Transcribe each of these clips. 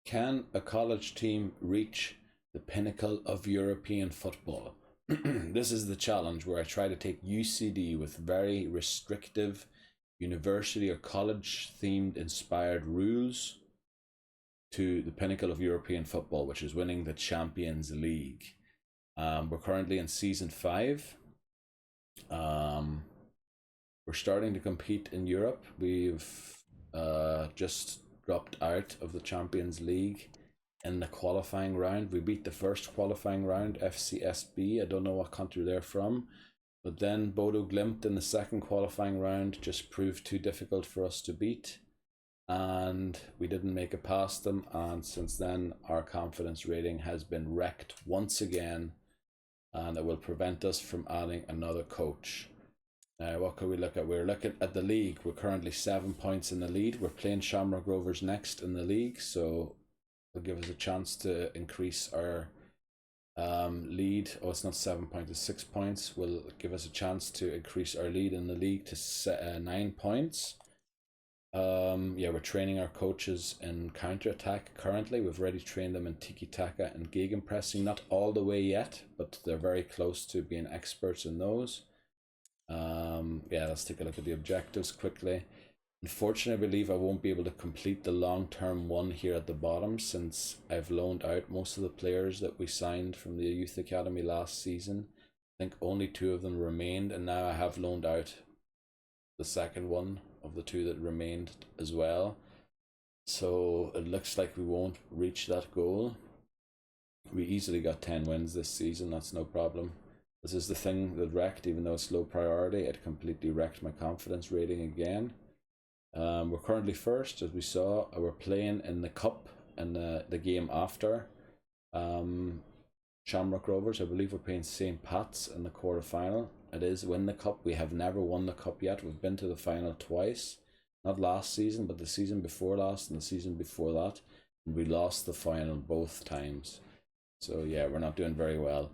Can a college team reach the pinnacle of European football? This is the challenge where I try to take UCD with very restrictive university or college themed inspired rules to the pinnacle of European football, which is winning the Champions League. We're currently in season 5. We're starting to compete in Europe. We've just dropped out of the Champions League in the qualifying round. We beat the first qualifying round, FCSB. I don't know what country they're from. But then Bodo Glimt in the second qualifying round just proved too difficult for us to beat. And we didn't make it past them. And since then, our confidence rating has been wrecked once again. And it will prevent us from adding another coach. Now, what could we look at? We're looking at the league. We're currently 7 points in the lead. We're playing Shamrock Rovers next in the league, so it'll give us a chance to increase our lead. Oh, it's not 7 points, it's 6 points. Will give us a chance to increase our lead in the league to 9 points. Yeah, we're training our coaches in counter-attack currently. We've already trained them in tiki-taka and gegenpressing. Not all the way yet, but they're very close to being experts in those. Yeah, let's take a look at the objectives quickly. Unfortunately, I believe I won't be able to complete the long-term one here at the bottom since I've loaned out most of the players that we signed from the youth academy last season. I think only 2 of them remained, and now I have loaned out the second one of the 2 that remained as well. So it looks like we won't reach that goal. We easily got 10 wins this season, that's no problem. This is the thing that wrecked, even though it's low priority, it completely wrecked my confidence rating again. We're currently first, as we saw. We're playing in the cup and the game after Shamrock Rovers. I believe we're playing St. Pat's in the quarterfinal. It is win the cup. We have never won the cup yet. We've been to the final twice. Not last season, but the season before last and the season before that. And we lost the final both times. So yeah, we're not doing very well.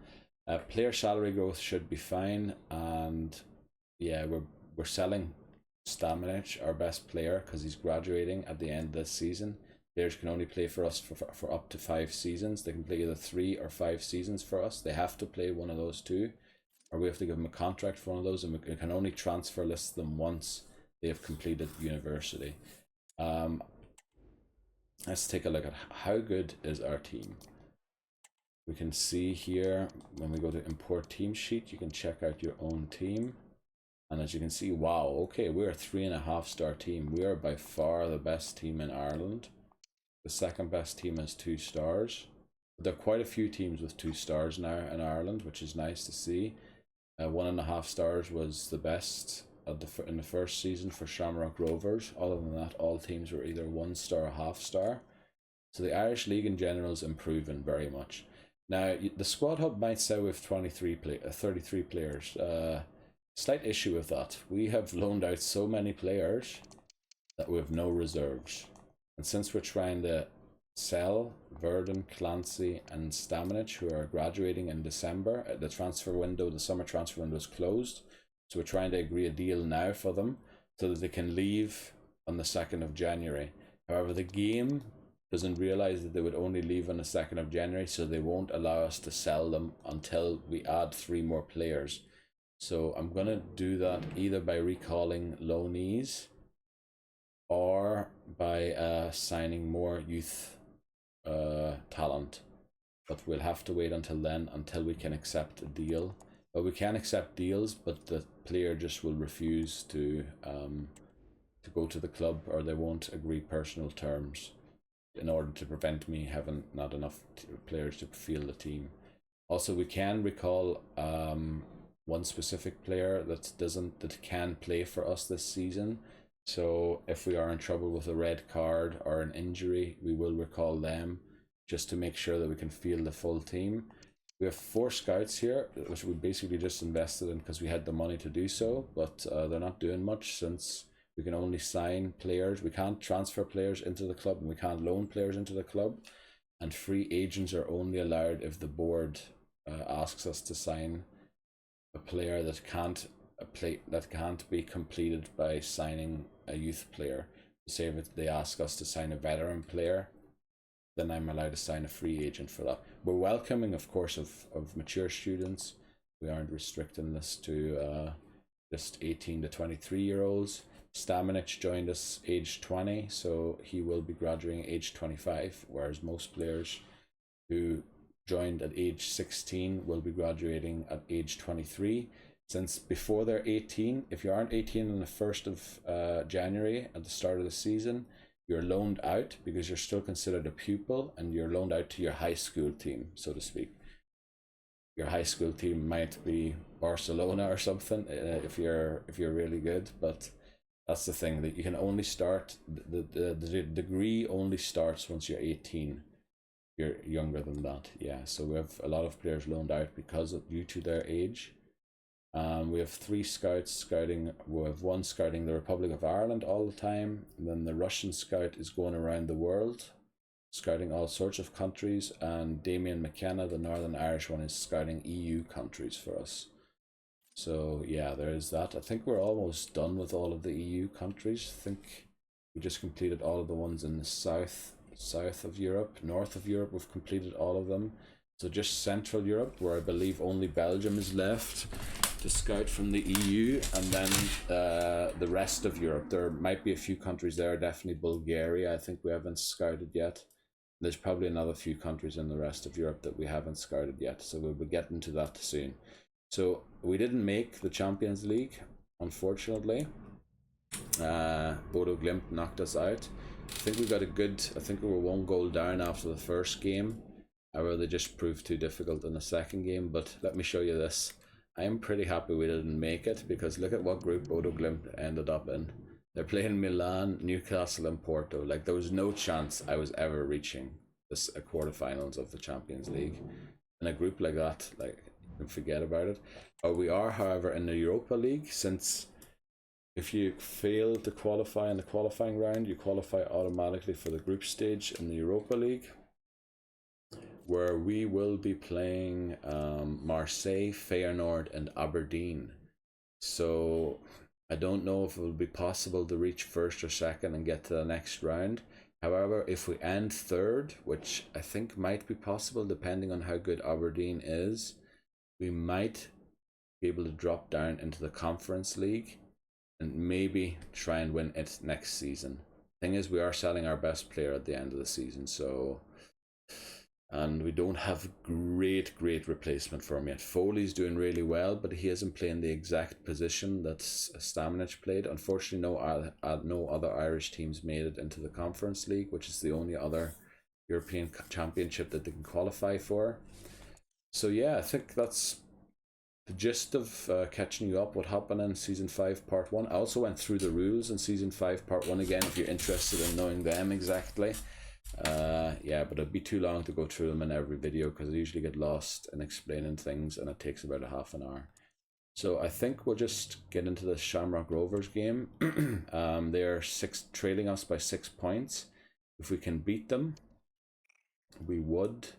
Player salary growth should be fine, and yeah, we're selling Stamenic, our best player, because he's graduating at the end of this season. Players can only play for us for up to 5 seasons. They can play either 3 or 5 seasons for us. They have to play one of those 2, or we have to give them a contract for one of those, and we can only transfer list them once they have completed university. Let's take a look at how good is our team. We can see here when we go to import team sheet, you can check out your own team. And as you can see, wow, okay, we're a 3.5-star team. We are by far the best team in Ireland. The second best team has 2 stars. There are quite a few teams with 2 stars now in Ireland, which is nice to see. 1.5 stars was the best in the first season for Shamrock Rovers. Other than that, all teams were either 1 star or half star. So the Irish League in general is improving very much. Now, the squad hub might say we have 33 players. Slight issue with that. We have loaned out so many players that we have no reserves. And since we're trying to sell Verdon, Clancy, and Stamenic, who are graduating in December, the summer transfer window is closed. So we're trying to agree a deal now for them so that they can leave on the 2nd of January. However, the game doesn't realize that they would only leave on the 2nd of January, so they won't allow us to sell them until we add 3 more players. So I'm going to do that either by recalling loanees or by signing more youth talent. But we'll have to wait until then, until we can accept a deal. But we can accept deals, but the player just will refuse to go to the club, or they won't agree personal terms, in order to prevent me having not enough players to field the team. Also, we can recall one specific player that can play for us this season. So if we are in trouble with a red card or an injury, we will recall them just to make sure that we can field the full team. We have 4 scouts here, which we basically just invested in because we had the money to do so, but they're not doing much since we can only sign players. We can't transfer players into the club, and we can't loan players into the club. And free agents are only allowed if the board asks us to sign a player that can't be completed by signing a youth player. Say if they ask us to sign a veteran player, then I'm allowed to sign a free agent for that. We're welcoming, of course, of mature students. We aren't restricting this to just 18 to 23-year-olds. Stamenic joined us age 20, so he will be graduating age 25, whereas most players who joined at age 16 will be graduating at age 23. Since before they're 18, if you aren't 18 on the 1st of January at the start of the season, you're loaned out because you're still considered a pupil, and you're loaned out to your high school team, so to speak. Your high school team might be Barcelona or something if you're really good, but that's the thing, that you can only start, the degree only starts once you're 18. You're younger than that, yeah. So we have a lot of players loaned out due to their age. We have 3 scouts scouting. We have 1 scouting the Republic of Ireland all the time, and then the Russian scout is going around the world scouting all sorts of countries, and Damien McKenna, the Northern Irish one, is scouting EU countries for us. So yeah, there is that. I think we're almost done with all of the EU countries. I think we just completed all of the ones in the south of Europe. North of Europe, we've completed all of them. So just Central Europe, where I believe only Belgium is left to scout from the EU, and then the rest of Europe. There might be a few countries there, definitely Bulgaria, I think we haven't scouted yet. There's probably another few countries in the rest of Europe that we haven't scouted yet, so we'll be getting to that soon. So we didn't make the Champions League, unfortunately. Bodo Glimt knocked us out. I think we were 1 goal down after the first game. However, they just proved too difficult in the second game. But let me show you this. I am pretty happy we didn't make it, because look at what group Bodo Glimt ended up in. They're playing Milan, Newcastle and Porto. Like, there was no chance I was ever reaching this quarterfinals of the Champions League. In a group like that, like, you can forget about it. We are, however, in the Europa League, since if you fail to qualify in the qualifying round, you qualify automatically for the group stage in the Europa League, where we will be playing Marseille, Feyenoord and Aberdeen. So I don't know if it will be possible to reach first or second and get to the next round. However, if we end 3rd, which I think might be possible depending on how good Aberdeen is, we might be able to drop down into the Conference League and maybe try and win it next season. Thing is, we are selling our best player at the end of the season, so, and we don't have great replacement for him yet. Foley's doing really well, but he isn't playing the exact position that Stamenic played. Unfortunately, no other Irish teams made it into the Conference League, which is the only other European championship that they can qualify for. So yeah, I think that's the gist of catching you up what happened in Season 5 Part 1. I also went through the rules in Season 5 Part 1 again if you're interested in knowing them exactly. Yeah, but it'd be too long to go through them in every video because I usually get lost in explaining things and it takes about a half an hour. So I think we'll just get into the Shamrock Rovers game. They're trailing us by 6 points. If we can beat them, we would.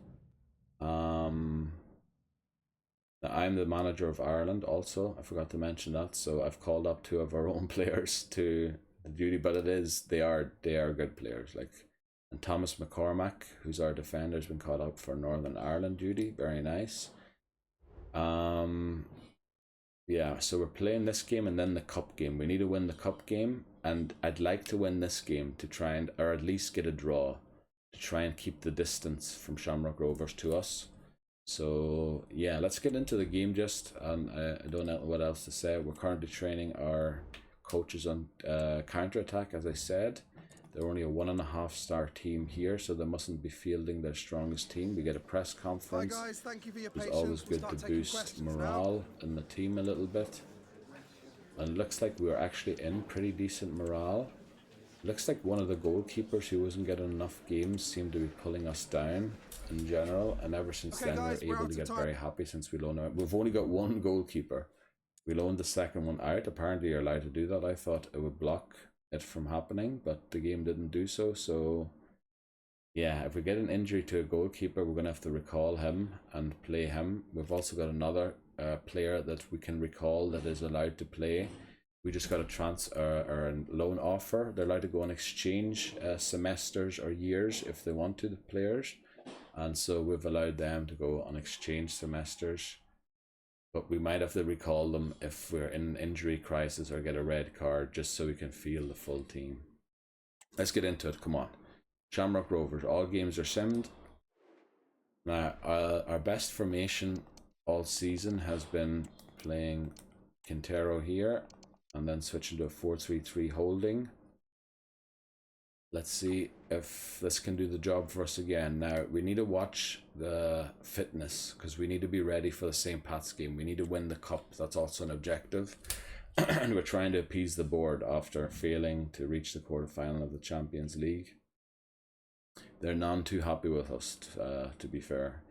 I'm the manager of Ireland also. I forgot to mention that. So I've called up 2 of our own players to the duty, but they are good players. Like, and Thomas McCormack, who's our defender, has been called up for Northern Ireland duty. Very nice. Yeah, so we're playing this game and then the cup game. We need to win the cup game, and I'd like to win this game to try and, or at least get a draw, to try and keep the distance from Shamrock Rovers to us. So yeah, let's get into the game and I don't know what else to say. We're currently training our coaches on counter-attack, as I said. They're only a 1.5-star team here, so they mustn't be fielding their strongest team. We get a press conference. Hi guys, thank you for your It's patience. always good to boost morale in the team a little bit. And it looks like we're actually in pretty decent morale. Looks like one of the goalkeepers who wasn't getting enough games seemed to be pulling us down in general, and ever since then guys, we're able to get very happy since we loaned out. We've only got 1 goalkeeper. We loaned the second one out. Apparently you're allowed to do that. I thought it would block it from happening, but the game didn't do so. So yeah, if we get an injury to a goalkeeper, we're gonna have to recall him and play him. We've also got another player that we can recall that is allowed to play We just got a or a loan offer. They're allowed to go on exchange semesters or years if they want to, the players. And so we've allowed them to go on exchange semesters. But we might have to recall them if we're in an injury crisis or get a red card, just so we can field the full team. Let's get into it, come on. Shamrock Rovers, all games are simmed. Now, our best formation all season has been playing Quintero here, and then switching to a 4-3-3 holding. Let's see if this can do the job for us again. Now, we need to watch the fitness, because we need to be ready for the St. Pat's game. We need to win the cup, that's also an objective. And we're trying to appease the board after failing to reach the quarterfinal of the Champions League. They're none too happy with us, to be fair.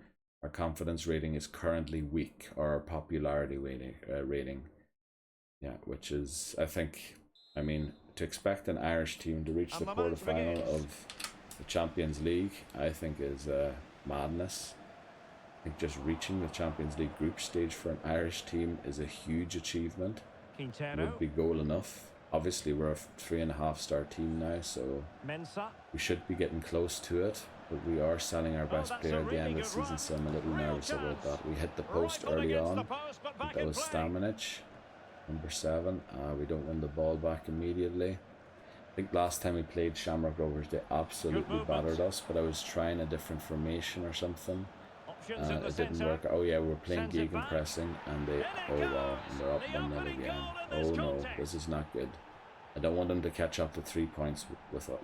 Our confidence rating is currently weak, or our popularity rating. Yeah, which is, I think, I mean, to expect an Irish team to reach the quarterfinal of the Champions League, I think is madness. I think just reaching the Champions League group stage for an Irish team is a huge achievement. Would be goal enough. Obviously, we're a 3.5-star team now, so we should be getting close to it. But we are selling our best player at the end of the season, so I'm a little nervous about that. We hit the post early on. I think that was Stamenic, number 7. We don't win the ball back immediately. I think last time we played Shamrock Rovers, they absolutely battered us, but I was trying a different formation or something. It didn't work. Oh yeah, we're playing gegenpressing, and they, oh wow, and they're up 1-0 again. Oh no, this is not good. I don't want them to catch up to 3 points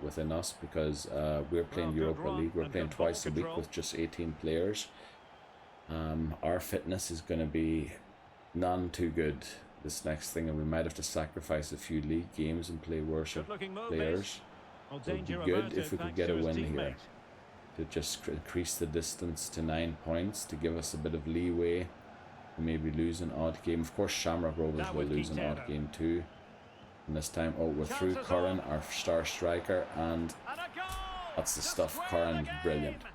within us, because we're playing Europa League. We're playing twice a week with just 18 players. Our fitness is going to be none too good this next thing, and we might have to sacrifice a few league games and play worse players. It would be good if we could get a win here, to just increase the distance to 9 points, to give us a bit of leeway, and maybe lose an odd game. Of course, Shamrock Rovers will lose an odd game too. And this time, oh, we're through Curran, our star striker, and that's the stuff. Curran,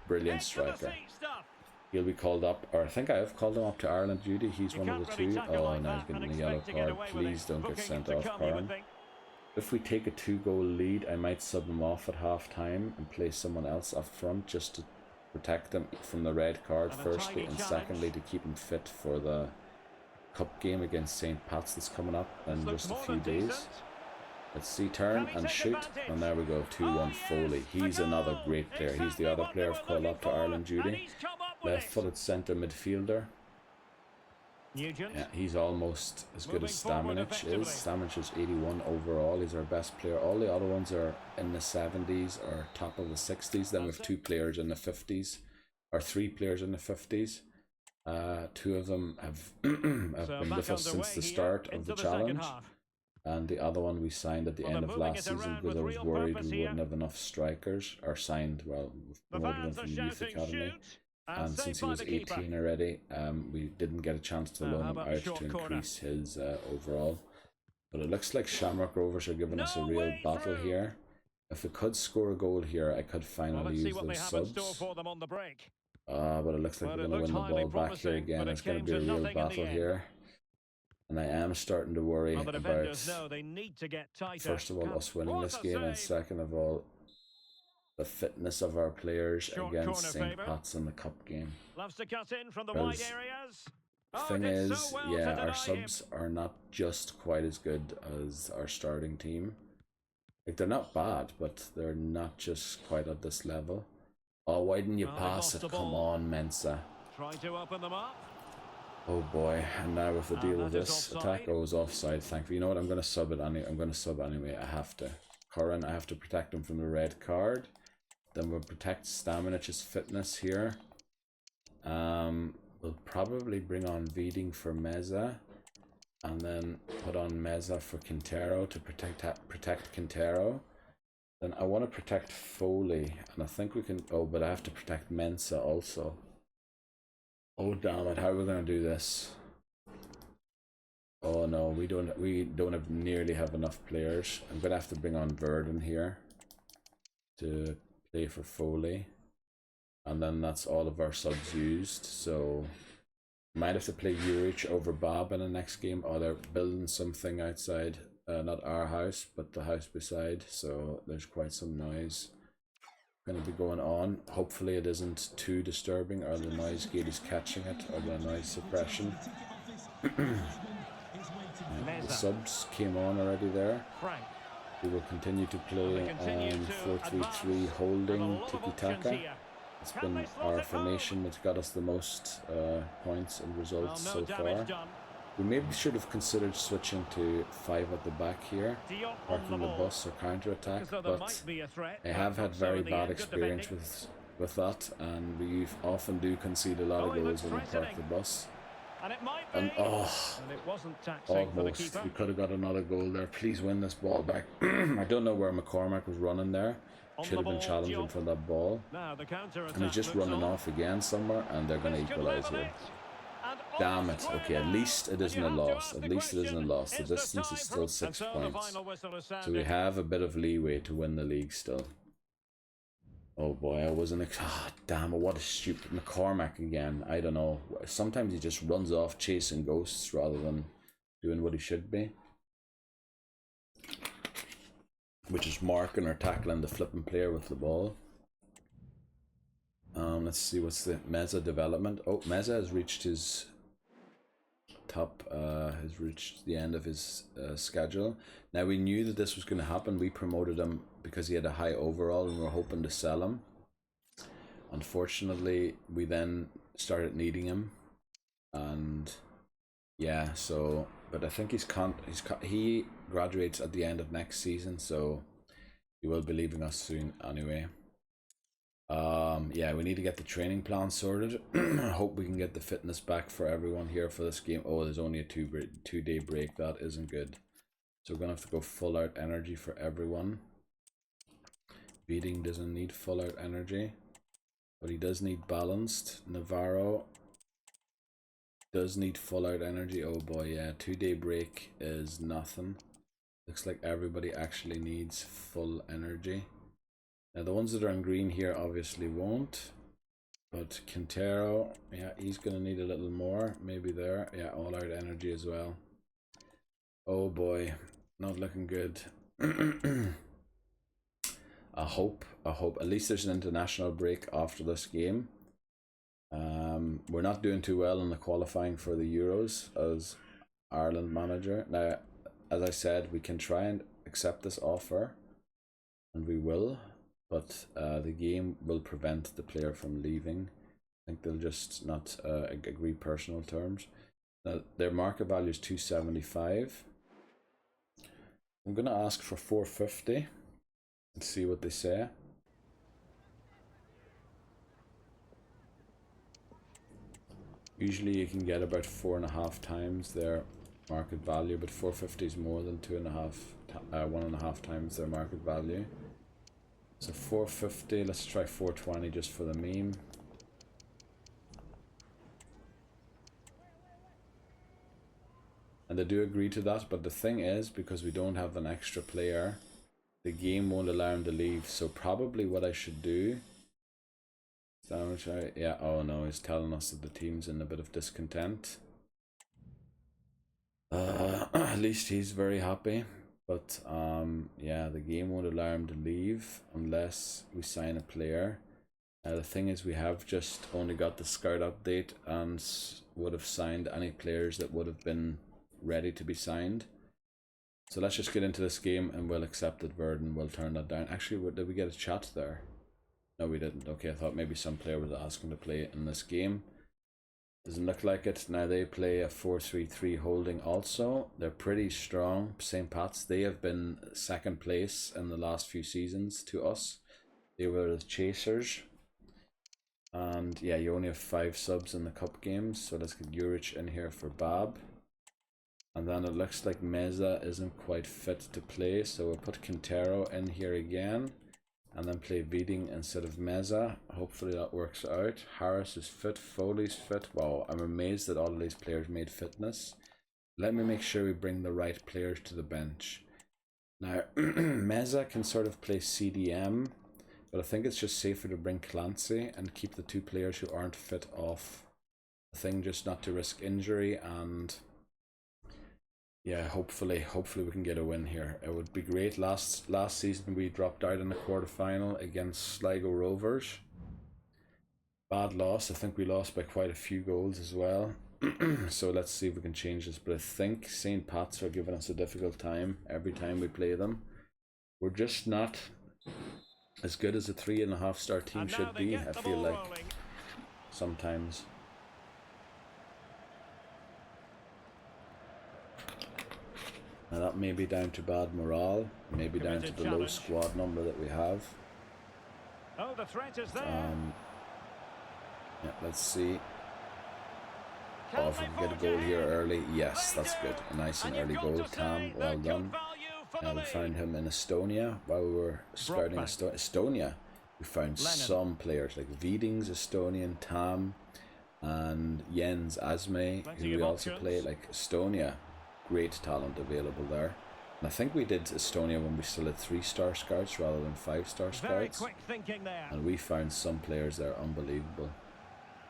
brilliant striker. He'll be called up, or I think I have called him up to Ireland duty. He's one of the 2. Oh, now he's getting a yellow card. Please don't get sent off, Curran. If we take a 2-goal lead, I might sub him off at half time and play someone else up front, just to protect him from the red card, firstly, and secondly to keep him fit for the cup game against St. Pat's that's coming up in just a few days. Let's see, turn and shoot, and there we go, 2-1 Foley. He's another great player. He's the other player I've called up to Ireland duty. Left-footed centre midfielder. Yeah, he's almost as good as Stamenic is. Stamenic is 81 overall. He's our best player. All the other ones are in the 70s or top of the 60s. Then we have 2 players in the 50s, or 3 players in the 50s. 2 of them have, have been with us since the start of the challenge. And the other one we signed at the end of last season, because I was worried we wouldn't have enough strikers, or signed, well, we've promoted him from the youth academy. And since he was 18 already, we didn't get a chance to loan him out to increase his overall. But it looks like Shamrock Rovers are giving us a real battle here. If we could score a goal here, I could finally use those subs. But it looks like we're going to win the ball back here again. It's going to be a real battle here. And I am starting to worry about, first of all, us winning this game, and second of all, the fitness of our players against St. Pat's in the cup game. Because the thing is, yeah, our subs are not just quite as good as our starting team. Like, they're not bad, but they're not just quite at this level. Oh, why didn't you pass it? Come on, Mensa. Trying to open them up. Oh boy, and now with the deal with this attack, oh, it was offside, thankfully. You know what, I'm going to sub it anyway. I'm going to sub anyway, I have to. Curran, I have to protect him from the red card. Then we'll protect Stamenic's fitness here. We'll probably bring on Viding for Meza. And then put on Meza for Quintero to protect Quintero. Then I want to protect Foley, and I think we can, oh, but I have to protect Mensa also. Oh damn it, how are we going to do this? Oh no, we don't have nearly have enough players. I'm going to have to bring on Verdon here to play for Foley. And then that's all of our subs used, so might have to play Juric over Bob in the next game. Oh, they're building something outside. not our house, but the house beside. So there's quite some noise going to be going on. Hopefully it isn't too disturbing, or the noise gate is catching it, or the noise suppression. The subs came on already there. We will continue to play on 4-3-3 holding tiki-taka. It's been our formation that's got us the most points and results so far. We maybe should have considered switching to 5 at the back here, parking the bus or counter-attack, but I have had very bad experience with that, and we often do concede a lot of goals when we park the bus. And almost, we could have got another goal there. Please win this ball back. I don't know where McCormack was running there. Should have been challenging for that ball. And he's just running off again somewhere, and they're going to equalise here. Damn it. Okay, at least it isn't a loss. At least it isn't a loss. The distance is still 6 points. So we have a bit of leeway to win the league still. Oh boy, I wasn't... Ah, damn it, what a stupid... McCormack again. I don't know. Sometimes he just runs off chasing ghosts rather than doing what he should be. Which is marking or tackling the flipping player with the ball. Let's see, what's the Meza development? Oh, Meza has reached his top, has reached the end of his schedule. Now, we knew that this was going to happen. We promoted him because he had a high overall and we were hoping to sell him. Unfortunately, we then started needing him. And yeah, so, but I think he graduates at the end of next season, so he will be leaving us soon anyway. Yeah, we need to get the training plan sorted. I hope we can get the fitness back for everyone here for this game. Oh, there's only a two-day break. That isn't good. So we're gonna have to go full out energy for everyone. Beating doesn't need full out energy, but he does need balanced. Navarro does need full out energy. Oh boy, yeah, 2-day break is nothing. Looks like everybody actually needs full energy. Now the ones that are in green here obviously won't, but Quintero, yeah, he's gonna need a little more. Maybe there, yeah, all out energy as well. Oh boy, not looking good. I hope at least there's an international break after this game. We're not doing too well in the qualifying for the Euros as Ireland manager. Now, as I said, we can try and accept this offer, and we will, but the game will prevent the player from leaving. I think they'll just not agree personal terms. Now, their market value is 275. I'm going to ask for 450 and see what they say. Usually you can get about 4.5 times their market value, but 450 is more than 1.5 times their market value. So 450, let's try 420 just for the meme. And they do agree to that, but the thing is, because we don't have an extra player, the game won't allow him to leave. So probably what I should do, yeah, oh no, he's telling us that the team's in a bit of discontent. At least he's very happy, but yeah, the game won't allow him to leave unless we sign a player. The thing is, we have just only got the scout update and would have signed any players that would have been ready to be signed. So let's just get into this game and we'll accept that Verdun will turn that down. Actually, did we get a chat there? No, we didn't. Okay, I thought maybe some player was asking to play in this game. Doesn't look like it. Now they play a 4-3-3 holding also. They're pretty strong. St. Pat's, they have been second place in the last few seasons to us. They were the chasers. And yeah, you only have 5 subs in the cup games. So let's get Juric in here for Bab. And then it looks like Meza isn't quite fit to play. So we'll put Quintero in here again. And then play Beating instead of Meza. Hopefully that works out. Harris is fit. Foley's fit. Wow, I'm amazed that all of these players made fitness. Let me make sure we bring the right players to the bench. Now, Meza can sort of play CDM, but I think it's just safer to bring Clancy and keep the 2 players who aren't fit off the thing, just not to risk injury. And Yeah, hopefully we can get a win here. It would be great. Last season we dropped out in the quarterfinal against Sligo Rovers. Bad loss. I think we lost by quite a few goals as well. So let's see if we can change this. But I think St. Pat's are giving us a difficult time every time we play them. We're just not as good as a 3.5-star team should be, I feel like, sometimes. Now that may be down to bad morale, maybe down to the low squad number that we have. Oh, the threat is there. Yeah, let's see. Oh, if we can get a goal here early, yes, that's good. A nice and early goal, Tam, well done. We found him in Estonia while we were scouting Estonia. We found some players like Viding's Estonian, Tam, and Jens Asme, who we also play. Like Estonia, great talent available there. And I think we did Estonia when we still had 3-star scouts rather than 5-star scouts. And we found some players there unbelievable.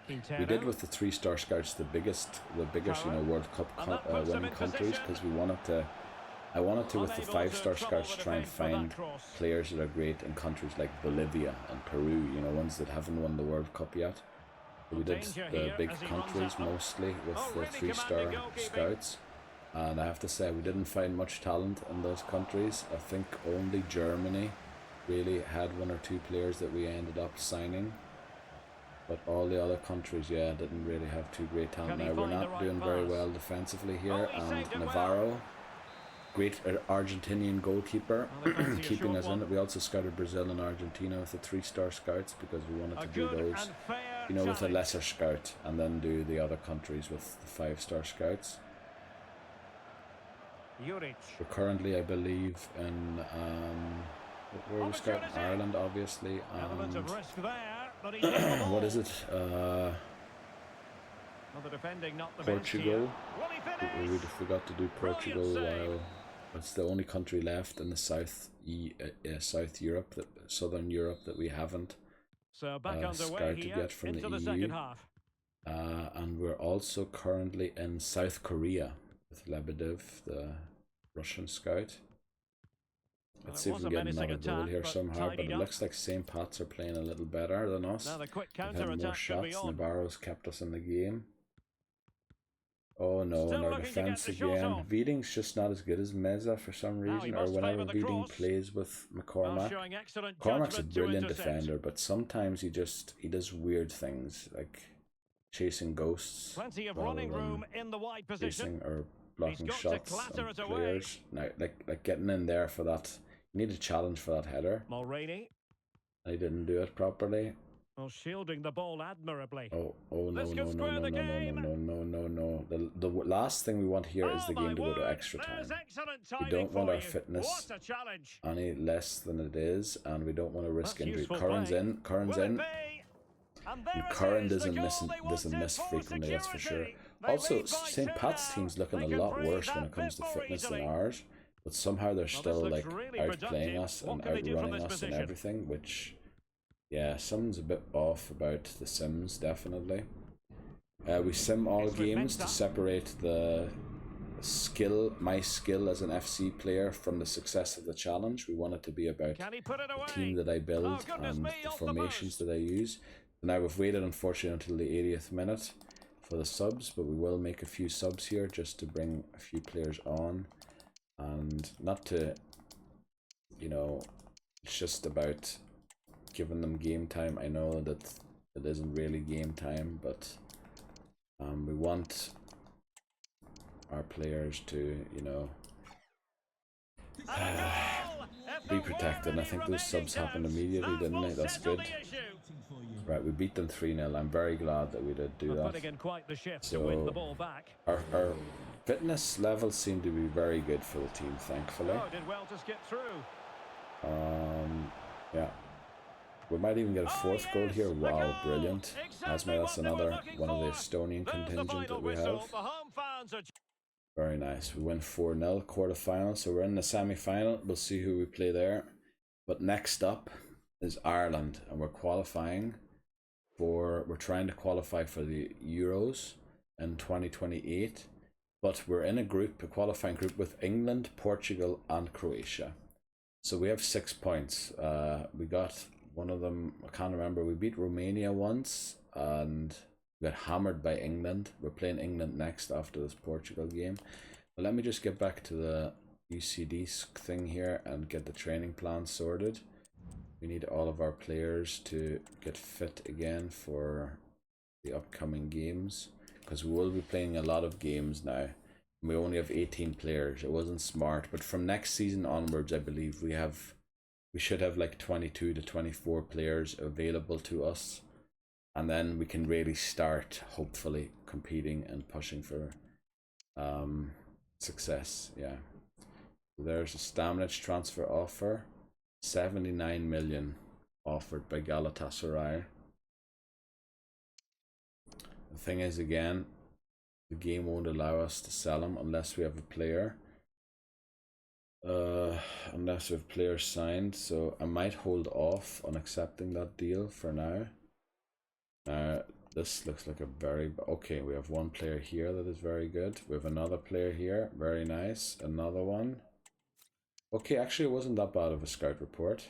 We did with the 3-star scouts the biggest World Cup winning countries, because I wanted to with the 5-star scouts try and find players that are great in countries like Bolivia and Peru, ones that haven't won the World Cup yet. So we did the big countries mostly with the 3-star scouts, and I have to say we didn't find much talent in those countries. I think only Germany really had 1 or 2 players that we ended up signing. But all the other countries, didn't really have too great talent. Now, we're not doing very well defensively here, and Navarro, great Argentinian goalkeeper, keeping us in it. We also scouted Brazil and Argentina with the 3-star scouts because we wanted to do those, with a lesser scout, and then do the other countries with the 5-star scouts. We're currently, I believe, in where we scouting? Ireland, obviously, and what is it? Portugal. We forgot to do Portugal while it's the only country left in the South Europe, Southern Europe, that we haven't scouted yet from the EU. And we're also currently in South Korea with Lebedev, the Russian scout. Let's see if we get another goal here somehow, but it looks like St. Pat's are playing a little better than us. They've had more shots. Navarro's kept us in the game. Oh no, in our defense again. Viding's just not as good as Meza for some reason, or whenever Viding plays with McCormack. McCormack's a brilliant defender, but sometimes he does weird things, like chasing ghosts, chasing or blocking shots on players. Now, like getting in there for that. Need a challenge for that header. Mulroney. I didn't do it properly. Well, shielding the ball admirably. Oh no. The last thing we want here is the game to go to extra time. We don't want our fitness any less than it is, and we don't want to risk injury. Curran's in. And Curran doesn't miss frequently, that's for sure. Also, St. Pat's team's looking a lot worse when it comes to fitness than ours. But somehow they're still like outplaying us and outrunning us and everything, which, something's a bit off about the sims, definitely. We sim all games to separate my skill as an FC player from the success of the challenge. We want it to be about the team that I build and the formations that I use. Now we've waited, unfortunately, until the 80th minute for the subs, but we will make a few subs here just to bring a few players on. And not to, it's just about giving them game time. I know that it isn't really game time, but we want our players to, be protected. And I think those subs happened immediately, didn't they? That's good. Right, we beat them 3-0. I'm very glad that we did do that. So our fitness levels seem to be very good for the team, thankfully. Yeah. We might even get a 4th goal here. Wow, brilliant. That's another one of the Estonian contingent that we have. Very nice. We win 4-0 quarterfinal, so we're in the semi-final. We'll see who we play there. But next up is Ireland, and we're trying to qualify for the Euros in 2028. but we're in a group, a qualifying group with England, Portugal, and Croatia. So we have 6 points. We got one of them, I can't remember. We beat Romania once, and we got hammered by England. We're playing England next after this Portugal game. But let me just get back to the UCD thing here and get the training plan sorted. We need all of our players to get fit again for the upcoming games, because we will be playing a lot of games now. We only have 18 players. It wasn't smart, but from next season onwards, I believe we should have like 22 to 24 players available to us, and then we can really start hopefully competing and pushing for success. Yeah, there's a Stamenic transfer offer, 79 million offered by Galatasaray. The thing is, again, the game won't allow us to sell him unless we have a player. Unless we have players signed, so I might hold off on accepting that deal for now. This looks like a very... Okay, we have one player here that is very good. We have another player here, very nice. Another one. Okay, actually it wasn't that bad of a scout report.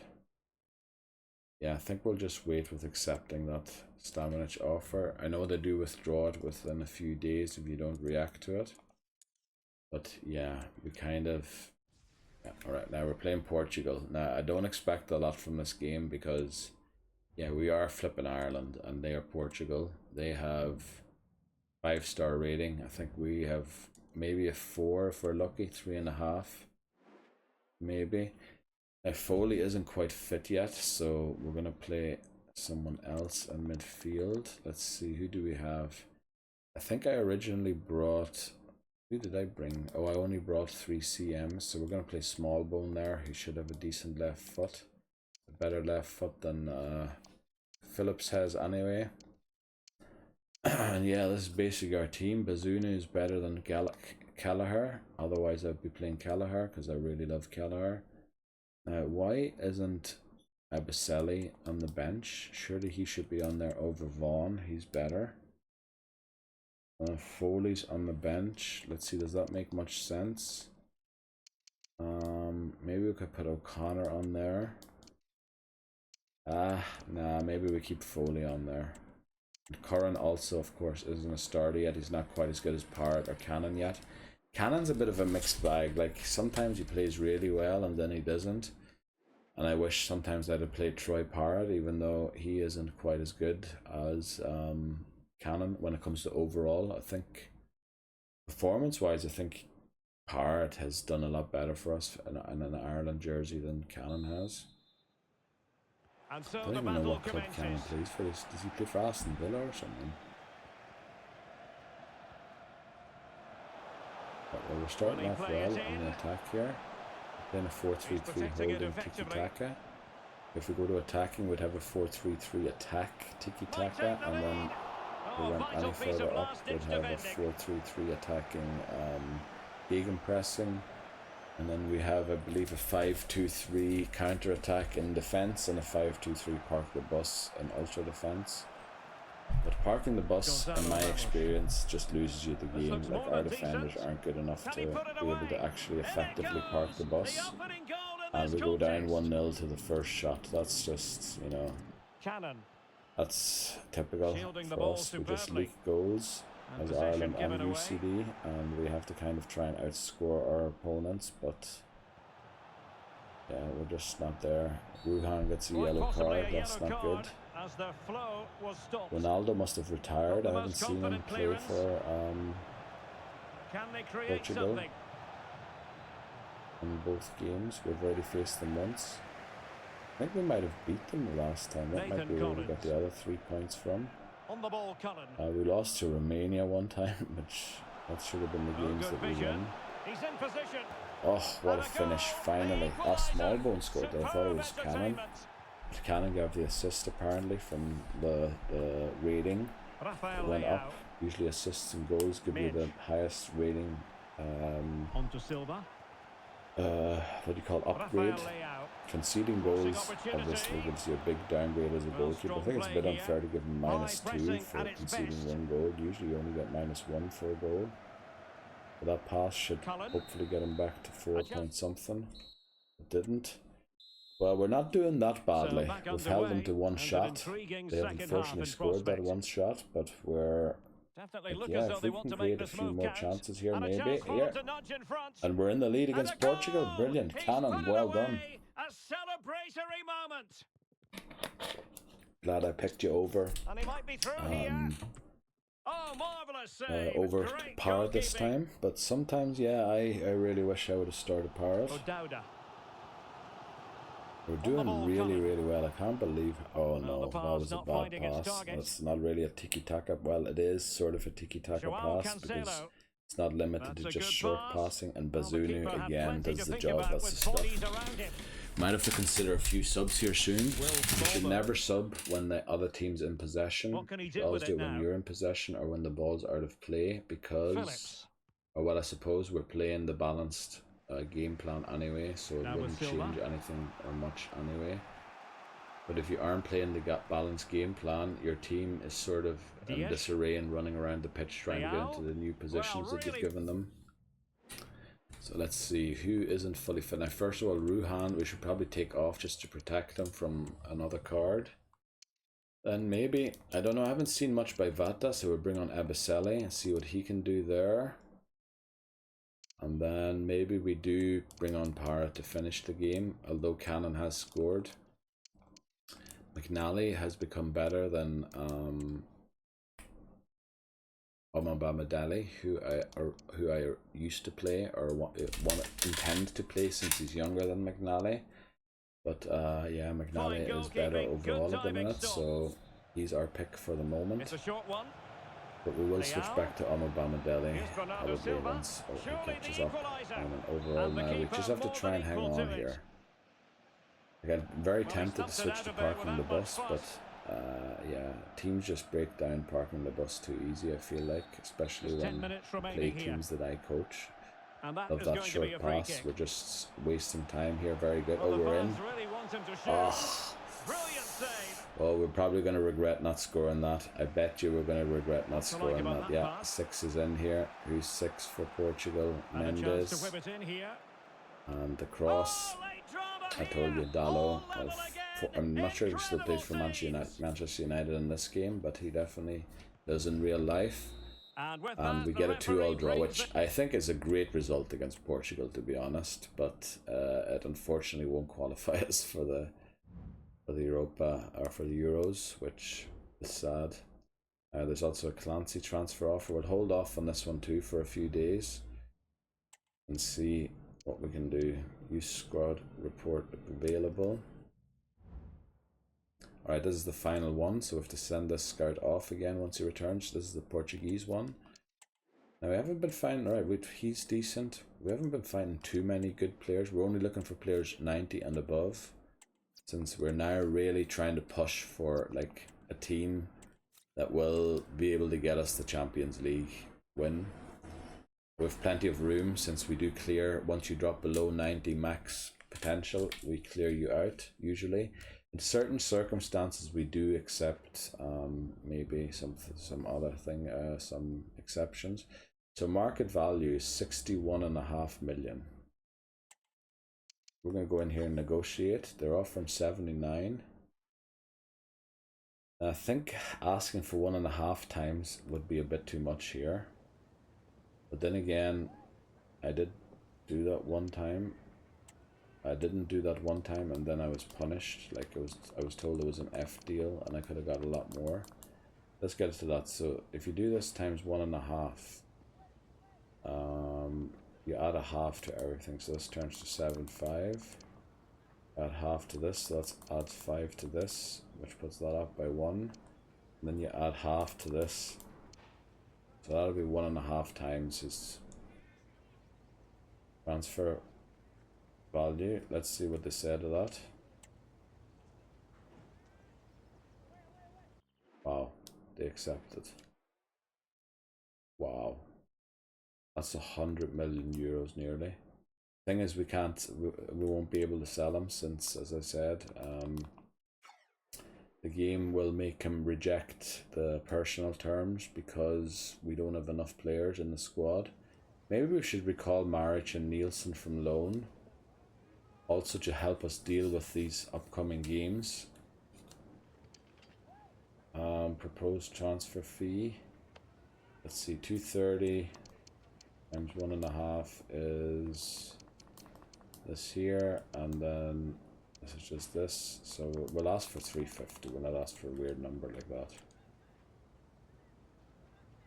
Yeah, I think we'll just wait with accepting that Stamenic offer. I know they do withdraw it within a few days if you don't react to it. But yeah, we kind of... Yeah, alright, now we're playing Portugal. Now, I don't expect a lot from this game because, yeah, we are flipping Ireland and they are Portugal. They have 5-star rating. I think we have maybe a 4 if we're lucky, 3.5. Maybe. Now, Foley isn't quite fit yet, so we're going to play someone else in midfield. Let's see, who do we have? I think I originally brought... Who did I bring? Oh, I only brought 3 CMs, so we're going to play Smallbone there. He should have a decent left foot. A better left foot than Phillips has anyway. And yeah, this is basically our team. Bazunu is better than Kelleher. Otherwise, I'd be playing Kelleher because I really love Kelleher. Why isn't Abiselli on the bench? Surely he should be on there over Vaughan. He's better. Foley's on the bench. Let's see, does that make much sense? Maybe we could put O'Connor on there. Nah, maybe we keep Foley on there. And Curran also, of course, isn't a starter yet. He's not quite as good as Parrott or Cannon yet. Cannon's a bit of a mixed bag. Like, sometimes he plays really well and then he doesn't. And I wish sometimes I'd have played Troy Parrott, even though he isn't quite as good as Cannon when it comes to overall. I think performance-wise, I think Parrott has done a lot better for us in an Ireland jersey than Cannon has. And so I don't even know what club Cannon plays for. Does he play for Aston Villa or something? Well, we're starting off well on the attack here. We're playing a 4-3-3 holding tiki-taka. If we go to attacking, we'd have a 4-3-3 attack tiki-taka, and then if we went any further up, we'd have a 4-3-3 attacking gegenpressing, and then we have, I believe, a 5-2-3 counter-attack in defence and a 5-2-3 park the bus in ultra defence. But parking the bus, in my experience, just loses you the game. Like, our defenders aren't good enough to be able to actually effectively park the bus. And we go down 1-0 to the first shot. That's just, you know, that's typical for us. We just leak goals as Ireland and UCD, and we have to kind of try and outscore our opponents, but yeah, we're just not there. Wuhan gets a yellow card, that's not good. Ronaldo must have retired. I haven't seen him play for Portugal in both games. We've already faced them once. I think we might have beat them the last time. That might be where we got the other 3 points from. We lost to Romania one time, which that should have been the games that we won. Oh, what a finish, finally. Smallbone scored there. I thought it was Cannon. Cannon got the assist apparently from the rating. It went up. Usually assists and goals give you the highest rating. What do you call it? Upgrade. Conceding goals obviously gives you a big downgrade as a goalkeeper. I think it's a bit unfair to give him -2 for conceding 1 goal. Usually you only get -1 for a goal. That pass should Cullen. hopefully get him back to 4 point something. It didn't. Well, we're not doing that badly. We've held them to one shot. They have unfortunately scored that one shot, but we're... Like, yeah, if we can create a few more chances here, maybe. Here. And we're in the lead against Portugal. Brilliant. Cannon, well done. A celebratory moment. Glad I picked you over. And he might be through here. Oh, marvelous save. Over Parrot this time. But sometimes, yeah, I really wish I would have started Parrot. We're doing really, really well. I can't believe... Oh no, that was a bad pass. That's not really a tiki-taka. Well, it is sort of a tiki-taka pass because it's not limited to just short passing. And Bazunu again does the job. That's the stuff. Might have to consider a few subs here soon. You should never sub when the other team's in possession. You should always do it when you're in possession or when the ball's out of play because... Or well, I suppose we're playing the balanced... game plan anyway, so it wouldn't change anything or much anyway. But if you aren't playing the balanced game plan, your team is sort of in disarray and running around the pitch trying to get into the new positions that you've given them. So let's see who isn't fully fit. Now, first of all, Ruhan, we should probably take off just to protect him from another card. Then maybe, I don't know, I haven't seen much by Vata, so we'll bring on Abasele and see what he can do there. And then maybe we do bring on Parrot to finish the game, although Cannon has scored. McNally has become better than Omabamadeli, who I used to play or intend to play since he's younger than McNally. But yeah, McNally is better overall at the minute, so he's our pick for the moment. It's a short one. But we will switch back to Omabamadeli probably once he catches up. And overall now we just have to try and hang on here. Again, very tempted to switch to parking the bus, but yeah, teams just break down parking the bus too easy, I feel like, especially when play teams that I coach. Love that short pass. We're just wasting time here. Very good. Oh, we're in. Oh. Well, we're probably going to regret not scoring that. I bet you we're going to regret not scoring that. Yeah, 6 is in here. Who's 6 for Portugal? Mendes. And the cross. I told you, Dallo. I'm not sure if he still plays for Manchester United in this game, but he definitely does in real life. And we get a 2-2 draw, which I think is a great result against Portugal, to be honest. But it unfortunately won't qualify us for the Europa or for the Euros, which is sad. There's also a Clancy transfer offer. We'll hold off on this one too for a few days and see what we can do. Use squad report available. Alright, this is the final one, so we have to send this scout off again once he returns. This is the Portuguese one. Now we haven't been finding, alright, he's decent. We haven't been finding too many good players. We're only looking for players 90 and above, since we're now really trying to push for like a team that will be able to get us the Champions League win. We have plenty of room, since we do clear, once you drop below 90 max potential, we clear you out usually. In certain circumstances we do accept maybe some other thing, some exceptions. So market value is 61.5 million. We're going to go in here and negotiate. They're offering 79. I think asking for 1.5 times would be a bit too much here. But then again, I did do that one time. I didn't do that one time, and then I was punished. Like I was told it was an F deal, and I could have got a lot more. Let's get to that. So if you do this times 1.5, you add a half to everything. So this turns to 7.5. Add half to this, so that's adds 5 to this, which puts that up by 1. And then you add half to this, so that'll be 1.5 times his transfer value. Let's see what they say to that. Wow, they accepted. Wow, that's 100 million euros nearly. Thing is, we won't be able to sell him, since, as I said, the game will make him reject the personal terms because we don't have enough players in the squad. Maybe we should recall Maric and Nielsen from loan. Also to help us deal with these upcoming games. Proposed transfer fee. Let's see, 230 times 1.5 is this here, and then this is just this. So we'll ask for 350. We'll not ask for a weird number like that.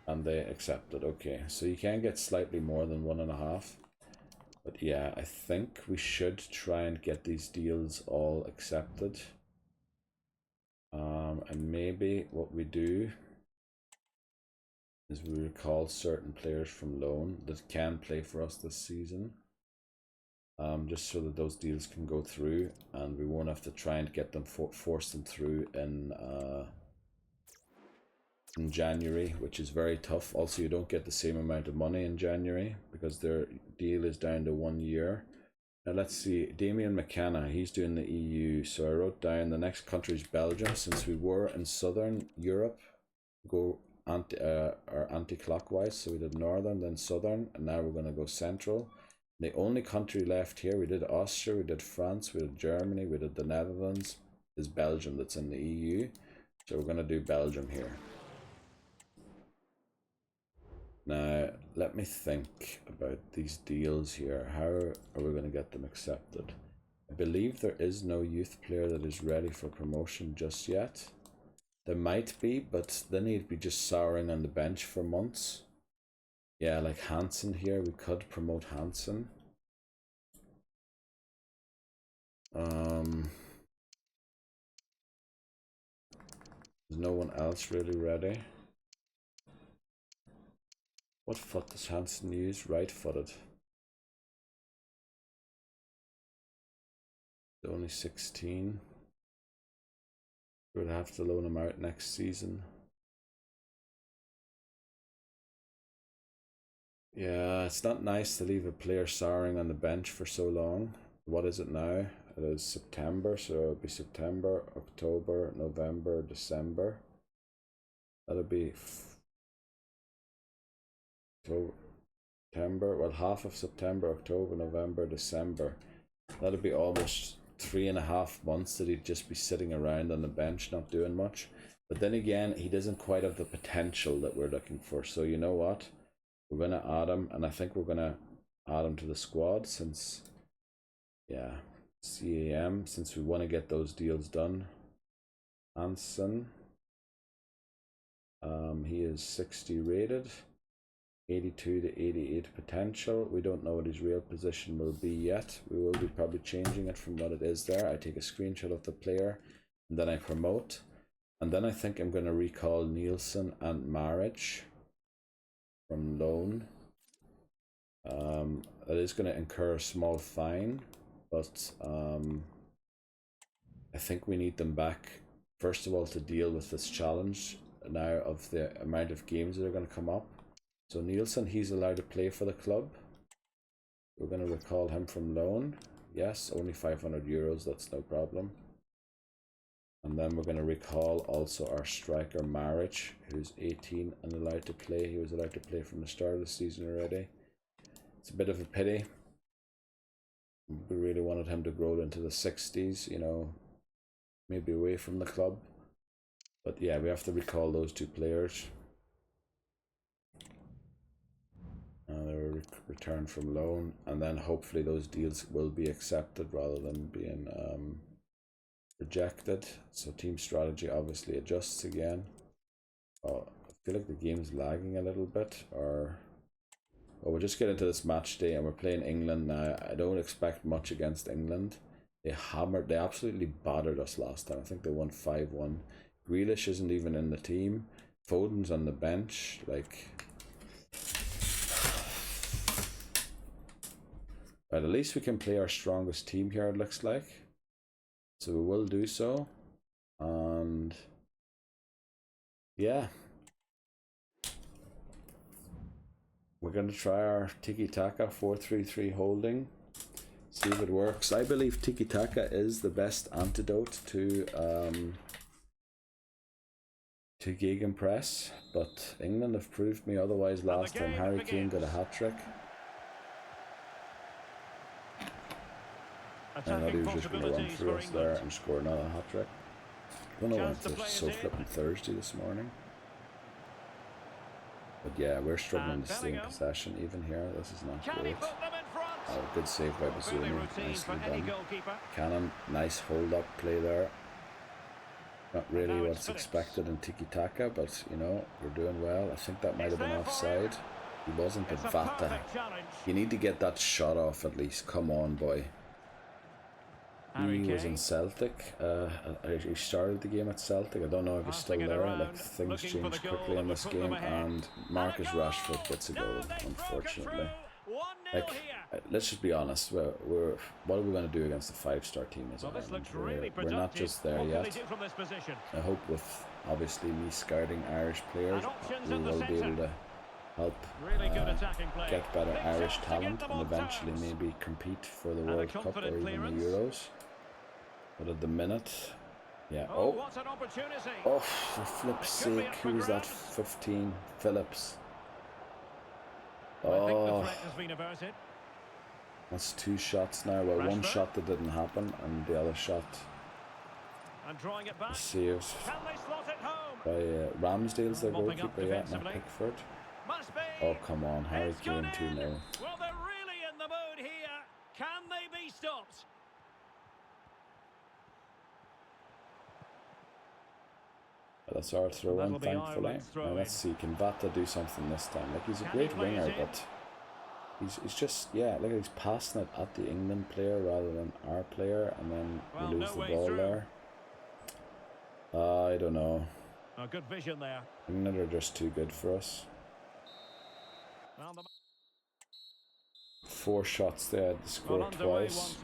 And they accepted. Okay, so you can get slightly more than 1.5. But yeah, I think we should try and get these deals all accepted. And maybe what we do is we recall certain players from loan that can play for us this season. Just so that those deals can go through and we won't have to try and get them force them through in January, which is very tough. Also, you don't get the same amount of money in January because their deal is down to 1 year. Now let's see, Damien McKenna, he's doing the EU. So I wrote down the next country is Belgium. Since we were in Southern Europe, go anti-clockwise. So we did Northern, then Southern, and now we're going to go Central. The only country left here, we did Austria, we did France, we did Germany, we did the Netherlands, is Belgium that's in the EU. So we're going to do Belgium here. Now, let me think about these deals here. How are we going to get them accepted? I believe there is no youth player that is ready for promotion just yet. There might be, but then he'd be just souring on the bench for months. Yeah, like Hansen here, we could promote Hansen. There's no one else really ready. What foot does Hansen use? Right-footed. Only 16. We'll have to loan him out next season. Yeah, it's not nice to leave a player souring on the bench for so long. What is it now? It is September, so it'll be September, October, November, December. That'll be September, well, half of September, October, November, December. That'll be almost 3.5 months that he'd just be sitting around on the bench not doing much. But then again, he doesn't quite have the potential that we're looking for. So you know what? We're going to add him, and I think we're going to add him to the squad since, yeah, CAM, since we want to get those deals done. Hansen, he is 60 rated, 82 to 88 potential. We don't know what his real position will be yet. We will be probably changing it from what it is there. I take a screenshot of the player, and then I promote. And then I think I'm going to recall Nielsen and Maric from loan. That is going to incur a small fine, but I think we need them back, first of all, to deal with this challenge now of the amount of games that are going to come up. So Nielsen, he's allowed to play for the club. We're going to recall him from loan. Yes, only 500 euros, that's no problem. And then we're going to recall also our striker Maric, who's 18 and allowed to play. He was allowed to play from the start of the season already. It's a bit of a pity. We really wanted him to grow into the 60s, you know, maybe away from the club. But yeah, we have to recall those two players. They were returned from loan, and then hopefully those deals will be accepted rather than being rejected. So team strategy obviously adjusts again. Oh, I feel like the game's lagging a little bit, or well, we'll just get into this match day, and we're playing England now. I don't expect much against England. They absolutely battered us last time. I think they won 5-1. Grealish isn't even in the team. Foden's on the bench. Like, but at least we can play our strongest team here, it looks like. So we will do so. And yeah, we're going to try our tiki-taka 4-3-3 holding. See if it works. I believe tiki-taka is the best antidote to gegenpress, but England have proved me otherwise last time. Harry Kane got a hat-trick. I thought he was just going to run through us there and score another hat-trick. I don't know why it's so flipping Thursday this morning. But yeah, we're struggling to stay in possession even here. This is not great. Oh, good save by Bazuni. Nicely done. Cannon, nice hold-up play there. Not really what's expected in tiki-taka, but, you know, we're doing well. I think that might have been offside. He wasn't, but Vata. You need to get that shot off at least. Come on, boy. He was in Celtic. He started the game at Celtic. I don't know if he's still there. Like, things change quickly in this game, and Marcus Rashford gets a goal, unfortunately. Like, let's just be honest. What are we going to do against a 5-star team as Ireland? We're not just there yet. I hope with, obviously, me scouting Irish players, we will be able to help get better Irish talent and eventually maybe compete for the World Cup or even the Euros. But at the minute, yeah. Oh, for flip's sake, who's that? 15, Phillips. Oh, that's 2 shots now. Well, one shot that didn't happen, and the other shot was saved by Ramsdale's their goalkeeper, yeah, not Pickford. Oh, come on, Harry Kane 2-0. Well, they're really in the mood here. Can they be stopped? That's our throw-in, thankfully. Now let's see, can Vata do something this time? Like, he's a great winger, but he's just, yeah, look, he's passing it at the England player rather than our player, and then we lose the ball there. I don't know. Good vision there. England are just too good for us. 4 shots there to score twice.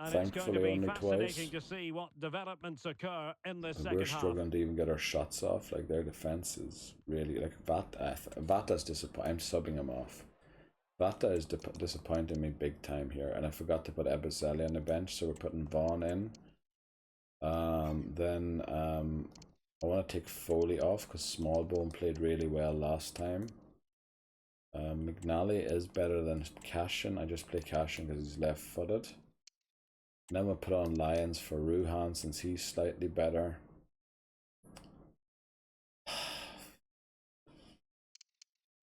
Thankfully, only twice. To see what developments occur in the and we're struggling to even get our shots off. Like, their defense is really, like, Vata's disappointing. I'm subbing him off. Vata is disappointing me big time here, and I forgot to put Ebazeli on the bench, so we're putting Vaughan in. Then I want to take Foley off because Smallbone played really well last time. McNally is better than Cashin. I just play Cashin because he's left-footed. Then we'll put on Lyons for Ruhan since he's slightly better.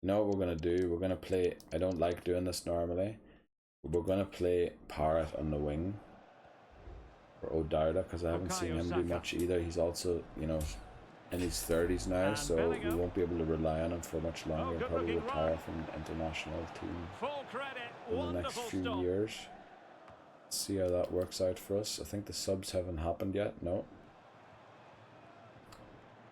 You know what we're going to do? We're going to play... I don't like doing this normally. But we're going to play Parrott on the wing. For O'Dowda, because I haven't seen him do much either. He's also, you know, in his 30s now, so we won't be able to rely on him for much longer. He'll probably retire from the international team in the next few years. Let's see how that works out for us. I think the subs haven't happened yet. No.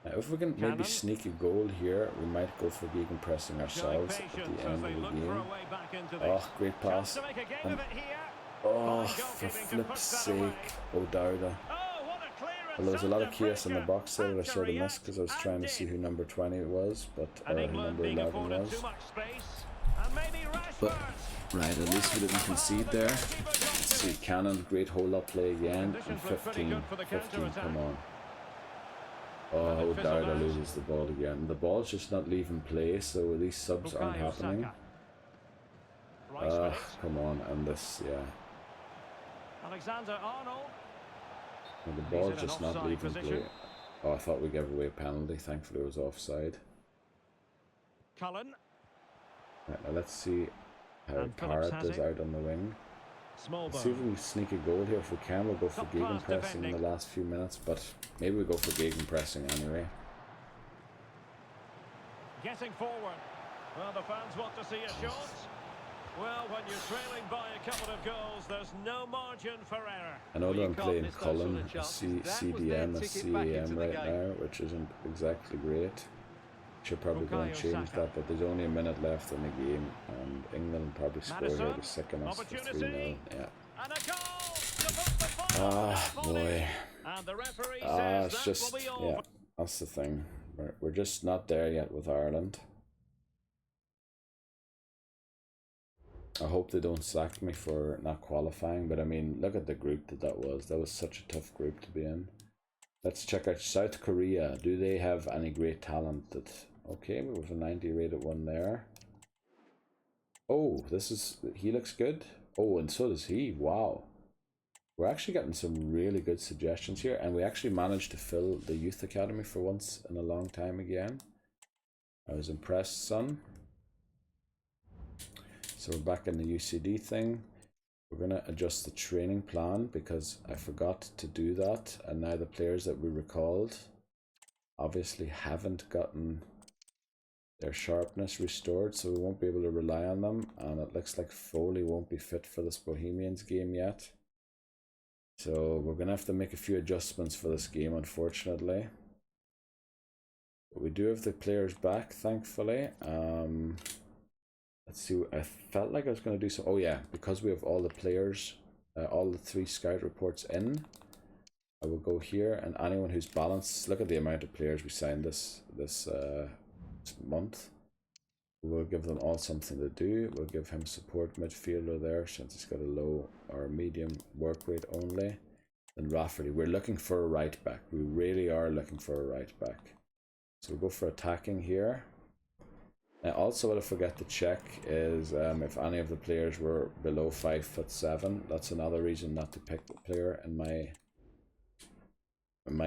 Now, if we can maybe sneak a goal here, we might go for gegenpressing pressing ourselves at the end of the game. Oh, great pass. And, oh, for flip's sake, O'Dowda. Well, there was a lot of chaos in the box there that I sort of missed because I was trying to see who number 20 was, but who number 11 was. But, right, at least we didn't concede there. Let's see, Cannon, great hold-up play again, and 15, come on. Oh, O'Dowda loses the ball again. The ball's just not leaving play, so these subs aren't happening. Come on, and this, yeah. Alexander-Arnold. And the ball's just not leaving play. Oh, I thought we gave away a penalty. Thankfully, it was offside. Cullen. Right, now let's see how Parrott is out on the wing. Let's see if we can sneak a goal here. If we can, we'll go for gegenpressing in the last few minutes, but maybe we'll go for gegenpressing anyway. Getting forward. Well, the fans want to see a shot. Well, when you're trailing by a couple of goals, there's no margin for error. I know that I'm playing Cullen, CDM, a CAM right now, which isn't exactly great. Should probably go and change that, but there's only a minute left in the game, and England probably score here to second us for 3-0. Yeah. Ah, boy. It's just, yeah, that's the thing. We're just not there yet with Ireland. I hope they don't sack me for not qualifying, but I mean, look at the group that was. That was such a tough group to be in. Let's check out South Korea. Do they have any great talent? Okay, we have a 90 rated one there. Oh, he looks good. Oh, and so does he. Wow. We're actually getting some really good suggestions here, and we actually managed to fill the youth academy for once in a long time again. I was impressed, son. So we're back in the UCD thing. We're going to adjust the training plan because I forgot to do that, and now the players that we recalled obviously haven't gotten their sharpness restored, so we won't be able to rely on them, and it looks like Foley won't be fit for this Bohemians game yet. So we're going to have to make a few adjustments for this game, unfortunately. But we do have the players back, thankfully. Let's see, I felt like I was going to do some... Oh yeah, because we have all the players, all the 3 scout reports in, I will go here, and anyone who's balanced, look at the amount of players we signed this month. We'll give them all something to do. We'll give him support midfielder there since he's got a low or medium work rate only. And Rafferty, we're looking for a right back. We really are looking for a right back. So we'll go for attacking here. Now also what I forget to check is if any of the players were below 5'7". That's another reason not to pick the player in my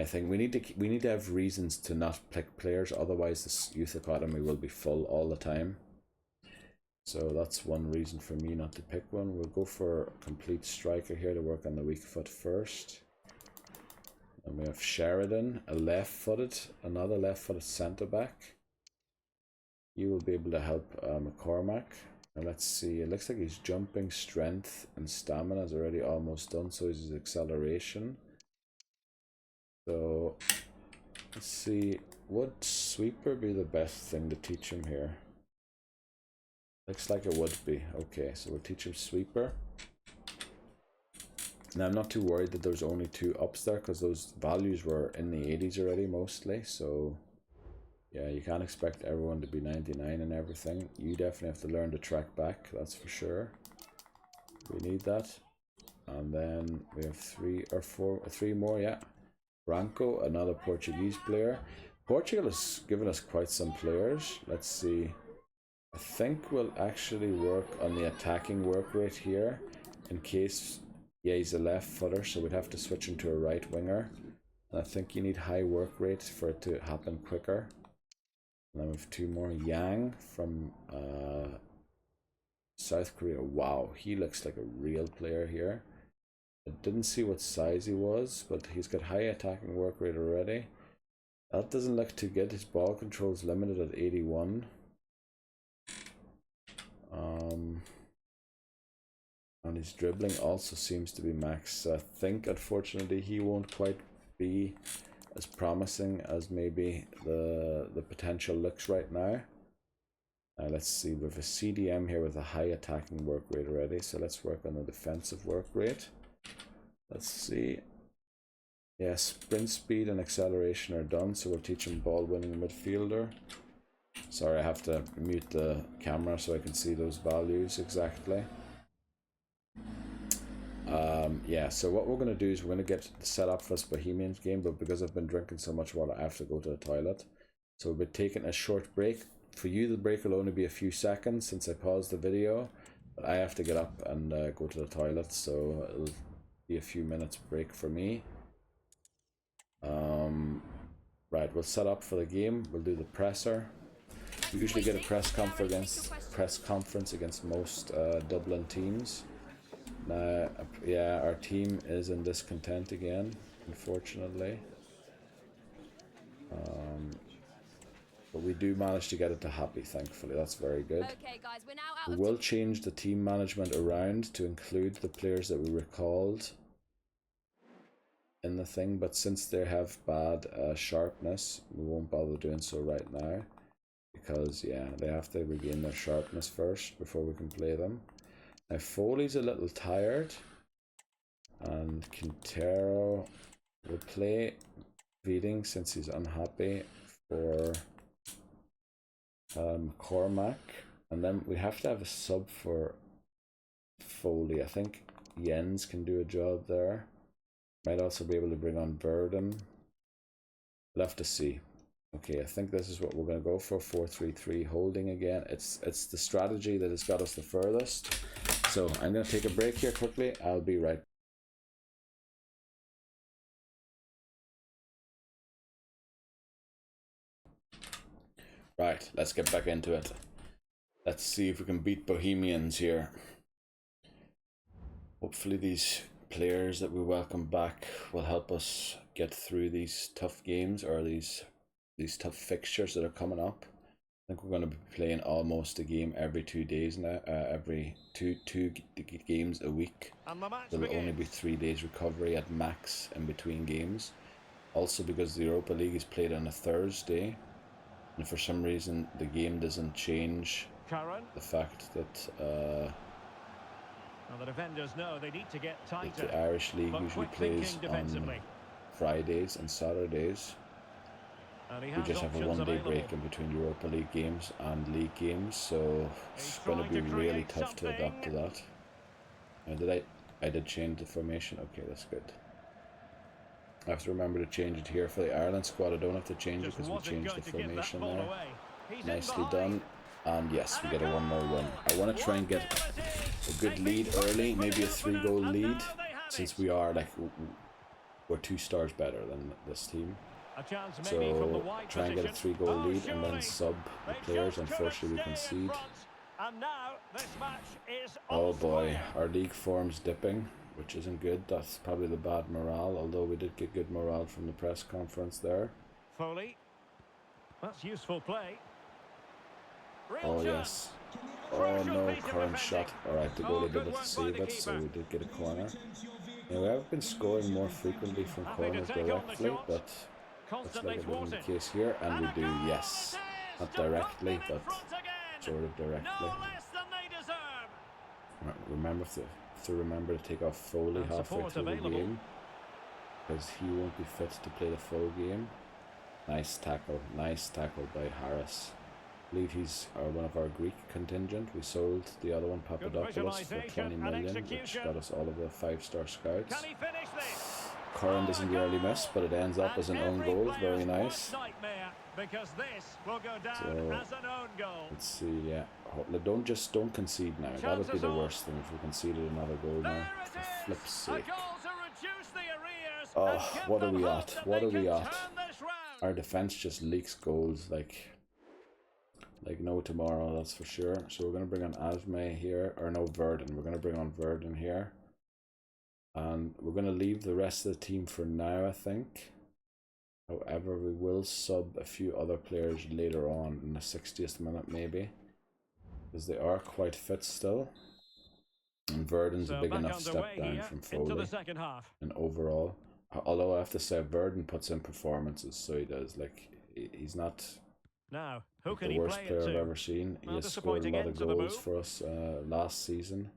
thing. We need to have reasons to not pick players, otherwise this youth academy will be full all the time. So that's one reason for me not to pick one. We'll go for a complete striker here to work on the weak foot first. And we have Sheridan, another left-footed centre back. He will be able to help McCormack. And let's see, it looks like his jumping strength and stamina is already almost done, so is his acceleration. So let's see, would sweeper be the best thing to teach him here? Looks like it would be. Okay, so we'll teach him sweeper. Now I'm not too worried that there's only 2 ups there because those values were in the 80s already mostly. So yeah, you can't expect everyone to be 99 and everything. You definitely have to learn to track back, that's for sure. We need that. And then we have 3 more, yeah. Branco, another Portuguese player. Portugal has given us quite some players. Let's see. I think we'll actually work on the attacking work rate here in case, yeah, he's a left footer, so we'd have to switch him to a right winger. And I think you need high work rate for it to happen quicker. And then we have 2 more. Yang from South Korea. Wow, he looks like a real player here. I didn't see what size he was, but he's got high attacking work rate already. That doesn't look too good. His ball control is limited at 81. And his dribbling also seems to be max. I think, unfortunately, he won't quite be as promising as maybe the potential looks right now. Let's see, we have a CDM here with a high attacking work rate already, so let's work on the defensive work rate. Let's see. Yeah, sprint speed and acceleration are done, so we'll teach him ball winning midfielder. Sorry, I have to mute the camera so I can see those values exactly. Yeah, so what we're going to do is we're going to get set up for this Bohemians game, but because I've been drinking so much water, I have to go to the toilet. So we'll be taking a short break. For you, the break will only be a few seconds since I paused the video, but I have to get up and go to the toilet, so it'll be a few minutes break for me. Right, we'll set up for the game. We'll do the presser. We usually get a press conference against most Dublin teams. Now, yeah, our team is in discontent again, unfortunately. But we do manage to get it to happy, thankfully. That's very good. Okay, guys, we're now out We of will change the team management around to include the players that we recalled in the thing, but since they have bad sharpness, we won't bother doing so right now. Because, yeah, they have to regain their sharpness first before we can play them. Now, Foley's a little tired. And Quintero will play Veeding since he's unhappy for Cormac. And then we have to have a sub for Foley. I think Jens can do a job there. Might also be able to bring on Burden. We'll have to see. Okay, I think this is what we're going to go for. 4-3-3 holding again. It's the strategy that has got us the furthest. So I'm going to take a break here quickly. I'll be right back. Right, let's get back into it. Let's see if we can beat Bohemians here. Hopefully these players that we welcome back will help us get through these tough games, or these tough fixtures that are coming up. I think we're going to be playing almost a game every 2 days now, every two games a week. There'll only be 3 days recovery at max in between games. Also, because the Europa League is played on a Thursday, and for some reason the game doesn't change the fact that the defenders know they need to get tighter. The Irish League usually plays on Fridays and Saturdays. We just have a 1 day break in between Europa League games and league games, so it's going to be really tough to adapt to that. I did change the formation. Okay, that's good. I have to remember to change it here for the Ireland squad. I don't have to change it because we changed the formation there. Nicely done. And yes, we get a 1-0 win. I want to try and get a good lead early, maybe a 3-goal lead, since we are we're 2 stars better than this team. So try and get a 3-goal lead and then sub the players. Unfortunately, we concede. Oh boy, our league form's dipping, which isn't good. That's probably the bad morale, although we did get good morale from the press conference there. Foley. That's useful play. Oh yes. Oh no, current shot. Alright, the goalie didn't save it, so we did get a corner. Now, we have been scoring more frequently from corners directly, but looks like it wasn't the case here, and we do, yes. Not directly, but sort of directly. Remember to take off Foley halfway through the game, because he won't be fit to play the full game. Nice tackle by Harris. I believe he's one of our Greek contingent. We sold the other one, Papadopoulos, for 20 million, which got us all of the 5-star scouts. Curran doesn't really miss, but it ends up as an own goal. Very nice. So let's see. Yeah, don't concede now. That would be the worst thing if we conceded another goal now. For flip's sake. Oh, what are we at? What are we at? Our defense just leaks goals like no tomorrow, that's for sure. So we're going to bring on Asme here, or no, Verdon. We're going to bring on Verdon here. And we're going to leave the rest of the team for now, I think. However, we will sub a few other players later on in the 60th minute maybe, because they are quite fit still. And Verdon's a big enough step down from Foley and overall. Although I have to say, Verdon puts in performances, so he does. Like, he's not the worst player I've ever seen. He has scored a lot of goals for us last season,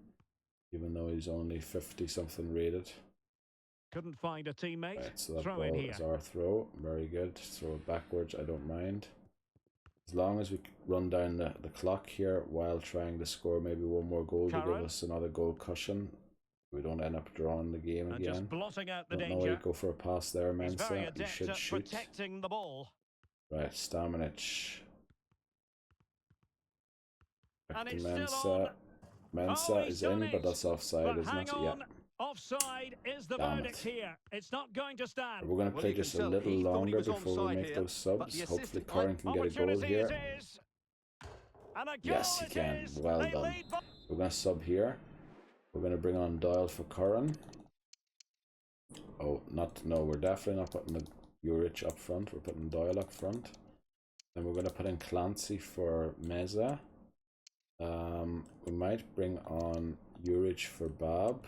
even though he's only 50-something rated. Couldn't find a teammate. Right, so that ball is our throw. Very good. Throw it backwards, I don't mind. As long as we run down the clock here while trying to score maybe one more goal to give us another goal cushion. We don't end up drawing the game again. Just blotting out the danger. No, go for a pass there, Mensah. He should shoot. Protecting the ball. Right, Stamenic. Back to Mensah. Mensah is in, but that's offside, isn't it? Yeah. Offside is the verdict here. It's not going to stand. We're going to play just a little longer before we make those subs. Hopefully Curran can get a goal here. Yes, he can. Well done. We're going to sub here. We're going to bring on Doyle for Curran. Oh, no, we're definitely not putting the Juric up front. We're putting Doyle up front. Then we're going to put in Clancy for Meza. We might bring on Juric for Bab.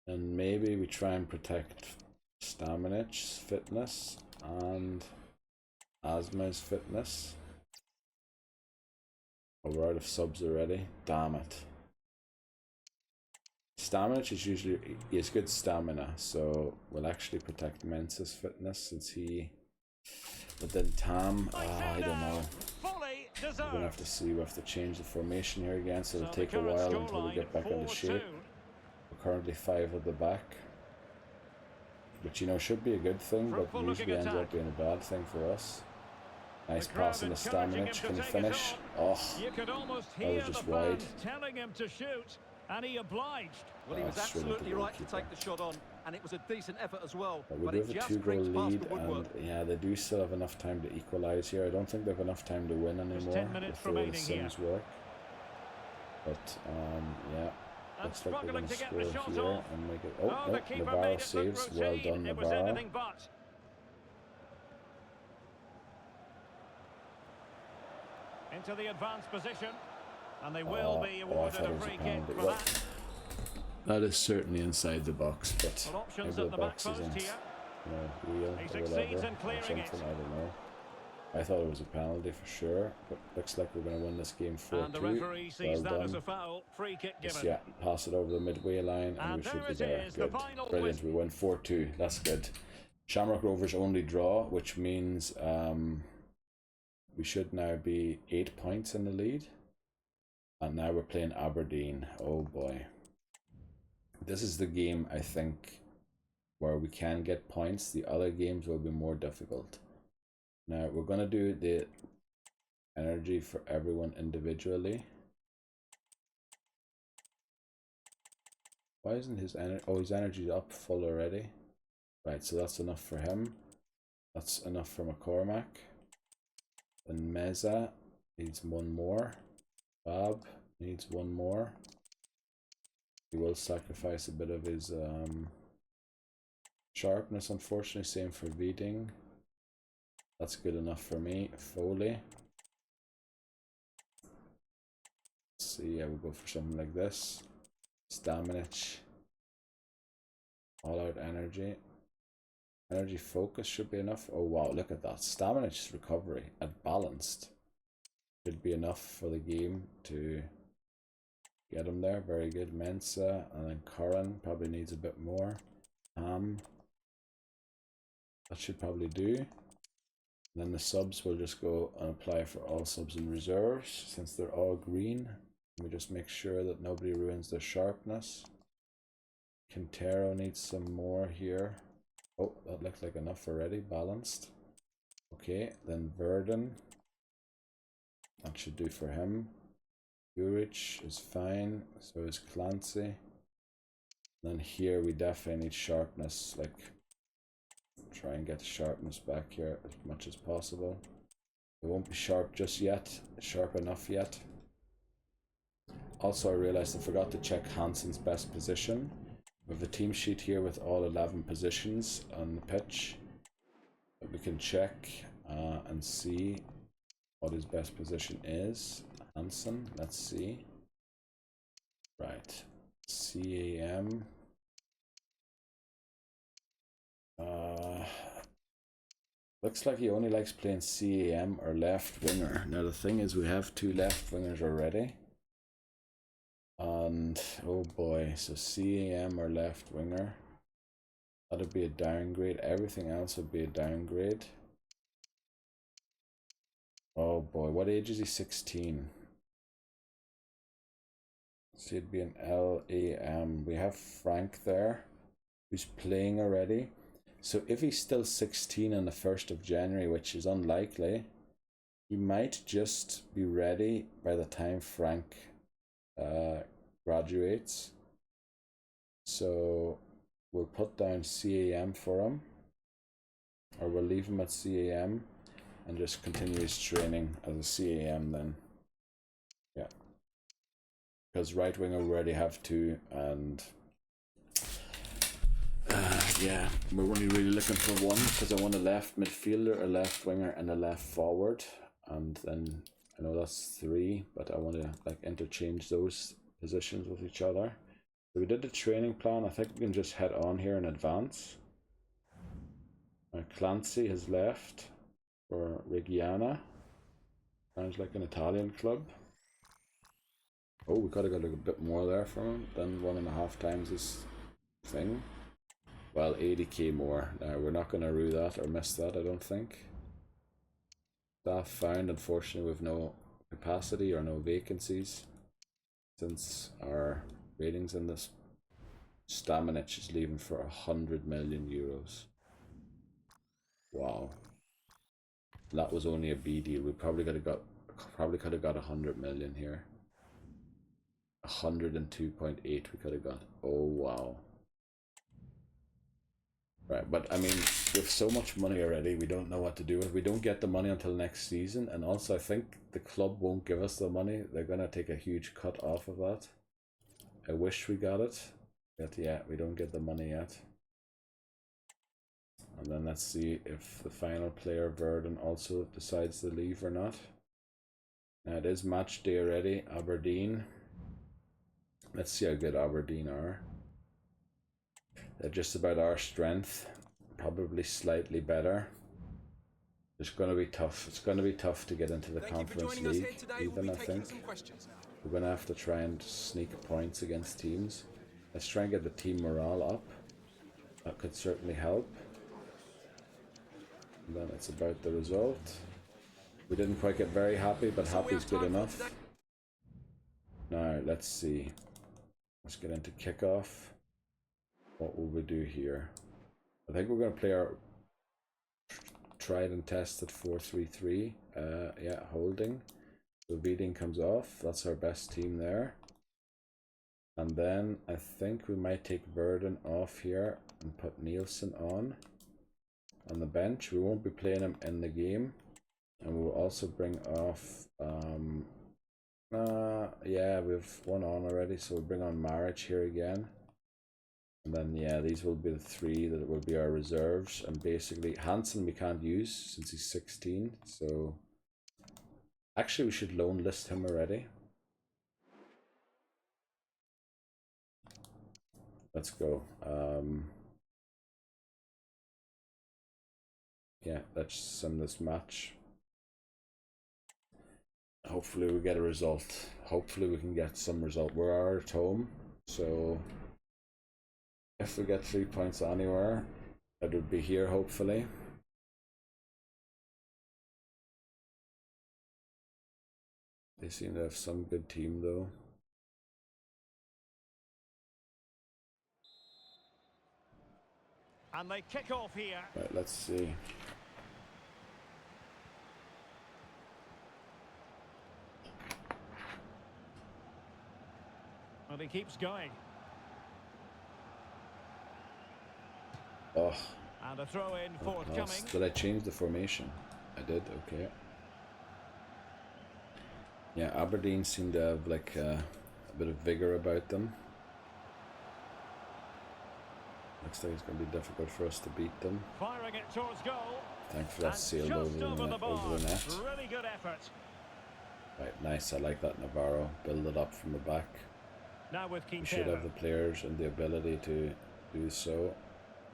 And maybe we try and protect Stamenic's fitness and Asma's fitness. Oh, we're out of subs already. Damn it. Stamenic is usually, he has good stamina, so we'll actually protect Mensah's fitness since he... But then Tam, I don't know. We're going to have to see, we have to change the formation here again, so it'll take a while until we get back into shape. We're currently 5 at the back, which, you know, should be a good thing, but usually ends up being a bad thing for us. Nice pass in the Stamenic. Can he finish? Oh, that was just wide. Telling him to shoot, and he obliged. Well, he was absolutely right to take the shot on. and it was a decent effort as well. But we But do it have a just 2-goal creeps past lead, the woodwork. and yeah, they do still have enough time to equalise here. I don't think they have enough time to win anymore 10 minutes with the way the remaining here. sims work. But yeah, And looks like we're struggling going to to get score the shot here off. and make it. Oh, Oh, the no, keeper Navarro made it look saves. Well routine. done, It was Navarro. anything but. Into the advanced position, and they will be I awarded thought it a was a free kick penalty. for Well, that. that is certainly inside the box, but Well, options maybe at the the back box post isn't, here. you know, real He or succeeds whatever, in or clearing something. it. I don't know. I thought it was a penalty for sure, but looks like we're going to win this game 4-2. And the referee sees Well that as done. a foul. Free kick Just, given. yeah, pass it over the midway line, and And we should there be it there. is, the Good, final brilliant. We win 4-2. That's good. Shamrock Rovers only draw, which means we should now be 8 points in the lead. And now we're playing Aberdeen. Oh boy. This is the game, I think, where we can get points. The other games will be more difficult. Now, we're going to do the energy for everyone individually. Why isn't his energy? Oh, his energy's up full already. Right, so that's enough for him. That's enough for McCormack. And Meza needs one more. Bob needs one more. He will sacrifice a bit of his sharpness, unfortunately. Same for Beating. That's good enough for me. Foley. Let's see, yeah, we'll go for something like this. Staminic. All out energy. Energy focus should be enough. Oh wow, look at that. Stamina's recovery at balanced should be enough for the game to get him there. Very good. Mensa, and then Curran probably needs a bit more. That should probably do. And then the subs will just go and apply for all subs and reserves since they're all green. We just make sure that nobody ruins their sharpness. Quintero needs some more here. Oh, that looks like enough already. Balanced. Okay, then Verdon. That should do for him. Urich is fine. So is Clancy. Then here we definitely need sharpness. Like, try and get the sharpness back here as much as possible. It won't be sharp just yet. Sharp enough yet. Also, I realized I forgot to check Hansen's best position. We have a team sheet here with all 11 positions on the pitch that we can check and see what his best position is. Hansen, let's see. Right, CAM. Looks like he only likes playing CAM or left winger. Now the thing is, we have 2 left wingers already. And oh boy, so CAM or left winger, that'd be a downgrade. Everything else would be a downgrade. Oh boy, what age is he? 16. So he'd be an LAM. We have Frank there, who's playing already. So if he's still 16 on the 1st of January, which is unlikely, he might just be ready by the time Frank graduates. So we'll put down CAM for him, or we'll leave him at CAM and just continue his training as a CAM then. Yeah, because right winger we already have 2, and yeah, we're only really looking for 1 because I want a left midfielder, a left winger, and a left forward, and then I know that's 3, but I want to like interchange those positions with each other. So we did the training plan. I think we can just head on here in advance. Clancy has left for Reggiana. Sounds like an Italian club. Oh, we could have got a bit more there from him than 1.5 times this thing. Well, 80k more. Now we're not going to rue that or miss that, I don't think. Staff found, unfortunately, with no capacity or no vacancies, since our ratings in this. Staminic is leaving for 100 million euros. Wow. That was only a B deal. We probably could have got 100 million here. 102.8 we could have got. Oh wow. Right, but I mean, with so much money already, we don't know what to do with. We don't get the money until next season, and also I think the club won't give us the money. They're gonna take a huge cut off of that. I wish we got it, but yeah, we don't get the money yet. And then let's see if the final player, Verdon, also decides to leave or not. Now it is match day already, Aberdeen. Let's see how good Aberdeen are. They're just about our strength, probably slightly better. It's going to be tough. It's going to be tough to get into the Conference League, even, I think. We're going to have to try and sneak points against teams. Let's try and get the team morale up. That could certainly help. And then it's about the result. We didn't quite get very happy, but happy is good enough. Now, let's see. Let's get into kickoff. What will we do here? I think we're going to play our tried and tested 4-3-3. Yeah, holding. So Beating comes off. That's our best team there. And then I think we might take Verdon off here and put Nielsen on the bench. We won't be playing him in the game. And we'll also bring off yeah, we've one on already, so we'll bring on Marriage here again. And then yeah, these will be the three that will be our reserves. And basically Hansen we can't use since he's 16, so actually we should loan list him already. Let's go. Yeah, let's sum this match. Hopefully we get a result. Hopefully we can get some result. We're at home, so if we get 3 points anywhere, it would be here, hopefully. They seem to have some good team, though. And they kick off here. Right, let's see. And he keeps going. Oh. And a throw in forthcoming. Did I change the formation? I did, okay. Yeah, Aberdeen seem to have like a bit of vigor about them. Looks like it's going to be difficult for us to beat them. Firing it towards goal. Thankfully that's sailed over the net. Really good effort. Right, nice. I like that, Navarro. Build it up from the back. Now with We should have the players and the ability to do so.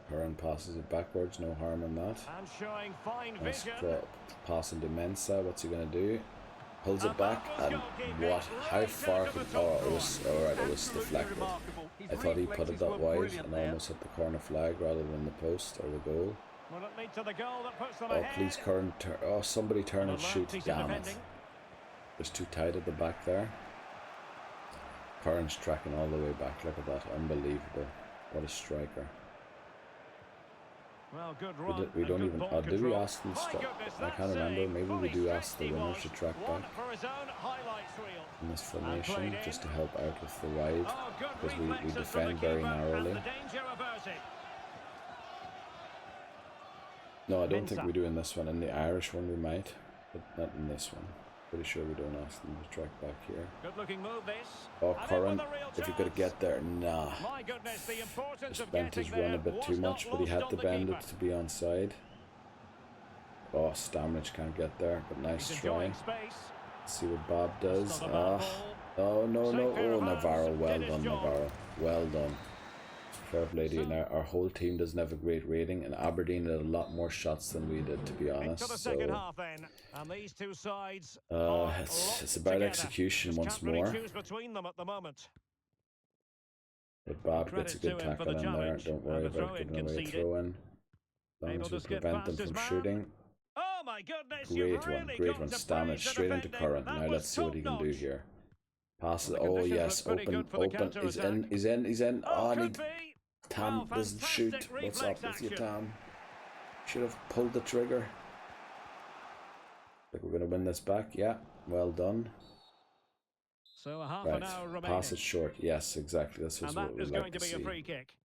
Curran passes it backwards, no harm in that. And showing fine nice vision. Pass into Mensah. What's he going to do? Pulls it back, and what? How far could... Oh, it was... Alright, it was deflected. I thought he put it that wide and almost hit the corner flag rather than the post or the goal. Will it lead to the goal that puts them Oh, ahead? please, Curran. Oh, somebody turn and shoot. Damn it. It's too tight at the back there. Curran's tracking all the way back. Look at that. Unbelievable. What a striker. Well, good run. We don't even... did we ask them to stop? I can't remember. Maybe we do ask the winners to track back in this formation just to help out with the wide, because we defend very narrowly. No, I don't think we do in this one. In the Irish one we might, but not in this one. Pretty sure we don't ask them to track back here. Good looking move this. Oh, Curran, if he could get there, nah. My goodness, the importance Just bent his run a bit too much, but he had to bend it to be onside. Oh, Stamrich can't get there, but nice try. Let's see what Bob does. Oh, no. Oh, Navarro, well done, Navarro. Well done. Fair play to you. Now, our whole team doesn't have a great rating, and Aberdeen had a lot more shots than we did, to be honest. So, it's about execution once more. But Bob gets a good tackle in there. Don't worry about giving away a throw in. As long as we prevent them from shooting. Oh my goodness, Great one. Stamage straight into Curran. Now let's see what he can do here. Pass it. Oh yes, open. He's in. Oh, I need... Tam doesn't shoot. What's up with you, Tam? Should have pulled the trigger. Think we're gonna win this back. Yeah, well done. So a half an hour remaining. Pass it short. Yes, exactly. This is what we like to see. A free kick.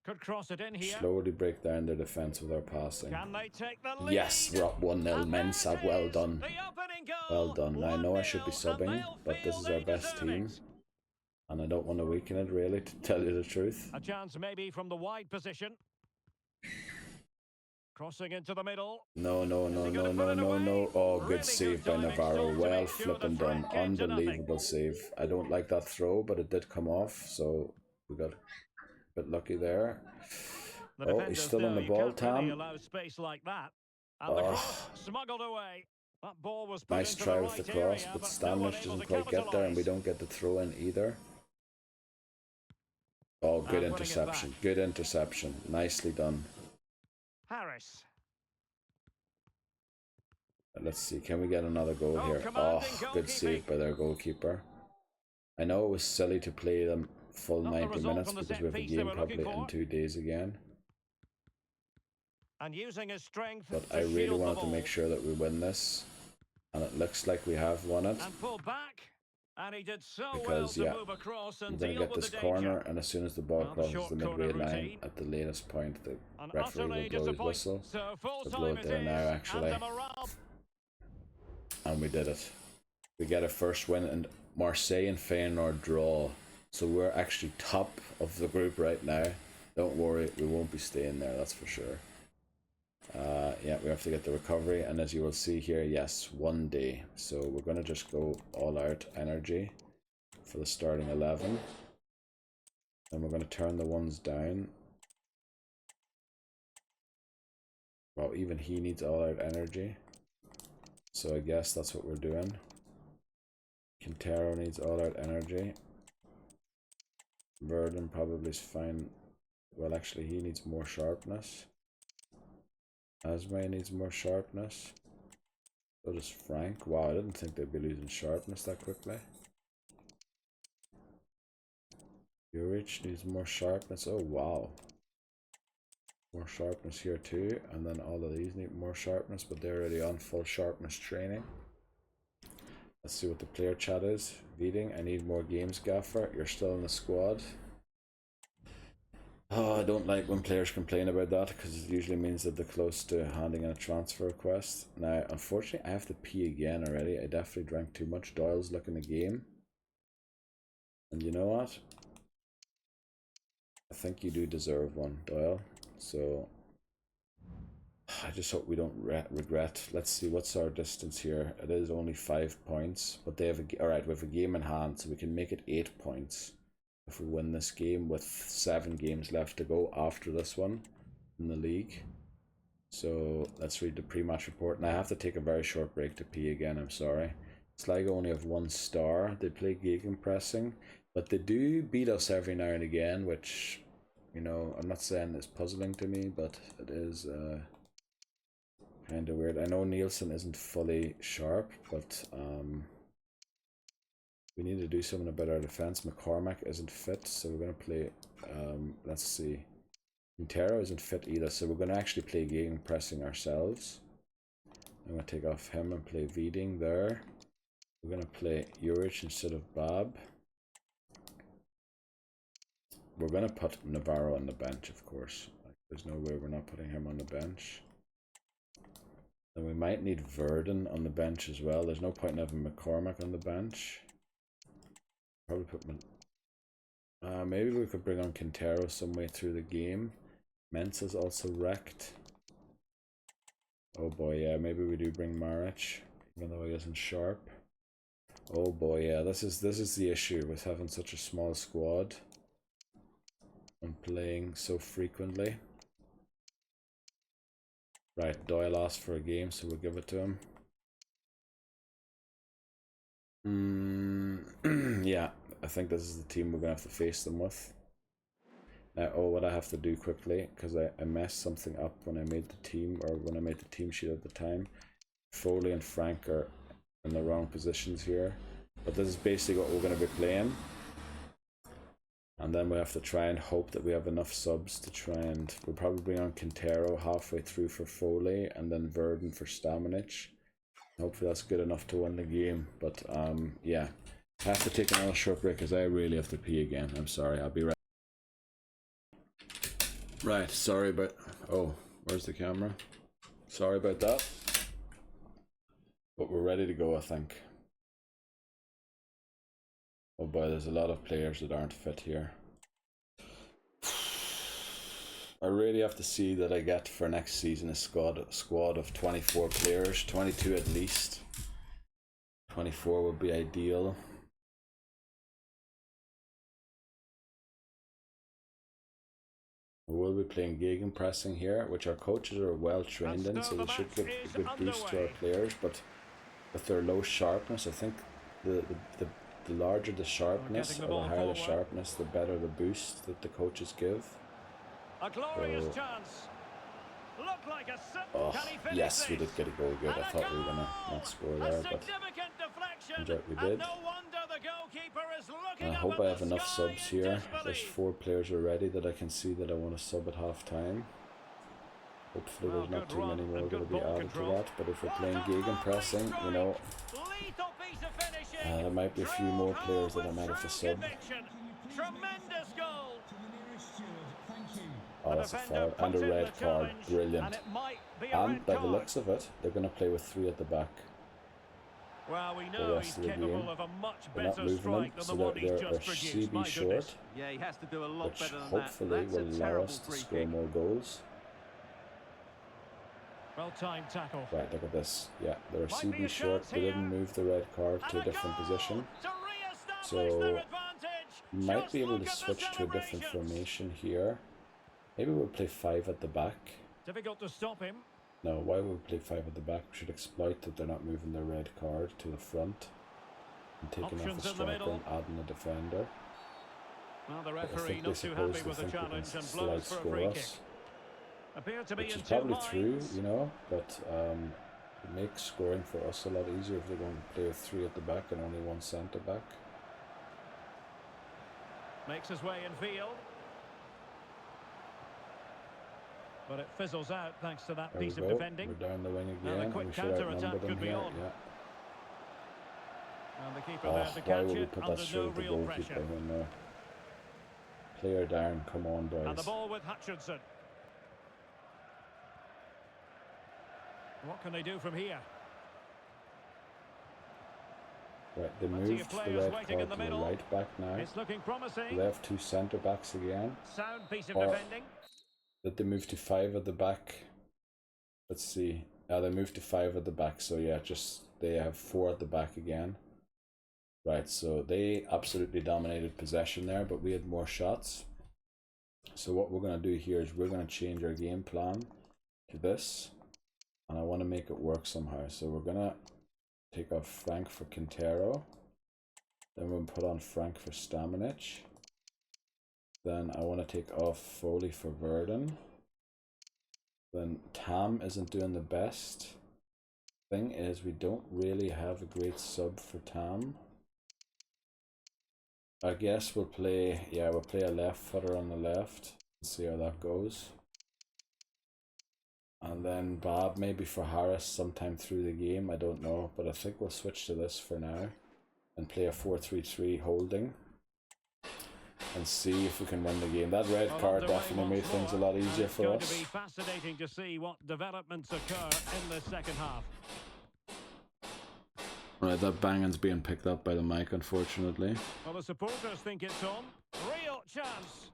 Could cross it in here. Slowly break down their defence with our passing. Can they take the lead? Yes, we're up 1-0. Mensah, well done. The opening goal. Well done. Now, I know I should be 1-0, and subbing, they'll but this feel is our they best deserve team. it. And I don't want to weaken it, really, to tell you the truth. A chance maybe from the wide position. Crossing into the middle. No. Oh, good save by Navarro. Well flipping done. Unbelievable save. I don't like that throw, but it did come off, so we got a bit lucky there. Oh, he's still on the ball, Tam. Allow space like that. And the cross smuggled away. That ball was put Nice into try the with the right cross, area, but no one Stamlich able doesn't to quite get there, and we capitalise. don't get the throw in either. Oh, good And winning it interception. back. Good interception. Nicely done. Harris. Let's see, can we get another goal Oh, here? commanding Oh, good save goalkeeping. by their goalkeeper. I know it was silly to play them full Not the 90 result minutes from the because set we have a piece they game were looking probably in for. 2 days again. And using his strength But to I really shield the wanted to ball. make sure that we win this. And it looks like we have won it. And pull back. And he did so Because, well yeah, to move across we're and going to deal get with this the corner, danger. and as soon as the ball Well, the crosses short the midway corner line, routine. at the latest point, the An referee will utterly blow his disappointing. whistle. So full So blow time it it there now, is, actually. and the morale. And we did it. We get a first win, and Marseille and Feyenoord draw. So we're actually top of the group right now. Don't worry, we won't be staying there, that's for sure. Yeah, we have to get the recovery, and as you will see here, yes, 1 day. So we're going to just go all out energy for the starting 11. And we're going to turn the ones down. Well, even he needs all out energy. So I guess that's what we're doing. Quintero needs all out energy. Verdon probably is fine. Well, actually, he needs more sharpness. Asmay needs more sharpness. So does Frank. Wow, I didn't think they'd be losing sharpness that quickly. Juric needs more sharpness. Oh, wow. More sharpness here too. And then all of these need more sharpness, but they're already on full sharpness training. Let's see what the player chat is. Veeding, I need more games, Gaffer. You're still in the squad. Oh, I don't like when players complain about that because it usually means that they're close to handing in a transfer request. Now, unfortunately, I have to pee again already. I definitely drank too much. Doyle's looking the game. And you know what? I think you do deserve one, Doyle. So, I just hope we don't regret. Let's see, what's our distance here? It is only 5 points, but they have alright, we have a game in hand, so we can make it 8 points if we win this game with 7 games left to go after this one in the league. So let's read the pre-match report, and I have to take a very short break to pee again, I'm sorry. Sligo only have 1 star. They play gegenpressing, but they do beat us every now and again, which, you know, I'm not saying it's puzzling to me, but it is kind of weird. I know Nielsen isn't fully sharp, but we need to do something about our defense. McCormack isn't fit, so we're going to play, let's see. Quintero isn't fit either, so we're going to actually play gegenpressing ourselves. I'm going to take off him and play Veeding there. We're going to play Juric instead of Bab. We're going to put Navarro on the bench, of course. There's no way we're not putting him on the bench. And we might need Verdon on the bench as well. There's no point in having McCormack on the bench. Probably put maybe we could bring on Quintero some way through the game. Mensah's also wrecked. Oh boy, yeah, maybe we do bring Maric, even though he isn't sharp. Oh boy, yeah, this is the issue with having such a small squad and playing so frequently. Right, Doyle asked for a game, so we'll give it to him. Yeah, I think this is the team we're going to have to face them with. Now, what I have to do quickly, because I messed something up when I made the team, or when I made the team sheet at the time. Foley and Frank are in the wrong positions here. But this is basically what we're going to be playing. And then we have to try and hope that we have enough subs to try and... We'll probably bring on Quintero halfway through for Foley, and then Verdon for Stamanic. Hopefully that's good enough to win the game. But yeah, I have to take another short break because I really have to pee again. I'm sorry, I'll be right Right, sorry about... Oh, where's the camera? Sorry about that. But we're ready to go, I think. Oh boy, there's a lot of players that aren't fit here. I really have to see that I get for next season a squad of 24 players, 22 at least. 24 would be ideal. We'll be playing gegenpressing here, which our coaches are well trained in, so they should give a good boost to our players. But with their low sharpness, I think the larger the sharpness, or the higher the sharpness, the better the boost that the coaches give. A glorious chance. Look like a oh, yes, we did get a goal. Good. I thought we were gonna not score there, but turns out we did. I hope I have enough subs here. There's 4 players already that I can see that I want to sub at half time. Hopefully there's not too many more going to be added to that, but if we're playing gegenpressing, you know, there might be a few more players that I might have to sub. Tremendous goal. Oh, that's a foul and a red card. Brilliant. And by the looks of it, they're going to play with 3 at the back. Well, we know he's capable of a much better strike than the one he's just produced. CB short, yeah, he has to do a lot better than hopefully will allow us to score more goals. Well-timed tackle. Right, look at this. Yeah, they're CB short. They didn't move the red card to a different position. So, might be able to switch to a different formation here. Maybe we'll play 5 at the back. Difficult to stop him. No, why would we play 5 at the back? We should exploit that they're not moving their red card to the front and taking off a striker and adding a defender. Well, the referee not too happy with the challenge and blows for a free kick. Appear to be which in is probably 2 true, lines. you know, but it makes scoring for us a lot easier if they're going to play with 3 at the back and only 1 centre back. Makes his way in field. But it fizzles out thanks to that piece of defending. We're down the wing again. And a quick counter-attack could be on. Yeah. And the keeper there to why catch would we it put that under straight no at the real goalkeeper? pressure. No. Player down, come on, boys. And the ball with Hutchinson. What can they do from here? Right, they moved the red card to the right back now. It's looking promising. They have 2 centre backs again. Sound piece of defending. Did they move to 5 at the back? Let's see. Yeah, they moved to 5 at the back. So yeah, just they have 4 at the back again. Right, so they absolutely dominated possession there, but we had more shots. So what we're going to do here is we're going to change our game plan to this. And I want to make it work somehow. So we're going to take off Frank for Quintero. Then we'll put on Frank for Stamenic. Then I want to take off Foley for Verdon. Then Tam isn't doing the best. Thing is, we don't really have a great sub for Tam. I guess we'll play, yeah, we'll play a left footer on the left. See how that goes. And then Bob maybe for Harris sometime through the game, I don't know. But I think we'll switch to this for now. And play a 4-3-3 holding. And see if we can win the game. That red card definitely made things a lot easier for us. It's going to be fascinating to see what developments occur in the second half. Right, that banging's being picked up by the mic, unfortunately. Well, the supporters think it's on. Real chance.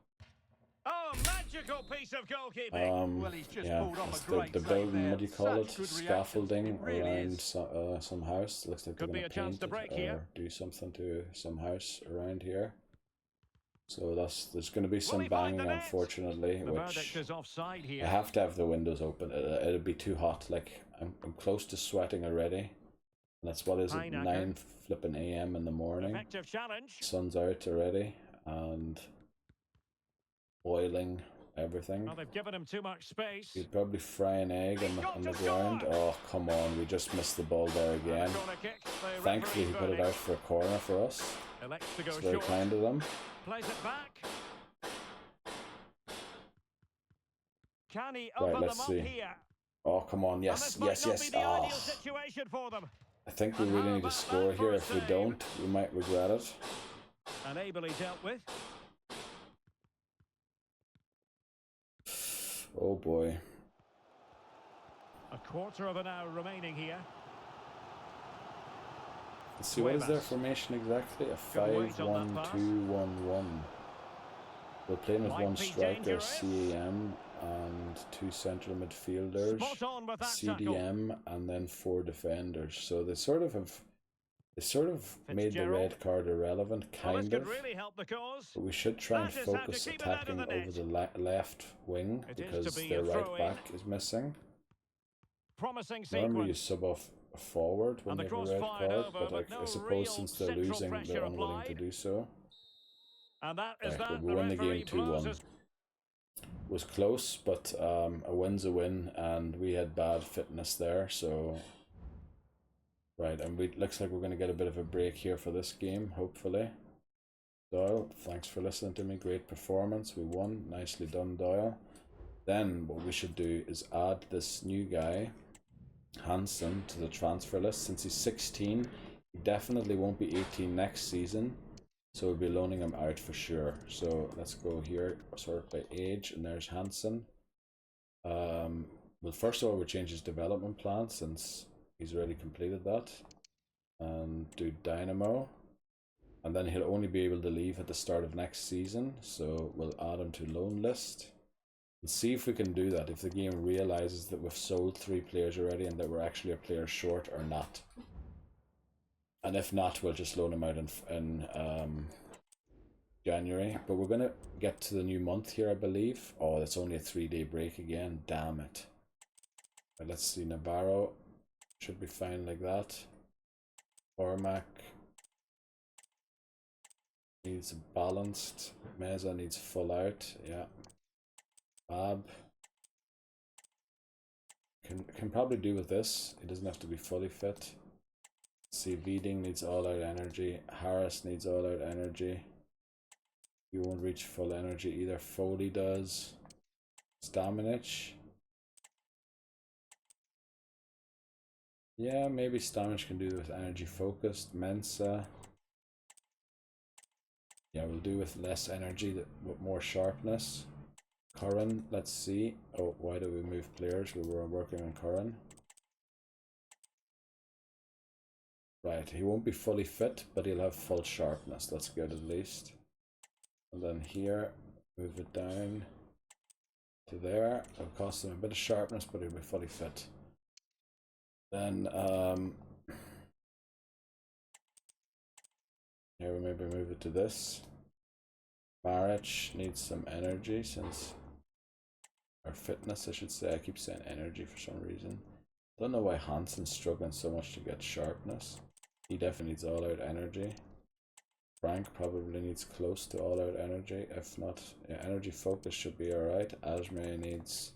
Oh, magical piece of goalkeeping. Well, he's just yeah, pulled off it's a great the building, what do you call it? Such good Scaffolding really around is. some house. Looks like they're Could be going a to chance paint to it break or here. do something to some house around here. So there's going to be some Will he find banging, the net? unfortunately, The which verdict is offside here. I have to have the windows open. It'll be too hot. Like I'm close to sweating already. And that's what is it, 9 flipping a.m. in the morning. Effective challenge. Sun's out already and boiling everything. Well, they've given him too much space. You'd probably fry an egg on the ground. Oh, come on, we just missed the ball there again. Thankfully he put it out for a corner for us. Elects to go It's very short. kind of them. Plays it back. Can he Right, open let's them see. up here? Oh, come on, And yes, this might yes, not yes. be the Oh, ideal situation for them. I think we And really how need to about score that for here. a If we save? don't, we might regret it. And ably dealt with. Oh boy. A quarter of an hour remaining here. Let's see, what is their formation exactly? A Good weight on that 5-1-2-1-1. We're playing with Might one be striker, dangerous. CAM, and 2 central midfielders, Spot on with that CDM, and then 4 defenders. So they sort of made the Fitzgerald. red card irrelevant, Well, this kind could of. really help the cause. But we should try and That is how to focus keep it out of attacking the over net. the left wing, It is because to be their a right throw-in. back is missing. Promising Normally you sequence. sub off a forward when And they the have a cross red fired card, over, but but I no suppose real since they're central losing, pressure they're unwilling to applied. do so. And that is Right, that. but we The win the referee game blows 2-1. his... Was close, but a win's a win, and we had bad fitness there, so... Right, and looks like we're going to get a bit of a break here for this game, hopefully. Doyle, thanks for listening to me. Great performance. We won. Nicely done, Doyle. Then what we should do is add this new guy, Hansen, to the transfer list. Since he's 16, he definitely won't be 18 next season, so we'll be loaning him out for sure. So let's go here, sort by age, and there's Hansen. Well, first of all, we'll change his development plan since he's already completed that, and do Dynamo. And then he'll only be able to leave at the start of next season, so we'll add him to loan list and see if we can do that, if the game realizes that we've sold 3 players already and that we're actually a player short or not. And if not, we'll just loan him out in January. But we're going to get to the new month here, I believe. Oh, it's only a 3-day break again. Damn it. Right, let's see. Navarro should be fine like that. Cormac needs balanced. Meza needs full out. Yeah. Bab can probably do with this. He doesn't have to be fully fit. See, Veding needs all out energy. Harris needs all out energy. You won't reach full energy either. Foley does. Staminic. Yeah, maybe Staminic can do with energy focused. Mensa. Yeah, we'll do with less energy, with more sharpness. Curran, let's see. Oh, why do we move players? We were working on Curran. Right, he won't be fully fit, but he'll have full sharpness. That's good at least. And then here, move it down to there. It'll cost him a bit of sharpness, but he'll be fully fit. Then, here we maybe move it to this. Marich needs some energy since... Or fitness, I should say. I keep saying energy for some reason. Don't know why Hansen's struggling so much to get sharpness. He definitely needs all out energy. Frank probably needs close to all out energy. If not, yeah, energy focus should be alright. Asmir needs,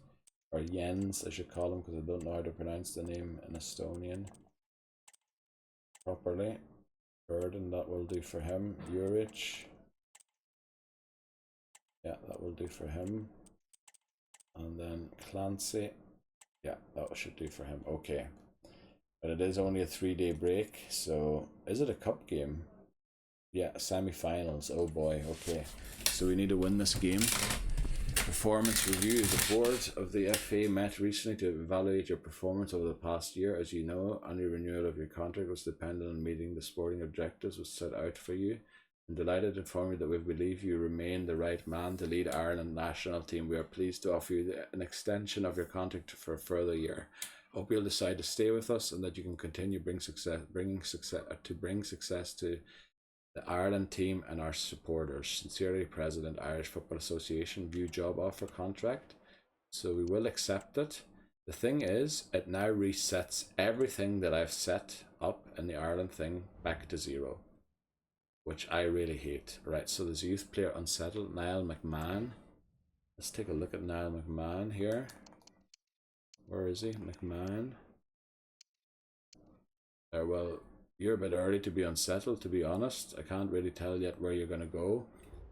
or Jens I should call him because I don't know how to pronounce the name in Estonian properly. Burden, that will do for him. Juric, yeah, that will do for him. And then Clancy, yeah, that should do for him. Okay. But it is only a 3-day break, so is it a cup game? Yeah, semi-finals. Oh boy, okay. So we need to win this game. Performance review. The board of the FA met recently to evaluate your performance over the past year. As you know, any renewal of your contract was dependent on meeting the sporting objectives was set out for you. I'm delighted to inform you that we believe you remain the right man to lead Ireland national team. We are pleased to offer you an extension of your contract for a further year. Hope you'll decide to stay with us and that you can continue bring success to the Ireland team and our supporters. Sincerely, President, Irish Football Association. View job offer contract. So we will accept it. The thing is, it now resets everything that I've set up in the Ireland thing back to 0, which I really hate. Right, so there's a youth player unsettled, Niall McMahon. Let's take a look at Niall McMahon here. Where is he? McMahon. Well, you're a bit early to be unsettled, to be honest. I can't really tell yet where you're going to go.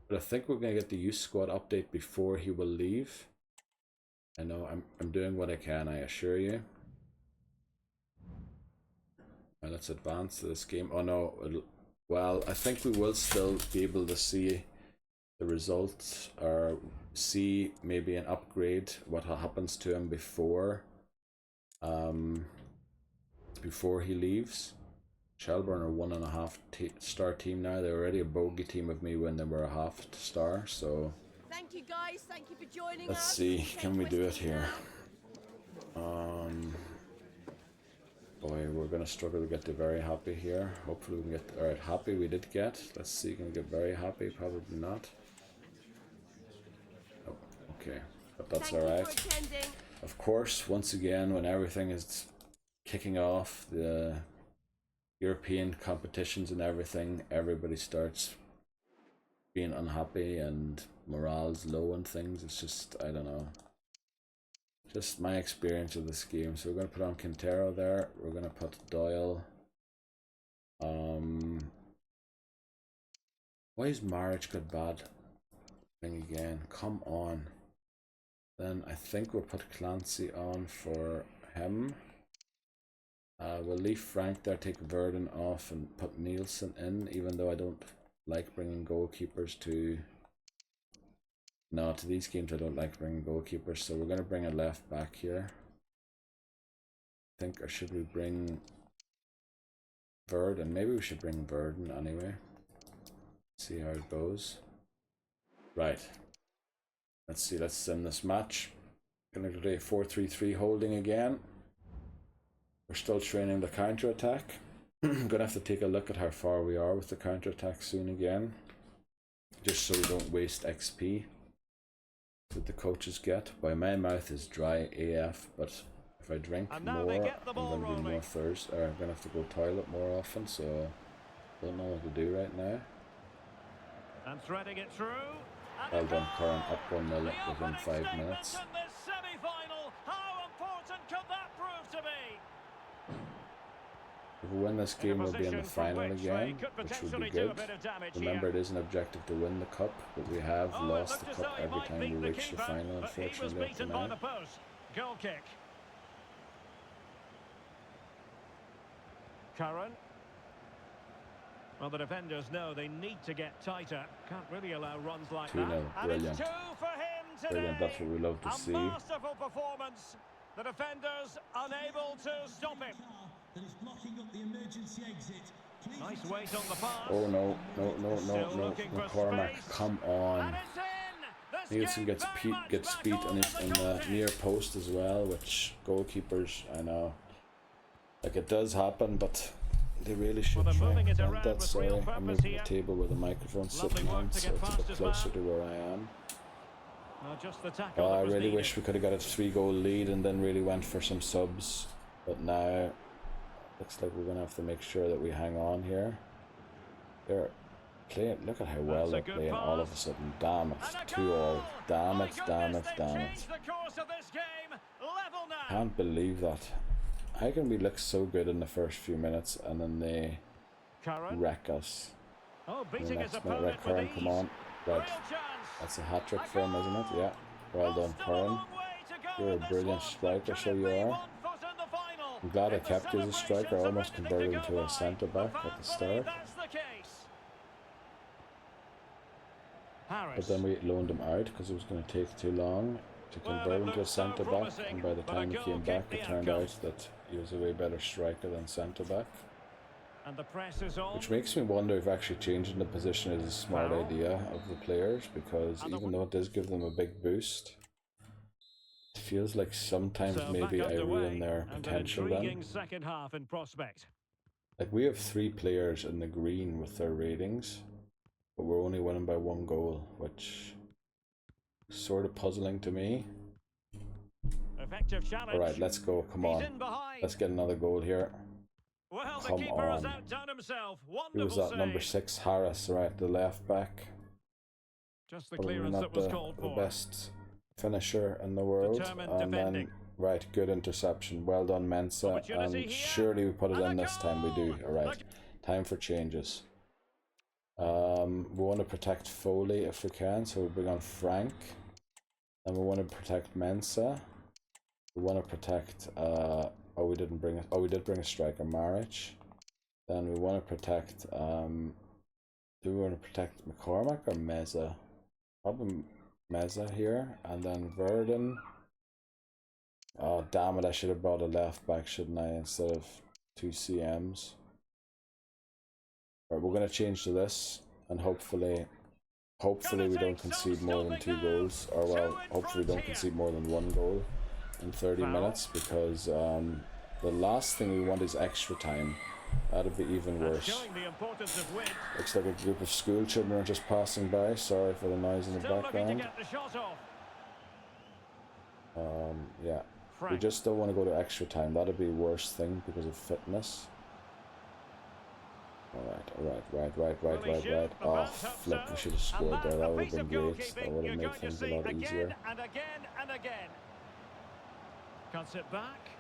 But I think we're going to get the youth squad update before he will leave. I know, I'm doing what I can, I assure you. Now let's advance to this game. Oh no, well, I think we will still be able to see the results, or see maybe an upgrade, what happens to him before before he leaves. Shelburne are 1.5 star team now. They're already a bogey team with me when they were a half star, so thank you guys, thank you for joining let's us. see, can we do it here? Boy, we're gonna struggle to get to very happy here. Hopefully we can get, alright, happy we did get. Let's see, can we get very happy? Probably not. Oh, okay, but that's alright. Of course, once again, when everything is kicking off, the European competitions and everything, everybody starts being unhappy and morale's low and things. It's just, I don't know, just my experience of this game. So we're going to put on Quintero there, we're going to put Doyle. Why is Marriage got bad thing again? Come on. Then I think we'll put Clancy on for him. We'll leave Frank there, take Verdon off and put Nielsen in, even though I don't like bringing goalkeepers to... No, to these games I don't like bringing goalkeepers, so we're going to bring a left back here. I think, or should we bring Verdon? Maybe we should bring Verdon anyway. See how it goes. Right. Let's see, let's sim this match. Gonna do a 4-3-3 holding again. We're still training the counter-attack. I'm gonna have to take a look at how far we are with the counter-attack soon again. Just so we don't waste XP that the coaches get. Boy, my mouth is dry AF, but if I drink more, I'm gonna be more thirsty, or I'm gonna have to go toilet more often, so I don't know what to do right now. And threading it through. Well done, Curran, up 1-0 within 5 minutes. How important could that prove to be? If we win this game, we'll be in the final again, which would be good. Remember, it is an objective to win the cup, but we have lost the cup every time we reach the final, unfortunately, up to now. Goal kick. Curran. Well, the defenders know they need to get tighter. Can't really allow runs like that. 2-0, brilliant. Brilliant, that's what we love to see. Masterful performance. The defenders unable to stop him. Nice weight on the pass. Oh no, no. McCormack, come on. Nielsen gets beat on the near post as well, which goalkeepers, I know. Like, it does happen, but they really should try and prevent that. Sorry, I'm moving the table where the microphone's sitting on, so it's a bit closer to where I am. I really wish we could have got a 3-goal lead and then really went for some subs, but now looks like we're gonna have to make sure that we hang on here. They're playing, look at how well they're playing all of a sudden. Damn it, 2-all. Damn it. Can't believe that. How can we look so good in the first few minutes and then they wreck us? In the next minute, right, Curran, come on. Right. That's a hat-trick for him, isn't it? Yeah. Well done, Curran. You're a brilliant striker, so you are. I'm glad I kept you as a striker. I almost converted into a centre-back at the start. But then we loaned him out because it was going to take too long to convert into a centre-back. And by the time he came back, it turned out that he was a way better striker than centre-back. Which makes me wonder if actually changing the position is a smart idea of the players, because even though it does give them a big boost, it feels like sometimes maybe I ruin their potential then. Like, we have 3 players in the green with their ratings, but we're only winning by 1 goal, which is sort of puzzling to me. Alright, let's go, come on. Let's get another goal here. Well, come on. Who was that? Number 6, Harris, right, the left back. Just the probably clearance not that was the called for. best finisher in the world. And then, right, good interception. Well done, Mensa. And surely we put it in this time. We do. Alright, time for changes. We want to protect Foley if we can, so we bring on Frank. And we want to protect Mensa. We want to protect oh, we didn't bring it. Oh, we did bring a striker, Marriage. Then we want to protect do we want to protect McCormack or Meza? Probably Meza here, and then Verdun. Oh damn it! I should have brought a left back, shouldn't I, instead of 2 CMs. Right, we're gonna change to this, and hopefully we don't concede more than 2 goals, or well, hopefully we don't concede more than 1 goal in 30 minutes, because the last thing we want is extra time. That'd be even worse. Looks like a group of school children are just passing by. Sorry for the noise in the background. Yeah, we just don't want to go to extra time. That'd be the worst thing because of fitness. Alright. Oh, flip, we should have scored there. That would have been great. That would have made things a lot easier.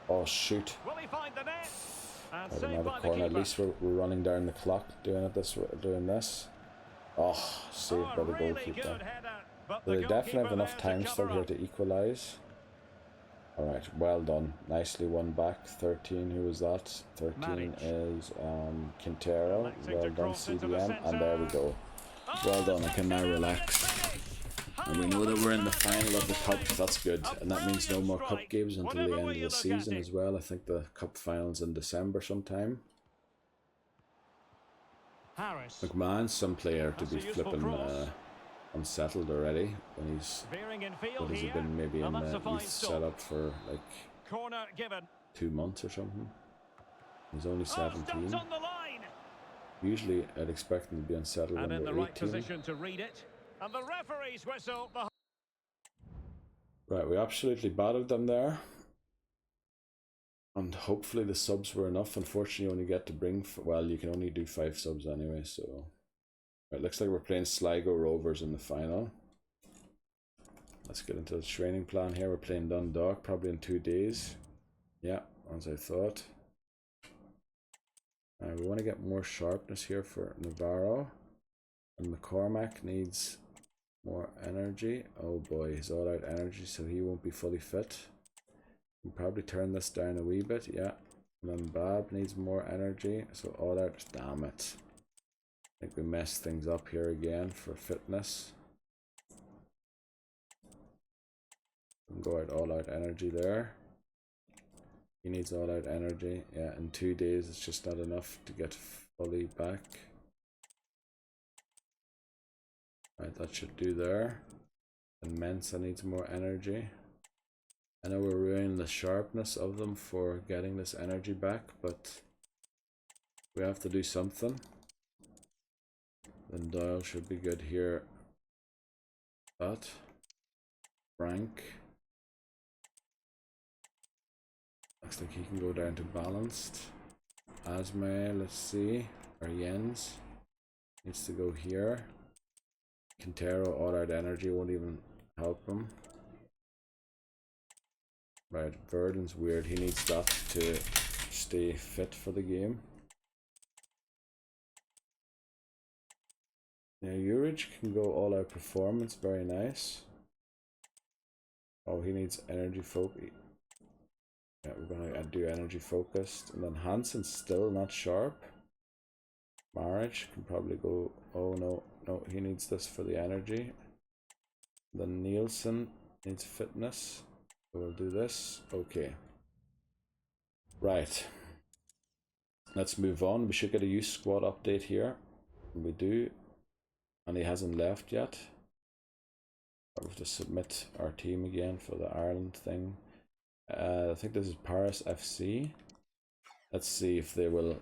Oh, shoot. Another corner. At least we're running down the clock doing this. Oh, saved by the goalkeeper. They definitely have enough time still here to equalise. Alright, well done. Nicely won back. 13, who was that? 13 is Quintero. Well done, CDM. And there we go. Well done, I can now relax. And we know that we're in the final of the cup. That's good. And that means no more cup games until the end of the season as well. I think the cup final's in December sometime. McMahon's some player to be flipping unsettled already when he's, what has he been, maybe in the youth setup for like 2 months or something. He's only 17. Usually I'd expect him to be unsettled when they're 18. And the referee's whistle. Right, we absolutely battered them there. And hopefully the subs were enough. Unfortunately, you only get to bring, well, you can only do 5 subs anyway, so. Right, looks like we're playing Sligo Rovers in the final. Let's get into the training plan here. We're playing Dundalk probably in 2 days. Yeah, as I thought. We want to get more sharpness here for Navarro. And McCormack needs more energy. Oh boy, he's all out energy, so he won't be fully fit. We'll probably turn this down a wee bit, yeah. And then Bab needs more energy, so all out. Damn it. I think we messed things up here again for fitness. We'll go out all out energy there. He needs all out energy. Yeah, in 2 days it's just not enough to get fully back. Right, that should do there. And Mensa needs more energy. I know we're ruining the sharpness of them for getting this energy back, but we have to do something. Then Doyle should be good here. But Frank looks like he can go down to balanced. Asmay, let's see. Or Jens needs to go here. Quintero, all out energy won't even help him. Right, Verdun's weird. He needs that to stay fit for the game. Yeah, Urich can go all out performance. Very nice. Oh, he needs energy focus. Yeah, we're gonna do energy focused. And then Hansen's still not sharp. Marriage can probably go. Oh no. No, he needs this for the energy. Then Nielsen needs fitness. So we'll do this. Okay. Right. Let's move on. We should get a youth squad update here. We do. And he hasn't left yet. I have to submit our team again for the Ireland thing. I think this is Paris FC. Let's see if they will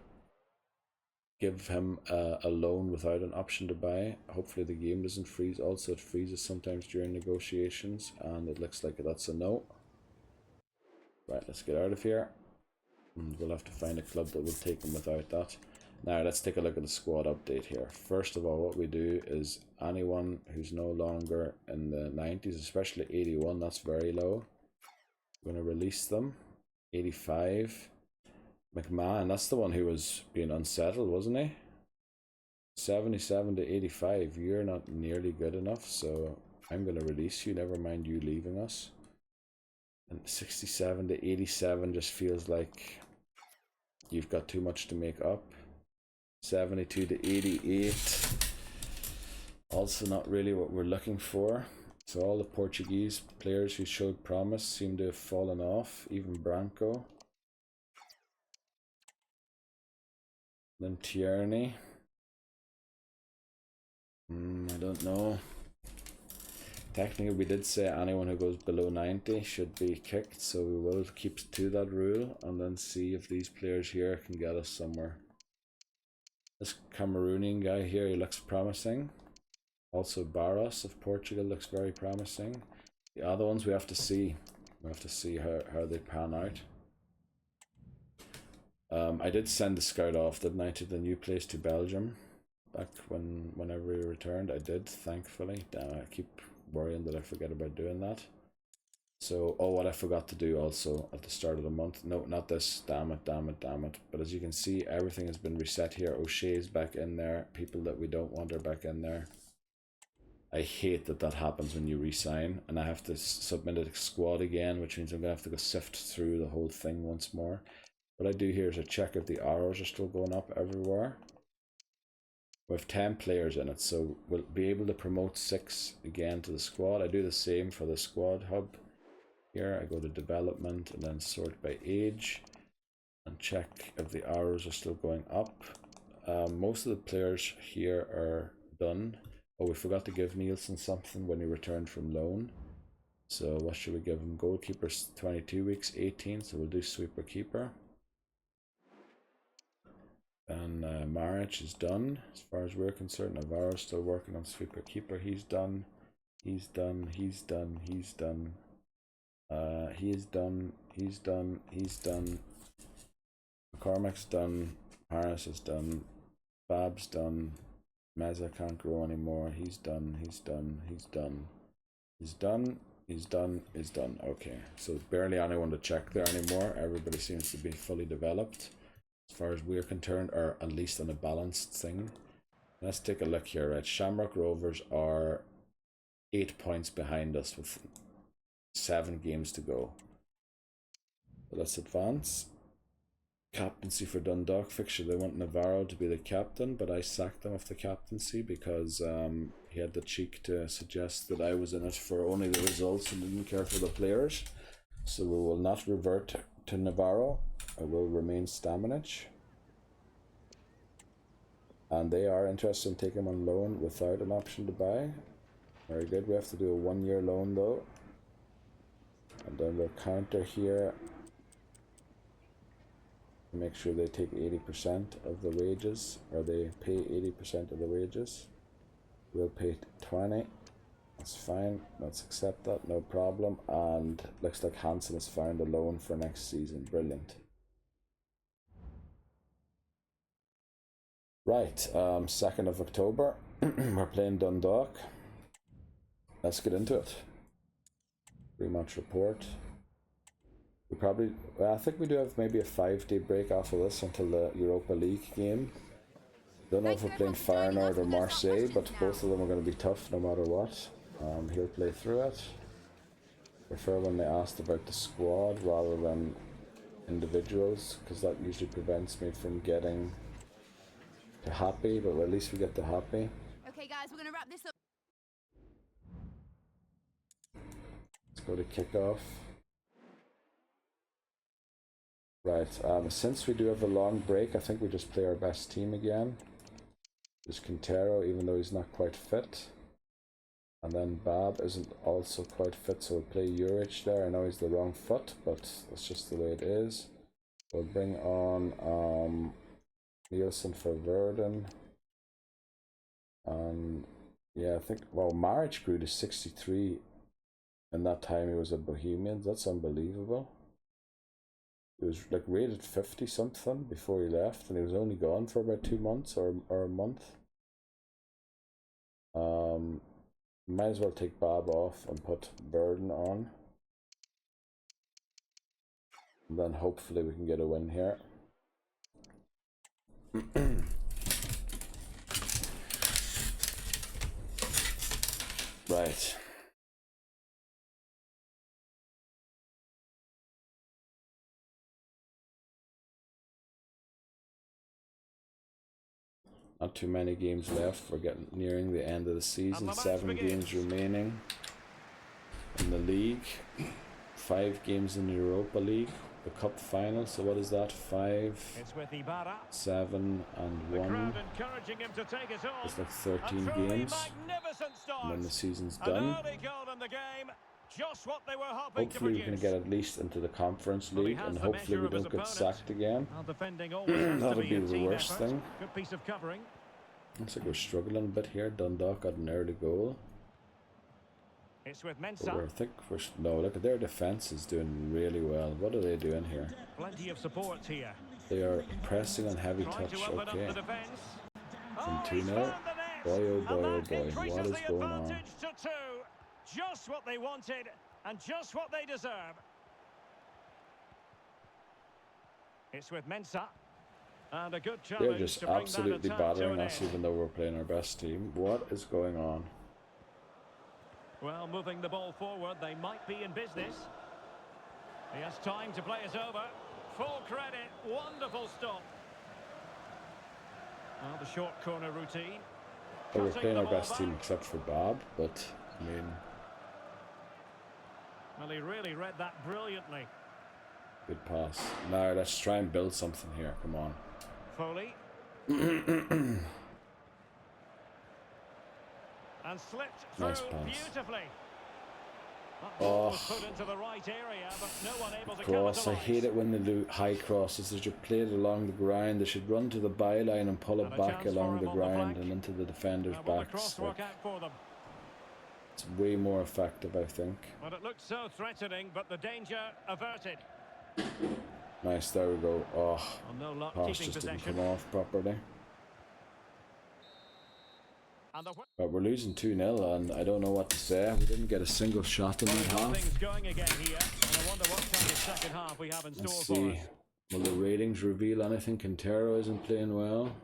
give him a loan without an option to buy. Hopefully the game doesn't freeze. Also, it freezes sometimes during negotiations, and it looks like that's a no. Right, let's get out of here. And we'll have to find a club that will take him without that. Now, let's take a look at the squad update here. First of all, what we do is anyone who's no longer in the 90s, especially 81, that's very low. We're going to release them. 85. McMahon, that's the one who was being unsettled, wasn't he? 77 to 85, you're not nearly good enough, so I'm going to release you, never mind you leaving us. And 67 to 87 just feels like you've got too much to make up. 72 to 88, also not really what we're looking for. So all the Portuguese players who showed promise seem to have fallen off, even Branco. Then Tierney. I don't know. Technically, we did say anyone who goes below 90 should be kicked, so we will keep to that rule and then see if these players here can get us somewhere. This Cameroonian guy here, he looks promising. Also Barros of Portugal looks very promising. The other ones we have to see. We have to see how they pan out. I did send the scout off, didn't I, to the new place, to Belgium. Back whenever we returned, I did, thankfully. Damn, I keep worrying that I forget about doing that. So, oh, what I forgot to do also at the start of the month. No, not this. Damn it, damn it, damn it. But as you can see, everything has been reset here. O'Shea's back in there. People that we don't want are back in there. I hate that that happens when you resign, and I have to submit a squad again, which means I'm going to have to go sift through the whole thing once more. What I do here is I check if the arrows are still going up everywhere. We have 10 players in it, so we'll be able to promote 6 again to the squad. I do the same for the squad hub. Here I go to development and then sort by age and check if the arrows are still going up. Most of the players here are done. Oh, we forgot to give Nielsen something when he returned from loan. So what should we give him? Goalkeeper's 22 weeks, 18, so we'll do sweeper keeper. And Maric is done as far as we're concerned. Navarro's still working on sweeper keeper. He's done. He's done. He's done. He's done. He is done. He's done. He's done. McCormick's done. Harris is done. Bab's done. Meza can't grow anymore. He's done. He's done. He's done. He's done. He's done. He's done. Okay, so barely anyone to check there anymore. Everybody seems to be fully developed as far as we're concerned, or at least on a balanced thing. Let's take a look here. Right, Shamrock Rovers are 8 points behind us with 7 games to go. So let's advance. Captaincy for Dundalk fixture. They want Navarro to be the captain, but I sacked him off the captaincy because he had the cheek to suggest that I was in it for only the results and didn't care for the players. So we will not revert to Navarro. I will remain Stamenic. And they are interested in taking him on loan without an option to buy. Very good. We have to do a 1-year loan though. And then we'll counter here. Make sure they take 80% of the wages, or they pay 80% of the wages. We'll pay 20. That's fine. Let's accept that, no problem. And looks like Hansen has found a loan for next season. Brilliant. Right, 2nd of October. We're playing Dundalk. Let's get into it. 3-match report. We probably, well, I think we do have maybe a 5-day break after this until the Europa League game. Don't know if we're playing Feyenoord or Marseille, but both of them are going to be tough no matter what. He'll play through it. Prefer when they asked about the squad rather than individuals, because that usually prevents me from getting to happy, but at least we get to happy. Okay, guys, we're gonna wrap this up. Let's go to kickoff. Right, since we do have a long break, I think we just play our best team again. There's Quintero, even though he's not quite fit. And then Bab isn't also quite fit, so we'll play Juric there. I know he's the wrong foot, but that's just the way it is. We'll bring on Nielsen for Verden. Yeah, I think, well, Maric grew to 63 in that time he was a Bohemian. That's unbelievable. He was like rated 50 something before he left, and he was only gone for about 2 months or a month. Might as well take Bob off and put Burden on, and then hopefully we can get a win here. Right. Not too many games left. We're getting nearing the end of the season. 7 games remaining. in the league, 5 games in the Europa League, the cup final. So what is that? 5, It's with Ibarra. 7, and The 1. crowd encouraging him to take it on. It's like 13 A truly games, magnificent start. and then the season's An done. early goal in the game. Just what they were hoping Hopefully to we can produce. get at least into the Conference Well, he League, has and the hopefully measure we of his don't get opponent. sacked again. Well, defending always has That'll to be a the team worst effort. thing. Good piece of covering. Looks like we're struggling a bit here. Dundalk got an early goal. It's with But Mensah. I think we're... No, look at their defence is doing really well. What are they doing here? Plenty of support here. They are pressing on heavy Trying touch. to open Okay. up the defence. From He's 2-0. found the net. Boy, oh boy, And oh that boy. increases What is the going on? advantage to 2. Just what they wanted and just what they deserve. It's with Mensah. And a good challenge. They're just to bring absolutely that attack to battering an us, end. even though we're playing our best team. What is going on? Well, moving the ball forward, they might be in business. He has time to play it over. Full credit, wonderful stop. Now the short corner routine. Well, we're Cutting playing the our ball best team back. except for Bob, but I mean, Well, he really read that brilliantly. good pass. Now let's try and build something here. Come on. Foley. And slipped through Nice pass. beautifully. That ball was put into the right area, but no one able to Cross. I capitalise. hate it when they do high crosses. They should play it along the ground. They should run to the byline and pull And it a back chance for along him the on the ground flank. and into the defender's Now, will the backs. cross Like, work out for them? it's way more effective, I think. But it looked so threatening, but the danger averted. Nice. There we go. Oh, Well, no luck pass keeping just didn't possession. come off properly. And the But we're losing 2-0, and I don't know what to say. We didn't get a single shot in that half. things going again here. And I wonder what kind of second half we have in Let's store for see. us. Will the ratings reveal anything? Quintero isn't playing well.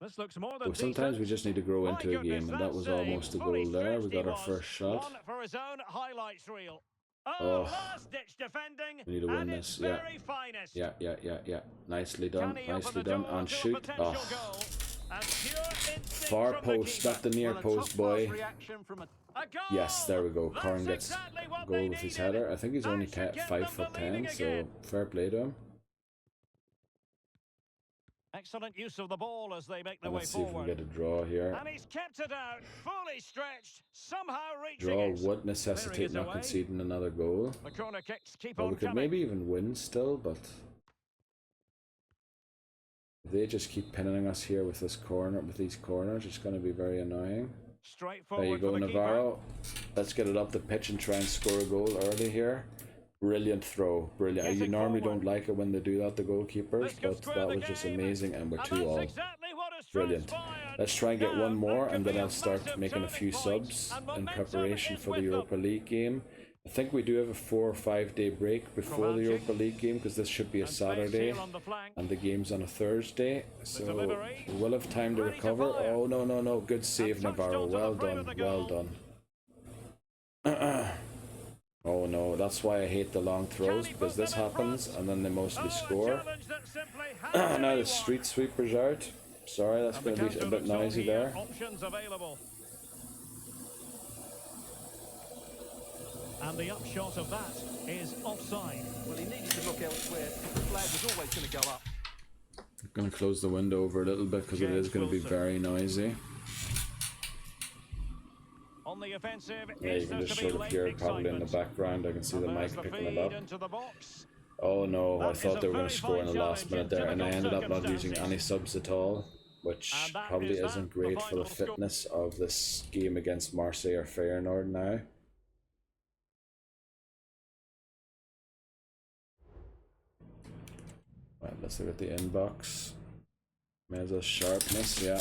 This looks more than But sometimes we decent. just need to grow My into a goodness, game, and that that was save, almost a fully goal there. We stretched got he our was. first shot. One for his own highlights reel. Oh, Oh. last-ditch defending. We need to win at this, its yeah. very finest. Yeah. Nicely Can done, he open nicely the done. door And to a shoot. potential Oh, goal? And pure instinct far from the post, keeper. not the near Well, a post, top-class boy. reaction from a A goal! Yes, there we go. That's Corrin gets exactly what goal they with his needed. header. I think he's That only should get 5 them foot believing 10, so again. fair play to him. Excellent use of the ball as they make their And way let's see if we forward. can get a draw here. And he's kept it out, fully stretched, somehow reaching Draw it. would necessitate not away. conceding another goal. The corner kicks keep Well, on we could coming. maybe even win still, but if they just keep pinning us here with this corner, with these corners, it's going to be very annoying. Straightforward There you go, for the Navarro. Let's get it up the pitch and try and score a goal early here. Brilliant throw, brilliant. Getting You normally forward. don't like it when they do that, the goalkeepers, This could but square that the was just game. amazing, and we're And 2-all. that's exactly what has Brilliant. transpired. Let's try and get Now, one more, that and could then be I'll start massive making a few turning point, subs and in momentum preparation is for the with them. Europa League game. I think we do have a 4 or 5 day break before the Kovacic. Europa League game, because this should be a And space Saturday, here on the flank. and the game's on a Thursday, so delivery. we'll have time to Ready to recover. fire. Oh, no, good save, And touched Navarro. onto the Well frame of done, the well goal. done. Oh no, that's why I hate the long throws, Can he because put this them in happens front? and then they mostly Oh, a score. challenge that simply had to Now be the street won. sweeper's out. Sorry, that's And the going to be counter a bit looks on noisy here. there. Options available. And the upshot of that is offside. Well, he needed to look elsewhere. The flag was always going to go up. I'm going to close the window over a little bit because it James is going to be Wilson. very noisy. On the offensive, Yeah, you can just sort of hear it probably in the background. I can see the mic picking it up. into the box. Oh no, I That is thought a they were going very to score in the fine last minute challenge in there, and I ended up typical not using any circumstances. subs at all, which And that probably is that, isn't the great for the final score. fitness of this game against Marseille or Feyenoord now. Right, let's look at the inbox. Meza sharpness, yeah.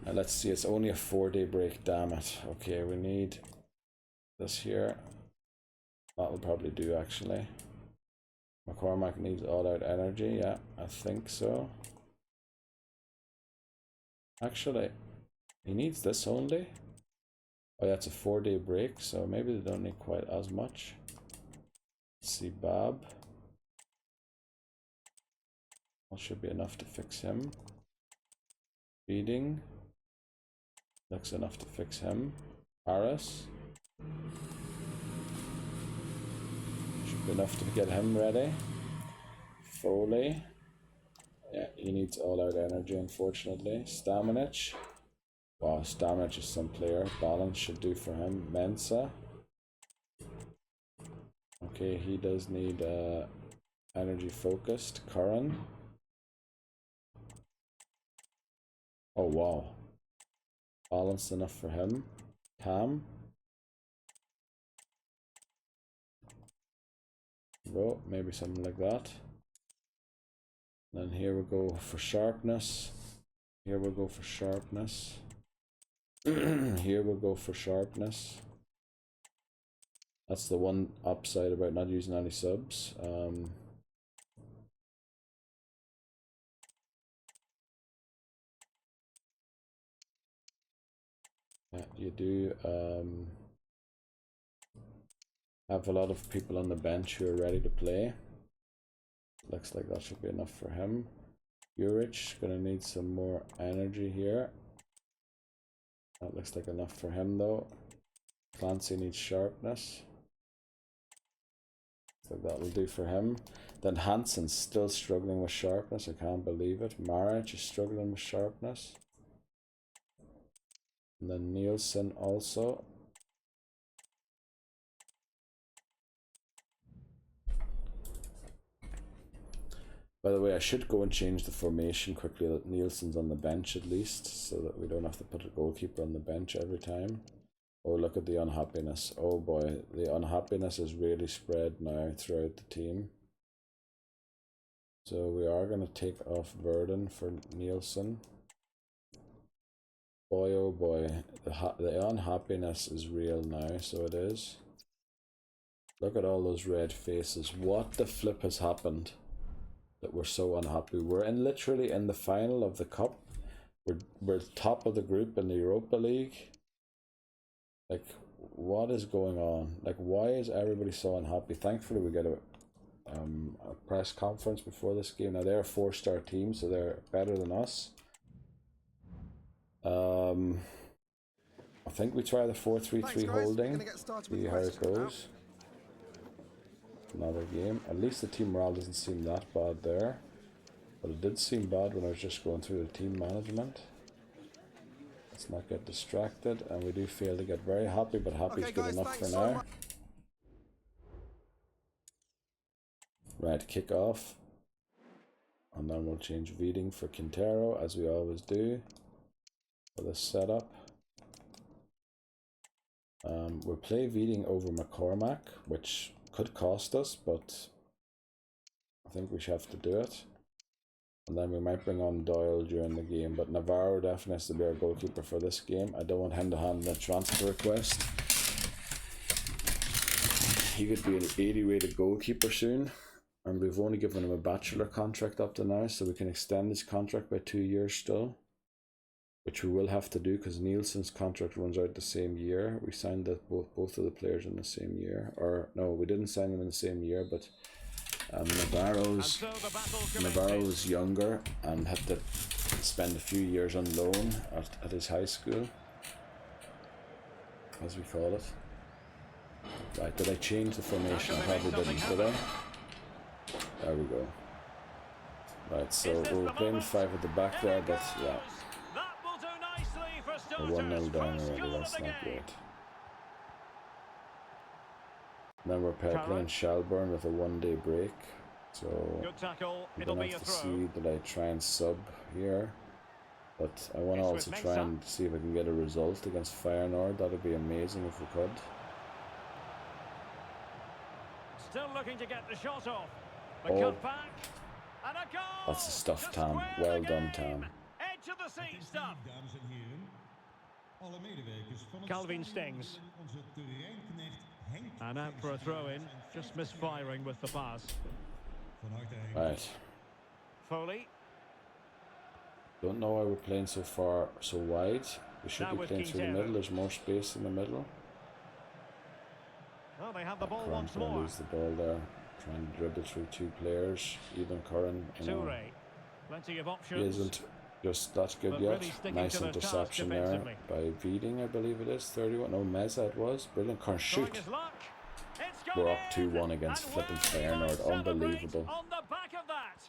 Now let's see, it's only a 4-day break, damn it. Okay, we need this here. That'll probably do actually. McCormack needs all-out energy, yeah, I think so. Actually, he needs this only. Oh, yeah, it's a 4-day break, so maybe they don't need quite as much. Let's see, Bab. That should be enough to fix him. Feeding. Looks enough to fix him. Aris. Should be enough to get him ready. Foley. Yeah, he needs all-out energy, unfortunately. Staminic. Wow, Staminic is some player. Balance should do for him. Mensa. Okay, he does need energy focused. Curran. Oh wow. Balanced enough for him. Tam. Go, maybe something like that. Then here we go for sharpness. Here we'll go for sharpness. Here we'll go for sharpness. That's the one upside about not using any subs. Yeah, you do have a lot of people on the bench who are ready to play. Looks like that should be enough for him. Urich gonna need some more energy here. That looks like enough for him though. Clancy needs sharpness. So that'll do for him. Then Hansen's still struggling with sharpness. I can't believe it. Maric is struggling with sharpness. And then Nielsen also. By the way, I should go and change the formation quickly that Nielsen's on the bench at least, so that we don't have to put a goalkeeper on the bench every time. Oh, look at the unhappiness. Oh boy, the unhappiness is really spread now throughout the team. So we are going to take off Verdon for Nielsen. Boy, oh boy, the unhappiness is real now, so it is. Look at all those red faces. What the flip has happened that we're so unhappy? We're literally in the final of the cup. We're top of the group in the Europa League. Like, what is going on? Like, why is everybody so unhappy? Thankfully, we get a press conference before this game. Now, they're a 4-star team, so they're better than us. I think we try the 4-3-3 holding. See how it goes. Another game. At least the team morale doesn't seem that bad there. But it did seem bad when I was just going through the team management. Let's not get distracted, and we do fail to get very happy, but happy is good enough for now. Right, kick off. And then we'll change Veeding for Quintero, as we always do for this setup. We'll play Veeding over McCormack, which could cost us, but I think we should have to do it. And then we might bring on Doyle during the game, but Navarro definitely has to be our goalkeeper for this game. I don't want him to handle a transfer request. He could be an 80 rated goalkeeper soon, and we've only given him a bachelor contract up to now, so we can extend his contract by 2 years still, which we will have to do because Nielsen's contract runs out the same year. We signed both of the players in the same year, or no, we didn't sign them in the same year, but Navarro's younger and had to spend a few years on loan at his high school, as we call it. Right, did I change the formation? I probably didn't, did I? There we go. Right, so we're playing 5 at the back there, but yeah. We're 1-0 down already, that's not great. Then we're playing Shelbourne with a 1-day break, so I'm gonna have to see that I try and sub here, but I want to also try and see if I can get a result against Feyenoord. That would be amazing if we could. Still looking to get the shot off. The cutback and a goal. That's the stuff, Tam. Well done, Tam. Edge of the seat stuff. Calvin Stings. And out for a throw-in, just misfiring with the pass. Right. Foley. Don't know why we're playing so wide. We should be playing through the middle. There's more space in the middle. Well, they have the ball Curran's once more. lose the ball there. Trying to dribble through 2 players. Even Curran, you know, Plenty of options. he isn't just that good But yet. really sticking Nice to their task interception there defensively. by Veeding, I believe it is. 31. No, Meza it was. Brilliant. Can't Trying shoot. his luck. It's gone We're up in, 2-1 against and flipping well, he will Feyenoord. celebrate Unbelievable. on the back of that.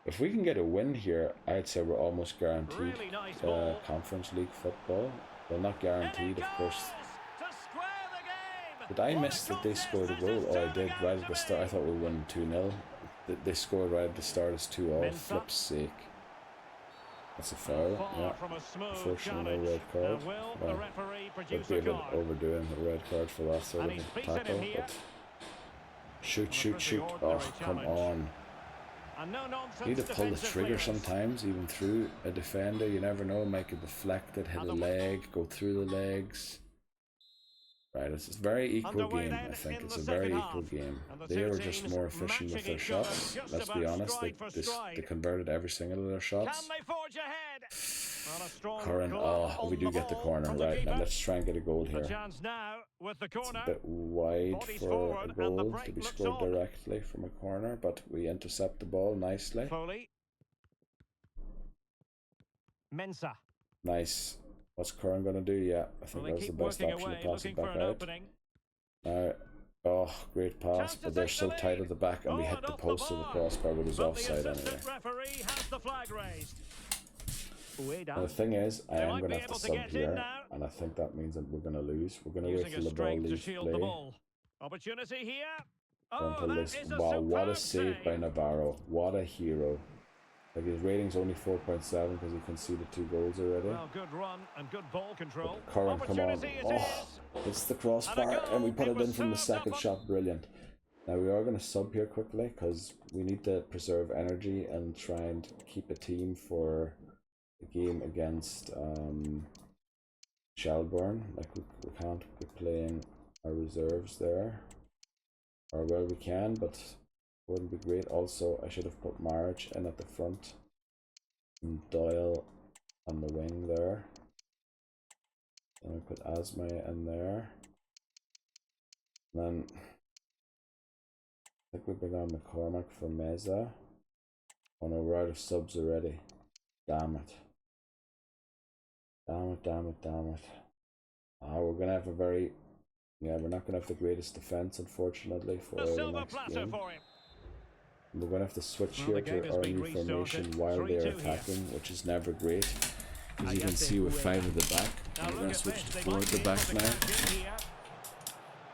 If we can get a win here, I'd say we're almost guaranteed Really nice ball. Conference League football. Well, not guaranteed, of course. To square the game. Did I What miss a that they contest scored a this goal? is Oh, I turning did out right at to the start. I be. thought we won 2-0. They scored right at the start as 2-all. Mensah. Flip's sake. That's a foul. Far Yeah. from a smooth Unfortunately, no challenge. red card. Now will the Well, referee would produce be a a bit card? overdoing the red card for that sort And of he's a beaten him tackle. here. But shoot, On a shoot, pretty shoot. Oh, ordinary come challenge. on. And no nonsense You need to pull the defensive trigger clearance. sometimes, even through a defender. You never know. It might get deflected, hit a leg, go through the legs. Right, it's a very equal Underway game, then I think. in It's the a very second equal half. game. And the They two were just teams more efficient with matching their each other shots. just Let's about be honest, stride for they stride. converted every single of their shots. Can they forge ahead? Well, a strong Current, glove oh, we on do the get the ball corner. from the Right, now keeper. let's try and get a goal A here. chance now with the It's corner. a bit wide Bodies for forward a and the goal break to be looks scored on. directly from a corner, but we intercept the ball nicely. Foley. Mensah. Nice. What's Curran going to do? Yeah, I Well, think they that was the keep best working option to away, pass looking it for back an out. opening. Now, oh, great pass, Chance to but they're take so the tight lead. at the back, and we Oh, hit and the off post of the bar. crossbar, but it was But offside the anyway. assistant referee has the flag raised. Now, the thing is, I They am might going be to have to able to sub get in here, now. and I think that means that we're going to lose. We're going to wait Using till his the ball strength to leaves shield the play. ball. Opportunity here. Until Oh, that this, is a wow, what a superb save by Navarro. What a hero. Like, his rating's only 4.7 because he conceded 2 goals already. Well, good run and good ball control. Curran, come on. Opportunity it Oh, is. it's the crossbar, and we put It it was in from the served second up. shot. Brilliant. Now, we are going to sub here quickly because we need to preserve energy and try and keep a team for the game against Shelbourne. Like, we can't be playing our reserves there. Or, well, we can, but wouldn't be great. Also, I should have put March in at the front and Doyle on the wing there. Then we put Asma in there. And then I think we bring on McCormack for Meza. Oh no, we're out of subs already. Damn it. Damn it, damn it, damn it. We're gonna have a very... Yeah, we're not gonna have the greatest defense, unfortunately, for The the silver next platter game. for him. We're going to have to switch Well, here the game to has our been new restarted. formation while they're 3-2 here. attacking, which is never great. As you can Ayate see with Ueda. 5 at the back. Now We're look going at to switch this. to They 4 might at the be back able to now. catch him here.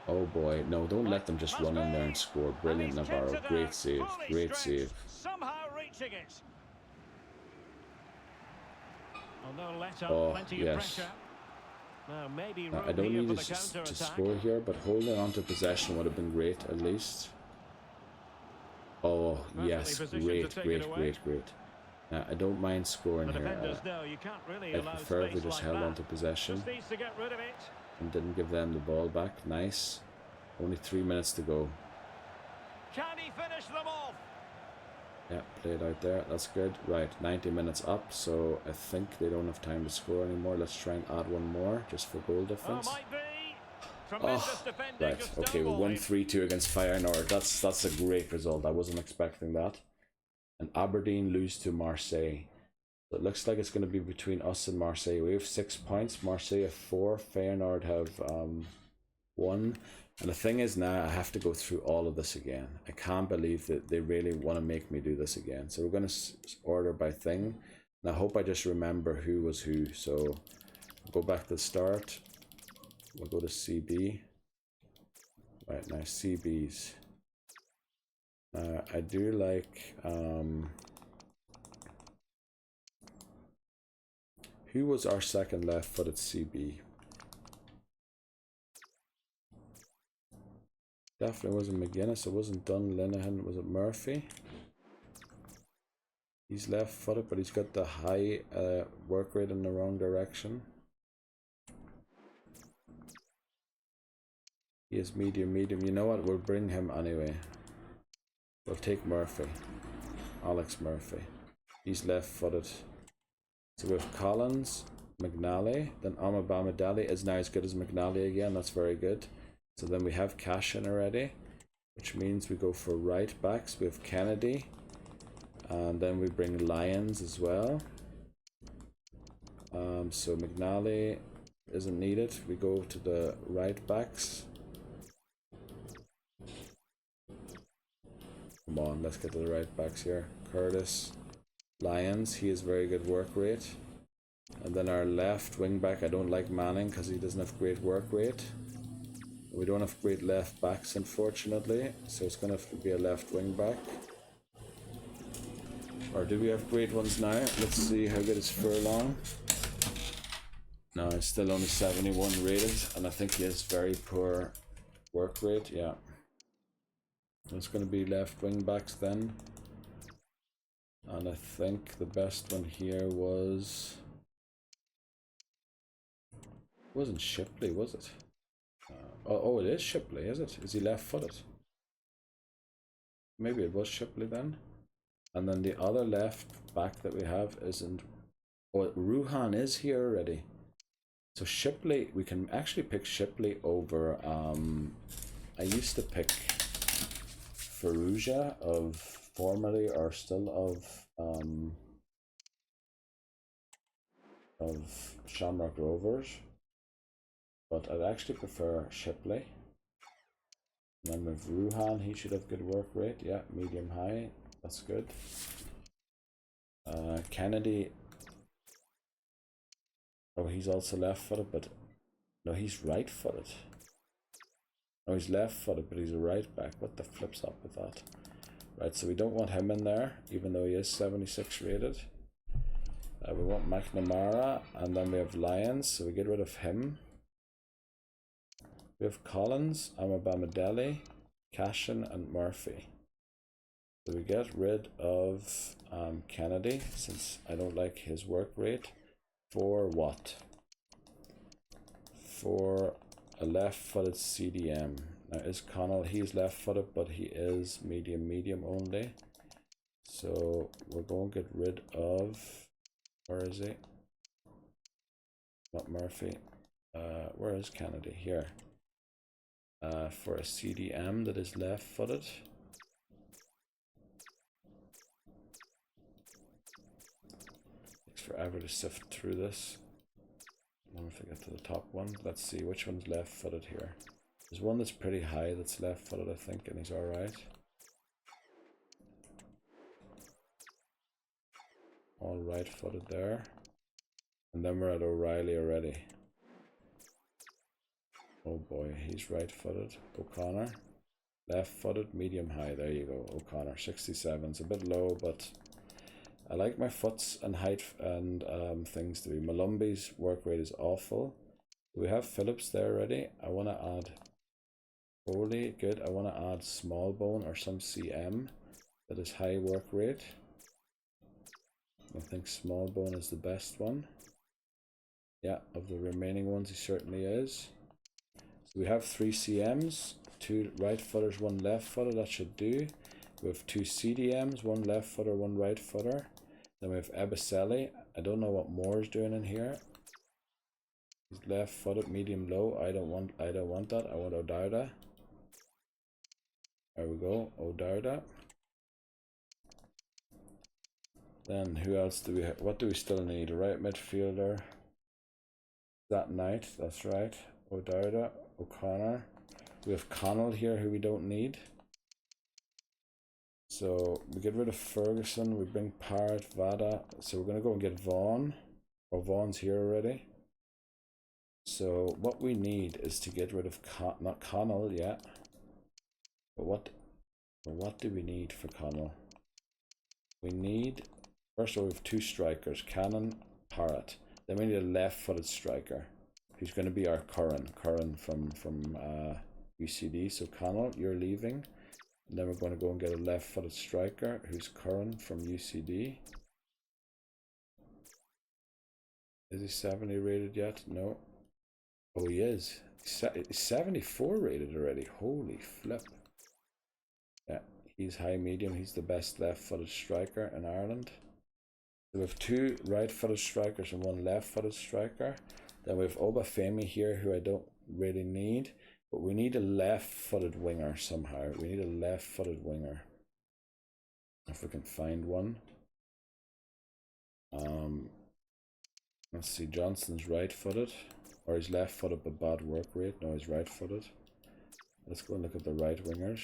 Oh boy, no, don't let them just run in there and score. Brilliant, And he's Navarro. kept it Great out, save, fully great stretched, save. Somehow reaching it. Well, no let up, Oh, plenty yes. of pressure. Now maybe Now, room I don't here need for us the to counter-attack. score here, but holding on to possession would have been great, at least. Oh, Perfectly yes, positioned great, to take great, it away. great, great. Now, I don't mind scoring The here. defenders know you can't really I allow prefer if we space just like held that. on to possession Just needs to get rid of it. and didn't give them the ball back. Nice. Only 3 minutes to go. Can he finish them off? Yeah, play it out there. That's good. Right, 90 minutes up, so I think they don't have time to score anymore. Let's try and add one more, just for goal difference. Oh, might be. Tremendous Oh, defending right. to Okay, we stonewall won him. 3-2 against Feyenoord. That's a great result. I wasn't expecting that. And Aberdeen lose to Marseille. So it looks like it's going to be between us and Marseille. We have 6 points. Marseille have 4. Feyenoord have 1. And the thing is, now I have to go through all of this again. I can't believe that they really want to make me do this again. So we're going to order by thing. And I hope I just remember who was who. So go back to the start. We'll go to CB. Right, now CBs. I do like... who was our second left-footed CB? Definitely wasn't McGuinness, it wasn't Dunn Linehan, was it Murphy? He's left-footed, but he's got the high work rate in the wrong direction. He is medium. You know what? We'll bring him anyway. We'll take Murphy. Alex Murphy. He's left-footed. So we have Collins, McNally, then Amabama Dali is now as good as McNally again. That's very good. So then we have Cash in already, which means we go for right backs. We have Kennedy, And then we bring Lions as well. So McNally isn't needed. We go to the right backs. Come on, let's get to the right backs here. Curtis, Lyons, he has very good work rate. And then our left wing back, I don't like Manning because he doesn't have great work rate. We don't have great left backs, unfortunately, so it's going to have to be a left wing back. Or do we have great ones now? Let's see how good is Furlong. No, it's still only 71 rated, and I think he has very poor work rate. Yeah. It's going to be left wing backs then. And I think the best one here wasn't Shipley, was it? Oh, it is Shipley, is it? Is he left footed? Maybe it was Shipley then. And then the other left back that we have isn't. Oh, Ruhan is here already. So Shipley, we can actually pick Shipley over. I used to pick Faruja of formerly or still of Shamrock Rovers, but I'd actually prefer Shipley. And then with Ruhan, he should have good work rate. Yeah, medium high. That's good. Kennedy. Oh, he's also left-footed, but no, he's right-footed. No, he's left-footed, but he's a right back. What the flip's up with that? Right, so we don't want him in there, even though he is 76 rated. We want McNamara, and then we have Lyons, so we get rid of him. We have Collins, Amabamadeli, Cashin, and Murphy. So we get rid of Kennedy, since I don't like his work rate. For what? For a left-footed CDM. Now is Connell, he's left-footed, but he is medium only. So we're going to get rid of, where is he? Not Murphy. Where is Kennedy? Here. For a CDM that is left-footed. Takes forever to sift through this. Let me get to the top one. Let's see which one's left-footed here. There's one that's pretty high that's left-footed, I think, and he's alright. All right-footed there. And then we're at O'Reilly already. Oh boy, he's right-footed. O'Connor. Left-footed, medium-high. There you go, O'Connor. 67. It's a bit low, but I like my foots and height and things to be. Malumbi's work rate is awful. We have Phillips there already. I want to add Foley. Good. I want to add Smallbone or some CM that is high work rate. I think Smallbone is the best one. Yeah, of the remaining ones he certainly is. So we have 3 CMs, 2 right footers, 1 left footer. That should do. We have 2 CDMs, 1 left footer, 1 right footer. Then we have Ebicelli. I don't know what Moore's doing in here. He's left footed, medium low. I don't want that. I want O'Darda. There we go, O'Darda. Then who else do we have? What do we still need? A right midfielder. That Knight, that's right. O'Darda, O'Connor. We have Connell here who we don't need. So we get rid of Ferguson, we bring Parrott, Vada. So we're going to go and get Vaughan. Or Vaughan's here already. So what we need is to get rid of, not Connell yet. But what do we need for Connell? We need, first of all, we have 2 strikers, Cannon, Parrott. Then we need a left-footed striker, who's going to be our Curran from UCD. So Connell, you're leaving. And then we're going to go and get a left-footed striker, who's Curran from UCD. Is he 70 rated yet? No. Oh, he is. He's 74 rated already. Holy flip. Yeah, he's high medium. He's the best left-footed striker in Ireland. So we have 2 right-footed strikers and 1 left-footed striker. Then we have Obafemi here, who I don't really need. But we need a left-footed winger somehow. We need a left-footed winger. if we can find one. Let's see, Johnson's right-footed, or he's left-footed but bad work rate. No, he's right-footed. Let's go and look at the right wingers.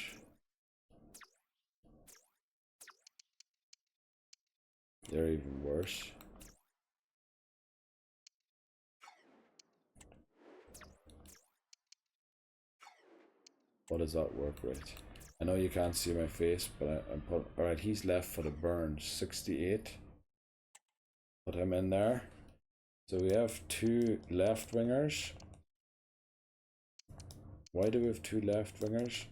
They're even worse. What is that work rate? I know you can't see my face, but I'm put. Alright, he's left-footed burn 68. Put him in there. So we have 2 left wingers. Why do we have 2 left wingers?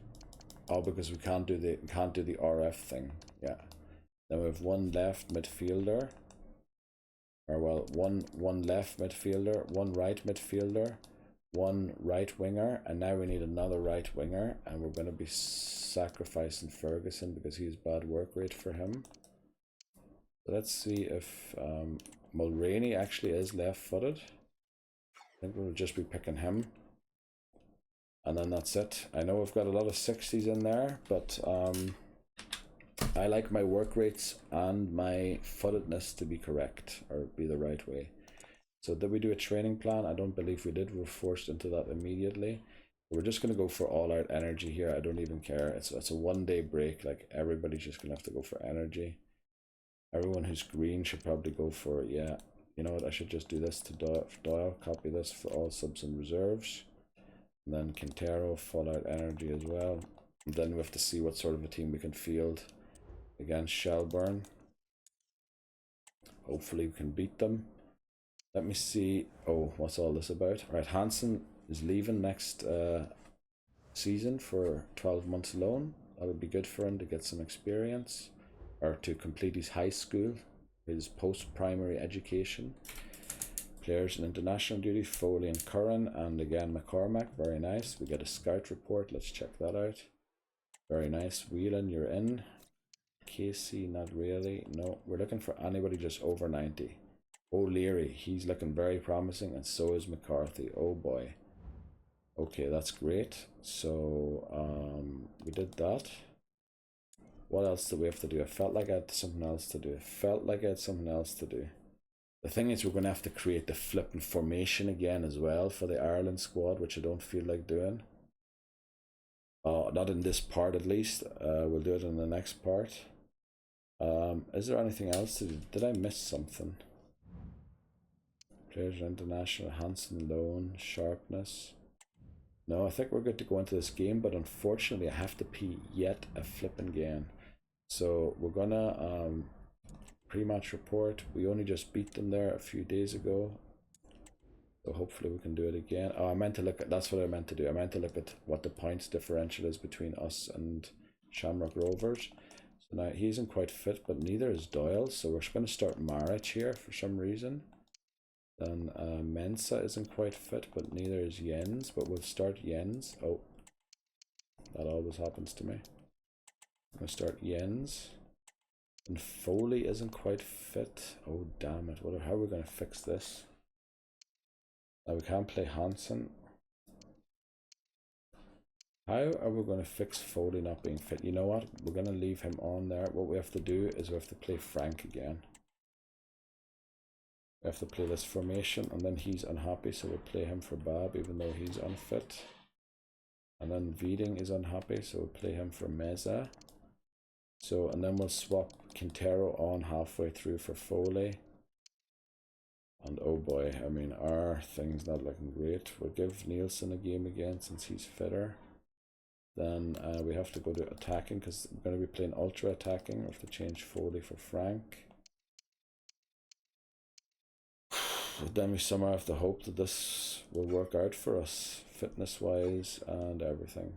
Oh, because we can't do the RF thing. Yeah. Then we have 1 left midfielder. Or well, one left midfielder, 1 right midfielder, 1 right winger, and now we need another right winger, and we're going to be sacrificing Ferguson because he's bad work rate for him. So let's see if Mulroney actually is left-footed. I think we'll just be picking him. And then that's it. I know we've got a lot of 60s in there, but I like my work rates and my footedness to be correct, or be the right way. So did we do a training plan? I don't believe we did. We were forced into that immediately. We're just going to go for all-out energy here. I don't even care. It's a one-day break. Like, everybody's just going to have to go for energy. Everyone who's green should probably go for it. Yeah, you know what? I should just do this to Doyle. Copy this for all subs and reserves. And then Quintero, full-out energy as well. And then we have to see what sort of a team we can field against Shelburne. Hopefully we can beat them. Let me see. Oh, what's all this about? Right, Hansen is leaving next season for 12 months loan. That would be good for him to get some experience, or to complete his high school, his post-primary education. Players in international duty, Foley and Curran, and again McCormack. Very nice. We get a scout report. Let's check that out. Very nice. Whelan, you're in. Casey, not really. No, we're looking for anybody just over 90. O'Leary, he's looking very promising, and so is McCarthy. Oh boy. Okay, that's great. So we did that. What else do we have to do? I felt like I had something else to do. The thing is, we're going to have to create the flipping formation again as well for the Ireland squad, which I don't feel like doing. Not in this part at least. We'll do it in the next part. Is there anything else to do? Did I miss something? Players international, Hansen loan, sharpness. No, I think we're good to go into this game, but unfortunately I have to pee yet a flipping game. So we're gonna pre-match report. We only just beat them there a few days ago, so hopefully we can do it again. Oh, I meant to look at, that's what I meant to do. I meant to look at what the points differential is between us and Shamrock Rovers. So now he isn't quite fit, but neither is Doyle, so we're going to start Maric here for some reason. Then Mensa isn't quite fit, but neither is Jens, but we'll start Jens. Oh, that always happens to me. I'm going to start Jens. And Foley isn't quite fit. Oh, damn it. How are we going to fix this? Now we can't play Hansen. How are we going to fix Foley not being fit? You know what? We're going to leave him on there. What we have to do is we have to play Frank again. We have to play this formation, and then he's unhappy, so we'll play him for Bab, even though he's unfit. And then Wieding is unhappy, so we'll play him for Meza. So, and then we'll swap Quintero on halfway through for Foley. And oh boy, I mean, our thing's not looking great. We'll give Nielsen a game again since he's fitter. Then we have to go to attacking, because we're going to be playing ultra attacking. We have to change Foley for Frank. Then we somehow have to hope that this will work out for us, fitness wise and everything.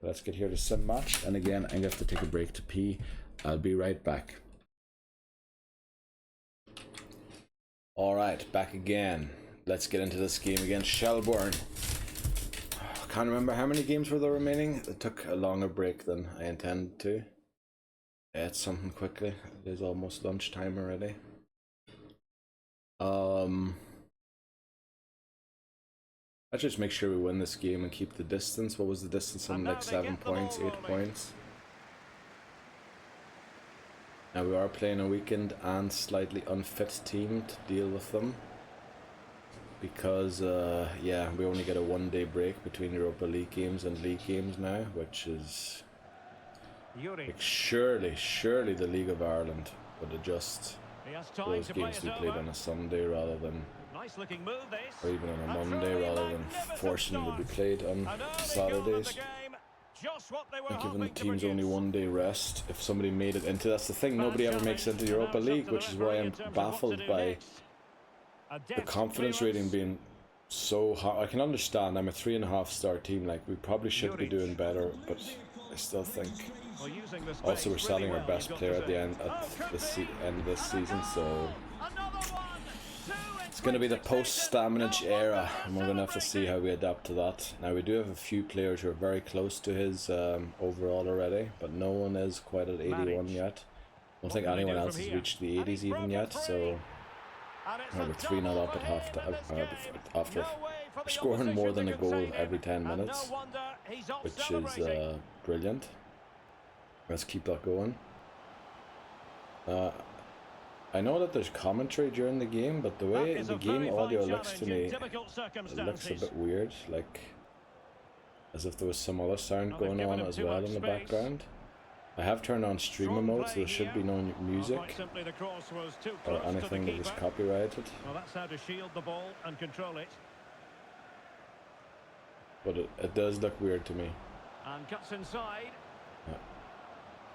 Let's get here to sim match, and again I'm going to have to take a break to pee. I'll be right back. Alright, back again. Let's get into this game against Shelburne. Can't remember how many games were there remaining. It took a longer break than I intended to. Ate something quickly. It is almost lunchtime already. Let's just make sure we win this game and keep the distance. What was the distance? Something like 7 points, 8 points. Now we are playing a weakened and slightly unfit team to deal with them. Because, yeah, we only get a 1-day break between Europa League games and league games now, which is... like, surely the League of Ireland would adjust those games to be played on a Sunday rather than... Nice looking move, this. or even on a Monday rather than forcing them to be played on Saturdays. And giving the teams only 1 day rest if somebody made it into... That's the thing, nobody ever makes it into the Europa League, which is why I'm baffled by the confidence rating being so high. I can understand, I'm a 3.5 star team, like we probably should be doing better, but I still think... Also, we're selling our best player at the end of this season, so... It's going to be the post-Stamenic era, and we're going to have to see how we adapt to that. Now, we do have a few players who are very close to his overall already, but no one is quite at 81 yet. I don't think anyone else has reached the 80s even yet, so we're 3-0 up at half-time after scoring more than a goal every 10 minutes, which is brilliant. Let's keep that going. I know that there's commentary during the game, but the way the game audio looks to me, it looks a bit weird, like as if there was some other sound going on as well in the background. I have turned on streamer mode, so there should be no music or anything that is copyrighted. Well, that's how to shield the ball and control it. But it does look weird to me. And cuts inside.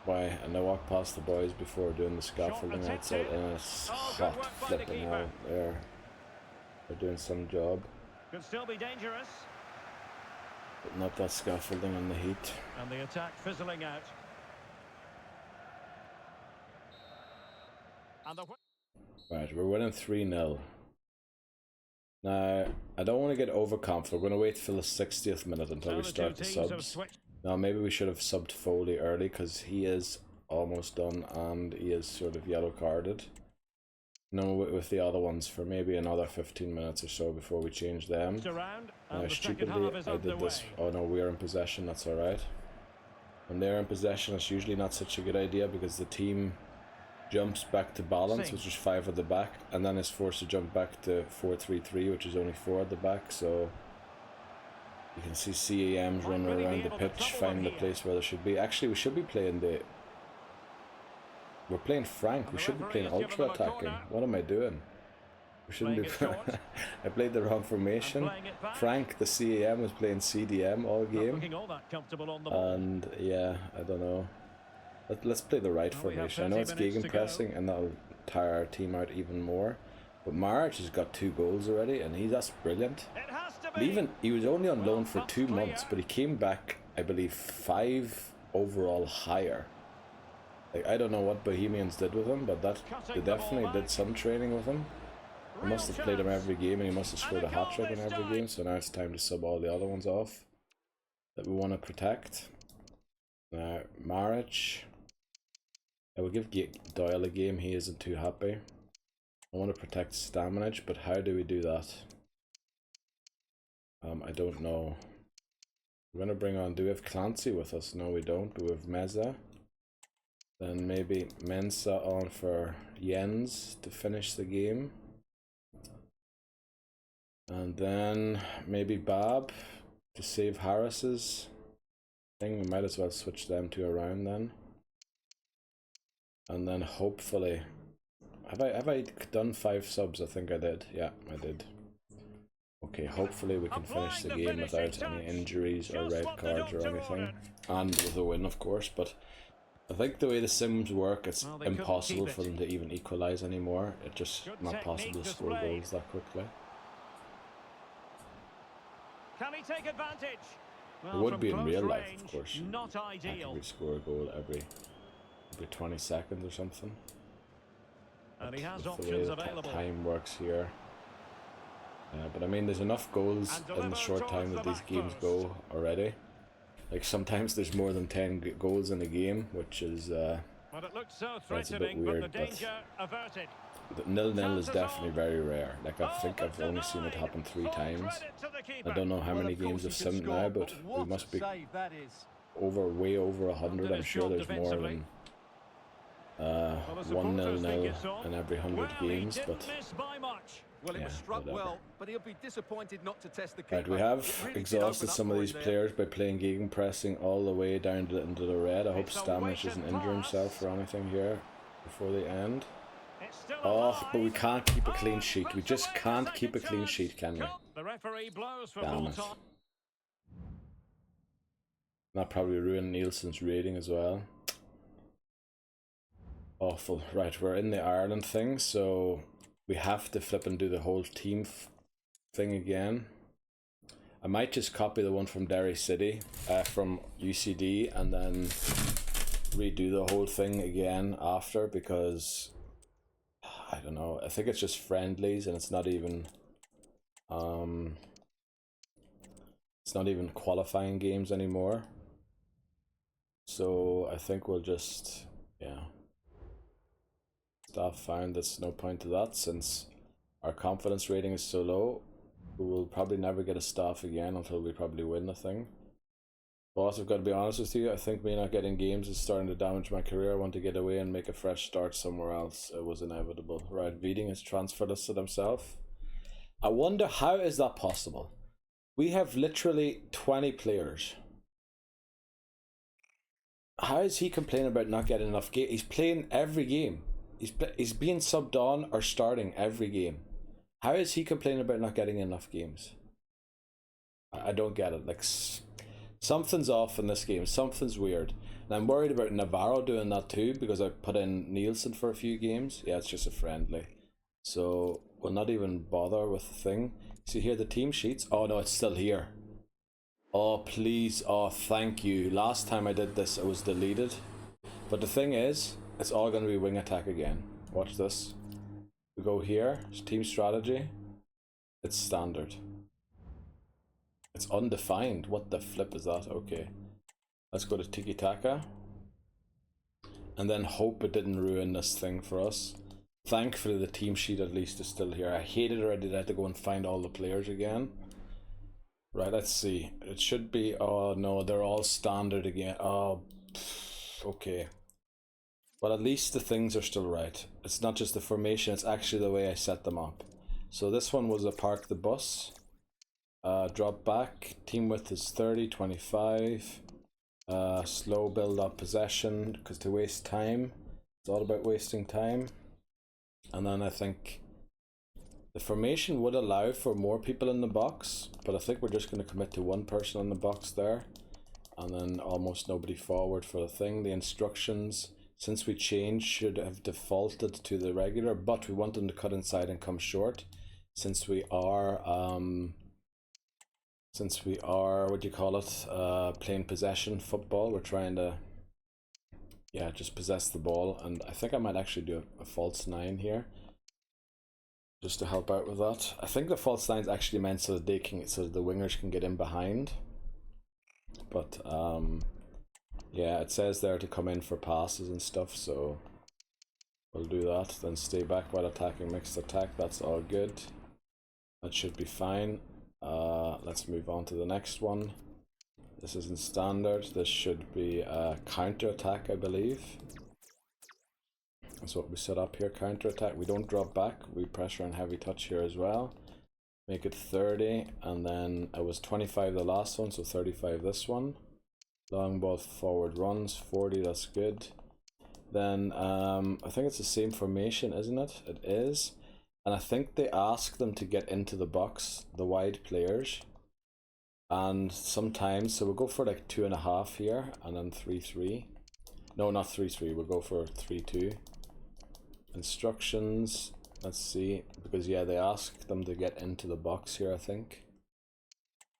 Why? And I walked past the boys before doing the scaffolding outside, and it's hot flipping out there. They're doing some job. Could still be dangerous. But not that scaffolding in the heat. And the attack fizzling out. And Right, we're winning 3-0. Now, I don't want to get overconfident. We're going to wait till the 60th minute until we start the subs. Now, maybe we should have subbed Foley early because he is almost done and he is sort of yellow carded. No, with the other ones for maybe another 15 minutes or so before we change them. Now, stupidly, I did this. Oh no, we're in possession, that's alright. When they're in possession, it's usually not such a good idea because the team jumps back to balance, which is 5 at the back, and then is forced to jump back to 4-3-3, which is only 4 at the back, so... You can see CAMs running around the pitch, finding the place where they should be. Actually, we should be playing the... We're playing Frank. We should be playing ultra attacking. What am I doing? We shouldn't be... I played the wrong formation. Frank, the CAM, was playing CDM all game. And yeah, I don't know. Let's play the right formation. I know it's gegenpressing and that'll tire our team out even more. But March has got 2 goals already, and that's brilliant. Even he was only on loan for 2 months, but he came back, I believe, 5 overall higher. Like, I don't know what Bohemians did with him, but they definitely did some training with him. He must have played him every game, and he must have scored a hat-trick in every game. So now it's time to sub all the other ones off that we want to protect. Now, Maric, I will give Doyle a game. He isn't too happy. I want to protect Stamenic, but how do we do that? I don't know. We're going to bring on... Do we have Clancy with us? No, we don't. We have Meza. Then maybe Mensah on for Jens to finish the game. And then maybe Bab to save Harris's thing. We might as well switch them 2 around then. And then hopefully... Have I done 5 subs? I think I did. Yeah, I did. Okay, hopefully we can finish the game without any injuries or red cards or anything. And with a win, of course, but I think the way the sims work, it's impossible for them to even equalise anymore. It's just not possible to score goals that quickly. Can he take advantage? It would be in real life, of course. Not ideal. We score a goal every 20 seconds or something. And he has options the way available. Time works here. But I mean, there's enough goals in the short time that these games go already. Like sometimes there's more than 10 goals in a game, which is But it looks so that's a bit weird. but the danger averted. The 0-0 is definitely very rare. Like I think I've only seen it happen 3 times. I don't know how many games of sim now, but we must be way over 100. I'm sure there's more than Well, the 1-0 supporters think nil it's on. in every 100 Well, he games, didn't but miss by much. Well, it yeah, was struck whatever. well, but he'll be disappointed not to test the keeper. Right, we have It really did exhausted open up some of for these him there. players by playing gegenpressing all the way down into the red. I hope It's a Stamlich weighted doesn't injure himself pass. or anything here before the end. It's still Oh, but we alive. can't keep a clean Oh, sheet. We puts just away the can't second keep a clean chance. sheet, can we? The referee blows for Damn full it. time. That probably ruined Nielsen's rating as well. Awful. Right, we're in the Ireland thing, so we have to flip and do the whole team thing again. I might just copy the one from Derry City, from UCD, and then redo the whole thing again after, because I don't know, I think it's just friendlies and it's not even qualifying games anymore. So I think we'll just, yeah, staff found there's no point to that since our confidence rating is so low. We will probably never get a staff again until we probably win the thing. Boss, I've got to be honest with you, I think me not getting games is starting to damage my career. I want to get away and make a fresh start somewhere else. It was inevitable. Right, Vieding is transfer listed himself. I wonder, how is that possible? We have literally 20 players. How is he complaining about not getting enough game? He's playing every game. He's being subbed on or starting every game. How is he complaining about not getting enough games? I don't get it. Like, something's off in this game. Something's weird. And I'm worried about Navarro doing that too, because I put in Nielsen for a few games. Yeah, it's just a friendly. So we'll not even bother with the thing. See here, the team sheets. Oh no, it's still here. Oh please, oh thank you. Last time I did this it was deleted. But the thing is, it's all going to be wing attack again. Watch this. We go here, team strategy. It's standard. It's undefined. What the flip is that? Okay. Let's go to Tiki Taka. And then hope it didn't ruin this thing for us. Thankfully the team sheet at least is still here. I hated already that I had to go and find all the players again. Right, let's see. It should be, oh no, they're all standard again. Oh, okay. But at least the things are still right. It's not just the formation, it's actually the way I set them up. So this one was a park the bus. Drop back. Team width is 30, 25. Slow build up possession, because to waste time. It's all about wasting time. And then I think the formation would allow for more people in the box, but I think we're just going to commit to one person in the box there. And then almost nobody forward for the thing. The instructions, since we changed, should have defaulted to the regular, but we want them to cut inside and come short. Since we are, what do you call it, playing possession football, we're trying to, yeah, just possess the ball. And I think I might actually do a false 9 here, just to help out with that. I think the false 9 is actually meant so that they can, so that the wingers can get in behind. But yeah, it says there to come in for passes and stuff, so we'll do that. Then stay back while attacking mixed attack. That's all good. That should be fine. Let's move on to the next one. This isn't standard. This should be a counter attack, I believe. That's what we set up here, counter attack. We don't drop back, we pressure and heavy touch here as well. Make it 30, and then it was 25 the last one, so 35 this one. Long ball forward runs, 40, that's good. Then I think it's the same formation, isn't it? It is. And I think they ask them to get into the box, the wide players. And sometimes, so we'll go for like 2.5 here, and then 3-3. No, not 3-3, we'll go for 3-2. Instructions, let's see, because yeah, they ask them to get into the box here, I think.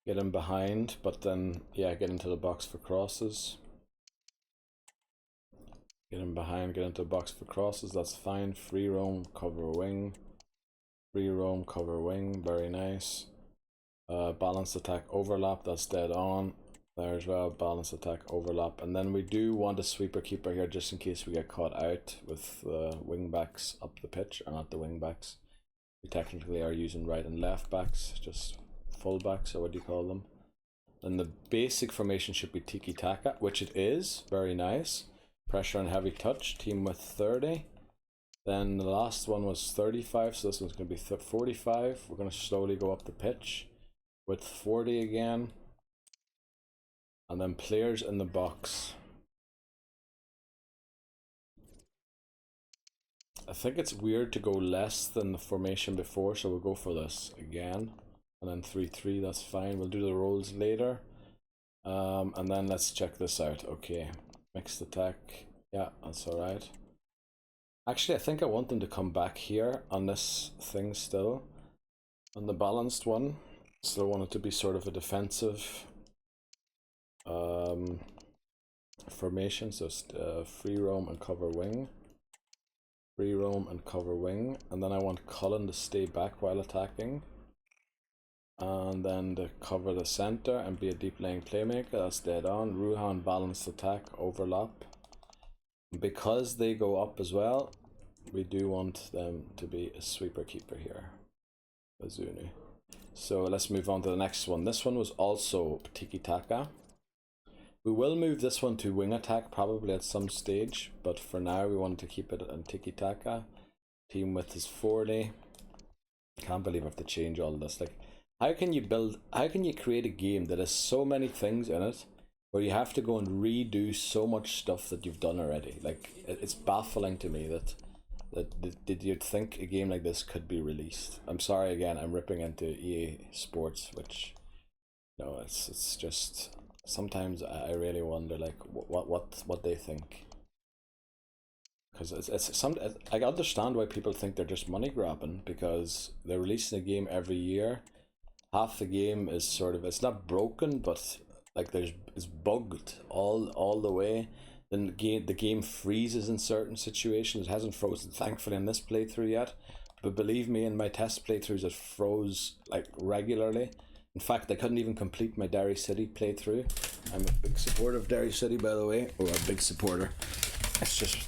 Get in behind, but then, yeah, get into the box for crosses. Get in behind, get into the box for crosses, that's fine. Free roam, cover wing. Free roam, cover wing, very nice. Balanced attack overlap, that's dead on. There as well, balanced attack overlap. And then we do want a sweeper keeper here just in case we get caught out with the wing backs up the pitch, or not the wing backs. We technically are using right and left backs, just full backs, or what do you call them? And the basic formation should be tiki taka, which it is, very nice. Pressure and heavy touch, team with 30. Then the last one was 35, so this one's going to be 45. We're going to slowly go up the pitch with 40 again. And then players in the box. I think it's weird to go less than the formation before, so we'll go for this again. And then 3-3, that's fine. We'll do the rolls later. And then let's check this out. Okay, mixed attack. Yeah, that's alright. Actually, I think I want them to come back here on this thing still. On the balanced one. Still want it to be sort of a defensive formation. So free roam and cover wing. Free roam and cover wing. And then I want Cullen to stay back while attacking. And then to cover the center and be a deep laying playmaker. That's dead on. Ruhan balanced attack, overlap. Because they go up as well, we do want them to be a sweeper keeper here. Azunu. So let's move on to the next one. This one was also tiki taka. We will move this one to wing attack probably at some stage, but for now we want to keep it on tiki taka. Team width is 40. Can't believe I have to change all this. Like, how can you create a game that has so many things in it where you have to go and redo so much stuff that you've done already? Like, it's baffling to me that did you think a game like this could be released? I'm sorry again, I'm ripping into EA Sports, which, you know, it's just sometimes I really wonder like what they think. Because I understand why people think they're just money grabbing, because they're releasing a game every year. Half the game is sort of, it's not broken, but like it's bugged all the way. Then the game freezes in certain situations. It hasn't frozen thankfully in this playthrough yet, but believe me, in my test playthroughs it froze like regularly. In fact, I couldn't even complete my Derry City playthrough. I'm a big supporter of Derry City, by the way, or a big supporter. It's just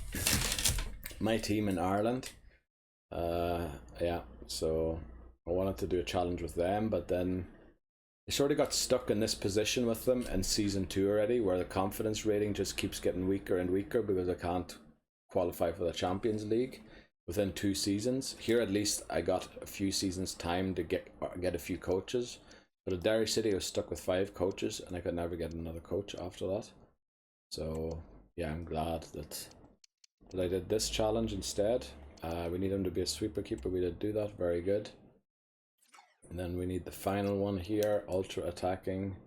my team in Ireland. Yeah, so I wanted to do a challenge with them, but then I sort of got stuck in this position with them in season 2 already, where the confidence rating just keeps getting weaker and weaker because I can't qualify for the Champions League within 2 seasons. Here at least I got a few seasons time to get a few coaches, but at Derry City I was stuck with 5 coaches and I could never get another coach after that. So yeah, I'm glad that I did this challenge instead. We need him to be a sweeper keeper. We did do that, very good. And then we need the final one here, ultra attacking.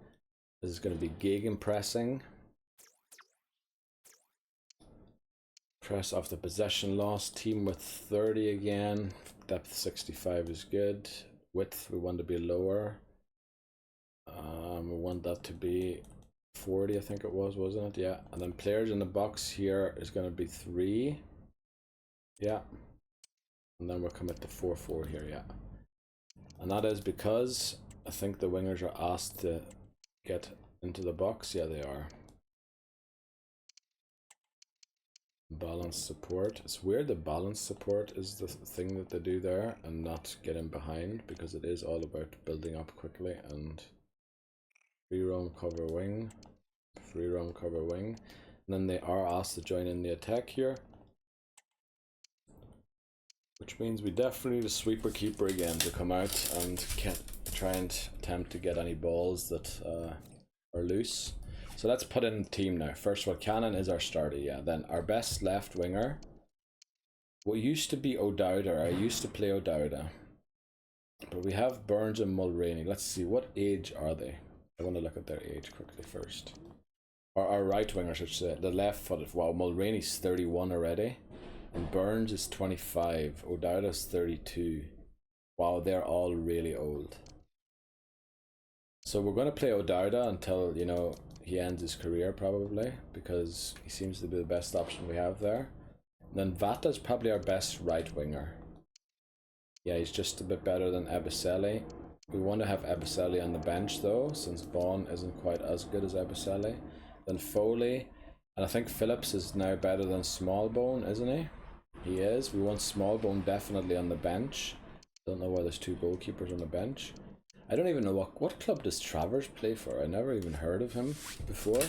This is going to be gegenpressing. Press off the possession loss. Team width 30 again. Depth 65 is good. Width we want to be lower. We want that to be 40, I think it was, wasn't it? Yeah. And then players in the box here is going to be 3. Yeah. And then we'll commit to 4-4 here, yeah. And that is because I think the wingers are asked to get into the box. Yeah, they are. Balance support. It's weird the balance support is the thing that they do there and not get in behind, because it is all about building up quickly. And free roam cover wing. Free roam cover wing. And then they are asked to join in the attack here. Which means we definitely need a sweeper keeper again to come out and try and attempt to get any balls that are loose. So let's put in the team now. First of all, Cannon is our starter, yeah. Then our best left winger. What used to be O'Dowda. I used to play O'Dowda. But we have Burns and Mulroney. Let's see, what age are they? I want to look at their age quickly first. Or our right winger, I should say. The left footed. Wow, Mulroney's 31 already. And Burns is 25. O'Dowda's 32. Wow, they're all really old. So we're going to play O'Dowda until, you know, he ends his career probably, because he seems to be the best option we have there. And then Vata's probably our best right winger. Yeah, he's just a bit better than Ebicelli. We want to have Ebicelli on the bench though, since Vaughan isn't quite as good as Ebicelli. Then Foley. And I think Phillips is now better than Smallbone, isn't he? He is. We want Smallbone definitely on the bench. Don't know why there's 2 goalkeepers on the bench. I don't even know what club does Travers play for. I never even heard of him before.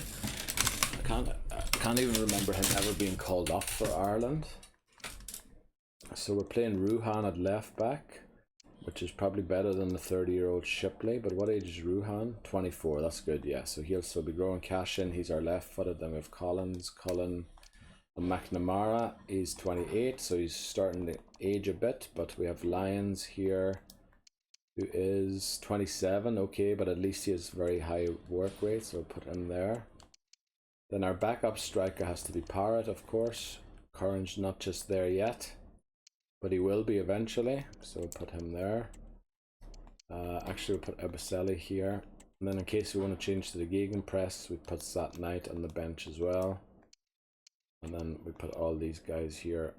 can't even remember him ever being called up for Ireland. So we're playing Ruhan at left back, which is probably better than the 30-year-old Shipley. But what age is Ruhan? 24. That's good. Yeah. So he'll still be growing cash in. He's our left-footed. Then we have Collins, Cullen, and McNamara. He's 28, so he's starting to age a bit. But we have Lyons here, who is 27. Okay, but at least he has very high work rate, so we'll put him there. Then our backup striker has to be Parrott, of course. Curran's not just there yet, but he will be eventually, so we'll put him there. Actually, we'll put Ebicelli here. And then in case we want to change to the Gegenpress, we put Sat Knight on the bench as well. And then we put all these guys here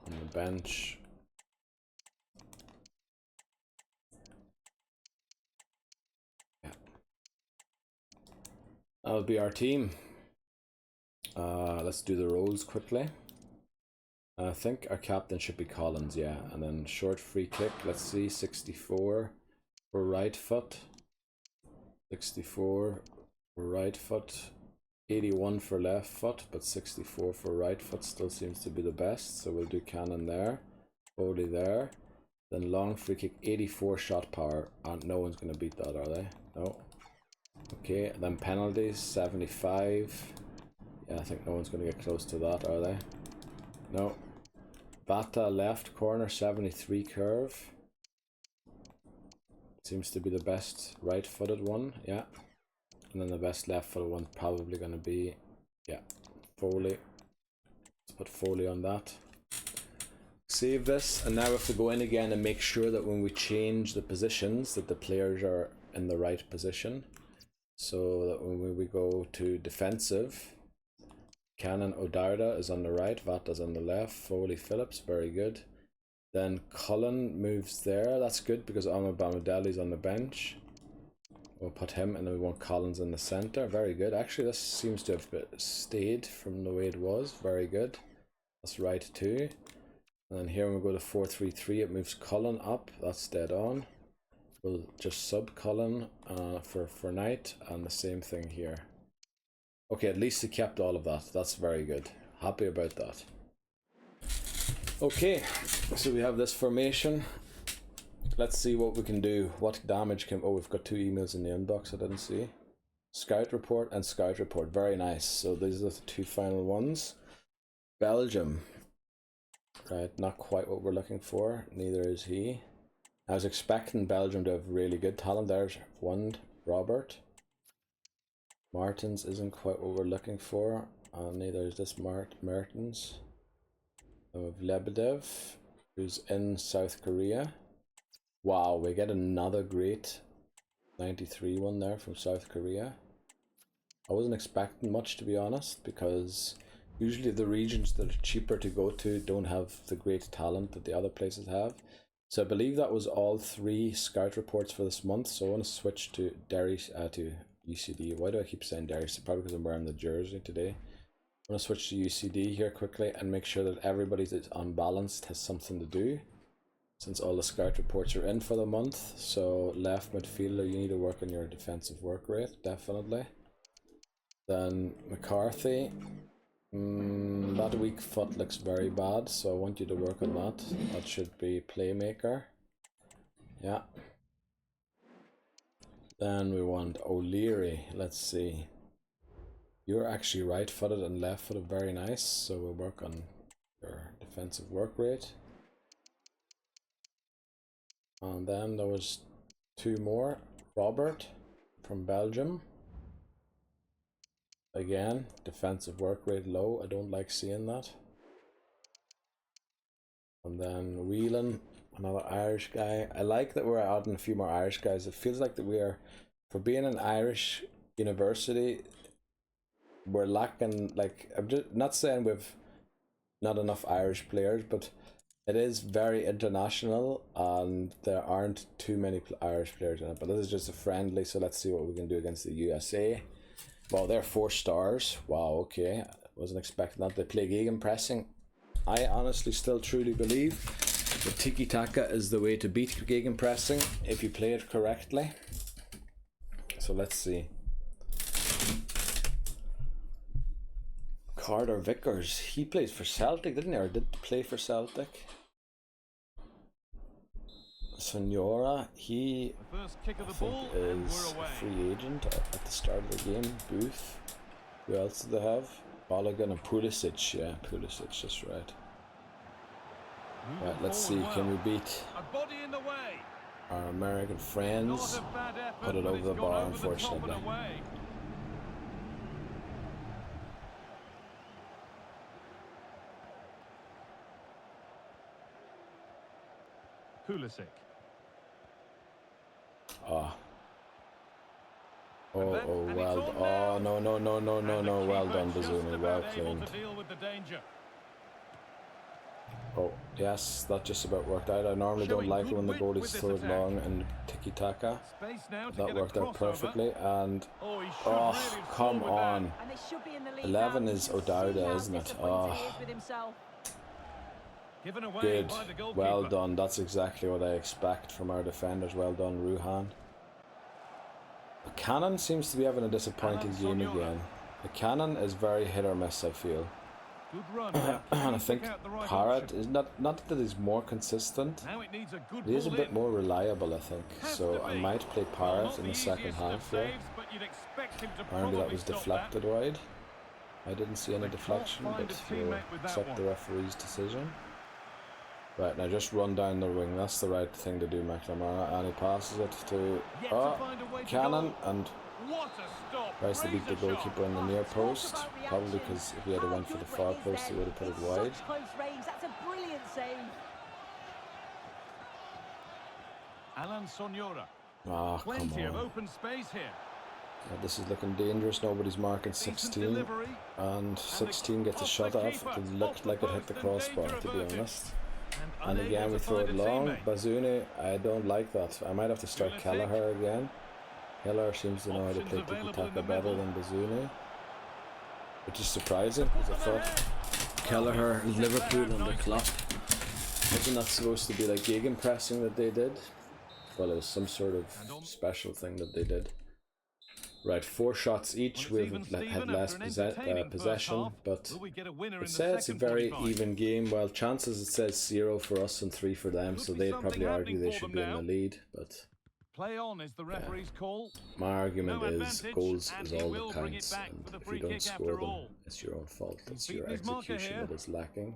on the bench. Yeah. That'll be our team. Let's do the roles quickly. I think our captain should be Collins, yeah. And then short free kick, let's see, 64 for right foot. 64 for right foot. 81 for left foot, but 64 for right foot still seems to be the best. So we'll do Cannon there. Foley there. Then long free kick, 84 shot power. And no one's going to beat that, are they? No. Okay, then penalties, 75. Yeah, I think no one's going to get close to that, are they? No. Bata left corner, 73 curve. Seems to be the best right-footed one, yeah. And then the best left-footed one's probably going to be, yeah, Foley. Let's put Foley on that. Save this, and now we have to go in again and make sure that when we change the positions that the players are in the right position. So that when we go to defensive, Cannon O'Darda is on the right, Vata's on the left, Foley Phillips, very good. Then Cullen moves there, that's good because Bamadelli's on the bench. We'll put him, and then we want Collins in the centre, very good. Actually, this seems to have stayed from the way it was, very good. That's right too. And then here when we go to 4-3-3, it moves Cullen up, that's dead on. We'll just sub Cullen for Knight, and the same thing here. Okay, at least he kept all of that. That's very good. Happy about that. Okay, so we have this formation. Let's see what we can do. What damage can... Oh, we've got 2 emails in the inbox I didn't see. Scout report and scout report. Very nice. So these are the 2 final ones. Belgium. Right, not quite what we're looking for. Neither is he. I was expecting Belgium to have really good talent. There's one, Robert. Martins isn't quite what we're looking for. Neither is this Mertens. Then we have Lebedev, who's in South Korea. Wow, we get another great 93 one there from South Korea. I wasn't expecting much, to be honest, because usually the regions that are cheaper to go to don't have the great talent that the other places have. So I believe that was all 3 scout reports for this month. So I want to switch to Derry, to UCD. Why do I keep saying Derry? So probably because I'm wearing the jersey today. I'm going to switch to UCD here quickly and make sure that everybody that's unbalanced has something to do, since all the scout reports are in for the month. So left midfielder, you need to work on your defensive work rate, definitely. Then McCarthy, that weak foot looks very bad, so I want you to work on that. That should be playmaker. Yeah. Then we want O'Leary. Let's see. You're actually right-footed and left-footed, very nice. So we'll work on your defensive work rate. And then there was 2 more. Robert from Belgium. Again, defensive work rate low. I don't like seeing that. And then Whelan, another Irish guy. I like that we're adding a few more Irish guys. It feels like that we are, for being an Irish university, we're lacking, like, I'm just not saying we've not enough Irish players, but it is very international and there aren't too many Irish players in it. But this is just a friendly, so let's see what we can do against the USA. Wow, they're 4 stars. Wow, okay. I wasn't expecting that. They play gegenpressing. I honestly still truly believe that tiki-taka is the way to beat gegenpressing if you play it correctly. So let's see. Carter Vickers. He plays for Celtic, didn't he? Or did play for Celtic. Sonora, he The first kick of I the think ball, and is we're a away. free agent at the start of the game. Booth. Who else do they have? Balogun and Pulisic. Yeah, Pulisic, that's right. Moving Right, let's see, forward can we well. beat A body in the way. our American Not friends? a bad effort, Put it but over it's the gone bar, over the top and unfortunately. away. Pulisic. Ah. And Oh, then- oh, and it's well, on oh, now. no, And the well keeper done, just Bazunu, well about able cleaned. to deal with the danger. Oh, yes, that just about worked out. I normally don't Showing like it good when the width goalies with this throw it attack. long and tiki-taka. Space now to That get a worked out crossover. perfectly, and Oh, he should oh, really have come scored with on. And they should be in the lead 11 now. is You can O'Dowda, see how isn't it? disappointed Oh. he is with himself. that. Given away Good, by the goalkeeper. well done. That's exactly what I expect from our defenders. Well done, Ruhan. The Cannon seems to be having a disappointing Alan game Sonora. again. The Cannon is very hit or miss, I feel. Good run. And I think Pick out the right Parrott option. is not that he's more consistent. Now it needs a good He is a ball bit in. more reliable, I think. Has So to I be. might play Well, Parrott not in the second easiest of half here. saves, but you'd expect him to Apparently that probably was stop deflected that. wide. I didn't see any They can't deflection, find but a teammate we'll with that accept the one. referee's decision. Right, now just run down the wing. That's the right thing to do, McNamara. And he passes it to Yet to find a way to Cannon, goal. and What a stop. tries to beat the Razor goalkeeper sharp. on the near Talk post. about Probably reaction. because if he had How went for the good far were his post, he then? would have put it In wide. such close range, that's a brilliant save. Alan Sonora. Ah, come Plenty of on. open space here. Yeah, this is looking dangerous. Nobody's marking Decent 16. delivery. And 16 gets a off shot the off. keeper, It looked off the like it hit the post and crossbar, danger to be averted. honest. And unable again, we to throw find it a long. teammate. Bazuni, I don't like that. I might have to start Pulisic. Kelleher again. Kelleher seems to know how to Options play available in tiki-taka the better middle. than Bazuni. Which is surprising, because I thought Kelleher, Liverpool under Klopp, wasn't that supposed to be like gegenpressing that they did? Well, it was some sort of special thing that they did. Right, 4 shots each. Well, it's We've even had Steven less after an entertaining first possession, half. but Will we get a winner in it the says it's a second very 45? even game. Well, chances it says 0 for us and 3 for them, Could so be they'd something probably argue happening they for should them be in now. the lead. But Play on is the referee's call. my argument No is advantage, goals and is he all will that bring it counts, back and for the if free you don't kick score after them, all. it's your own fault. It's beaten your his marker execution here. that is lacking.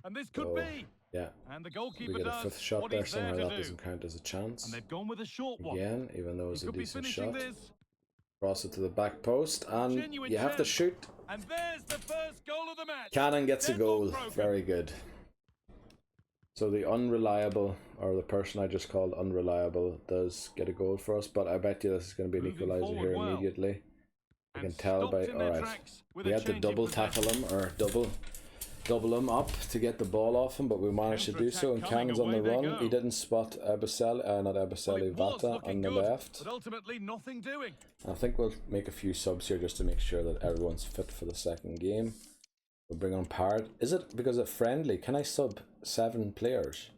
And this could So, be. yeah, And the we goalkeeper get a does 5th shot what there he's there somehow. to That do. doesn't count as a chance. And they've gone with a short one. Again, even though He it's a could be decent finishing shot. this. Cross it to the back post, and Genuine you have to chance. shoot. And there's the first goal of the match. Cannon gets a Deadlock goal. broken. Very good. So the unreliable, or the person I just called unreliable, does get a goal for us, but I bet you this is going to be an Moving equaliser forward here well. immediately. You And can tell stopped by, in their alright, tracks with we a had to change in double tackle him, or double him up to get the ball off him, but we managed to do so, and Counter-attack Cannon's on the coming, away they run. go. He didn't spot Abaseli, not Well, Abaseli, it was Vata looking on the good, left. but ultimately nothing doing. I think we'll make a few subs here just to make sure that everyone's fit for the second game. We'll bring on Parrott. Is it because of friendly? Can I sub 7 players?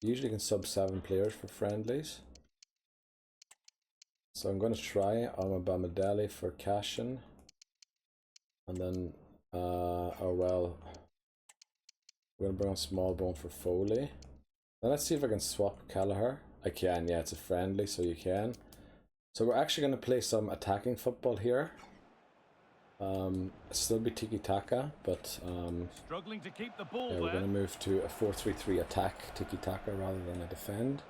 You usually can sub 7 players for friendlies. So I'm going to try Bamadelli for Cashin. And then, oh well, we're going to bring on Smallbone for Foley. Now let's see if I can swap Kelleher. I can, yeah, it's a friendly, so you can. So we're actually going to play some attacking football here. Still be tiki-taka, but Struggling to keep the ball yeah, we're there. going to move to a 4-3-3 attack tiki-taka rather than a defend.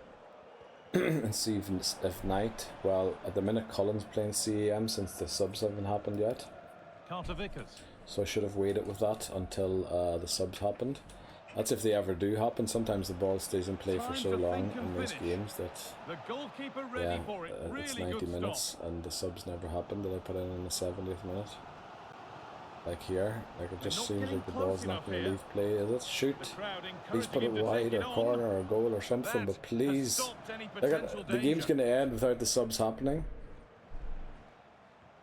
And see if Knight, well, at the minute Cullen's playing CEM since the subs haven't happened yet. Carter Vickers. So I should have waited with that until the subs happened. That's if they ever do happen. Sometimes the ball stays in play for Time so to long think and in those finish. games that, The goalkeeper ready yeah, for it. it's Really 90 good minutes stop. and the subs never happened that I put in the 70th minute. Like here, like it just not seems getting like the close ball's not enough going to here. leave play. Is it? Shoot. The crowd Please put it encouraging him to wide take or it on. corner or goal or something, That but please. has stopped any Like, potential the game's danger. going to end without the subs happening.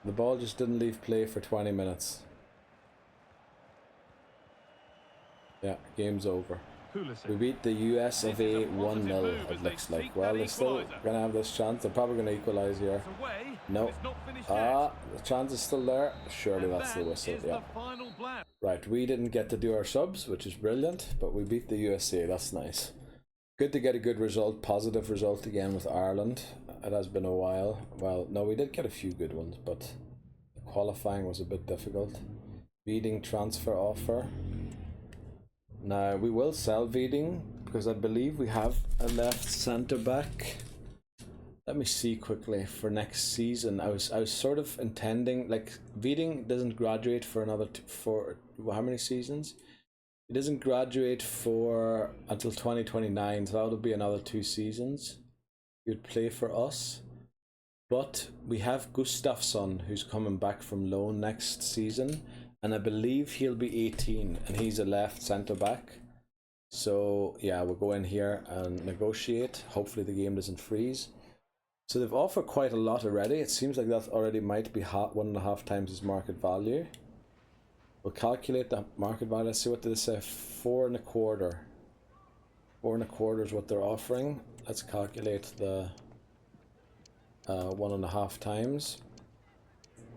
The ball just didn't leave play for 20 minutes. Yeah, game's over. We beat the US of A 1-0, it looks like. Well, they're still going to have this chance. They're probably going to equalise here. No. The chance is still there. Surely that's the whistle, yeah. Right, we didn't get to do our subs, which is brilliant, but we beat the USA. That's nice. Good to get a good result, positive result again with Ireland. It has been a while. Well, no, we did get a few good ones, but the qualifying was a bit difficult. Beating transfer offer. Now, we will sell Veeding because I believe we have a left centre back. Let me see quickly for next season. I was sort of intending, like, Veeding doesn't graduate for another for how many seasons? He doesn't graduate for until 2029, so that would be another 2 seasons. He would play for us. But we have Gustafsson, who's coming back from loan next season, and I believe he'll be 18, and he's a left centre back. So yeah, we'll go in here and negotiate. Hopefully the game doesn't freeze. So they've offered quite a lot already. It seems like that already might be 1.5 times his market value. We'll calculate the market value. Let's see, what did they say? 4.25. 4.25 is what they're offering. Let's calculate the 1.5 times.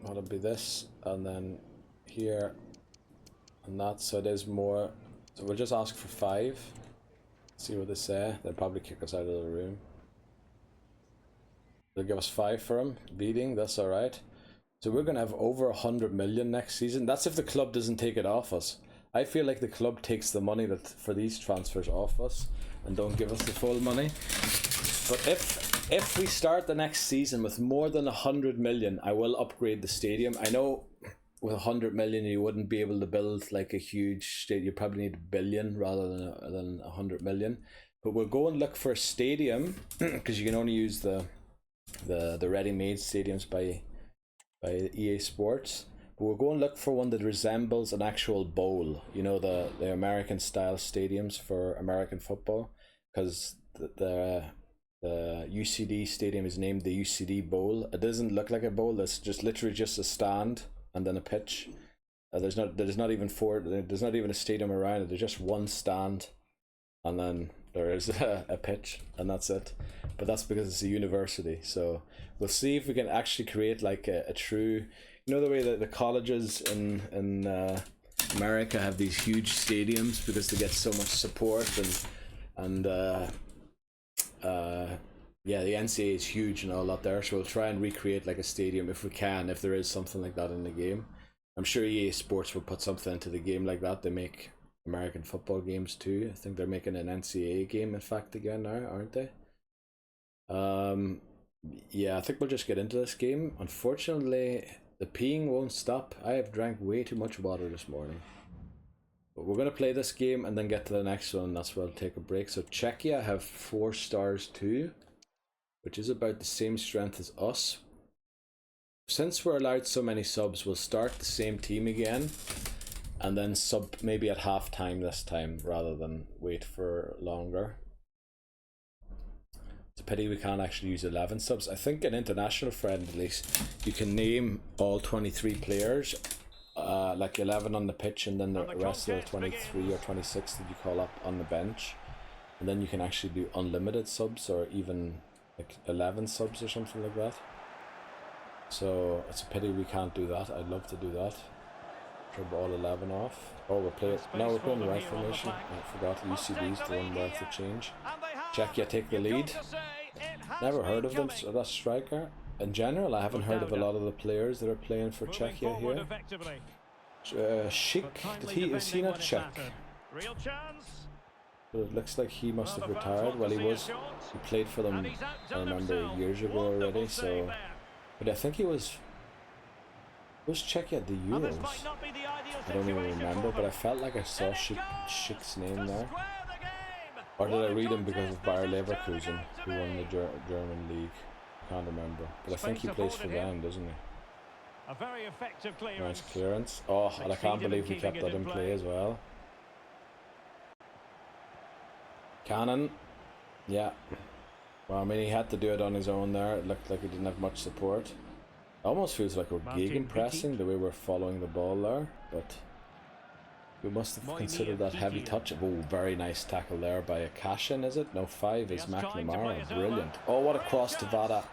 That'll be this, and then here and that. So it is more. So we'll just ask for 5. See what they say. They'll probably kick us out of the room. They'll give us 5 for him. Beating, that's alright. So we're going to have over 100 million next season. That's if the club doesn't take it off us. I feel like the club takes the money that for these transfers off us and don't give us the full money. But if we start the next season with more than 100 million, I will upgrade the stadium. I know with 100 million you wouldn't be able to build like a huge stadium. You probably need 1 billion rather than 100 million. But we'll go and look for a stadium because you can only use the ready-made stadiums by EA Sports. But we'll go and look for one that resembles an actual bowl. You know, the American style stadiums for American football, because the UCD stadium is named the UCD Bowl. It doesn't look like a bowl. It's just literally just a stand and then a pitch. There's not even a stadium around it. There's just one stand, and then there is a pitch, and that's it. But that's because it's a university. So we'll see if we can actually create like a true, you know, the way that the colleges in America have these huge stadiums because they get so much support, and yeah, the NCAA is huge and all that there. So we'll try and recreate like a stadium if we can, if there is something like that in the game. I'm sure EA Sports will put something into the game like that. They make American football games too. I think they're making an NCAA game, in fact, again now, aren't they? Yeah, I think we'll just get into this game. Unfortunately, the peeing won't stop. I have drank way too much water this morning. But we're going to play this game and then get to the next one. That's where I'll take a break. So Czechia have 4 stars too, which is about the same strength as us. Since we're allowed so many subs, we'll start the same team again and then sub maybe at half time this time rather than wait for longer. It's a pity we can't actually use 11 subs. I think in international friendlies you can name all 23 players, like 11 on the pitch, and then the rest of the 23 or 26 that you call up on the bench, and then you can actually do unlimited subs or even like 11 subs or something like that. So it's a pity we can't do that. I'd love to do that. Trip all 11 off. Oh, we're playing the right formation. I forgot the UCD's the one where to change. Czechia take the lead. Never heard of them, so that striker. In general, I haven't heard of a lot of the players that are playing for Czechia here. Schick, is he not Czech? But it looks like he must have retired. Well, he played for them, I remember, years ago already, so... But I think he was Czechia at the Euros. I don't even remember, but I felt like I saw Schick's name there. Or did I read him because of Bayer Leverkusen, who won the German league? I can't remember. But I think he plays for them, doesn't he? A very effective clearance. Nice clearance. Oh, and I can't believe we kept that in play as well. Cannon. Yeah. Well, I mean, he had to do it on his own there. It looked like he didn't have much support. It almost feels like we're gegenpressing the way we're following the ball there, but We must have considered that heavy touch. Oh, very nice tackle there by a Cashin, is it? No, 5 is McNamara. Brilliant. Oh, what a cross to Vada.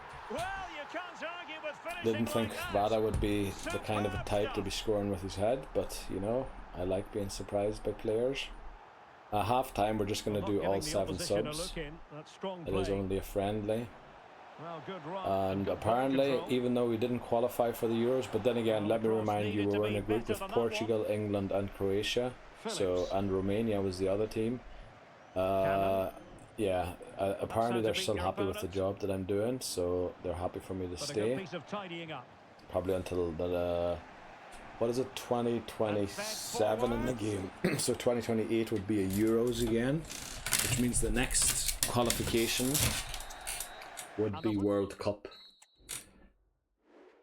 Didn't think Vada would be the kind of a type to be scoring with his head, but, you know, I like being surprised by players. At half time, we're just going to do all 7 subs. It is only a friendly. And apparently, even though we didn't qualify for the Euros, but then again, let me remind you, we were in a group with Portugal, England and Croatia, so, and Romania was the other team. Yeah, apparently they're still happy with the job that I'm doing, so they're happy for me to stay. Probably until the, what is it, 2027 in the game. So 2028 would be a Euros again, which means the next qualification would be World Cup.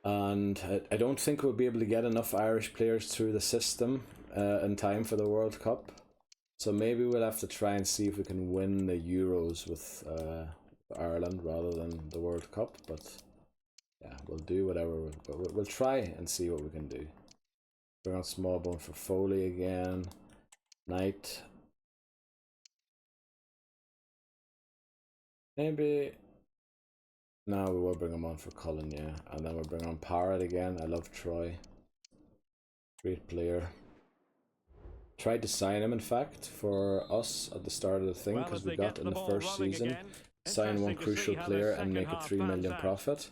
And I don't think we'll be able to get enough Irish players through the system in time for the World Cup. So maybe we'll have to try and see if we can win the Euros with Ireland rather than the World Cup. But yeah, we'll do whatever. We'll try and see what we can do. Bring on Smallbone for Foley again. Knight. Maybe. No, we will bring him on for Cullen, yeah. And then we'll bring on Parrott again. I love Troy. Great player. Tried to sign him, in fact, for us at the start of the thing, because we got in the first season, sign one crucial player and make a 3 million profit.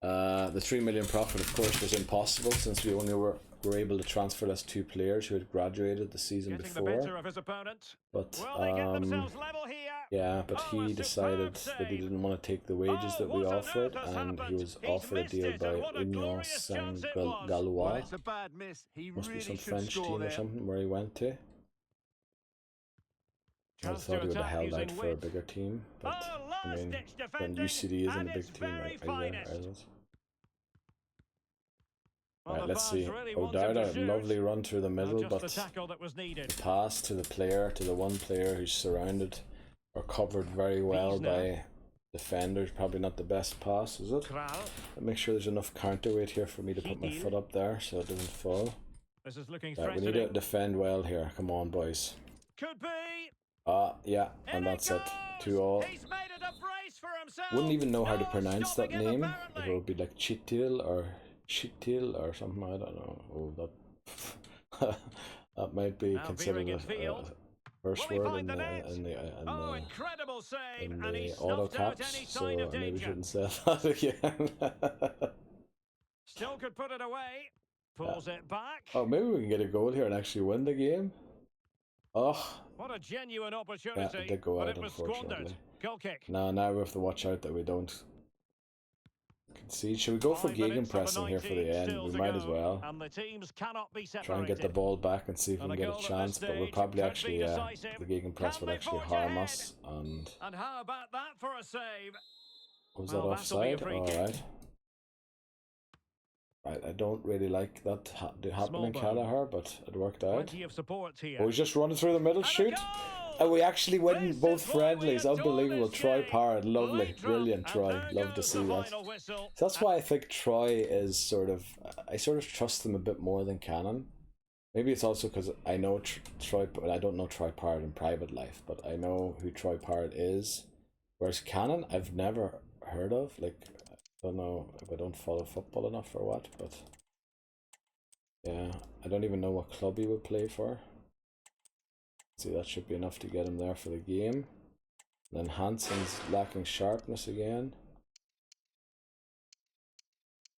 The 3 million profit, of course, was impossible since we only were able to transfer as 2 players who had graduated the season before. But yeah, but he decided that he didn't want to take the wages that we offered, and he was offered a deal by Union Saint-Galois. Must be some French team or something where he went to. I thought he would have held out for a bigger team, but I mean, when UCD isn't a big team either. Right, let's see. O'Dowda, lovely run through the middle, but the pass to the player, to the one player who's surrounded or covered very well by defenders, probably not the best pass, is it? Make sure there's enough counterweight here for me to put my foot up there so it doesn't fall. Right, we need to defend well here. Come on, boys. Yeah, and that's it. 2-all. Wouldn't even know how to pronounce that name. If it would be like Chitil or Chitil or something, I don't know. Oh, that that might be considered a first word in the auto caps, so I maybe shouldn't say that again. Still could put it away. Pulls it back. Oh, maybe we can get a goal here and actually win the game. Oh, what a genuine opportunity. Yeah, it did go out, unfortunately. Goal kick. Now we have to watch out that we don't concede. Should we go for gegenpressing here for the end? We might as well. And the teams cannot be separated. Try and get the ball back and see if we can get a chance, but we'll probably actually, the gegenpress would actually harm us. And how about that for a save? Was that offside? Alright. Right, I don't really like that happening, Callagher, but it worked out. Oh, he's just running through the middle, shoot! And we actually win both friendlies, unbelievable. Troy Parrott, lovely, brilliant Troy, love to see that. So that's why I think Troy is sort of, I sort of trust him a bit more than Cannon. Maybe it's also because I know Troy, I don't know Troy Parrott in private life, but I know who Troy Parrott is. Whereas Cannon, I've never heard of, like, I don't know if I don't follow football enough or what, but yeah, I don't even know what club he would play for. See, that should be enough to get him there for the game. And then Hansen's lacking sharpness again.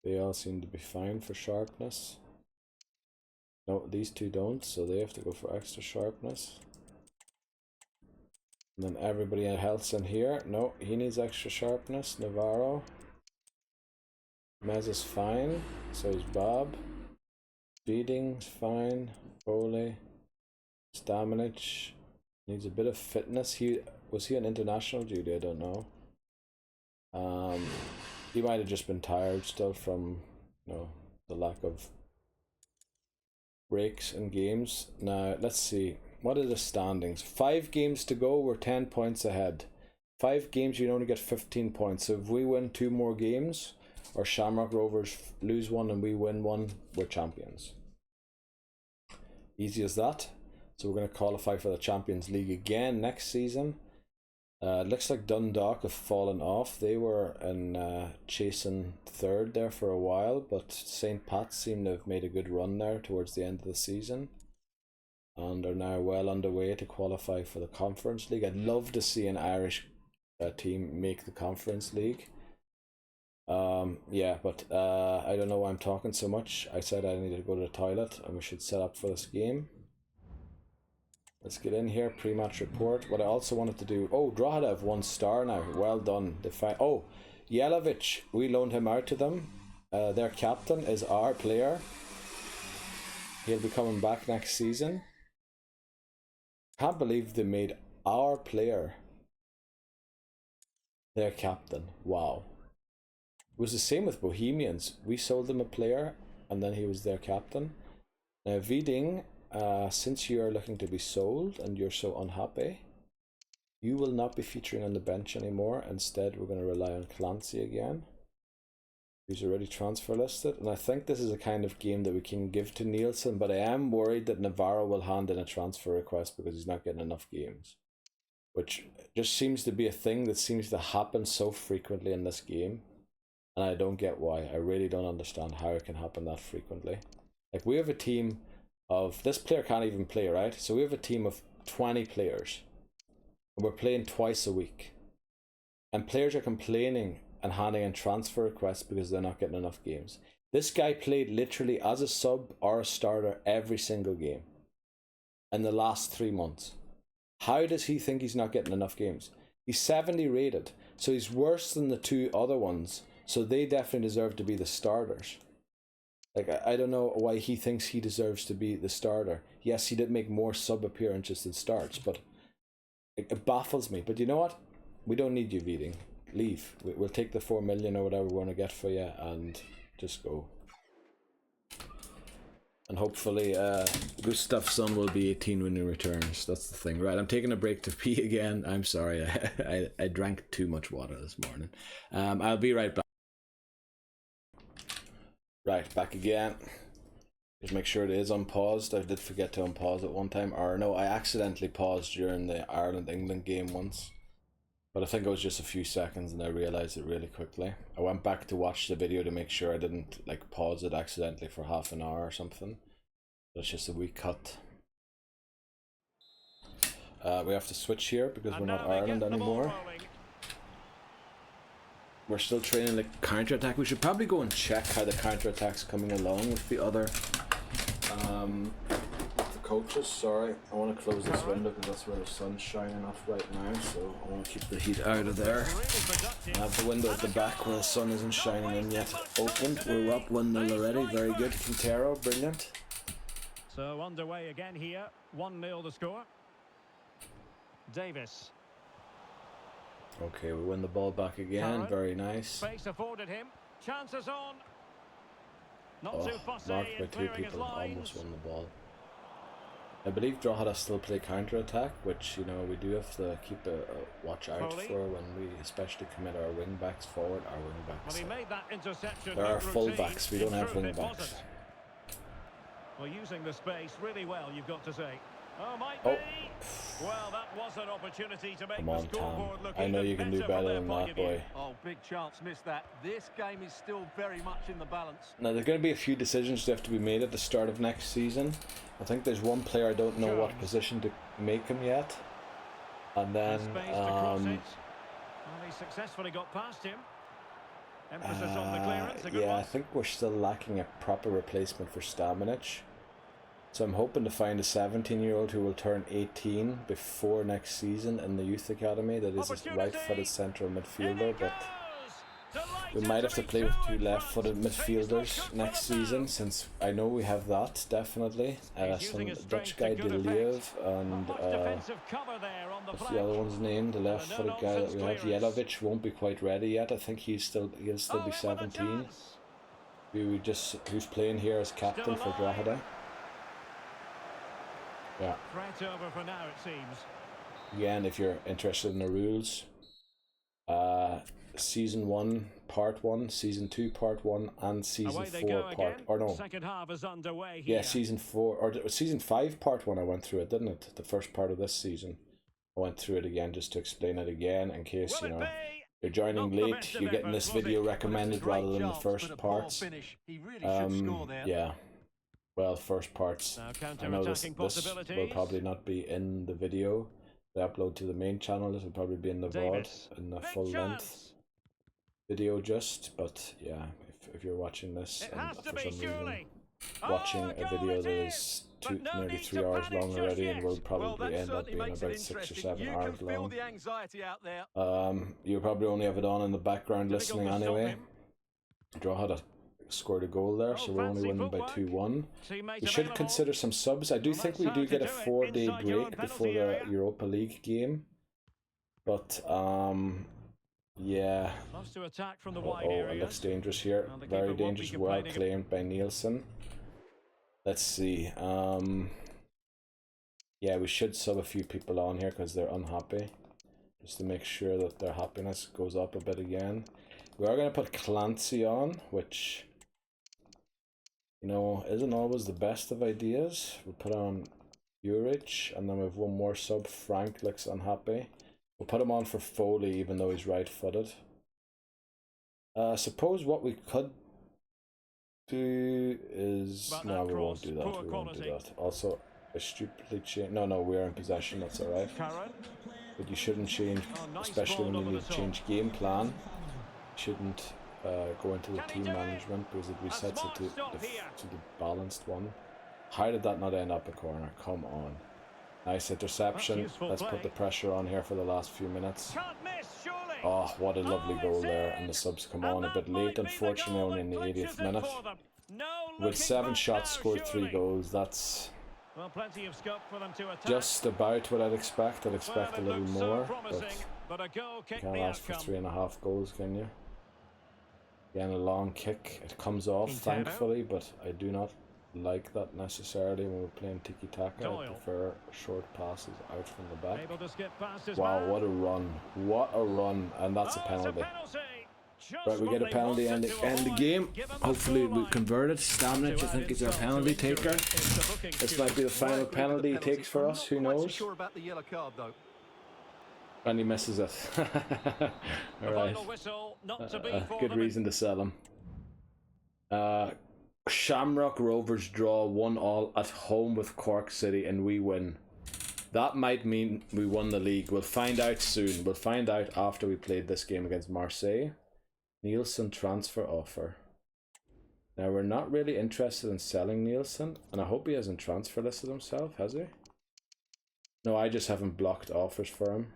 They all seem to be fine for sharpness. No, these two don't, so they have to go for extra sharpness. And then everybody else in here, no, he needs extra sharpness. Navarro. Mez is fine, so is Bob. Beating's fine. Foley. Stamanic needs a bit of fitness. Was he on international duty? I don't know. He might have just been tired still from, you know, the lack of breaks in games. Now let's see. What are the standings? 5 games to go. We're 10 points ahead. 5 games, you only get 15 points. So if we win 2 more games, or Shamrock Rovers lose 1 and we win 1, we're champions. Easy as that. So we're going to qualify for the Champions League again next season. Looks like Dundalk have fallen off. They were in chasing third there for a while, but St. Pat's seem to have made a good run there towards the end of the season, and are now well underway to qualify for the Conference League. I'd love to see an Irish team make the Conference League. Yeah, but I don't know why I'm talking so much. I said I needed to go to the toilet, and we should set up for this game. Let's get in here, pre-match report. What I also wanted to do... Oh, Drogheda have 1 star now. Well done. Oh, Jelavic, we loaned him out to them. Their captain is our player. He'll be coming back next season. Can't believe they made our player their captain. Wow. It was the same with Bohemians. We sold them a player, and then he was their captain. Now, Viding... since you are looking to be sold and you're so unhappy, you will not be featuring on the bench anymore. Instead, we're going to rely on Clancy again, who's already transfer listed. And I think this is a kind of game that we can give to Nielsen, but I am worried that Navarro will hand in a transfer request because he's not getting enough games, which just seems to be a thing that seems to happen so frequently in this game. And I don't get why. I really don't understand how it can happen that frequently. Like, we have a team of... This player can't even play, right? So we have a team of 20 players. And we're playing twice a week. And players are complaining and handing in transfer requests because they're not getting enough games. This guy played literally as a sub or a starter every single game in the last 3 months. How does he think he's not getting enough games? He's 70 rated, so he's worse than the 2 other ones. So they definitely deserve to be the starters. Like, I don't know why he thinks he deserves to be the starter. Yes, he did make more sub appearances than starts, but it baffles me. But you know what? We don't need you, Viding. Leave. We'll take the 4 million or whatever we want to get for you and just go. And hopefully Gustafsson will be 18 when he returns. That's the thing. Right, I'm taking a break to pee again. I'm sorry. I drank too much water this morning. I'll be right back. Right, back again. Just make sure it is unpaused. I did forget to unpause it one time. Or no, I accidentally paused during the Ireland-England game once. But I think it was just a few seconds and I realised it really quickly. I went back to watch the video to make sure I didn't like pause it accidentally for half an hour or something. But it's just a wee cut. We have to switch here because we're not Ireland anymore. We're still training the counter-attack. We should probably go and check how the counter-attack's coming along with the other the coaches. Sorry, I want to close this window because that's where the sun's shining off right now, so I want to keep the heat out of there. I have the window at the back where the sun isn't shining in yet opened. We're up 1-0 already. Very good. Quintero, brilliant. So underway again here. 1-0 the score. Davis. Okay, we win the ball back again. Very nice. Space afforded him. Chances on. Not too fussy marked by 2 people, almost won the ball. I believe Drogheda still play counter-attack, which, you know, we do have to keep a watch out for when we especially commit our wing-backs forward, our wing-backs. Well, he made that interception. There are full-backs, we don't have wing-backs. Well, using the space really well, you've got to say. Oh, might be. Well, that was an opportunity to make the scoreboard look I know you can do better than that, boy. Oh, big chance missed that. This game is still very much in the balance. Now, there's going to be a few decisions that have to be made at the start of next season. I think there's one player I don't know what position to make him yet. And then, well, he successfully got past him. Emphasis on the clearance. Yeah, I think we're still lacking a proper replacement for Stamenic. So I'm hoping to find a 17-year-old who will turn 18 before next season in the youth academy. That is a right-footed central midfielder, but we might have to play with 2 left-footed midfielders next season, since I know we have that, definitely. Some Dutch guy, De Leeuw, and what's the other one's name? The left-footed guy that we have, Jelavic, won't be quite ready yet. I think he'll still be 17. Who's playing here as captain for Drogheda. Yeah. Threat over for now, it seems. Again, if you're interested in the rules, Season 1 Part 1, Season 2 Part 1, and Season Away they 4 go Part... again. Or no. Second half is underway here. Yeah, Season 4... Or Season 5 Part 1 I went through it, didn't it? The first part of this season. I went through it again just to explain it again in case, you know, you're joining late, you're getting this video recommended rather than the first parts. Yeah. Well, first parts. I know this will probably not be in the video they upload to the main channel. This will probably be in the VOD, in the full length video just, but yeah, if you're watching this and for some reason watching a video that is nearly 3 hours long already and will probably end up being about 6 or 7 hours long. You'll probably only have it on in the background listening anyway. Draw had scored a goal there, so we're only winning by 2-1. We should consider some subs. I do think we do get a 4-day break before the Europa League game, but yeah. It looks dangerous here. Very dangerous. Well claimed by Nielsen. Let's see. Yeah, we should sub a few people on here because they're unhappy, just to make sure that their happiness goes up a bit again. We are going to put Clancy on, which, you know, isn't always the best of ideas. We'll put on Urich, and then we have one more sub. Frank looks unhappy. We'll put him on for Foley, even though he's right-footed. Suppose what we could do is... No, we won't do that. We won't do that. Also, I stupidly changed... No, we're in possession. That's alright. But you shouldn't change, especially when you need to change game plan. You shouldn't go into the team management because it resets it to the balanced one. How did that not end up a corner? Come on. Nice interception. Let's put the pressure on here for the last few minutes. Oh, what a lovely goal there. And the subs come on a bit late, unfortunately, only in the 80th minute. With 7 shots, scored 3 goals. That's just about what I'd expect. I'd expect a little more, but you can't ask for 3.5 goals, can you? Again, a long kick. It comes off, thankfully, but I do not like that necessarily when we're playing tiki-taka. I prefer short passes out from the back. Wow, what a run. What a run. And that's a penalty. Right, we get a penalty and end the game. Hopefully we convert it. Stamnich, I think, is our penalty taker. This might be the final penalty he takes for us. Who knows? And he misses it. Alright. Good reason to sell him. Shamrock Rovers draw 1-1 at home with Cork City and we win. That might mean we won the league. We'll find out soon. We'll find out after we played this game against Marseille. Nielsen transfer offer. Now we're not really interested in selling Nielsen, and I hope he hasn't transfer listed himself, has he? No, I just haven't blocked offers for him.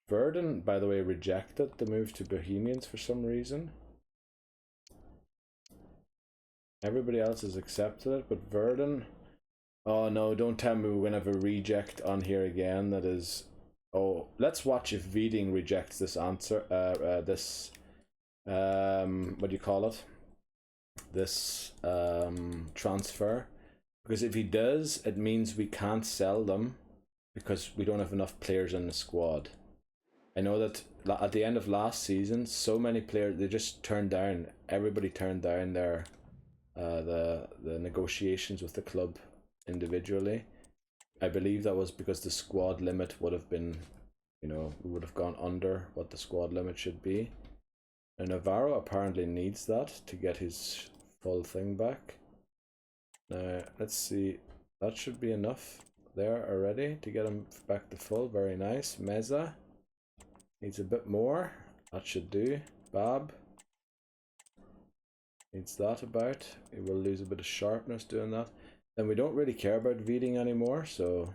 Verdon, by the way, rejected the move to Bohemians for some reason. Everybody else has accepted it, but Verdon... Oh no, don't tell me we're going to have a reject on here again that is... Oh, let's watch if Vieding rejects this answer, what do you call it? This transfer. Because if he does, it means we can't sell them because we don't have enough players in the squad. I know that at the end of last season, so many players, they just turned down, everybody turned down their the negotiations with the club individually. I believe that was because the squad limit would have been, you know, we would have gone under what the squad limit should be. And Navarro apparently needs that to get his full thing back. Now, let's see. That should be enough there already to get him back to full. Very nice. Meza needs a bit more. That should do. Bab needs that about. He will lose a bit of sharpness doing that. Then we don't really care about Vieding anymore, so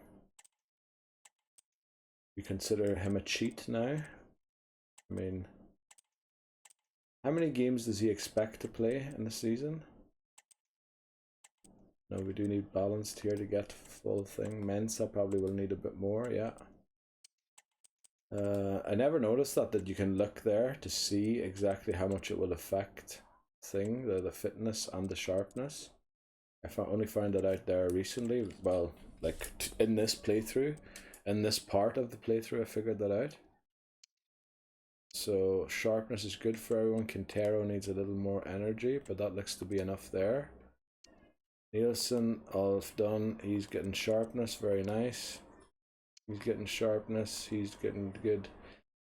we consider him a cheat now. I mean, how many games does he expect to play in the season? No, we do need balanced here to get full thing. Mensa probably will need a bit more, yeah. I never noticed that you can look there to see exactly how much it will affect the fitness and the sharpness. I only found that out there recently. Well, like in this playthrough, in this part of the playthrough, I figured that out. So sharpness is good for everyone. Quintero needs a little more energy, but that looks to be enough there. Nielsen, all done. He's getting sharpness, very nice. He's getting sharpness, he's getting good.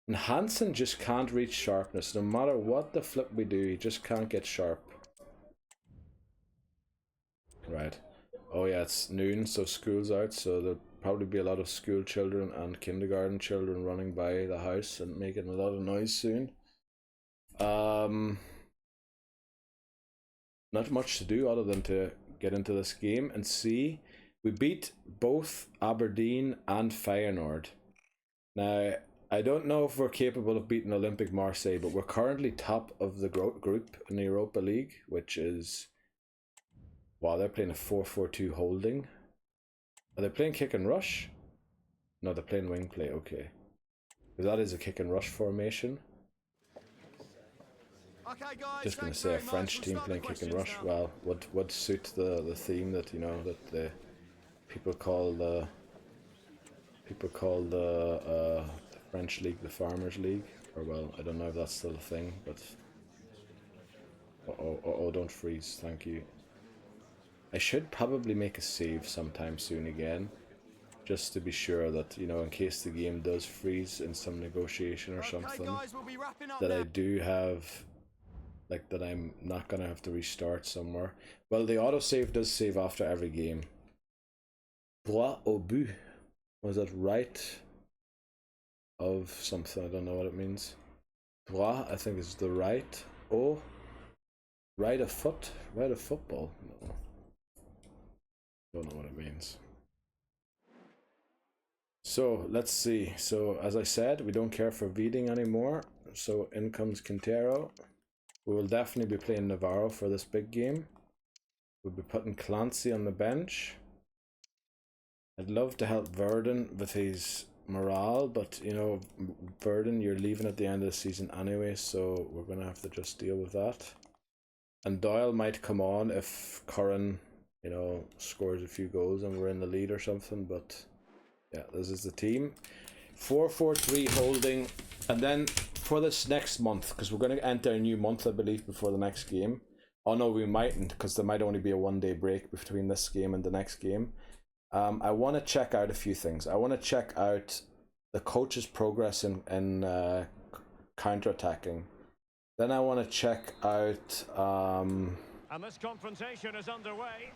And Hansen just can't reach sharpness. No matter what the flip we do, he just can't get sharp. Right. Oh yeah, it's noon, so school's out, so there'll probably be a lot of school children and kindergarten children running by the house and making a lot of noise soon. Not much to do other than to get into this game and see. We beat both Aberdeen and Feyenoord. Now, I don't know if we're capable of beating Olympique Marseille, but we're currently top of the group in the Europa League, which is... Wow, they're playing a 4-4-2 holding. Are they playing kick and rush? No, they're playing wing play, okay. Because that is a kick and rush formation. Okay, guys, Just going to say a French team playing kick and rush. Well, would suit the theme that, you know, that the people call the French league the Farmers League. Or well, I don't know if that's still a thing, but oh, don't freeze, thank you. I should probably make a save sometime soon again, just to be sure that, you know, in case the game does freeze in some negotiation or something, that I do have, like, that I'm not gonna have to restart somewhere. Well, the autosave does save after every game. Droit au but. Was that right of something? I don't know what it means. Droit, I think, is the right. Oh, right of foot? Right of football? No. Don't know what it means. So, let's see. So, as I said, we don't care for Vieding anymore. So, in comes Quintero. We will definitely be playing Navarro for this big game. We'll be putting Clancy on the bench. I'd love to help Verdon with his morale, but, you know, Verdon, you're leaving at the end of the season anyway, so we're going to have to just deal with that. And Doyle might come on if Curran, you know, scores a few goals and we're in the lead or something, but yeah, this is the team. 4-4-3 holding, and then for this next month, because we're going to enter a new month, I believe, before the next game. Oh no, we mightn't, because there might only be a one-day break between this game and the next game. I want to check out a few things. I want to check out the coach's progress in counter-attacking. Then I want to check out... And this confrontation is underway.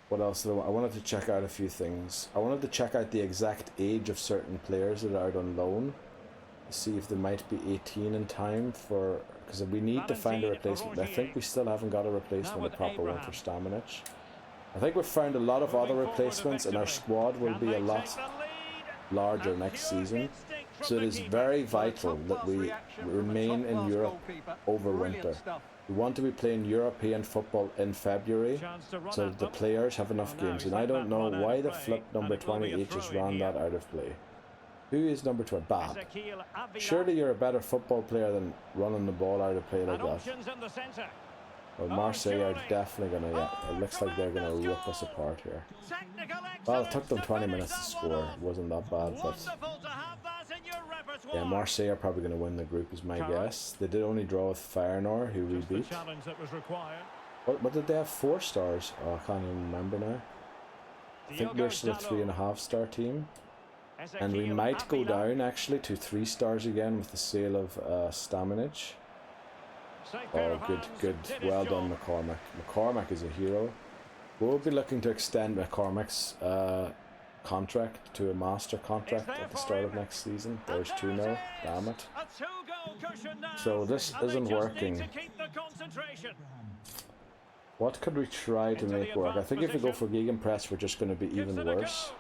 What else did I want? I wanted to check out a few things. I wanted to check out the exact age of certain players that are out on loan. See if they might be 18 in time for... Because we need to find a replacement. I think we still haven't got a replacement, a proper one for Stamenic. I think we've found a lot of other replacements, and our squad will be a lot larger next season. So it is very vital that we remain in Europe over winter. We want to be playing European football in February, so that the players have enough games. And I don't know why the flip number 28 just ran that out of play. Who is number 20? Bab. Surely you're a better football player than running the ball out of play like that. Well, Marseille are definitely going to, yeah, it looks like they're going to rip us apart here. Well, it took them 20 minutes to score. It wasn't that bad, but... Yeah, Marseille are probably going to win the group is my guess. They did only draw with Feyenoord, who we beat. What did they have? 4 stars? Oh, I can't even remember now. I think we're still a 3.5-star team. And we might go down, actually, to 3 stars again with the sale of Stamenic. Oh, good. Well done, McCormack. McCormack is a hero. We'll be looking to extend McCormack's contract to a master contract at the start of next season. There's 2 now. Damn it. So this isn't working. What could we try to make work? I think if we go for gegenpress, we're just going to be even worse.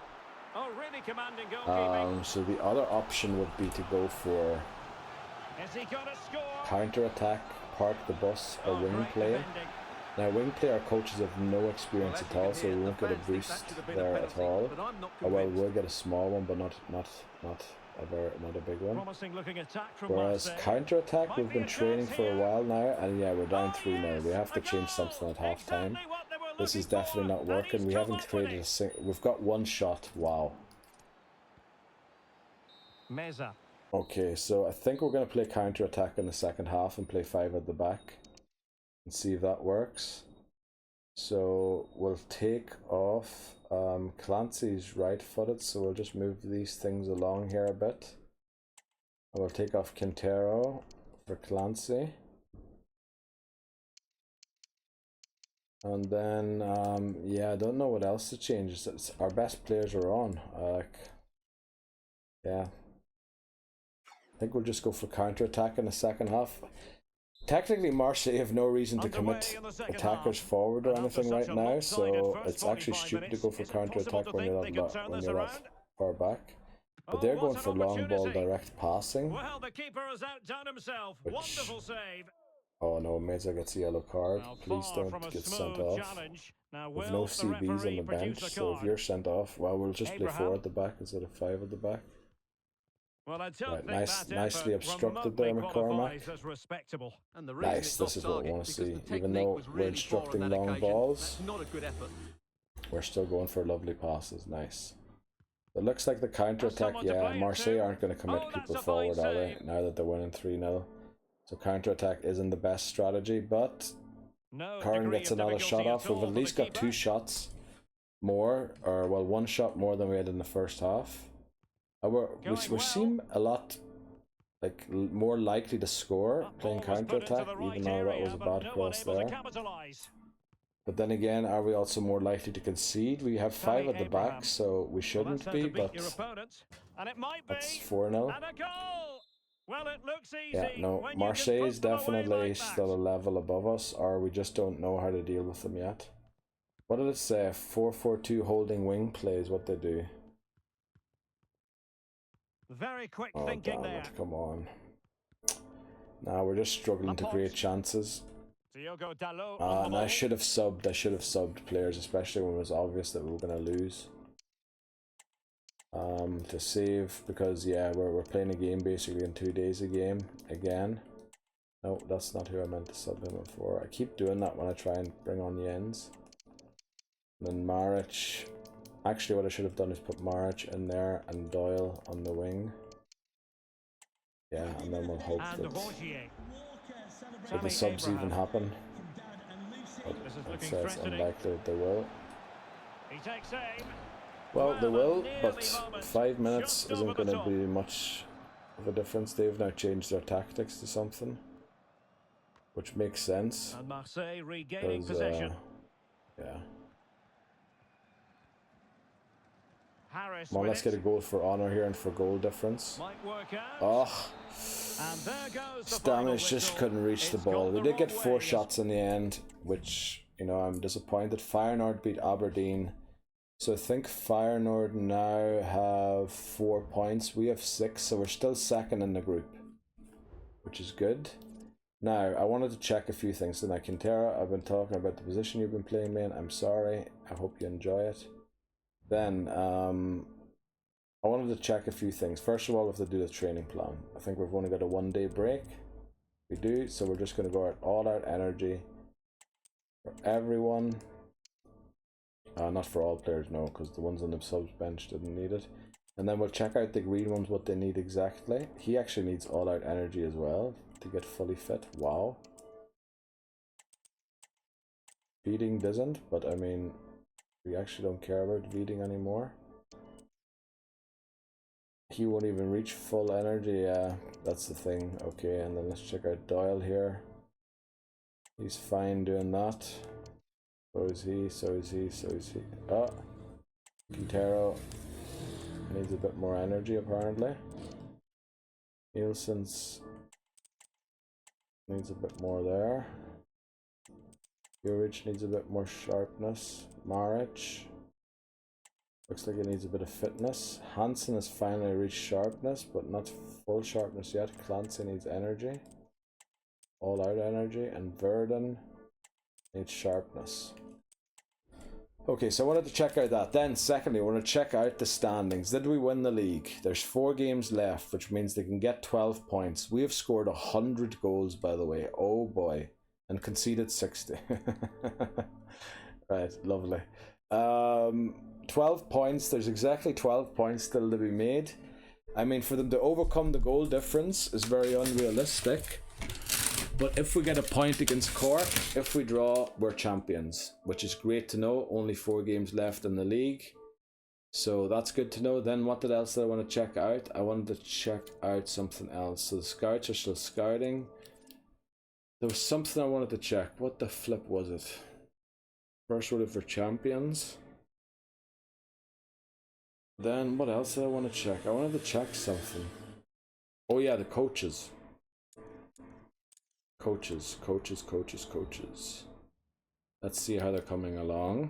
So the other option would be to go for counter-attack, park the bus, or wing play. Now wing play, our coaches have no experience at all, so we won't get a boost there at all. Oh well, we'll get a small one, but not a big one. Whereas counter-attack, we've been training for a while now, and yeah, we're down 3 now. We have to change something at half time. This is definitely not working. We haven't created a single... We've got 1 shot. Wow. Okay, so I think we're going to play counter-attack in the second half and play 5 at the back and see if that works. So we'll take off Clancy's right-footed, so we'll just move these things along here a bit. And we'll take off Quintero for Clancy. And then, yeah, I don't know what else to change. It's our best players are on. Yeah. I think we'll just go for counter-attack in the second half. Technically, Marseille have no reason to commit attackers forward or anything right now, so it's actually stupid to go for counter-attack when you're that far back. But they're going for long ball direct passing. Well, the keeper has outdone himself. Wonderful save. Oh no, Meza gets a yellow card. Please don't get sent off. With no CBs on the bench, so if you're sent off, well, we'll just play 4 at the back instead of 5 at the back. Well, I don't right, nicely obstructed there, McCormack. Nice, this is what we want to see. Even though we're instructing long balls, we're still going for lovely passes. Nice. It looks like the counter-attack, yeah, Marseille aren't going to commit people forward, are they? Now that they're winning 3-0. So counter-attack isn't the best strategy, but Curran gets another shot off. We've at least got 2 shots more, or well, 1 shot more than we had in the first half. We seem a lot like more likely to score playing counter-attack, even though that was a bad cross there. But then again, are we also more likely to concede? We have 5 at the back, so we shouldn't be, but that's 4-0. Well, it looks easy. Yeah, no, Marseille is definitely still a level above us, or we just don't know how to deal with them yet. What did it say? 4-4-2 holding wing play is what they do. Very quick thinking there. Come on. Now we're just struggling to create chances. And I should have subbed players, especially when it was obvious that we were going to lose. To save, because yeah, we're playing a game basically in 2 days again. No, that's not who I meant to sub him for. I keep doing that when I try and bring on Jens. And then Maric. Actually, what I should have done is put Maric in there and Doyle on the wing. Yeah, and then we'll hope that the subs even happen. But it says unlikely that they will. Well, they will, but 5 minutes isn't going to be much of a difference. They've now changed their tactics to something, which makes sense. And Marseille regaining possession. Yeah. Come on, let's get a goal for honour here and for goal difference. Oh, Stamic just couldn't reach the ball. We did get 4 shots in the end, which, you know, I'm disappointed. Feyenoord beat Aberdeen. So I think Feyenoord now have 4 points. We have 6, so we're still second in the group, which is good. Now, I wanted to check a few things. So now, Quintero, I've been talking about the position you've been playing, man. I'm sorry. I hope you enjoy it. Then, I wanted to check a few things. First of all, we have to do the training plan. I think we've only got a 1-day break. We do, so we're just going to go out all out energy for everyone. Not for all players, no, because the ones on the subs bench didn't need it. And then we'll check out the green ones, what they need exactly. He actually needs all out energy as well to get fully fit. Wow. Feeding doesn't, but I mean, we actually don't care about feeding anymore. He won't even reach full energy. Yeah, that's the thing. Okay, and then let's check out Doyle here. He's fine doing that. So is he, so is he, so is he. Oh, Quintero needs a bit more energy apparently. Nielsen's needs a bit more there. Juric needs a bit more sharpness. Maric looks like he needs a bit of fitness. Hansen has finally reached sharpness, but not full sharpness yet. Clancy needs energy. All out energy. And Verdun needs sharpness. Okay, so I wanted to check out that. Then, secondly, I want to check out the standings. Did we win the league? There's 4 games left, which means they can get 12 points. We have scored 100 goals, by the way. Oh boy. And conceded 60. Right, lovely. 12 points. There's exactly 12 points still to be made. I mean, for them to overcome the goal difference is very unrealistic. But if we get a point against Cork, if we draw, we're champions, which is great to know. Only 4 games left in the league. So that's good to know. Then what else did I want to check out? I wanted to check out something else. So the scouts are still scouting. There was something I wanted to check. What the flip was it? First order for champions. Then what else did I want to check? I wanted to check something. Oh yeah, the coaches. Coaches. Let's see how they're coming along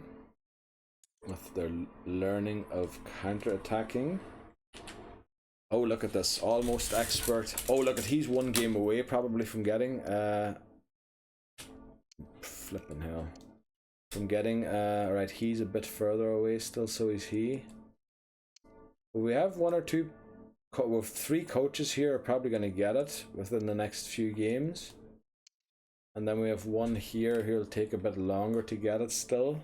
with their learning of counter-attacking. Oh, look at this. Almost expert. Oh, look at, he's 1 game away probably from getting flipping hell. From getting right, he's a bit further away still, so is he. We have 1 or 2 well, 3 coaches here are probably going to get it within the next few games. And then we have 1 here who'll take a bit longer to get it still.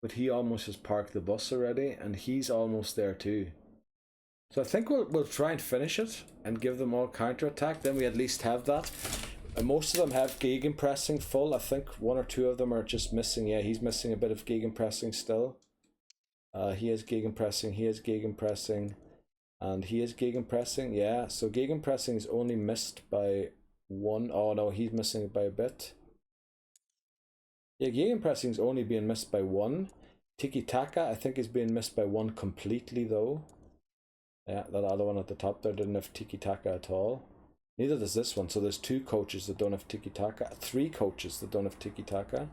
But he almost has parked the bus already, and he's almost there too. So I think we'll try and finish it and give them all counter-attack. Then we at least have that. And most of them have gegenpressing full. I think 1 or 2 of them are just missing. Yeah, he's missing a bit of gegenpressing still. He has gegenpressing, he has gegenpressing, and he is gegenpressing. Yeah, so gegenpressing is only missed by 1. Oh no, he's missing it by a bit. Yeah, gegenpressing is only being missed by 1. Tiki-taka, I think, is being missed by 1 completely though. Yeah, that other one at the top there didn't have tiki-taka at all. Neither does this one. So there's 2 coaches that don't have tiki-taka, 3 coaches that don't have tiki-taka.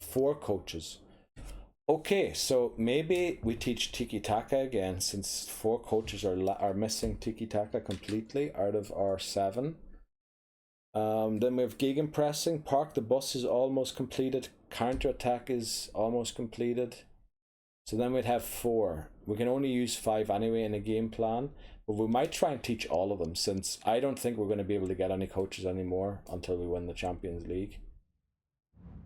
4 coaches. Okay, so maybe we teach tiki-taka again, since 4 coaches are missing tiki-taka completely out of our 7. Then we have gegenpressing. Park the bus is almost completed. Counter-attack is almost completed. So then we'd have 4. We can only use 5 anyway in a game plan, but we might try and teach all of them, since I don't think we're going to be able to get any coaches anymore until we win the Champions League.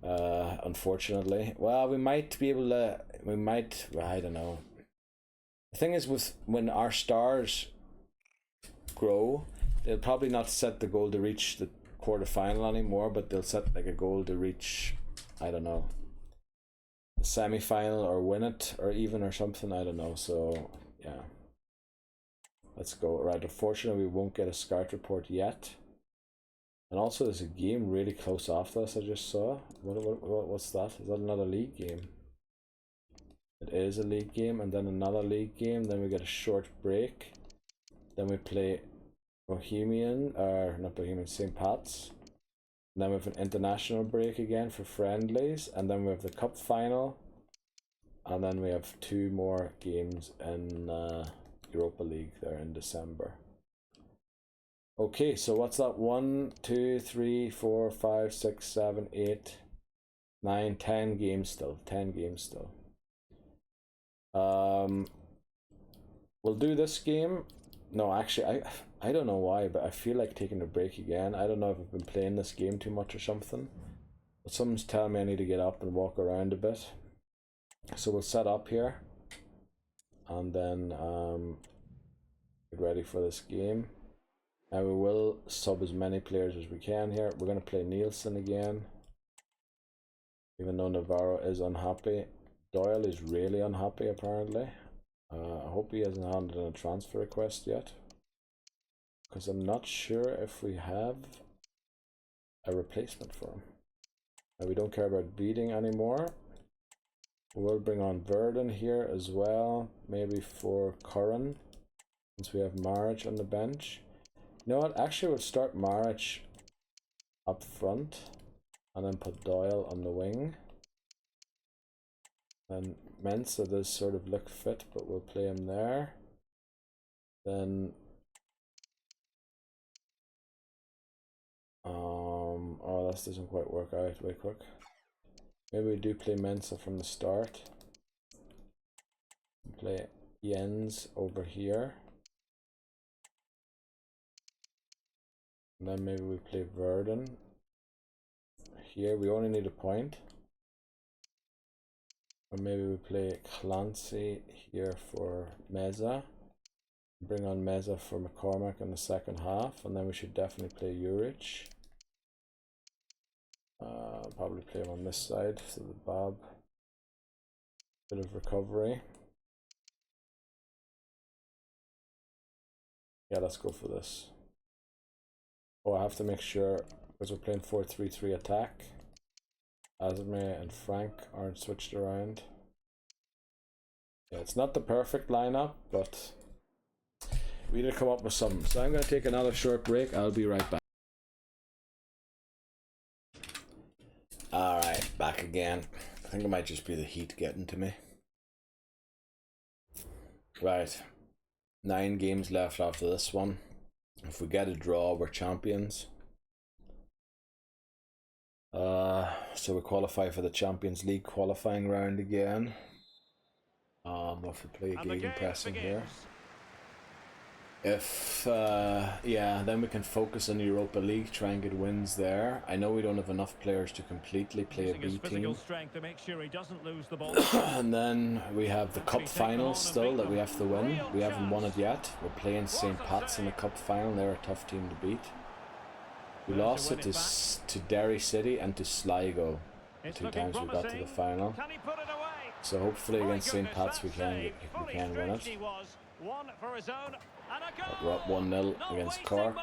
Unfortunately. Well, we might be able to, I don't know. The thing is, when our stars grow, they'll probably not set the goal to reach the quarterfinal anymore, but they'll set like a goal to reach, I don't know, the semi-final or win it, or even or something, I don't know. So yeah, let's go. Right, unfortunately we won't get a scout report yet. And also there's a game really close after us I just saw. What's that? Is that another league game? It is a league game, and then another league game, then we get a short break. Then we play Bohemian, or not Bohemian, St. Pat's. And then we have an international break again for friendlies, and then we have the cup final. And then we have 2 more games in Europa League there in December. Okay, so what's that? 1, 2, 3, 4, 5, 6, 7, 8, 9, 10 games still. 10 games still. We'll do this game. No, actually, I don't know why, but I feel like taking a break again. I don't know if I've been playing this game too much or something. But someone's telling me I need to get up and walk around a bit. So we'll set up here. And then get ready for this game. And we will sub as many players as we can here. We're going to play Nielsen again. Even though Navarro is unhappy. Doyle is really unhappy apparently. I hope he hasn't handed in a transfer request yet. Because I'm not sure if we have a replacement for him. And we don't care about beating anymore. We'll bring on Verdon here as well. Maybe for Curran. Since we have Marriage on the bench. You know what? Actually, we'll start Marriage up front. And then put Doyle on the wing. And Mensah does sort of look fit, but we'll play him there. Then oh, this doesn't quite work out. Wait quick. Maybe we do play Mensah from the start. Play Jens over here. And then maybe we play Verdon. Here we only need a point. Or maybe we play Clancy here for Meza. Bring on Meza for McCormack in the second half, and then we should definitely play Urich. Probably play him on this side, so the Bob. Bit of recovery. Yeah, let's go for this. Oh, I have to make sure, because we're playing 4-3-3 attack, Azme and Frank aren't switched around. Yeah, it's not the perfect lineup, but we need to come up with something. So I'm going to take another short break. I'll be right back. Alright, back again. I think it might just be the heat getting to me. Right. 9 games left after this one. If we get a draw, we're champions. So we qualify for the Champions League qualifying round again. We'll have to play gegenpressing here. If yeah, then we can focus on the Europa League, try and get wins there. I know we don't have enough players to completely play a B team. To make sure he doesn't lose the ball. And then we have the cup final still that we have to win. We haven't won it yet. We're playing St. Pat's in the cup final. They're a tough team to beat. We lost it to Derry City and to Sligo. The 2 times we got to the final. So hopefully against St. Pat's we can win it. We're up 1-0 against Cork.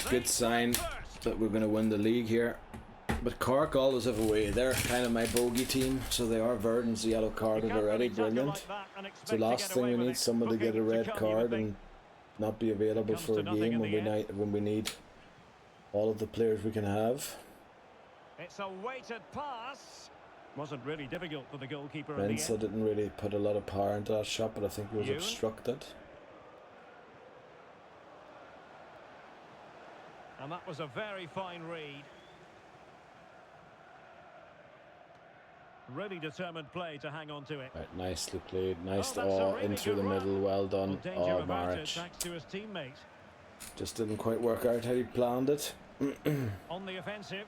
Good sign that we're going to win the league here. But Cork always have a way. They're kind of my bogey team, so they are. Verdon's yellow carded already. Brilliant. So last thing we need, someone to get a red card and not be available for a game when we need all of the players we can have. It's a weighted pass. Wasn't really difficult for the goalkeeper. Mensa didn't really put a lot of power into that shot, but I think he was obstructed. And that was a very fine read. Really determined play to hang on to it. Right, nicely played. Nice in through the middle. Well done. Oh, Marich. Thanks to his teammate. Just didn't quite work out how he planned it. On the offensive.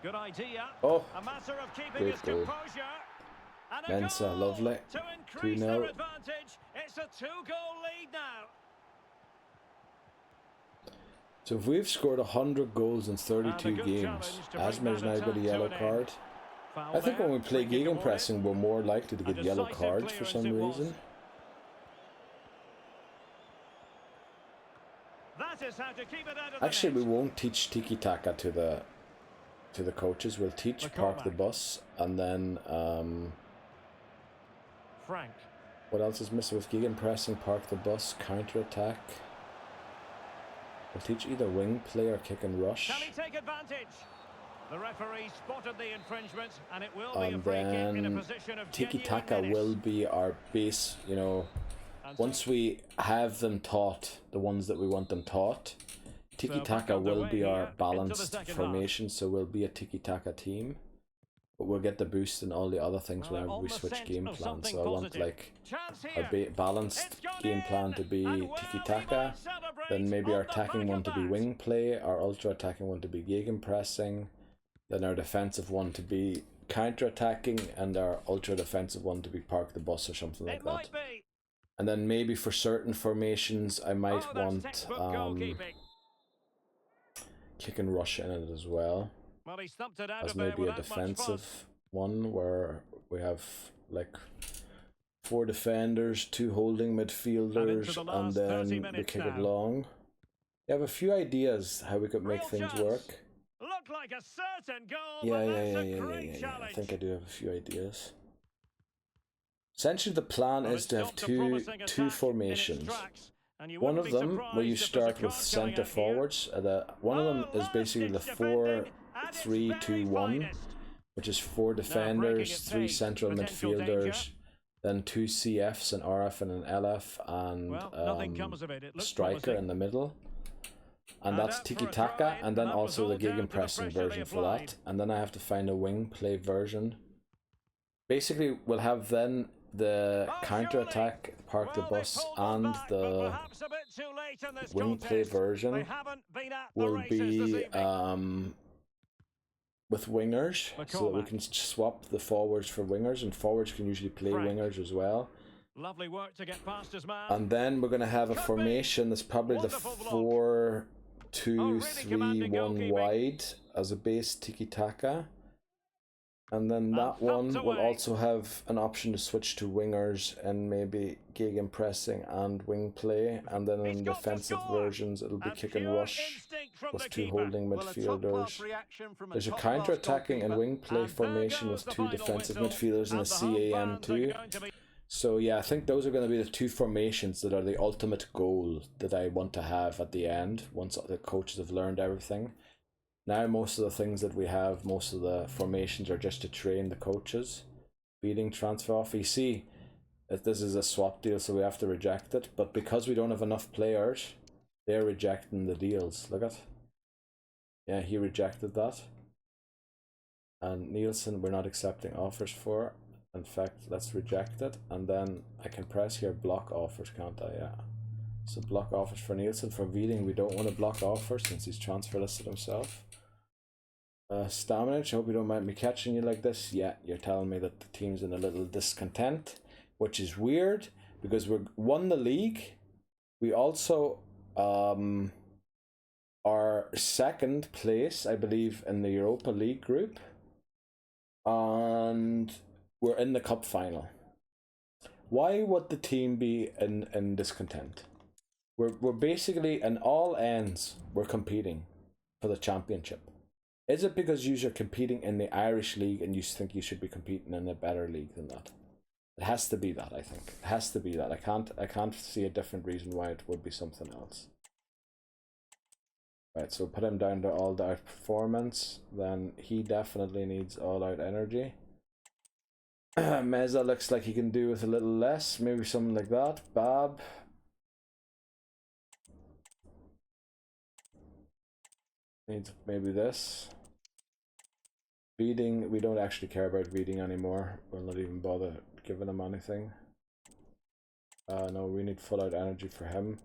Good idea. Oh, a matter of keeping his composure. And Mensa, lovely. To increase 2-0. their advantage. It's a 2-goal lead now. So if we've scored 100 goals in 32 games, Asmer's now got a yellow card. I think when we play gegenpressing, we're more likely to get yellow cards for some reason. That is how to keep it out of the Actually, we net. won't teach tiki-taka to the coaches. We'll teach park the bus, and then Frank. what else is missing with gegenpressing? Park the bus, counter-attack. We'll teach either wing play or kick and rush. Can he take advantage? The referee spotted the infringement, and it will be a free kick in a position of tiki-taka genuine will be our base, you know. Once we have them taught, the ones that we want them taught, tiki-taka will be our balanced formation, so we'll be a tiki-taka team. But we'll get the boost and all the other things whenever we switch game plans. So I want like our balanced game plan to be tiki-taka, then maybe our attacking one to be wing play, our ultra attacking one to be gegenpressing, then our defensive one to be counter-attacking, and our ultra defensive one to be park the bus or something like that. And then maybe for certain formations I might want kick and rush in it as well. Well, he stumped it out As of there maybe a without much defensive one where we have like 4 defenders, 2 holding midfielders, and then we kick it long. We have a few ideas how we could make things work. Look like a certain goal, Yeah. I think I do have a few ideas. Essentially, the plan is to have two formations. One of them where you start with centre forwards. One of them is basically the 4-3-2-1, which is 4 defenders, 3 central midfielders, then 2 CFs, an RF and an LF, and a striker in the middle. And that's tiki-taka, and then also the gegenpressing version for that. And then I have to find a wing play version. Basically, we'll have then the counter-attack, park the bus, and the wing play version will be with wingers, so that we can swap the forwards for wingers, and forwards can usually play wingers as well. Lovely work to get past his man. And then we're going to have a formation that's probably the 4-2-3-1 wide as a base tiki-taka. And then that one will also have an option to switch to wingers and maybe gegenpressing and wing play. And then in defensive versions, it'll be kick and rush with 2 holding midfielders. There's a counter-attacking and wing play formation with 2 defensive midfielders and a CAM2. So yeah, I think those are going to be the 2 formations that are the ultimate goal that I want to have at the end, once the coaches have learned everything. Now most of the things that we have, most of the formations are just to train the coaches. Beating transfer off. You see that this is a swap deal, so we have to reject it. But because we don't have enough players, they're rejecting the deals. Look at. Yeah, he rejected that. And Nielsen, we're not accepting offers for. In fact, let's reject it. And then I can press here block offers, can't I? Yeah. So block offers for Nielsen. For Veeding, we don't want to block offers since he's transfer listed himself. Staminich, I hope you don't mind me catching you like this. Yeah, you're telling me that the team's in a little discontent, which is weird because we won the league. We also are 2nd place, I believe, in the Europa League group, and we're in the cup final. Why would the team be in discontent? We're basically in all ends we're competing for the championship. Is it because you're competing in the Irish league and you think you should be competing in a better league than that? It has to be that, I think. It has to be that. I can't see a different reason why it would be something else. Right, so put him down to all out performance. Then he definitely needs all out energy. Meza looks like he can do with a little less, maybe something like that. Bab. Needs maybe this. Beating, we don't actually care about Beating anymore. We'll not even bother giving him anything. No, we need full out energy for him.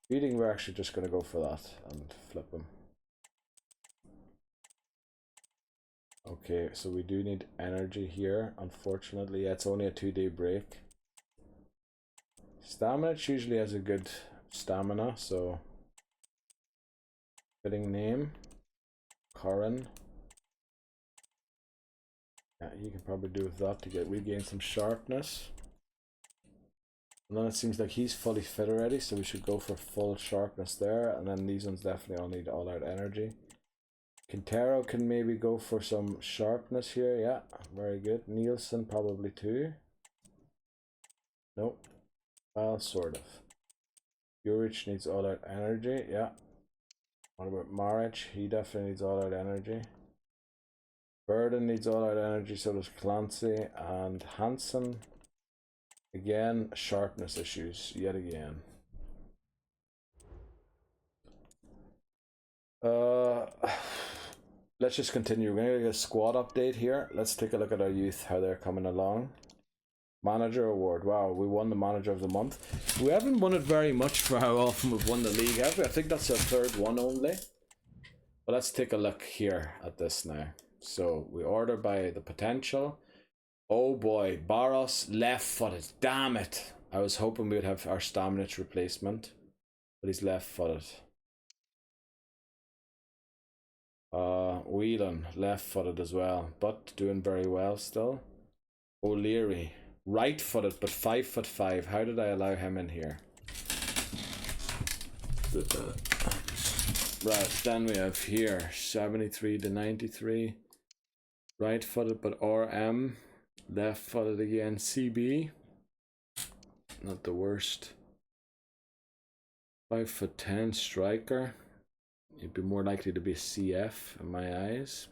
Beating, we're actually just going to go for that and flip him. Okay, so we do need energy here. Unfortunately, yeah, it's only a 2-day break. Stamina usually has a good stamina, so fitting name. Corin. Yeah, you can probably do with that to regain some sharpness. And then it seems like he's fully fit already, so we should go for full sharpness there. And then these ones definitely all need all out energy. Quintero can maybe go for some sharpness here. Yeah, very good. Nielsen probably too. Nope. Well, sort of. Juric needs all out energy. Yeah. What about Maric? He definitely needs all out energy. Burden needs all out energy, so does Clancy. And Hansen, again, sharpness issues, yet again. Let's just continue. We're going to get a squad update here. Let's take a look at our youth, how they're coming along. Manager award. Wow, we won the manager of the month. We haven't won it very much for how often we've won the league, have we? I think that's our 3rd one only. But let's take a look here at this now. So we order by the potential. Oh boy, Barros left-footed. Damn it. I was hoping we would have our Staminich replacement, but he's left-footed. Whelan, left-footed as well, but doing very well still. O'Leary, right-footed, but 5'5". How did I allow him in here? Right, then we have here 73 to 93. Right-footed, but RM. Left-footed again, CB. Not the worst. 5'10" striker. You'd be more likely to be a CF in my eyes.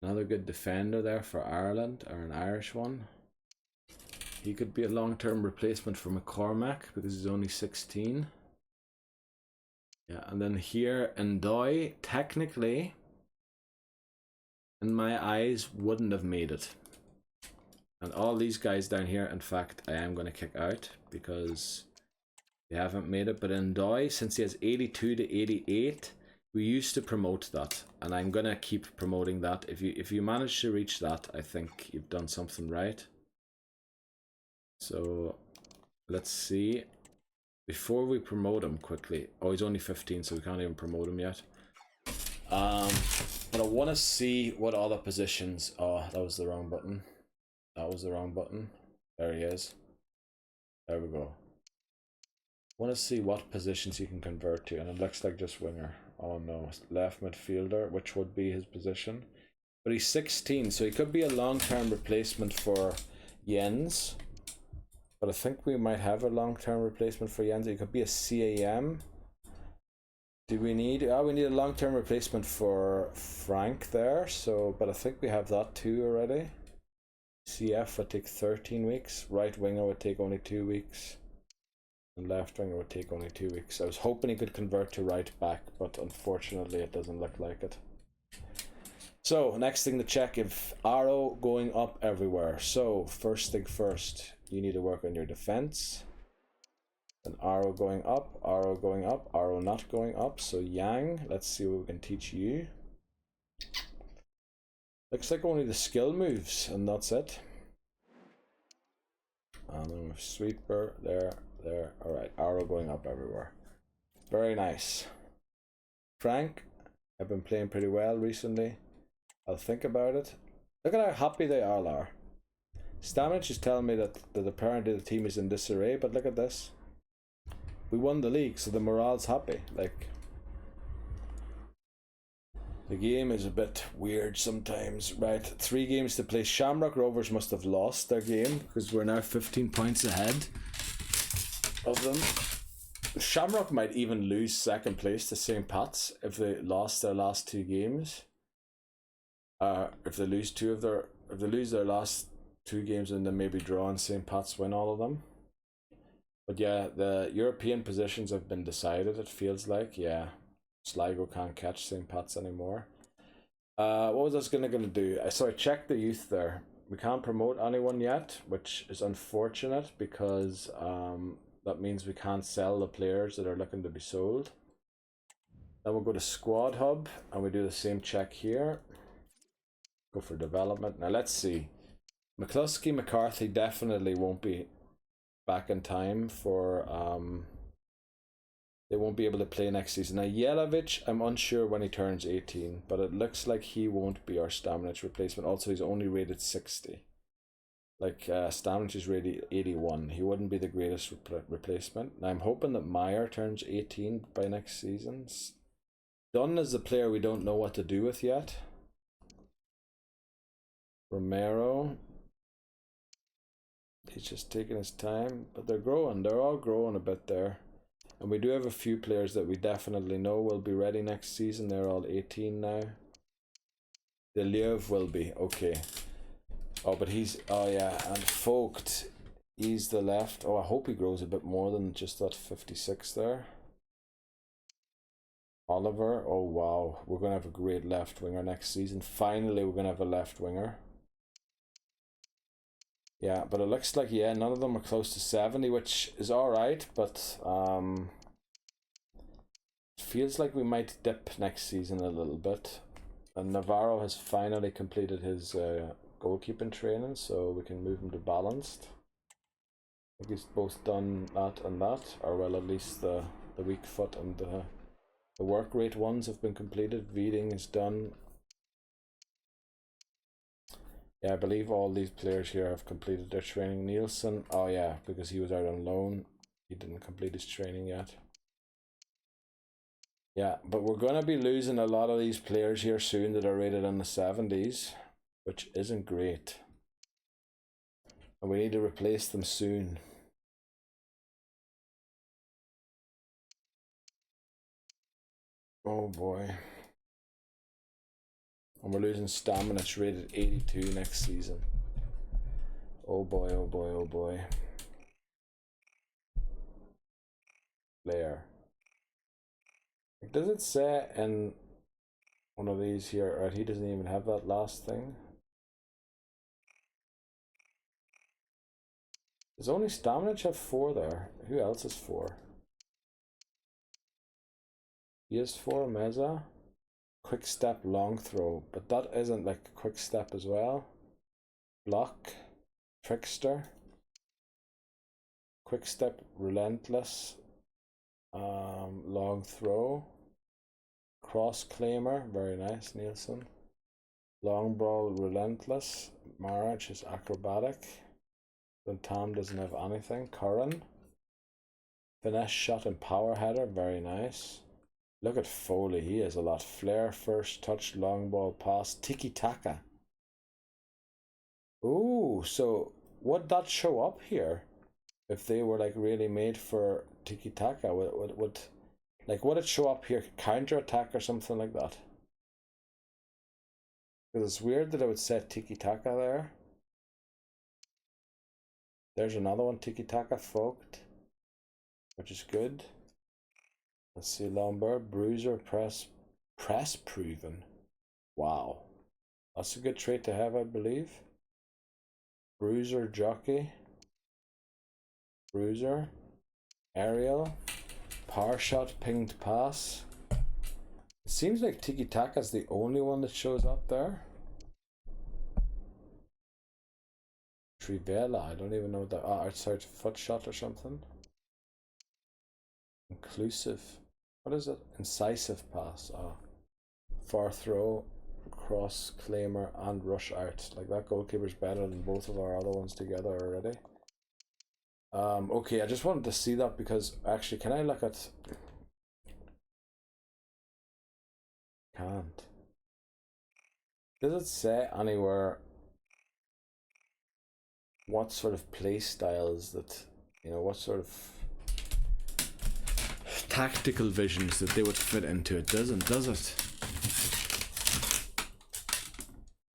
Another good defender there for Ireland, or an Irish one. He could be a long-term replacement for McCormack because he's only 16. Yeah, and then here, Ndoye, technically, in my eyes, wouldn't have made it. And all these guys down here, in fact, I am going to kick out because they haven't made it. But Ndoye, since he has 82 to 88, We used to promote that, and I'm gonna keep promoting that. If you manage to reach that, I think you've done something right. So let's see. Before we promote him quickly. Oh, he's only 15, so we can't even promote him yet. But I want to see what other positions. Oh, that was the wrong button. That was the wrong button. There he is. There we go. Want to see what positions he can convert to, and it looks like just winger. Oh no, left midfielder, which would be his position. But he's 16, so he could be a long-term replacement for Jens. But I think we might have a long-term replacement for Jens. He could be a CAM. Do we need? Oh, we need a long-term replacement for Frank there. So, but I think we have that too already. CF would take 13 weeks. Right winger would take only 2 weeks. And left winger would take only 2 weeks. I was hoping he could convert to right back, but unfortunately it doesn't look like it. So, next thing to check, if arrow going up everywhere. So, first thing first, you need to work on your defense. An arrow going up, arrow not going up. So Yang, let's see what we can teach you. Looks like only the skill moves, and that's it. And then with sweeper, there. Alright, arrow going up everywhere. Very nice. Frank, I've been playing pretty well recently. I'll think about it. Look at how happy they all are. Stamage is telling me that apparently the team is in disarray, but look at this. We won the league, so the morale's happy. Like, the game is a bit weird sometimes, right? 3 games to play. Shamrock Rovers must have lost their game because we're now 15 points ahead of them. Shamrock might even lose second place to St. Pat's if they lost their last 2 games. If they lose their last 2 games and then maybe draw and St. Pat's win all of them. But yeah, the European positions have been decided, it feels like. Yeah, Sligo can't catch St. Pat's anymore. What was I gonna do? So I checked the youth there. We can't promote anyone yet, which is unfortunate because that means we can't sell the players that are looking to be sold. Then we'll go to Squad Hub and we do the same check here. Go for development. Now let's see. McCluskey, McCarthy definitely won't be back in time for they won't be able to play next season. Now Yelovich, I'm unsure when he turns 18, but it looks like he won't be our Stamnich replacement. Also, he's only rated 60. Like Stamnich is rated 81. He wouldn't be the greatest replacement. Now I'm hoping that Meyer turns 18 by next season. Dunn is the player we don't know what to do with yet. Romero, he's just taking his time, but they're growing. They're all growing a bit there. And we do have a few players that we definitely know will be ready next season. They're all 18 now. Deleuve will be, okay. Oh, but he's, oh yeah, and Vogt, he's the left. Oh, I hope he grows a bit more than just that 56 there. Oliver, oh wow, we're going to have a great left winger next season. Finally, we're going to have a left winger. Yeah, but it looks like, yeah, none of them are close to 70, which is alright, but it feels like we might dip next season a little bit. And Navarro has finally completed his goalkeeping training, so we can move him to balanced. I think he's both done that and that, or well, at least the weak foot and the work rate ones have been completed. Veeding is done. Yeah, I believe all these players here have completed their training. Nielsen, oh yeah, because he was out on loan. He didn't complete his training yet. Yeah, but we're going to be losing a lot of these players here soon that are rated in the 70s, which isn't great. And we need to replace them soon. Oh boy. And we're losing Stamina, it's rated 82 next season. Oh boy, oh boy, oh boy. Player. Does it say in one of these here, right? He doesn't even have that last thing. Does only Stamina have 4 there? Who else is 4? PS4 Meza. Quick step, long throw. But that isn't like quick step as well. Block. Trickster. Quick step, relentless. Long throw. Cross claimer, very nice, Nielsen. Long ball, relentless. Marriage is acrobatic. Then Tom doesn't have anything. Curran. Finesse shot and power header, very nice. Look at Foley, he has a lot. Flair, first touch, long ball pass, tiki taka. Ooh, so would that show up here if they were like really made for tiki taka? Would it show up here, counter attack or something like that? Because it's weird that it would say tiki taka there. There's another one, tiki taka fogged, which is good. Let's see, Lombard, bruiser, press proven. Wow, that's a good trait to have, I believe. Bruiser, jockey, bruiser, aerial, power shot, pinged pass. It seems like tiki taka is the only one that shows up there. Trivela, I don't even know what that. Outside foot shot or something. Inclusive. What is it? Incisive pass. Far throw, cross claimer, and rush out. Like that goalkeeper's better than both of our other ones together already. Okay, I just wanted to see that because actually, can I look at? Can't. Does it say anywhere what sort of play styles that, you know, what sort of tactical visions that they would fit into? It doesn't, does it?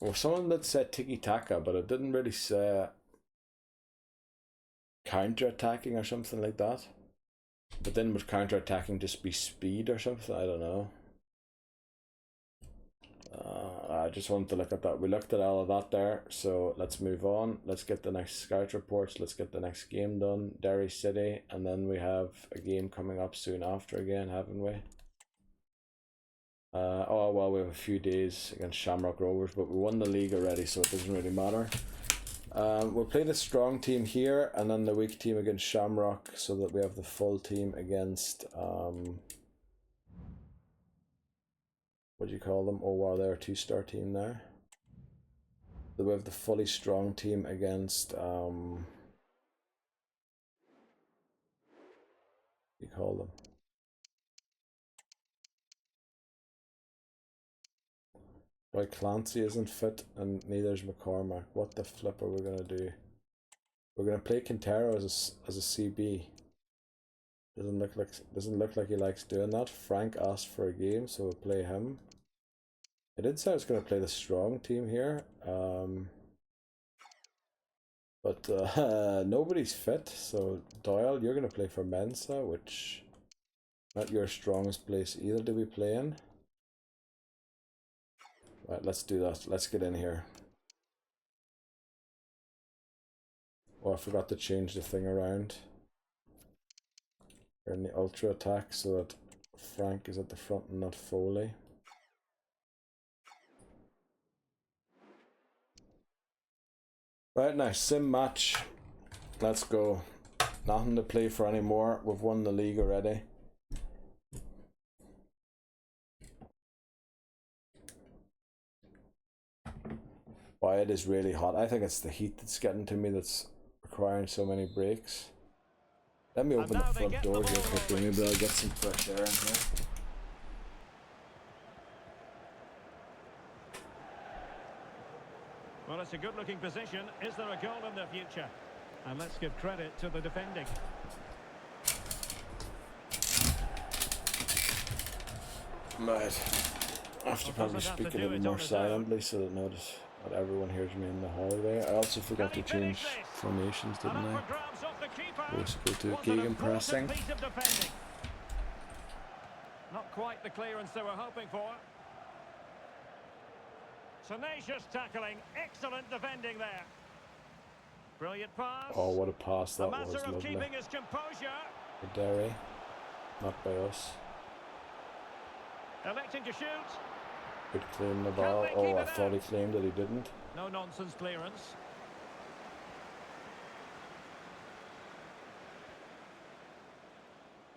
Well, someone that said tiki taka, but it didn't really say counter attacking or something like that. But then would counter attacking just be speed or something? I don't know. I just wanted to look at that. We looked at all of that there, so let's move on. Let's get the next scout reports. Let's get the next game done. Derry City, and then we have a game coming up soon after again, haven't we? Oh well, we have a few days against Shamrock Rovers, but we won the league already, so it doesn't really matter. We'll play the strong team here, and then the weak team against Shamrock, so that we have the full team against what do you call them? Oh wow, they're a 2-star team there. So we have the fully strong team against what do you call them? Right, Clancy isn't fit, and neither is McCormack. What the flip are we gonna do? We're gonna play Quintero as a CB. Doesn't look like he likes doing that. Frank asked for a game, so we'll play him. I did say I was going to play the strong team here, but nobody's fit. So Doyle, you're going to play for Mensa, which not your strongest place either to be playing. Right, let's do that. Let's get in here. Oh, I forgot to change the thing around. We're in the ultra attack so that Frank is at the front and not Foley. Right, now sim match. Let's go. Nothing to play for anymore. We've won the league already. Why it is really hot. I think it's the heat that's getting to me that's requiring so many breaks. Let me open the front door here quickly. Maybe I'll get some fresh air in here. Well, it's a good-looking position. Is there a goal in the future? And let's give credit to the defending. Right. I have to probably speak a little more silently so that not everyone hears me in the hallway. I also forgot to change formations, didn't I? Basically to Gegan pressing. Not quite the clearance they were hoping for. Tenacious tackling, excellent defending there. Brilliant pass. Oh, what a pass that was, lovely. Lovely. Keeping his composure. For Derry, not by us. Electing to shoot. Could claim the ball. they keep Oh, I it thought he out? claimed that he didn't. No nonsense clearance.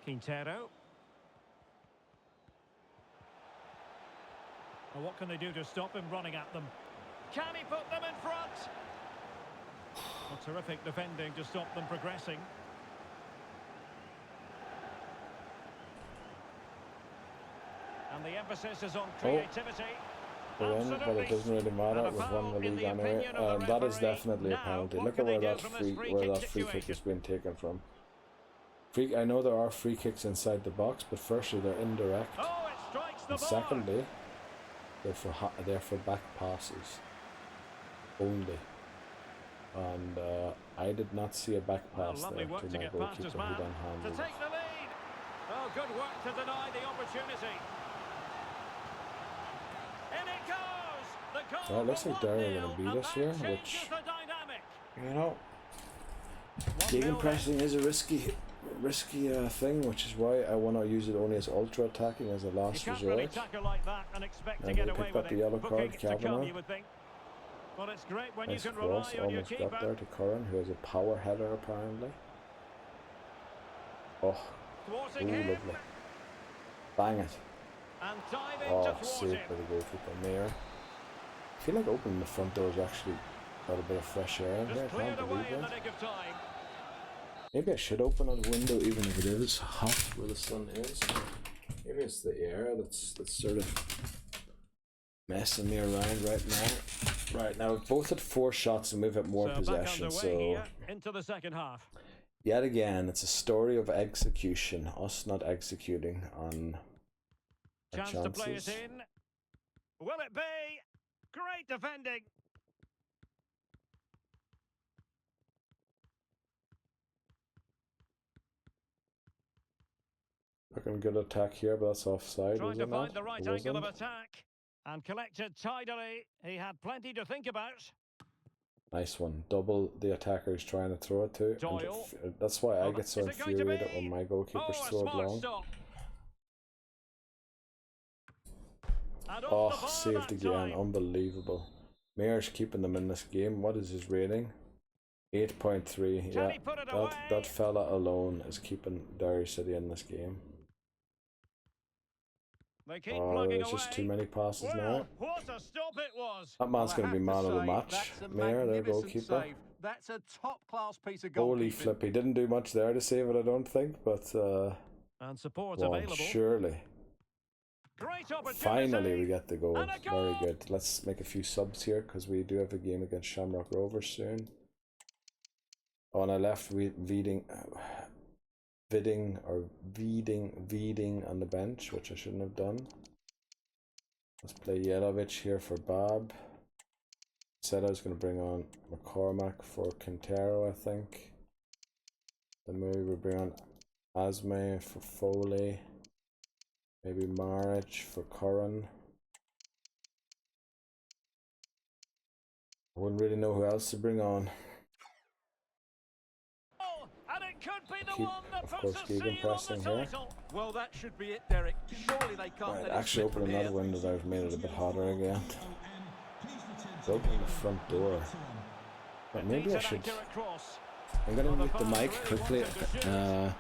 Quintero. Well, what can they do to stop him running at them? Can he put them in front? Well, terrific defending to stop them progressing. And the emphasis is on creativity. We're in, but it doesn't really matter. And a We've won foul the in league the anyway. opinion of the That is referee. definitely a Now, penalty. what Look can at where they do that from this free free where kick that free kick situation? is being taken from. I know there are free kicks inside the box, but firstly they're indirect, Oh, it strikes the and bar. secondly they're for back passes only. And I did not see a back Well, pass lovely there work to to my get past his goalkeeper who man then to handled it. take the lead. Oh, good work to deny the opportunity. In it goes. The goal. Well, it looks for like Derry are 1-0, going to beat and us that here, changes which, the dynamic. you know, 1-0 gegenpressing is a risky thing, which is why I want to use it only as ultra attacking as a You last can't really resort. tackle like that and expect to And get they away picked with up the it. yellow Booking card, it to come, Kavanagh. you would think. But it's great when Nice you can cross, rely on your almost got there keeper. to Curran, who has a power header apparently. Oh, Thwarting ooh, him. lovely. Bang it. And diving Oh, to thwart saved him. by the goalkeeper, Mayer. I feel like opening the front door is actually got a bit of fresh air in here. I Just cleared can't away believe in the it. nick of time. Maybe I should open a window even if it is hot where the sun is. Maybe it's the air that's sort of messing me around right now. Right now, we've both had 4 shots and we've had more So possession. back underway So here into the second half. yet again, it's a story of execution. Us not executing on our Chance to play it chances. in. Will it be? Great defending. Looking good attack here, but that's offside, Trying is to it find not? the right It angle of wasn't. attack. And collected tidily. He had plenty to think about. Nice one. Double the attackers trying to throw it to. Doyle. And that's why I Oh, get so is it going to infuriated be? when my goalkeepers Oh, a throw it smart long. stop. And off Oh, the bar saved that again. time. Unbelievable. Mayer's keeping them in this game. What is his rating? 8.3. Can Yeah, he put it that away? fella alone is keeping Derry City in this game. They keep Oh, plugging there's away. just too many passes Well, now. what a stop it was. That man's Well, I going to be have man of the say, match. That's a Mayer, their magnificent goalkeeper. save. That's a top-class piece of Holy goalkeeping. flip, he didn't do much there to save it, I don't think, but And support well, available. surely. Great opportunity. Finally we get the goal. And a Very goal. good. Let's make a few subs here because we do have a game against Shamrock Rovers soon. Oh, and I left Veding on the bench, which I shouldn't have done. Let's play Yelovich here for Bob. Said I was going to bring on McCormack for Quintero, I think. Then maybe we'll bring on Asme for Foley. Maybe Marich for Curran. I wouldn't really know who else to bring on. And it could be the Keep, one that of puts course, a seal on gegenpressing the here. title. Well, that should be it, Derek. Surely they can't Right, let it actually slip from open here. another window that I've made it a bit hotter again. Open the front door. But maybe I should. Accurate cross. I'm gonna mute the mic quickly, Oh, a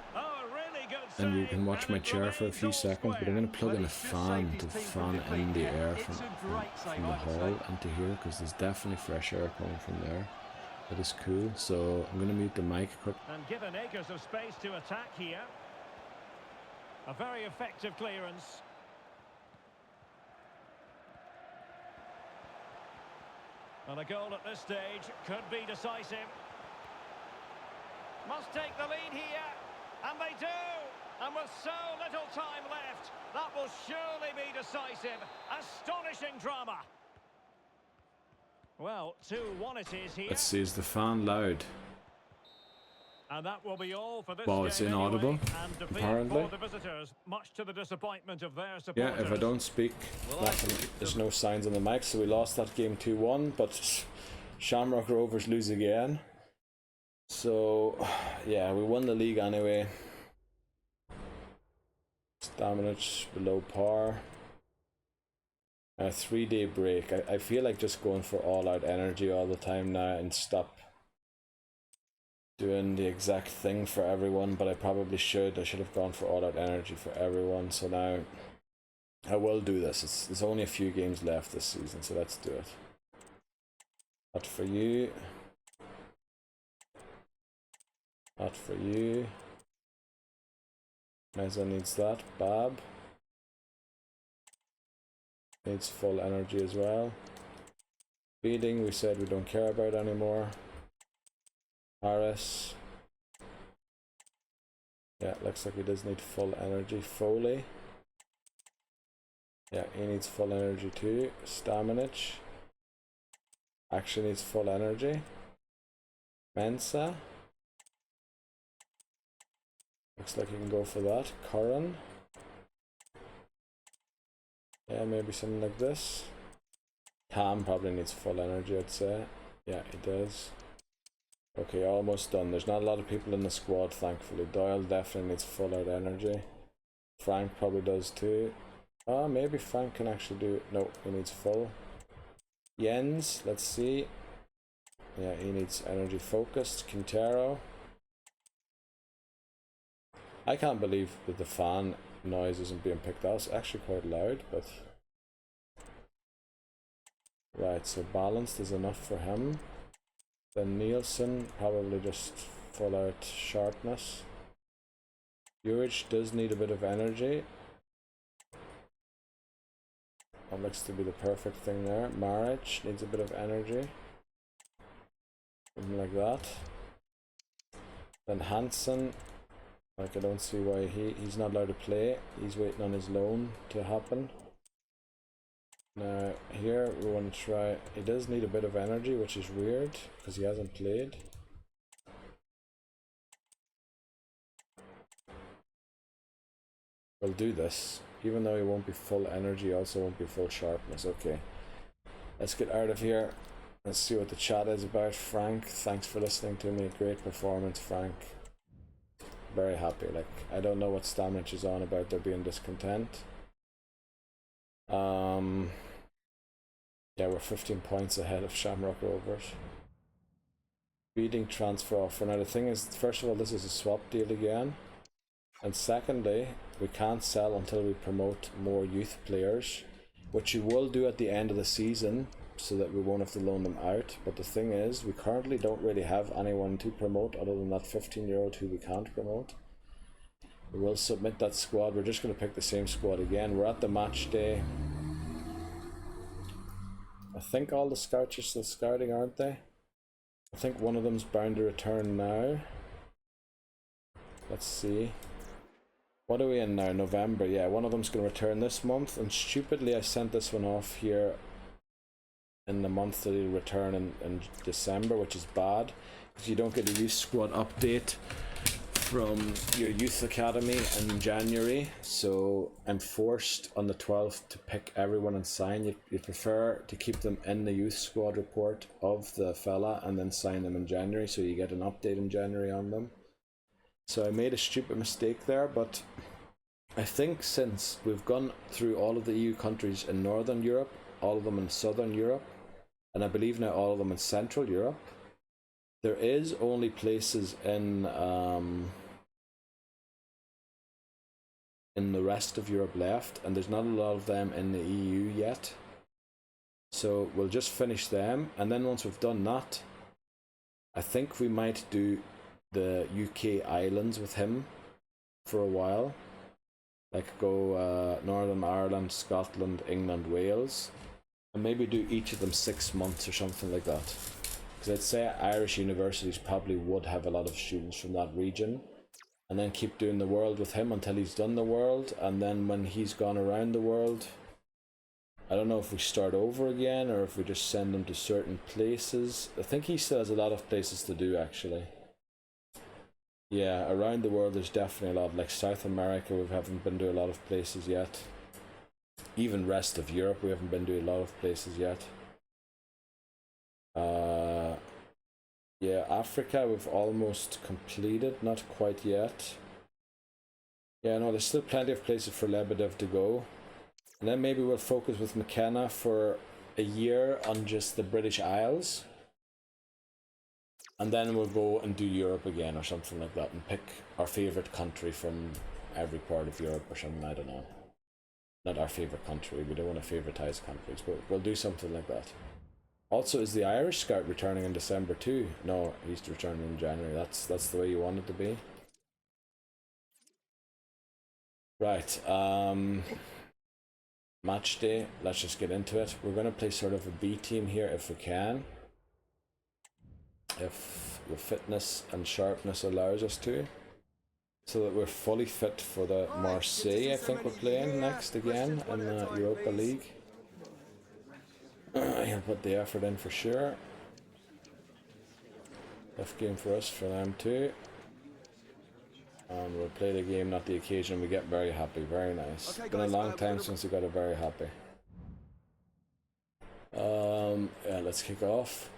really good and you save, can watch and my it chair for a remains few goal seconds. But I'm square. gonna plug in a Well, he's just fan saved to his team fan from in the defeat. air It's from a great save, the I would hall say. into here because there's definitely fresh air coming from there. That is cool. So I'm gonna mute the mic quick. And given acres of space to attack here. A very effective clearance. And a goal at this stage could be decisive. Must take the lead here. And they do. And with so little time left, that will surely be decisive. Astonishing drama. Well, 2-1 it is here. Let's see, is the fan loud? And that will be all for this Well, it's game inaudible, anyway. And defeat apparently. for the visitors, much to the disappointment of their Yeah, supporters. if I don't speak, there's no signs on the mic, so we lost that game 2-1, but Shamrock Rovers lose again. So, yeah, we won the league anyway. Stamina below par. A 3-day break. I feel like just going for all-out energy all the time now and stop doing the exact thing for everyone, but I probably should. I should have gone for all-out energy for everyone, so now I will do this. There's only a few games left this season, so let's do it. Not for you. Not for you. Meza needs that. Bab needs full energy as well. Feeding, we said we don't care about anymore. Harris. Yeah, looks like he does need full energy. Foley. Yeah, he needs full energy too. Staminic actually needs full energy. Mensa. Looks like you can go for that. Curran. Yeah, maybe something like this. Cam probably needs full energy, I'd say. Yeah, he does. Okay, almost done. There's not a lot of people in the squad, thankfully. Doyle definitely needs full out energy. Frank probably does too. Oh, maybe Frank can actually do it. No, he needs full. Jens, let's see. Yeah, he needs energy focused. Quintero. I can't believe that the fan noise isn't being picked out. It's actually quite loud, but... Right, so balanced is enough for him. Then Nielsen, probably just full out sharpness. Juric does need a bit of energy. That looks to be the perfect thing there. Maric needs a bit of energy. Something like that. Then Hansen, like I don't see why he's not allowed to play. He's waiting on his loan to happen. Now here we want to try, he does need a bit of energy, which is weird because he hasn't played. We'll do this, even though he won't be full energy, also won't be full sharpness. Okay, let's get out of here. Let's see what the chat is about. Frank, thanks for listening to me. Great performance, Frank. Very happy. Like, I don't know what Stamich is on about there being discontent. Yeah, we're 15 points ahead of Shamrock Rovers. Beating transfer offer. Now the thing is, first of all, this is a swap deal again. And secondly, we can't sell until we promote more youth players, which we will do at the end of the season, so that we won't have to loan them out. But the thing is, we currently don't really have anyone to promote other than that 15-year-old who we can't promote. We will submit that squad. We're just going to pick the same squad again. We're at the match day. I think all the scouts are still scouting, aren't they? I think one of them's bound to return now. Let's see. What are we in now? November. Yeah, one of them's going to return this month. And stupidly, I sent this one off here in the month that he'll return in December, which is bad. Because you don't get a youth squad update from your youth academy in January, so I'm forced on the 12th to pick everyone and sign. You prefer to keep them in the youth squad report of the fella and then sign them in January, so you get an update in January on them. So I made a stupid mistake there, but I think since we've gone through all of the EU countries in Northern Europe, all of them in Southern Europe, and I believe now all of them in Central Europe, there is only places in the rest of Europe left, and there's not a lot of them in the EU yet. So we'll just finish them, and then once we've done that, I think we might do the UK islands with him for a while. Like go Northern Ireland, Scotland, England, Wales, and maybe do each of them 6 months or something like that. Because I'd say Irish universities probably would have a lot of students from that region, and then keep doing the world with him until he's done the world, and then when he's gone around the world, I don't know if we start over again or if we just send him to certain places. I think he still has a lot of places to do, actually. Yeah, around the world there's definitely a lot. Like South America, we haven't been to a lot of places yet. Even rest of Europe, we haven't been to a lot of places yet. Yeah, Africa we've almost completed, not quite yet. Yeah, no, there's still plenty of places for Lebedev to go. And then maybe we'll focus with McKenna for a year on just the British Isles. And then we'll go and do Europe again or something like that and pick our favourite country from every part of Europe or something, I don't know. Not our favourite country, we don't want to favouritize countries, but we'll do something like that. Also, is the Irish scout returning in December too? No, he's returning in January. That's the way you want it to be. Right, match day, let's just get into it. We're going to play sort of a B team here if we can. If the fitness and sharpness allows us to. So that we're fully fit for the Marseille, I think we're playing next again in the Europa League. He'll put the effort in for sure. Tough game for us, for them too. And we'll play the game, not the occasion. We get very happy, very nice. Okay, been a long time since we got a very happy. Yeah, let's kick off.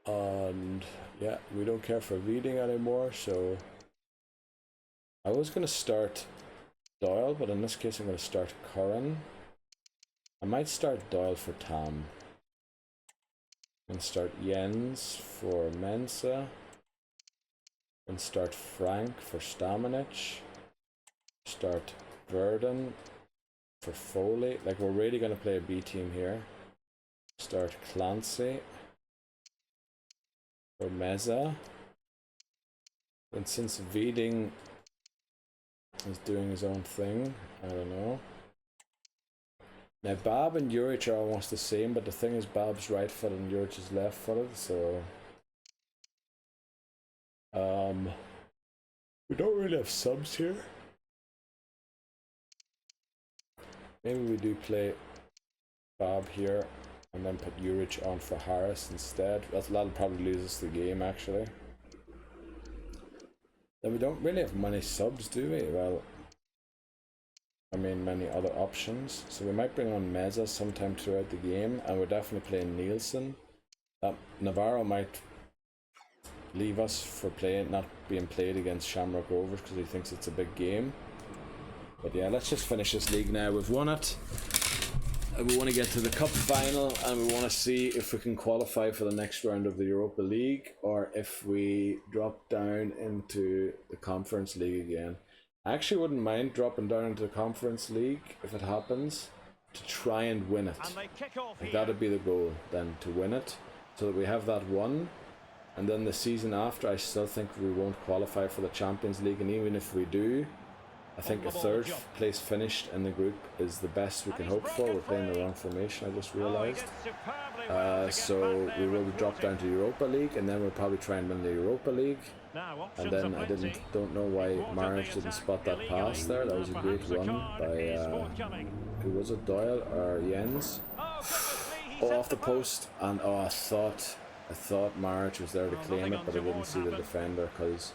And yeah, we don't care for reading anymore, so I was going to start Doyle, but in this case I'm going to start Curran. I might start Doyle for Tam. And start Jens for Mensa. And start Frank for Stamanic. Start Verdon for Foley. Like, we're really going to play a B team here. Start Clancy for Meza. And since Veding is doing his own thing, I don't know. Now Bab and Juric are almost the same, but the thing is Bab's right footed and Juric is left footed, so we don't really have subs here. Maybe we do play Bab here and then put Juric on for Harris instead. That'll probably lose us the game actually. Then we don't really have many subs, do we? Well, I mean many other options. So we might bring on Meza sometime throughout the game, and we're definitely playing Nielsen. Navarro might leave us for not being played against Shamrock Rovers because he thinks it's a big game. But yeah, let's just finish this league now. We've won it. And we want to get to the cup final, and we want to see if we can qualify for the next round of the Europa League, or if we drop down into the Conference League again. I actually wouldn't mind dropping down into the Conference League if it happens, to try and win it. Like, that'd be the goal then, to win it, so that we have that won. And then the season after, I still think we won't qualify for the Champions League, and even if we do, I think a third place finished in the group is the best we can hope for. We're playing the wrong formation, I just realised. So we will drop down to Europa League, and then we'll probably try and win the Europa League. And then I don't know why Marriage didn't spot that pass there. That was a great run by who was it, Doyle or Jens? Oh, off the post, and oh, I thought Marriage was there to claim it, but I didn't see the defender because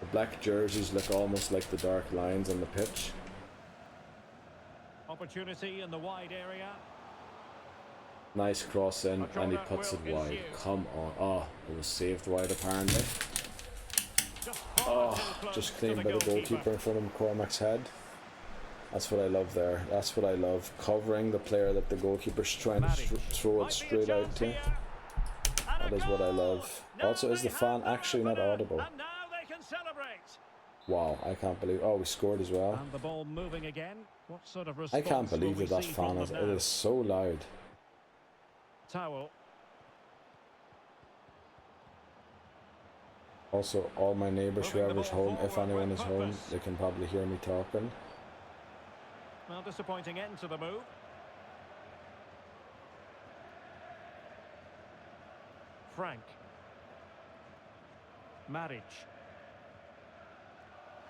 the black jerseys look almost like the dark lines on the pitch. Opportunity in the wide area. Nice cross in, and he puts it wide. Come on. Oh, it was saved wide apparently. Oh, just cleaned by the goalkeeper in front of McCormack's head. That's what I love there. That's what I love. Covering the player that the goalkeeper's trying to throw it straight out to. That is what I love. Also, is the fan actually not audible? Wow, I can't believe. Oh, we scored as well. And the ball moving again. What sort of I can't believe that fan is. It is so loud. Towel. Also, all my neighbours, whoever's home, if anyone is home, they can probably hear me talking. Well, disappointing end to the move. Frank. Maric.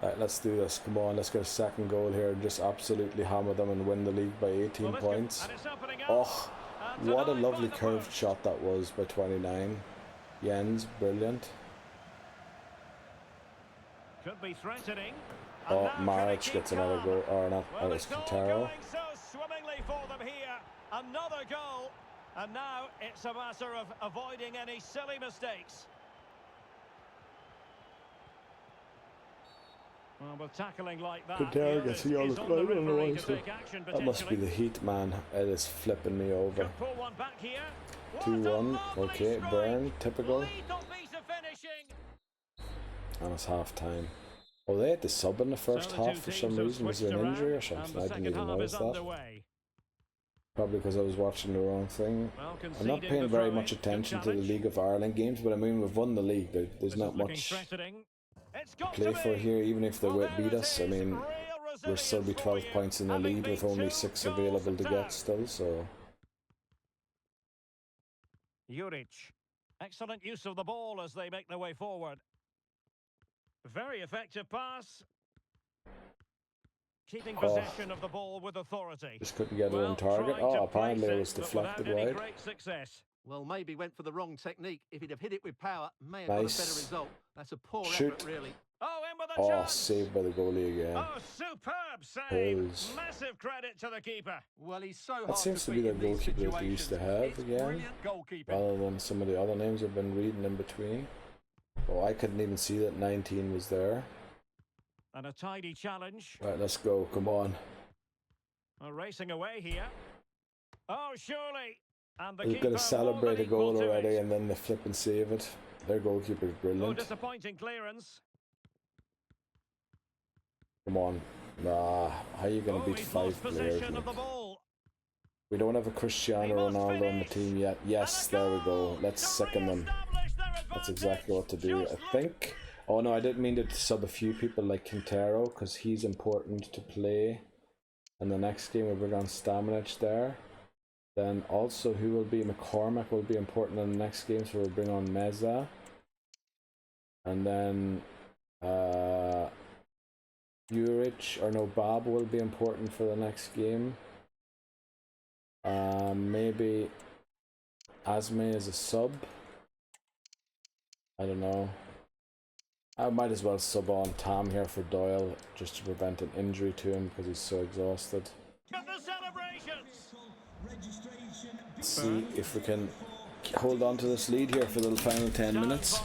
Right, let's do this. Come on, let's get a second goal here and just absolutely hammer them and win the league by 18 points. Oh, what a lovely curved shot that was by 29. Jens, brilliant. Could be threatening. Oh, Maric gets another goal, or not, Well, it's it's all Quintero. going so swimmingly for them here. Another goal. And now it's a matter of avoiding any silly mistakes. Well, with tackling like that, Pinnacle gets a yellow is on card, the I don't know referee why, to so take action that must be potentially. the heat, man. It is flipping me over. Could pull one back here. What 2-1. a lovely Okay, strike. Burn, typical. Lethal piece of finishing. And it's half time. Oh, they had to sub in the first So half two for teams some have reason. Was switched there an injury or around, something? and the I didn't second even half notice is that. underway. Probably because I was watching the wrong thing. Well, I'm not paying very much attention to the League of Ireland games, but I mean, we've won the league. There's not much to play for here, even if they beat us. I mean, we'll still be 12 points in the lead with only 6 available to get still, so... Juric. Excellent use of the ball as they make their way forward. Very effective pass. Keeping possession of the ball with authority. Just couldn't get it on target. Oh, apparently it was deflected wide. Great success. Well, maybe went for the wrong technique. If he'd have hit it with power, may have Nice. got a better result. That's a poor effort, really. Oh, in with a Oh, chance. saved by the goalie again. Oh, superb save. Hills. Massive credit to the keeper. Well, he's so hard That seems to be beat the in these goalkeeper that they used to situations. have It's again, brilliant goalkeeping. rather than some of the other names I've been reading in between. Oh, I couldn't even see that 19 was there. And a tidy challenge. Right, let's go. Come on. Racing away here. Oh, surely. And the We're keeper going to celebrate a won't equal goal to already it. and then they flip and save it. Their goalkeeper's Oh, brilliant. disappointing clearance. Come on. Nah, how are you going to beat He's 5 lost players? possession of Mate? the ball. We don't have a Cristiano Ronaldo on the team yet. Yes, there we go. Let's second them. That's exactly what to do, I think. Oh no, I didn't mean to sub a few people like Quintero, because he's important to play. And the next game we'll bring on Stamanic there. Then also who will be McCormack will be important in the next game, so we'll bring on Meza. And then Juric, or no, Bob will be important for the next game. Maybe Asme as a sub. I don't know. I might as well sub on Tam here for Doyle, just to prevent an injury to him because he's so exhausted. Got the celebrations. Let's see if we can hold on to this lead here for the final 10 minutes.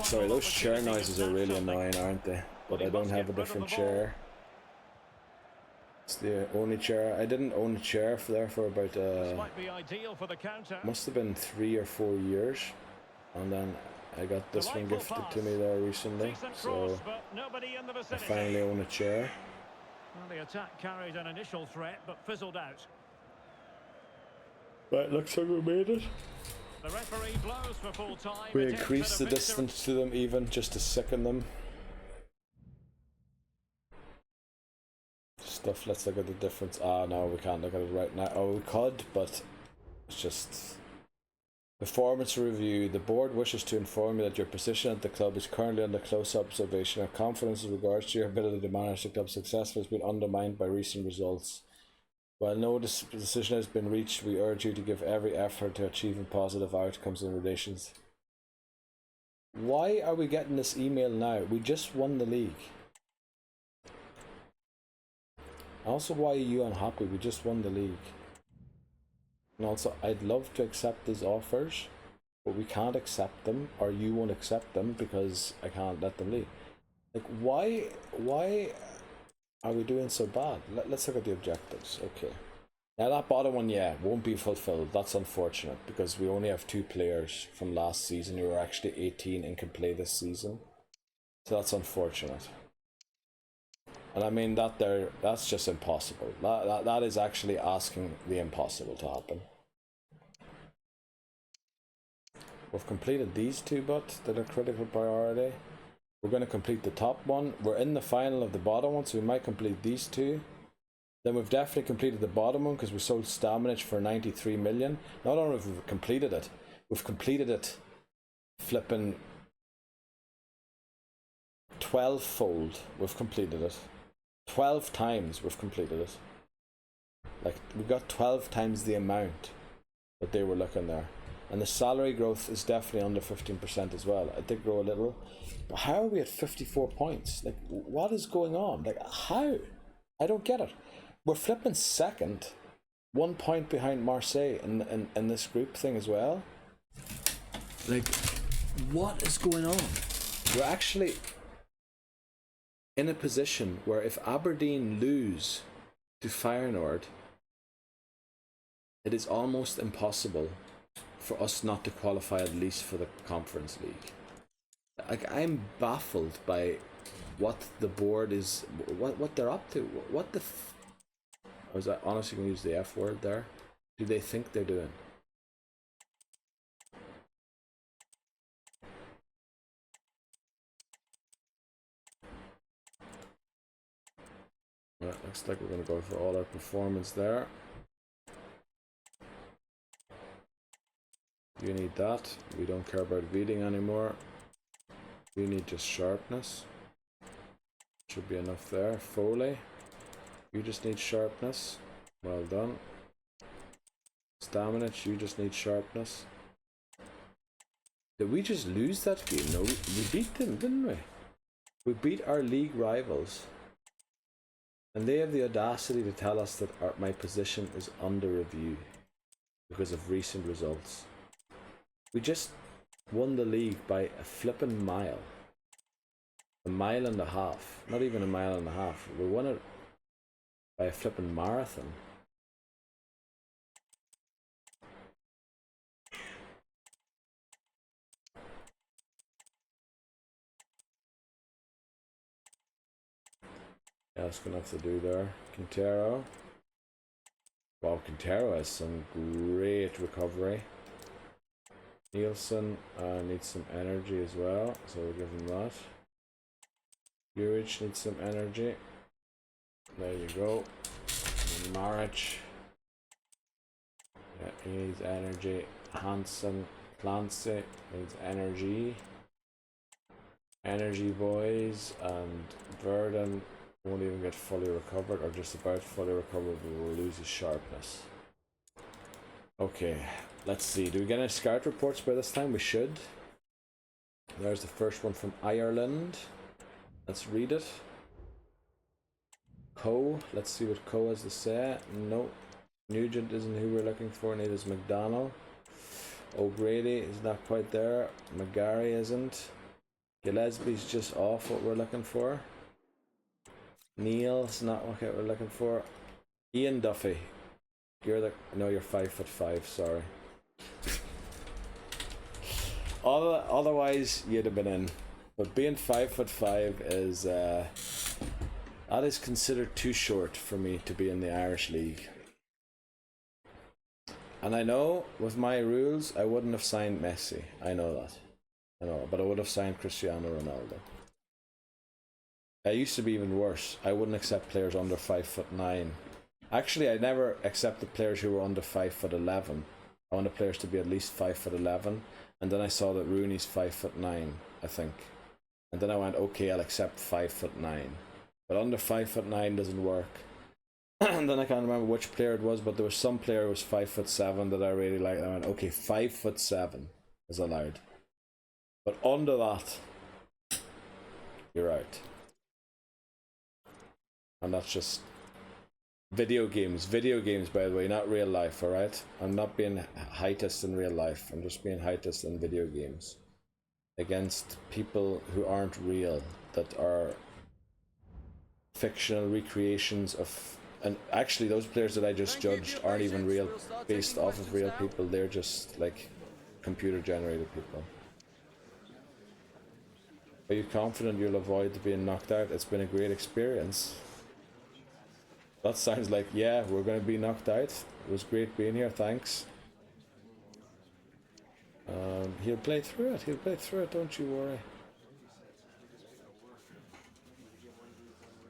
Sorry, those chair noises are really annoying, aren't they? But I don't have a different chair. It's the only chair. I didn't own a chair there for about Might be ideal for the counter. must have been 3 or 4 years, and then I got this one gifted to me there recently, so I finally own a chair. Well, the attack carried an initial threat but fizzled out. Right, looks like we made it. The referee blows for full time. We increased the distance to them even just to second them. Stuff, let's look at the difference. Ah, no, we can't look at it right now. Oh, we could, but it's just... Performance review. The board wishes to inform you that your position at the club is currently under close observation. Our confidence in regards to your ability to manage the club successfully has been undermined by recent results. While no decision has been reached, we urge you to give every effort to achieving positive outcomes in relations. Why are we getting this email now? We just won the league. Also, why are you unhappy? We just won the league. And also, I'd love to accept these offers, but we can't accept them, or you won't accept them because I can't let them leave. Like, why are we doing so bad? Let's look at the objectives. Okay. Now that bottom one, yeah, won't be fulfilled. That's unfortunate because we only have 2 players from last season who are actually 18 and can play this season. So that's unfortunate. And I mean that's just impossible. That is actually asking the impossible to happen. We've completed these 2, but that are critical priority. We're going to complete the top one. We're in the final of the bottom one, so we might complete these 2. Then we've definitely completed the bottom one because we sold Stamanic for 93 million. Not only have we completed it, we've completed it flipping 12-fold. We've completed it. 12 times we've completed it. Like, we got 12 times the amount that they were looking there. And the salary growth is definitely under 15% as well. It did grow a little. But how are we at 54 points? Like, what is going on? Like, how? I don't get it. We're flipping second. 1 point behind Marseille in this group thing as well. Like, what is going on? We're actually... in a position where if Aberdeen lose to Feyenoord, it is almost impossible for us not to qualify at least for the Conference League. Like, I'm baffled by what the board is, what they're up to. What the was I honestly going to use the F word there? Do they think they're doing? Right, looks like we're going to go for all our performance there. You need that. We don't care about reading anymore. We need just sharpness. Should be enough there. Foley, you just need sharpness. Well done. Stamina, you just need sharpness. Did we just lose that game? No, we beat them, didn't we? We beat our league rivals. And they have the audacity to tell us that my position is under review because of recent results. We just won the league by a flippin' mile. A mile and a half. Not even a mile and a half. We won it by a flippin' marathon. Yeah, that's gonna have to do there. Quintero. Wow, Quintero has some great recovery. Nielsen needs some energy as well, so we'll give him that. Juric needs some energy. There you go. And Maric. Yeah, he needs energy. Hansen, Clancy needs energy. Energy boys, and Verdon won't even get fully recovered, or just about fully recovered, but will lose his sharpness. Okay, let's see. Do we get any scout reports by this time? We should. There's the first one from Ireland. Let's read it. Coe. Let's see what Coe has to say. No. Nugent isn't who we're looking for. Neither is McDonald. O'Grady is not quite there. McGarry isn't. Gillespie's just off what we're looking for. Neil's not what we're looking for. Ian Duffy. You're the... No, you're 5'5", sorry. Otherwise, you'd have been in. But being 5'5" is... that is considered too short for me to be in the Irish League. And I know, with my rules, I wouldn't have signed Messi. I know that. I know, but I would have signed Cristiano Ronaldo. I used to be even worse. I wouldn't accept players under 5'9". Actually, I never accepted players who were under 5'11". I wanted players to be at least 5'11", and then I saw that Rooney's 5'9", I think. And then I went, okay, I'll accept 5'9". But under 5'9" doesn't work. And then I can't remember which player it was, but there was some player who was 5'7" that I really liked. I went, okay, 5'7" is allowed. But under that, you're out. And that's just video games. Video games, by the way, not real life, alright? I'm not being heightest in real life. I'm just being heightest in video games. Against people who aren't real, that are fictional recreations of... And actually, those players that I just judged aren't even real, based off of real people. They're just, like, computer-generated people. Are you confident you'll avoid being knocked out? It's been a great experience. That sounds like, yeah, we're going to be knocked out. It was great being here, thanks. He'll play through it. He'll play through it, don't you worry.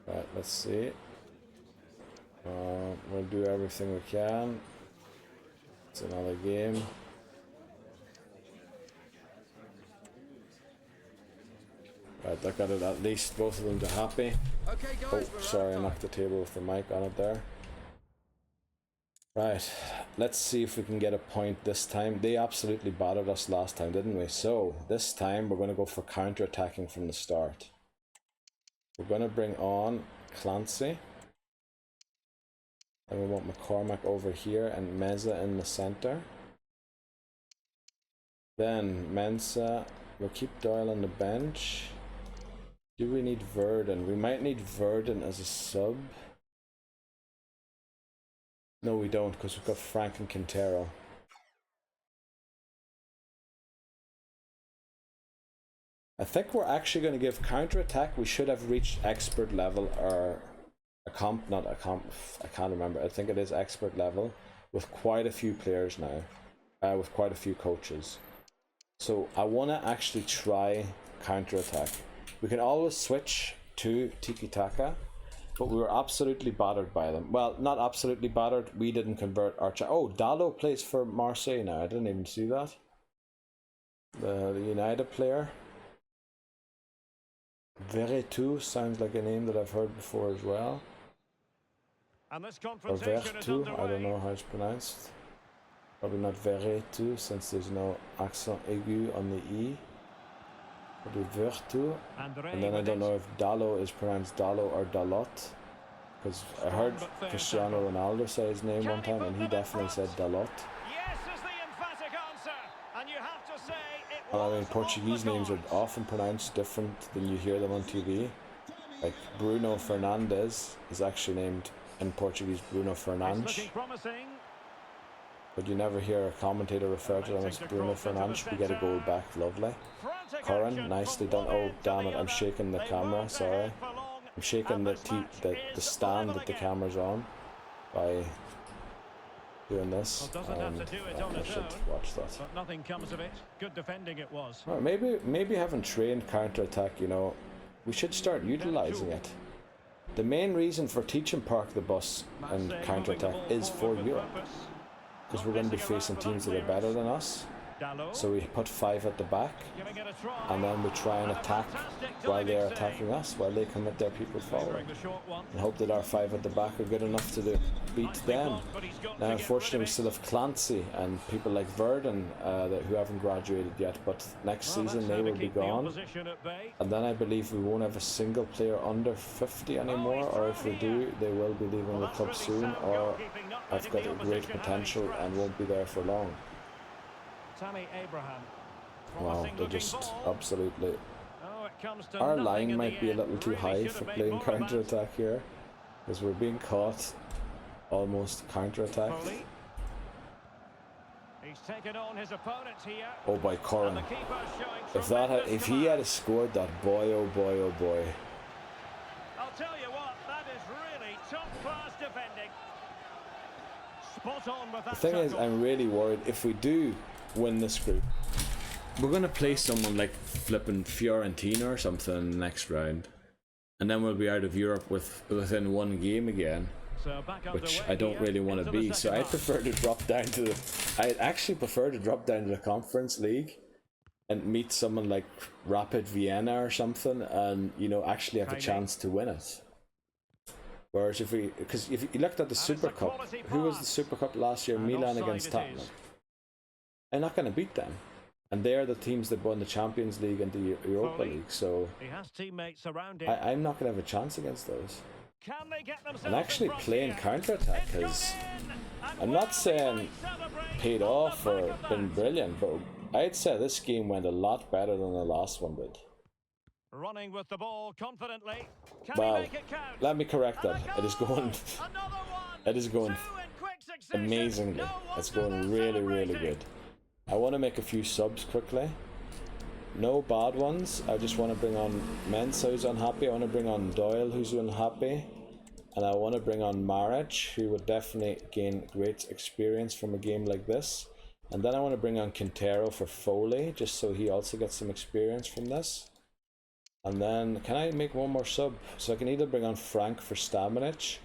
Right, let's see. We'll do everything we can. It's another game. Right, I got it at least both of them to happy. Okay, guys, Oh, sorry, I knocked the table with the mic on it there. Right, let's see if we can get a point this time. They absolutely battered us last time, didn't we? So, this time we're going to go for counter-attacking from the start. We're going to bring on Clancy. And we want McCormack over here and Meza in the center. Then Mensah, we'll keep Doyle on the bench. Do we need Verdun? We might need Verdun as a sub. No, we don't, because we've got Frank and Quintero. I think we're actually going to give counter-attack. We should have reached expert level, or not a comp, I can't remember. I think it is expert level with quite a few players now, with quite a few coaches. So I want to actually try counter-attack. We can always switch to tiki-taka, but we were absolutely battered by them. Well, not absolutely battered. We didn't convert our... Oh, Dallo plays for Marseille now. I didn't even see that. The United player. Veretout sounds like a name that I've heard before as well. And this Or confrontation is Vertu, I underway. don't know how it's pronounced. Probably not Veretout, since there's no accent aigu on the E. Probably Vertu. And then I don't know if Dallo is pronounced Dallo or Dalot. Because I heard Cristiano Ronaldo say his name one time and he definitely said Dalot. Yes is the emphatic answer, and you have to say it And I was mean, Portuguese on the names are cards. often pronounced different than you hear them on TV. Like Bruno Fernandes is actually named in Portuguese Bruno It's Fernandes, looking promising. but you never hear a commentator refer to them as Bruno Fernandes. We get a goal back, lovely. Frantic Corin, action nicely from done. one Oh, end to damn the it, I'm other. shaking the They camera, weren't sorry. ahead for long, I'm shaking and the, this match the is stand level that the again. camera's on by doing this. Well, doesn't have to do it on I its should own, watch that. but nothing comes of it. Good defending it was. Well, maybe having trained counter-attack, you know, we should start utilising it. The main reason for teaching Park the Bus and Marseille counter-attack moving the ball is for forward with Europe. purpose. Because Not we're going to be messing around facing with teams that are unclearance. better than us. Dallo, So we put 5 at the back, giving it a try. and then we try and And a attack fantastic while they're diving save. attacking us, while they commit their people forward. Favouring the short one. And hope that our 5 at the back are good enough to beat Nicely them. blocked, but he's got Now, to get unfortunately, we rid of still have Clancy and people like Verdun who haven't graduated yet, but next Well, season that's they how to will be keep the gone. opposition at bay. And then I believe we won't have a single player under 50 anymore, or if we do, they will be leaving the That's club really soon, sound or goalkeeping, not I've letting got the a great opposition have potential any and scraps. won't be there for long. Tammy Abraham. Wow, Promising they're looking just ball. absolutely... Oh, it comes to Our nothing line in might the be a end. little too Really high should for have made playing more of that. counter-attack here, because we're being caught almost counter-attacked. Foley. He's taken on his opponent here. Oh, by And Corin. the keeper's showing If he had scored that, boy oh boy oh boy. I'll tell you what, that is really top-class defending. Spot on with that The thing is, tackle. I'm really worried if we do win this group, we're gonna play someone like flipping Fiorentina or something in the next round, and then we'll be out of Europe within one game again, So back which underway I don't here really want into to the be. So second I half. prefer to drop down to the. I actually prefer to drop down to the Conference League, and meet someone like Rapid Vienna or something, and actually have a Kylie. chance to win it. Whereas if you looked at the it's Super a Cup, quality who was the pass. Super Cup last year? And Milan offside against it Tottenham. is. I'm not going to beat them, and they're the teams that won the Champions League and the Europa Foley. League. So He has teammates around him. I'm not going to have a chance against those. Can they get themselves And actually in front playing here? counter-attack It's gone has, in, and I'm well, not saying they might celebrate paid on the off or back of been that. brilliant, but I'd say this game went a lot better than the last one did. Running with the ball confidently. Can Well, he make it count? let me correct And that. a It is goal! going Another one! it is going Two in quick succession. amazingly. No It's wonder going they're really, really celebrating. good. I want to make a few subs quickly. No bad ones. I just want to bring on Mensah, who's unhappy. I want to bring on Doyle, who's unhappy. And I want to bring on Maric, who would definitely gain great experience from a game like this. And then I want to bring on Quintero for Foley, just so he also gets some experience from this. And then, can I make one more sub? So I can either bring on Frank for Stamanic,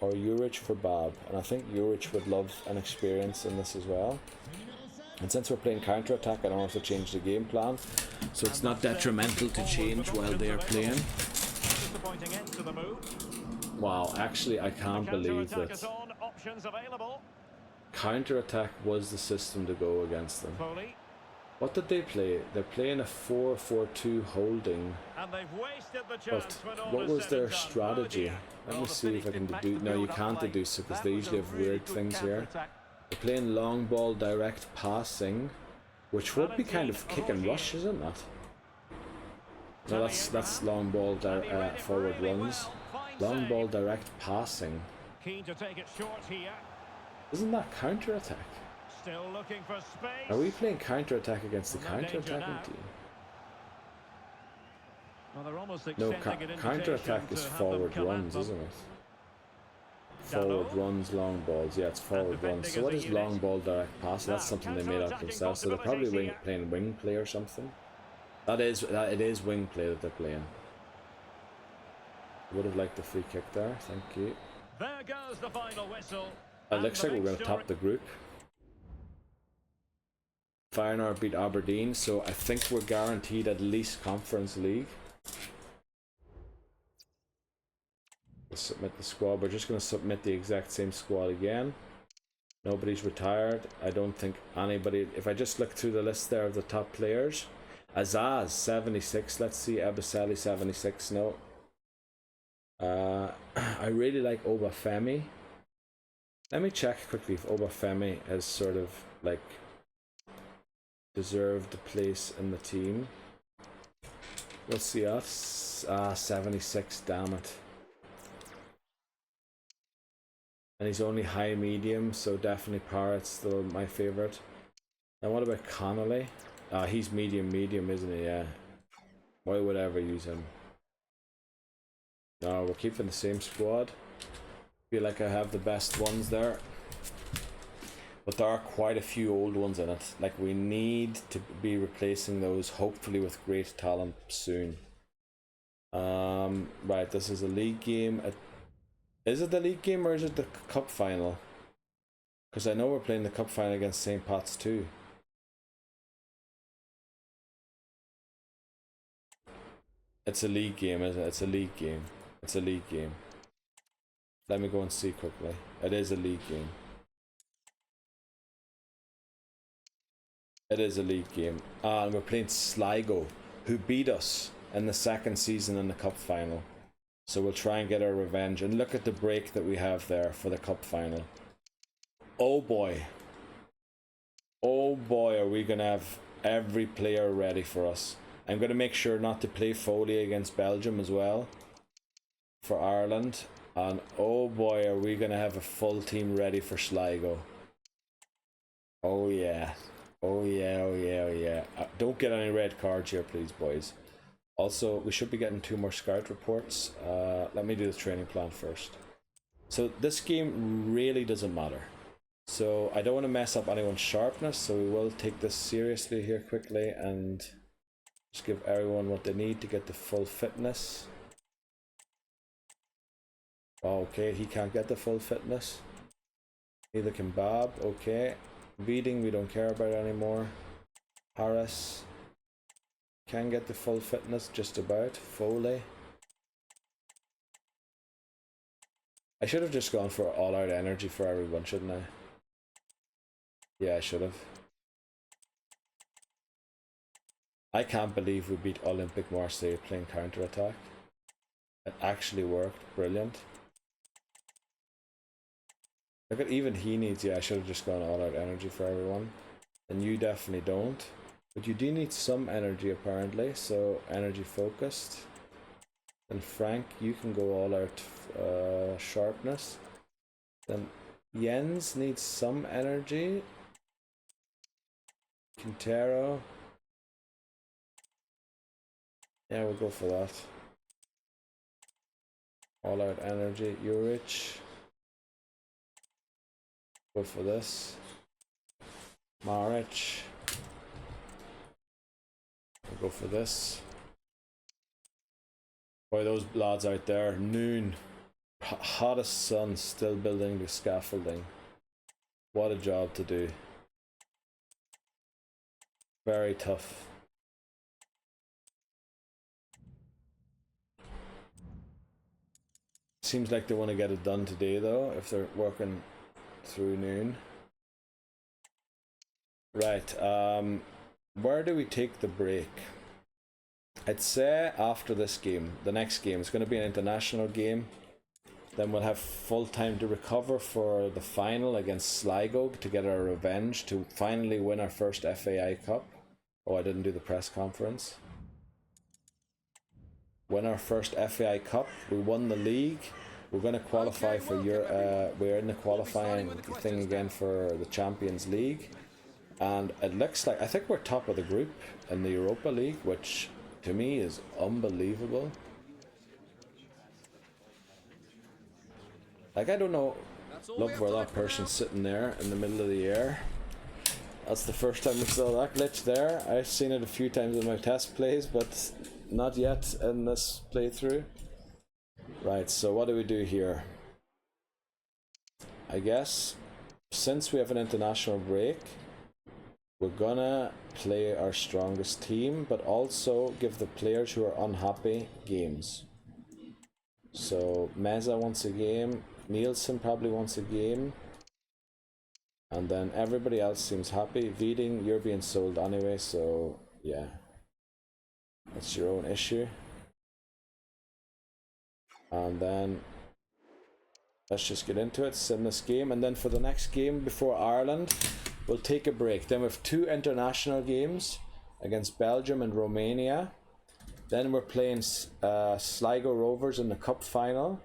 or Juric for Bab. And I think Juric would love an experience in this as well. And since we're playing counter-attack, I don't have to change the game plan. So it's not detrimental to change while they're playing. Disappointing end to the move. Wow, actually I can't believe Counter-attack is that on. Options available. counter-attack was the system to go against them. Foley. What did they play? They're playing a 4-4-2 holding. And they've wasted the But chance when all what is was said their and done. strategy? Oh, Let Well, me the see if I Phoenix can didn't do. match No, the you build-up can't play. deduce it because That they was usually a have really weird good things here. counter-attack. They're playing long ball direct passing, which would be kind of kick and rush, isn't that? No, that's long ball forward runs. Long ball direct passing. Keen to take it short here. Isn't that counter attack? Still looking for space. Are we playing counter attack against the No counter danger attacking now. team? Well, they're almost No, extending an counter attack invitation is to have forward them come at runs, them. isn't it? Forward Dalot. runs, long balls. Yeah, it's forward defending runs. as So what a is unit. long ball direct pass? That's Now, something they made up counter-attacking themselves. So they're probably possibilities here. playing wing play or something. It is wing play that they're playing. Would have liked the free kick there. Thank you. There goes the final whistle. It And looks the like we're big going to story- top the group. Feyenoord beat Aberdeen, so I think we're guaranteed at least Conference League. Let's submit the squad. We're just going to submit the exact same squad again. Nobody's retired. I don't think anybody... If I just look through the list there of the top players. Azaz, 76. Let's see. Ebiseli, 76. No. I really like Obafemi. Let me check quickly if Obafemi has sort of like deserved a place in the team. We'll see us. 76, damn it. And he's only high medium, so definitely Parrott's still my favourite. And what about Connolly? He's medium, isn't he? Yeah. Why would I ever use him? No, we're keeping the same squad. Feel like I have the best ones there. But there are quite a few old ones in it. Like, we need to be replacing those, hopefully with great talent soon. Right, this is a league game. Is it the league game or is it the cup final? Because I know we're playing the cup final against St. Pat's too. It's a league game, isn't it? It's a league game. It's a league game. Let me go and see quickly. It is a league game. It is a league game. And we're playing Sligo, who beat us in the second season in the cup final. So we'll try and get our revenge. And look at the break that we have there for the cup final. Oh boy. Oh boy, are we going to have every player ready for us. I'm going to make sure not to play Foley against Belgium as well. For Ireland. And oh boy, are we going to have a full team ready for Sligo. Oh yeah. Oh yeah, oh yeah, oh yeah. Don't get any red cards here, please, boys. Also, we should be getting 2 more scout reports. Let me do the training plan first. So this game really doesn't matter. So I don't want to mess up anyone's sharpness, so we will take this seriously here quickly and just give everyone what they need to get the full fitness. Oh, okay, he can't get the full fitness. Neither can Bob, okay. Beating, we don't care about anymore. Harris can get the full fitness, just about. Foley. I should have just gone for all-out energy for everyone, shouldn't I? Yeah, I should have. I can't believe we beat Olympique Marseille playing counter-attack. It actually worked. Brilliant. Look at, even he needs, yeah, I should have just gone all-out energy for everyone. And you definitely don't. But you do need some energy apparently, so energy focused. And Frank, you can go all-out sharpness. Then Jens needs some energy. Quintero. Yeah, we'll go for that. All-out energy. Juric. Go for this. Maric. We'll go for this. Boy, those lads out there, noon. Hottest sun, still building the scaffolding. What a job to do. Very tough. Seems like they want to get it done today though, if they're working through noon. Right, where do we take the break? I'd say after this game, the next game, it's going to be an international game. Then we'll have full time to recover for the final against Sligo to get our revenge, to finally win our first FAI Cup. Oh, I didn't do the press conference. win our first FAI Cup. We won the league. We're going to qualify for we're in the qualifying thing again for the Champions League. And it looks like, I think we're top of the group in the Europa League, which to me is unbelievable. Like, I don't know, love where that person's sitting there in the middle of the air. That's the first time we saw that glitch there. I've seen it a few times in my test plays, but not yet in this playthrough. Right, so what do we do here? I guess, since we have an international break, we're gonna play our strongest team, but also give the players who are unhappy games. So, Meza wants a game, Nielsen probably wants a game, and then everybody else seems happy. Veeding, you're being sold anyway, so yeah. That's your own issue. And then let's just get into it, sim this game, and then for the next game before Ireland, we'll take a break. Then we have 2 international games against Belgium and Romania. Then we're playing Sligo Rovers in the Cup final.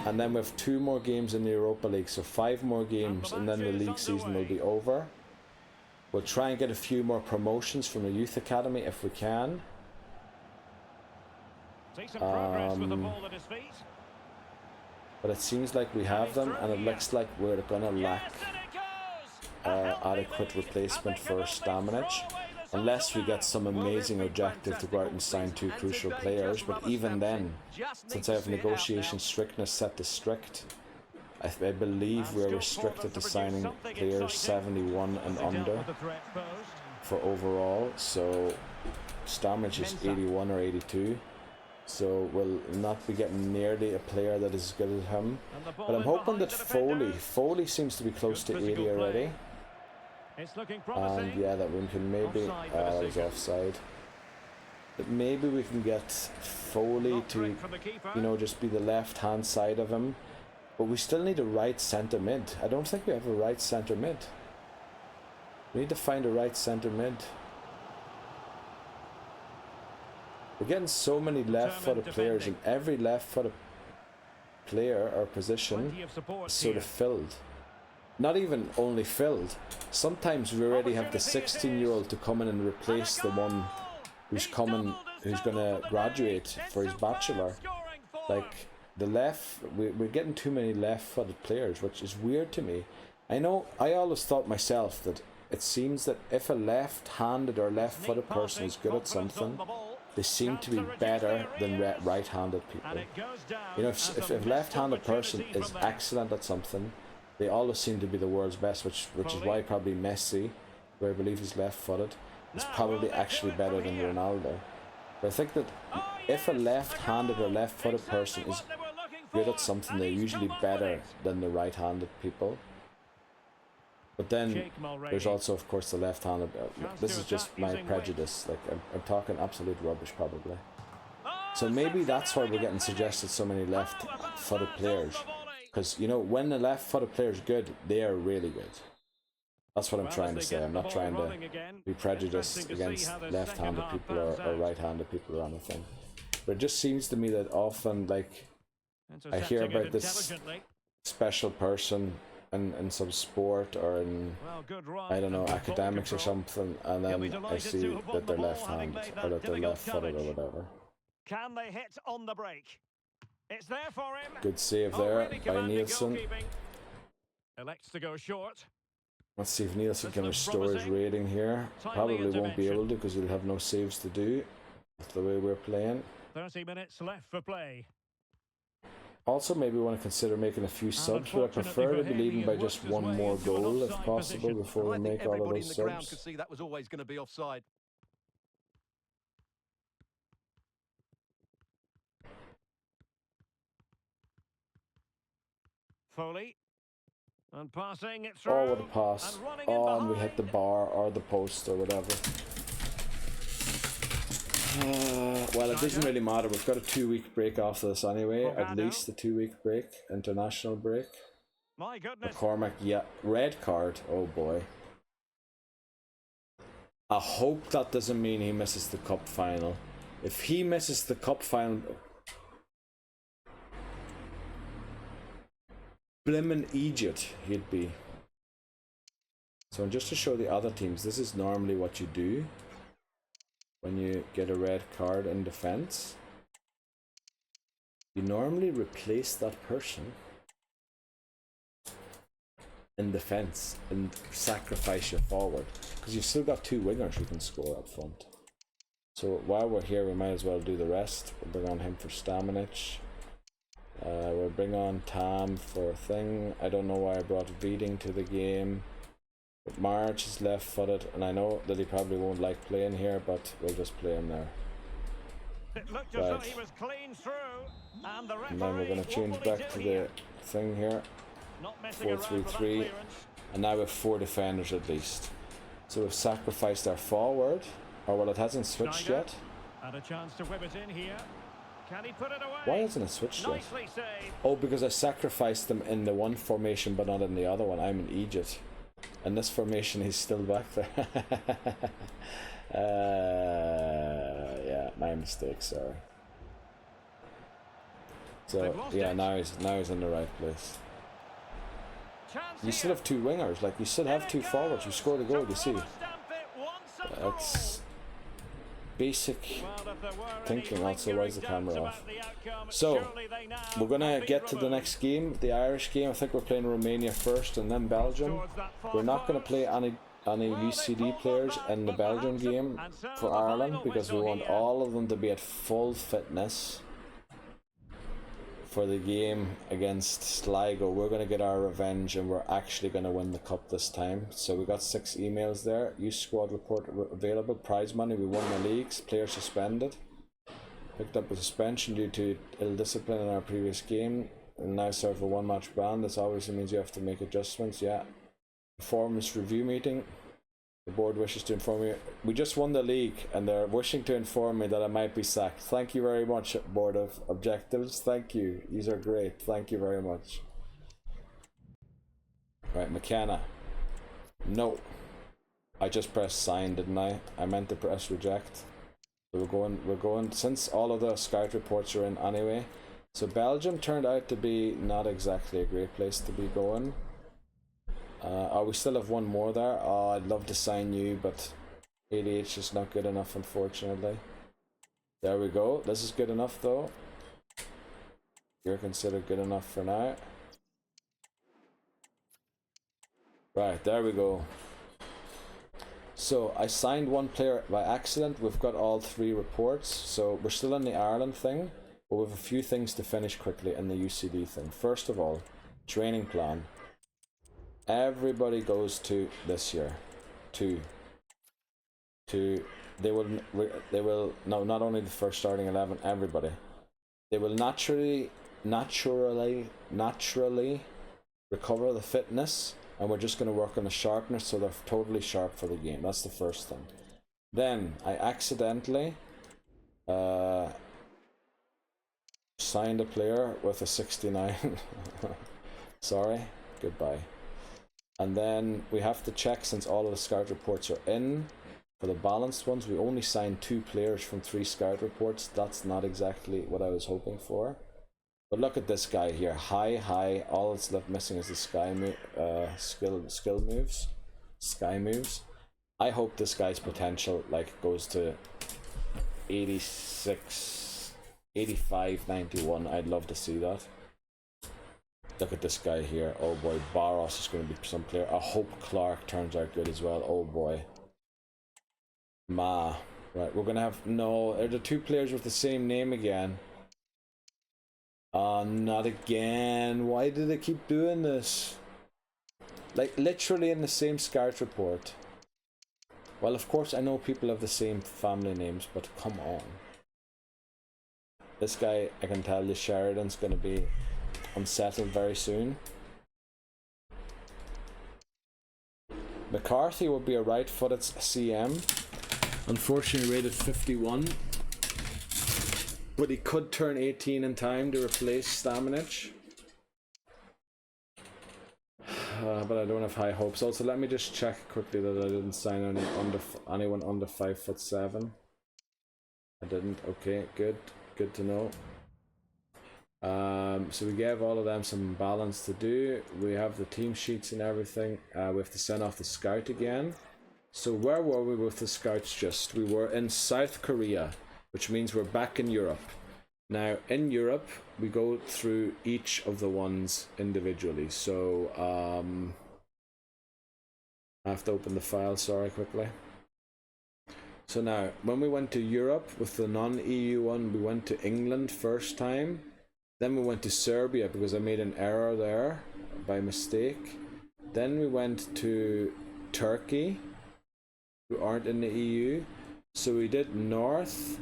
And then we have 2 more games in the Europa League, so 5 more games, and then the league season will be over. We'll try and get a few more promotions from the youth academy if we can. But it seems like we have them, and it looks like we're gonna lack adequate replacement for Stamenic, unless we get some amazing objective to go out and sign 2 crucial players. But even then, since I have negotiation strictness set to strict, I believe we're restricted to signing players 71 and under for overall. So Stamenic is 81 or 82. So we'll not be getting nearly a player that is as good as him. But I'm hoping that Foley seems to be close to 80 already. And yeah, that we can maybe, that was offside. But maybe we can get Foley to, you know, just be the left hand side of him. But we still need a right centre mid. I don't think we have a right centre mid. We need to find a right centre mid. We're getting so many left-footed players, and every left-footed player or position is sort of filled. Not even only filled. Sometimes we already have the 16-year-old to come in and replace the one who's coming, who's going to graduate for his bachelor. Like, the we're getting too many left-footed players, which is weird to me. I know, I always thought myself that it seems that if a left-handed or left-footed person is good at something, they seem to be better than right-handed people. You know, if a left-handed person is excellent at something, they always seem to be the world's best, which is why probably Messi, who I believe is left-footed, is probably actually better than Ronaldo. But I think that if a left-handed or left-footed person is good at something, they're usually better than the right-handed people. But then there's also, of course, the left-handed. This is just my prejudice. Like, I'm talking absolute rubbish, probably. So maybe that's why we're getting suggested so many left-footed players. Because, you know, when the left-footed player is good, they are really good. That's what I'm trying to say. I'm not trying to be prejudiced against left-handed people or right-handed people or anything. But it just seems to me that often, like, I hear about this special person in some sport or in, I don't know, academics or something, and then I see that they're left-handed or that they're left-footed or whatever. Can they hit on the break? It's there for him. Good save there by Nielsen. Elects to go short. Let's see if Nielsen can restore his rating here. Probably won't be able to because he'll have no saves to do. That's the way we're playing. 30 minutes left for play. Also, maybe we want to consider making a few subs, but I prefer to be leading by just one more goal if possible before we make all of those subs. Could see that was always going to be offside. Foley. And passing it through. Oh, what a pass. Oh, and we hit the bar or the post or whatever. Well, it doesn't really matter. We've got a 2-week break after this anyway. At least a 2-week break. International break. My goodness. McCormack, yeah. Red card. Oh boy. I hope that doesn't mean he misses the cup final. If he misses the cup final, blimmin' Egypt he'd be. So just to show the other teams, this is normally what you do when you get a red card in defense. You normally replace that person in defense and sacrifice your forward, because you've still got 2 wingers who can score up front. So while we're here, we might as well do the rest. We'll bring on him for Stamanic. We'll bring on Tam for a thing. I don't know why I brought Beating to the game. But March is left-footed, and I know that he probably won't like playing here, but we'll just play him there. It looked as though he was clean through, and the referee. And then we're going to change back to the thing here. 4-3-3, and now we have 4 defenders at least. So we've sacrificed our forward, or well, it hasn't switched yet. And a chance to whip it in here. Can he put it away? Why hasn't it switched yet? Nicely saved. Oh, because I sacrificed them in the one formation but not in the other one. I'm in Egypt. In this formation he's still back there. Yeah, my mistake, sorry. So yeah, now he's in the right place. You still have 2 wingers, like you still have 2 forwards. You scored a goal, you see. That's basic thinking. Also, why is the camera off? So we're gonna get to the next game, the Irish game. I think we're playing Romania first and then Belgium. We're not gonna play any UCD players in the Belgian game for Ireland because we want all of them to be at full fitness for the game against Sligo. We're going to get our revenge and we're actually going to win the cup this time. So we got 6 emails there. Youth squad report available. Prize money. We won the leagues. Player suspended. Picked up a suspension due to ill discipline in our previous game. And now serve a 1-match ban. This obviously means you have to make adjustments. Yeah. Performance review meeting. The board wishes to inform you. We just won the league and they're wishing to inform me that I might be sacked. Thank you very much, Board of Objectives. Thank you. These are great. Thank you very much. Right, McKenna. No. I just pressed sign, didn't I? I meant to press reject. So we're going since all of the scout reports are in anyway. So Belgium turned out to be not exactly a great place to be going. We still have 1 more there. Oh, I'd love to sign you, but ADH is not good enough, unfortunately. There we go. This is good enough, though. You're considered good enough for now. Right, there we go. So, I signed 1 player by accident. We've got all 3 reports. So, we're still on the Ireland thing, but we have a few things to finish quickly in the UCD thing. First of all, training plan. Everybody goes to this year. They will no, not only the first starting 11, everybody. They will naturally recover the fitness, and we're just going to work on the sharpness so they're totally sharp for the game. That's the first thing. Then I accidentally signed a player with a 69. Sorry, goodbye. And then we have to check, since all of the scout reports are in, for the balanced ones. We only signed 2 players from 3 scout reports. That's not exactly what I was hoping for. But look at this guy here. High. All that's left missing is the skill moves. Sky moves. I hope this guy's potential goes to 86, 85, 91. I'd love to see that. Look at this guy here. Oh boy, Barros is going to be some player. I hope Clark turns out good as well. Oh boy. Right, we're going to have... No, are the 2 players with the same name again? Not again. Why do they keep doing this? Literally in the same scout report. Well, of course, I know people have the same family names, but come on. This guy, I can tell you, Sheridan's going to be unsettled very soon. McCarthy will be a right-footed CM. Unfortunately rated 51. But he could turn 18 in time to replace Stamanic. But I don't have high hopes. Also, let me just check quickly that I didn't sign anyone under 5'7". I didn't. Okay, good. Good to know. So we gave all of them some balance to do. We have the team sheets and everything. We have to send off the scout again. So where were we with the scouts just? We were in South Korea, which means we're back in Europe. Now, in Europe, we go through each of the ones individually. So, I have to open the file, sorry, quickly. So now, when we went to Europe with the non-EU one, we went to England first time. Then we went to Serbia because I made an error there by mistake. Then we went to Turkey, who aren't in the EU. So we did North,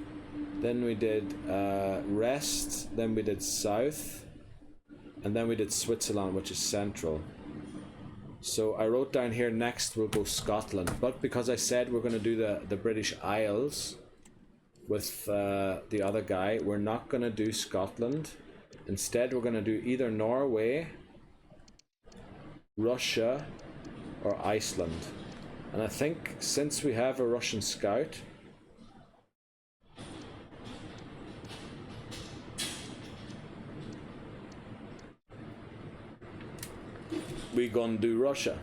then we did Rest, then we did South, and then we did Switzerland, which is Central. So I wrote down here next we'll go Scotland, but because I said we're going to do the British Isles with the other guy, we're not going to do Scotland. Instead, we're going to do either Norway, Russia, or Iceland. And I think since we have a Russian scout, we're going to do Russia.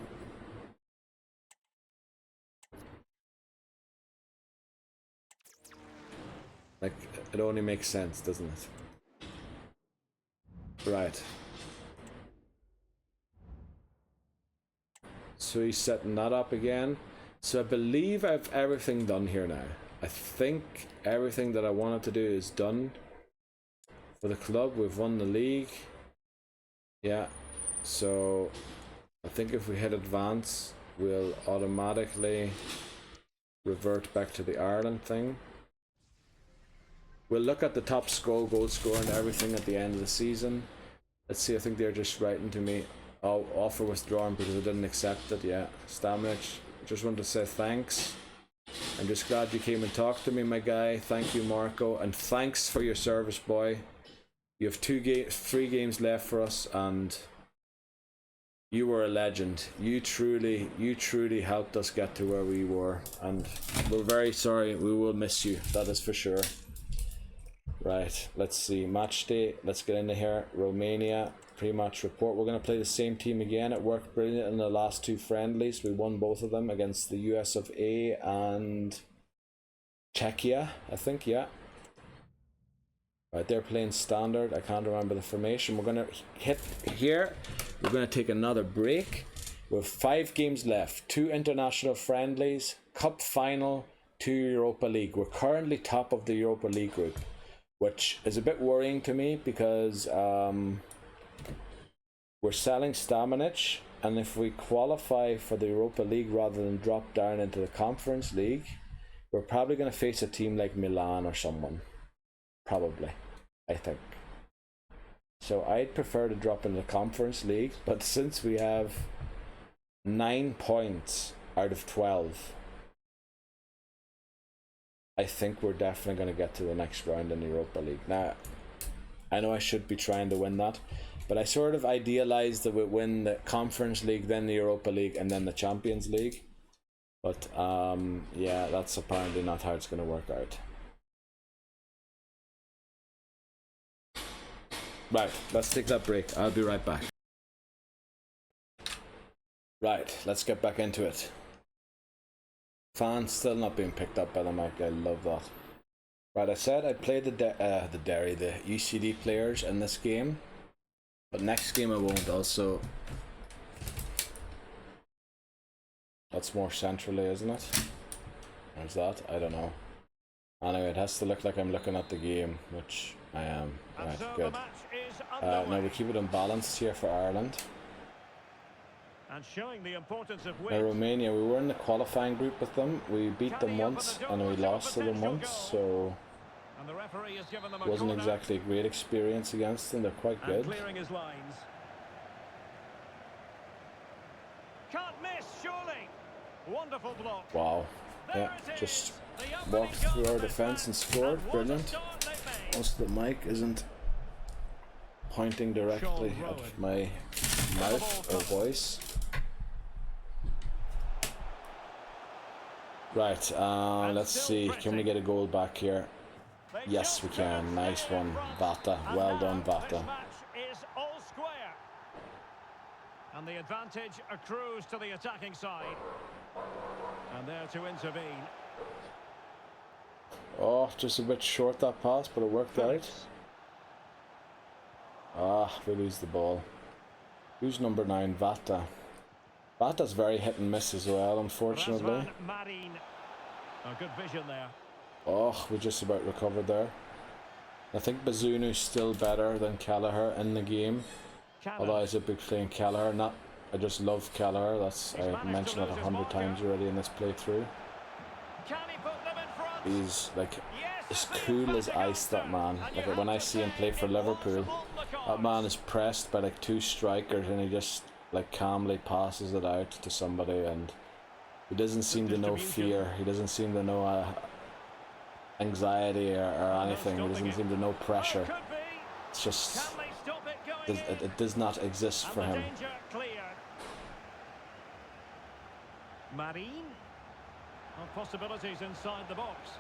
Like, it only makes sense, doesn't it? Right. So he's setting that up again. So I believe I have everything done here now. I think everything that I wanted to do is done for the club. We've won the league. Yeah. So I think if we hit advance, we'll automatically revert back to the Ireland thing. We'll look at the top score, goal score, and everything at the end of the season. Let's see, I think they're just writing to me. Oh, offer withdrawn because I didn't accept it. Yeah, Stamich, just wanted to say thanks. I'm just glad you came and talked to me, my guy. Thank you, Marco, and thanks for your service, boy. You have 3 games left for us, and you were a legend. You truly helped us get to where we were, and we're very sorry. We will miss you. That is for sure. Right, let's see. Match day. Let's get into here. Romania. Pre-match report. We're going to play the same team again. It worked brilliant in the last 2 friendlies. We won both of them against the US of A and Czechia, I think, yeah. Right, they're playing standard. I can't remember the formation. We're going to hit here. We're going to take another break. We have 5 games left. 2 international friendlies, Cup final, 2 Europa League. We're currently top of the Europa League group, which is a bit worrying to me because we're selling Stamanic, and if we qualify for the Europa League rather than drop down into the Conference League, we're probably going to face a team like Milan or someone. Probably, I think. So I'd prefer to drop into the Conference League, but since we have 9 points out of 12, I think we're definitely going to get to the next round in the Europa League. Now, I know I should be trying to win that, but I sort of idealized that we win the Conference League, then the Europa League, and then the Champions League. But, yeah, that's apparently not how it's going to work out. Right, let's take that break. I'll be right back. Right, let's get back into it. Fans still not being picked up by the mic. I love that. Right, I said I'd play the UCD players in this game, but next game I won't. Also, that's more centrally, isn't it? Where's that? I don't know. Anyway, it has to look like I'm looking at the game, which I am. Right, good. Now we keep it unbalanced here for Ireland. And showing the importance of Now Romania, we were in the qualifying group with them. We beat them once and we lost to them once, so it wasn't exactly a great experience against them. They're quite good. Clearing his lines. Can't miss, surely. Wonderful block. Wow. Yeah, just walked through our defence and scored. Brilliant. Also, the mic isn't pointing directly at my mouth or voice. Right, let's see. Can we get a goal back here? Yes, we can. Nice one, Vata. Well done, Vata. This match is all square. And the advantage accrues to the attacking side. And there to intervene. Oh, just a bit short that pass, but it worked out. Ah, we lose the ball. Who's number 9? Vata. Vata's very hit and miss as well, unfortunately. A good vision there. Oh, we just about recovered there. I think Bazunu's still better than Kelleher in the game. Although I was a big playing Kelleher. I just love Kelleher. I've mentioned it 100 times already in this playthrough. Can he put them in front? He's like as cool as ice, that man. Like when I see him play for Liverpool, that man is pressed by like 2 strikers and he just like calmly passes it out to somebody, and he doesn't seem to know fear. He doesn't seem to know anxiety or anything. He doesn't seem to know pressure. It's just it does not exist for him. Marine. Possibilities inside the box.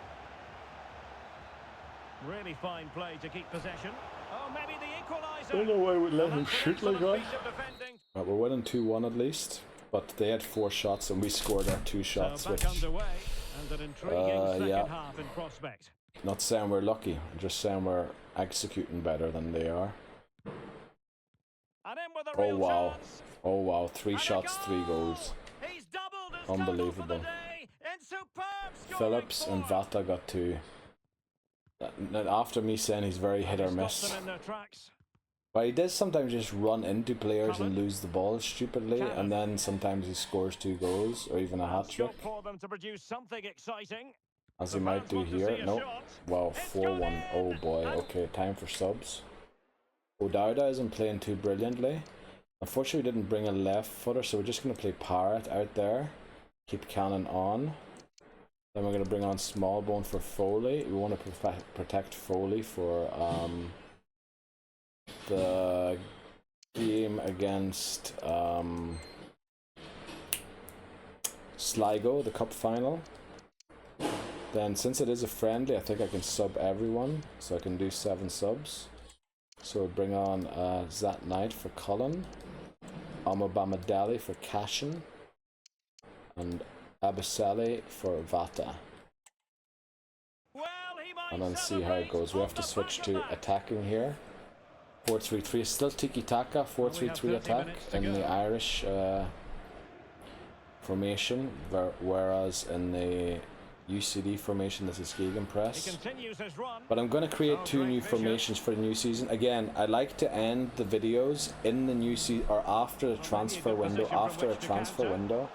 Really fine play to keep possession. Oh, maybe the equaliser. I don't know why we let him shoot like that. Right, we're winning 2-1 at least, but they had 4 shots and we scored our 2 shots. So back underway, and an intriguing second half in prospect. Not saying we're lucky, I'm just saying we're executing better than they are. And in with a Oh real wow! chance. Oh wow! 3 shots, 3 goals. He's doubled his Unbelievable. total for the day in superb Phillips and form. Vata got 2. After me saying he's very hit or miss, but he does sometimes just run into players and lose the ball stupidly, and then sometimes he scores 2 goals or even a hat-trick, for them to produce something exciting. as he might do here. Nope. Wow, 4-1. Oh boy. Okay, time for subs. O'Dowda isn't playing too brilliantly. Unfortunately, we didn't bring a left footer, so we're just going to play Parrott out there. Keep Cannon on. Then we're going to bring on Smallbone for Foley. We want to protect Foley for the game against Sligo, the cup final. Then since it is a friendly, I think I can sub everyone, so I can do 7 subs. So we'll bring on Zat Knight for Cullen, Amabamadeli for Cashin, and Abasali for Vata. And then see how it goes. We have to switch to attacking here. 4-3-3, still tiki-taka, 4-3-3 attack in the Irish formation, whereas in the UCD formation this is Gegenpress. But I'm going to create 2 new formations for the new season. Again, I like to end the videos in the new season or after the transfer window, after a transfer window.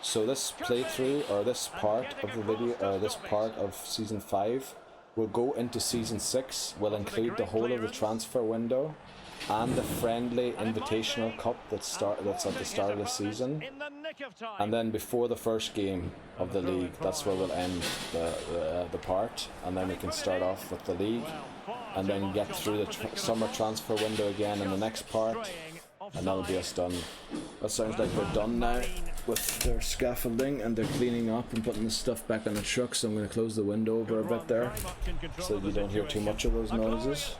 So this playthrough or this part of the video, this part of season 5 will go into season 6, will include the whole of the transfer window and the friendly invitational cup that's at the start of the season, and then before the first game of the league, that's where we'll end the part, and then we can start off with the league and then get through the summer transfer window again in the next part, and that'll be us done. That sounds like we're done now with their scaffolding, and they're cleaning up and putting the stuff back on the truck, so I'm going to close the window over a bit there so you don't hear too much of those noises.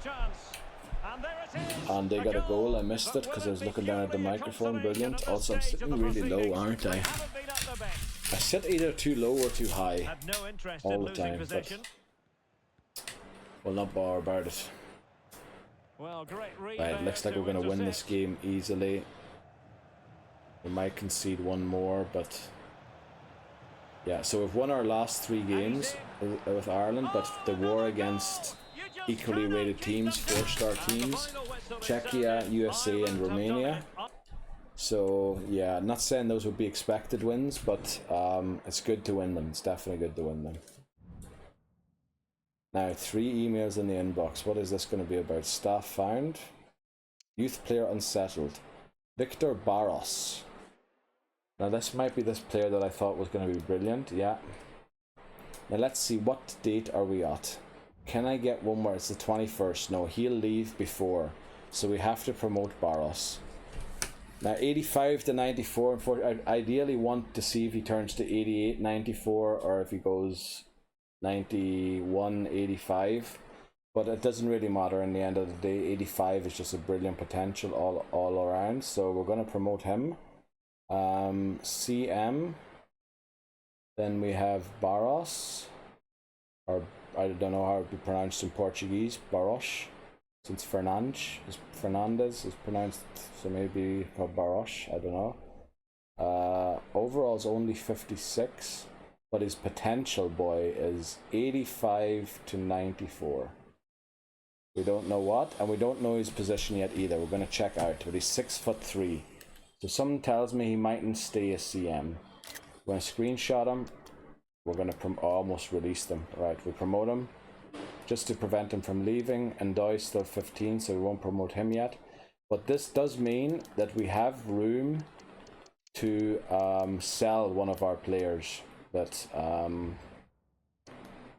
And they got a goal. I missed it because I was looking down at the microphone. Brilliant. Also, I'm sitting really low, aren't I? I sit either too low or too high all the time, but we'll not bother about it. Right, looks like we're going to win this game easily. We might concede 1 more, but yeah, so we've won our last 3 games with Ireland, but the war against equally rated teams, 4-star teams, Czechia, USA and Romania. So yeah, not saying those would be expected wins, but it's good to win them. It's definitely good to win them. Now 3 emails in the inbox. What is this going to be about? Staff found. Youth player unsettled. Victor Barros. Now this might be this player that I thought was going to be brilliant. Yeah. Now let's see, what date are we at? Can I get one more? It's the 21st. No, he'll leave before. So we have to promote Barros. Now 85 to 94. I ideally want to see if he turns to 88, 94, or if he goes 91, 85. But it doesn't really matter in the end of the day. 85 is just a brilliant potential all around. So we're going to promote him. CM. Then we have Barros. Or I don't know how it would be pronounced in Portuguese. Barros. Since Fernandez is pronounced, so maybe called Barros. I don't know. Overall is only 56. But his potential, boy, is 85 to 94. We don't know what, and we don't know his position yet either. We're going to check out, but he's 6'3". So something tells me he mightn't stay a CM. We're going to screenshot him. We're going to almost release them. Right, we promote him just to prevent him from leaving. And Doy's still 15, so we won't promote him yet. But this does mean that we have room to sell one of our players. That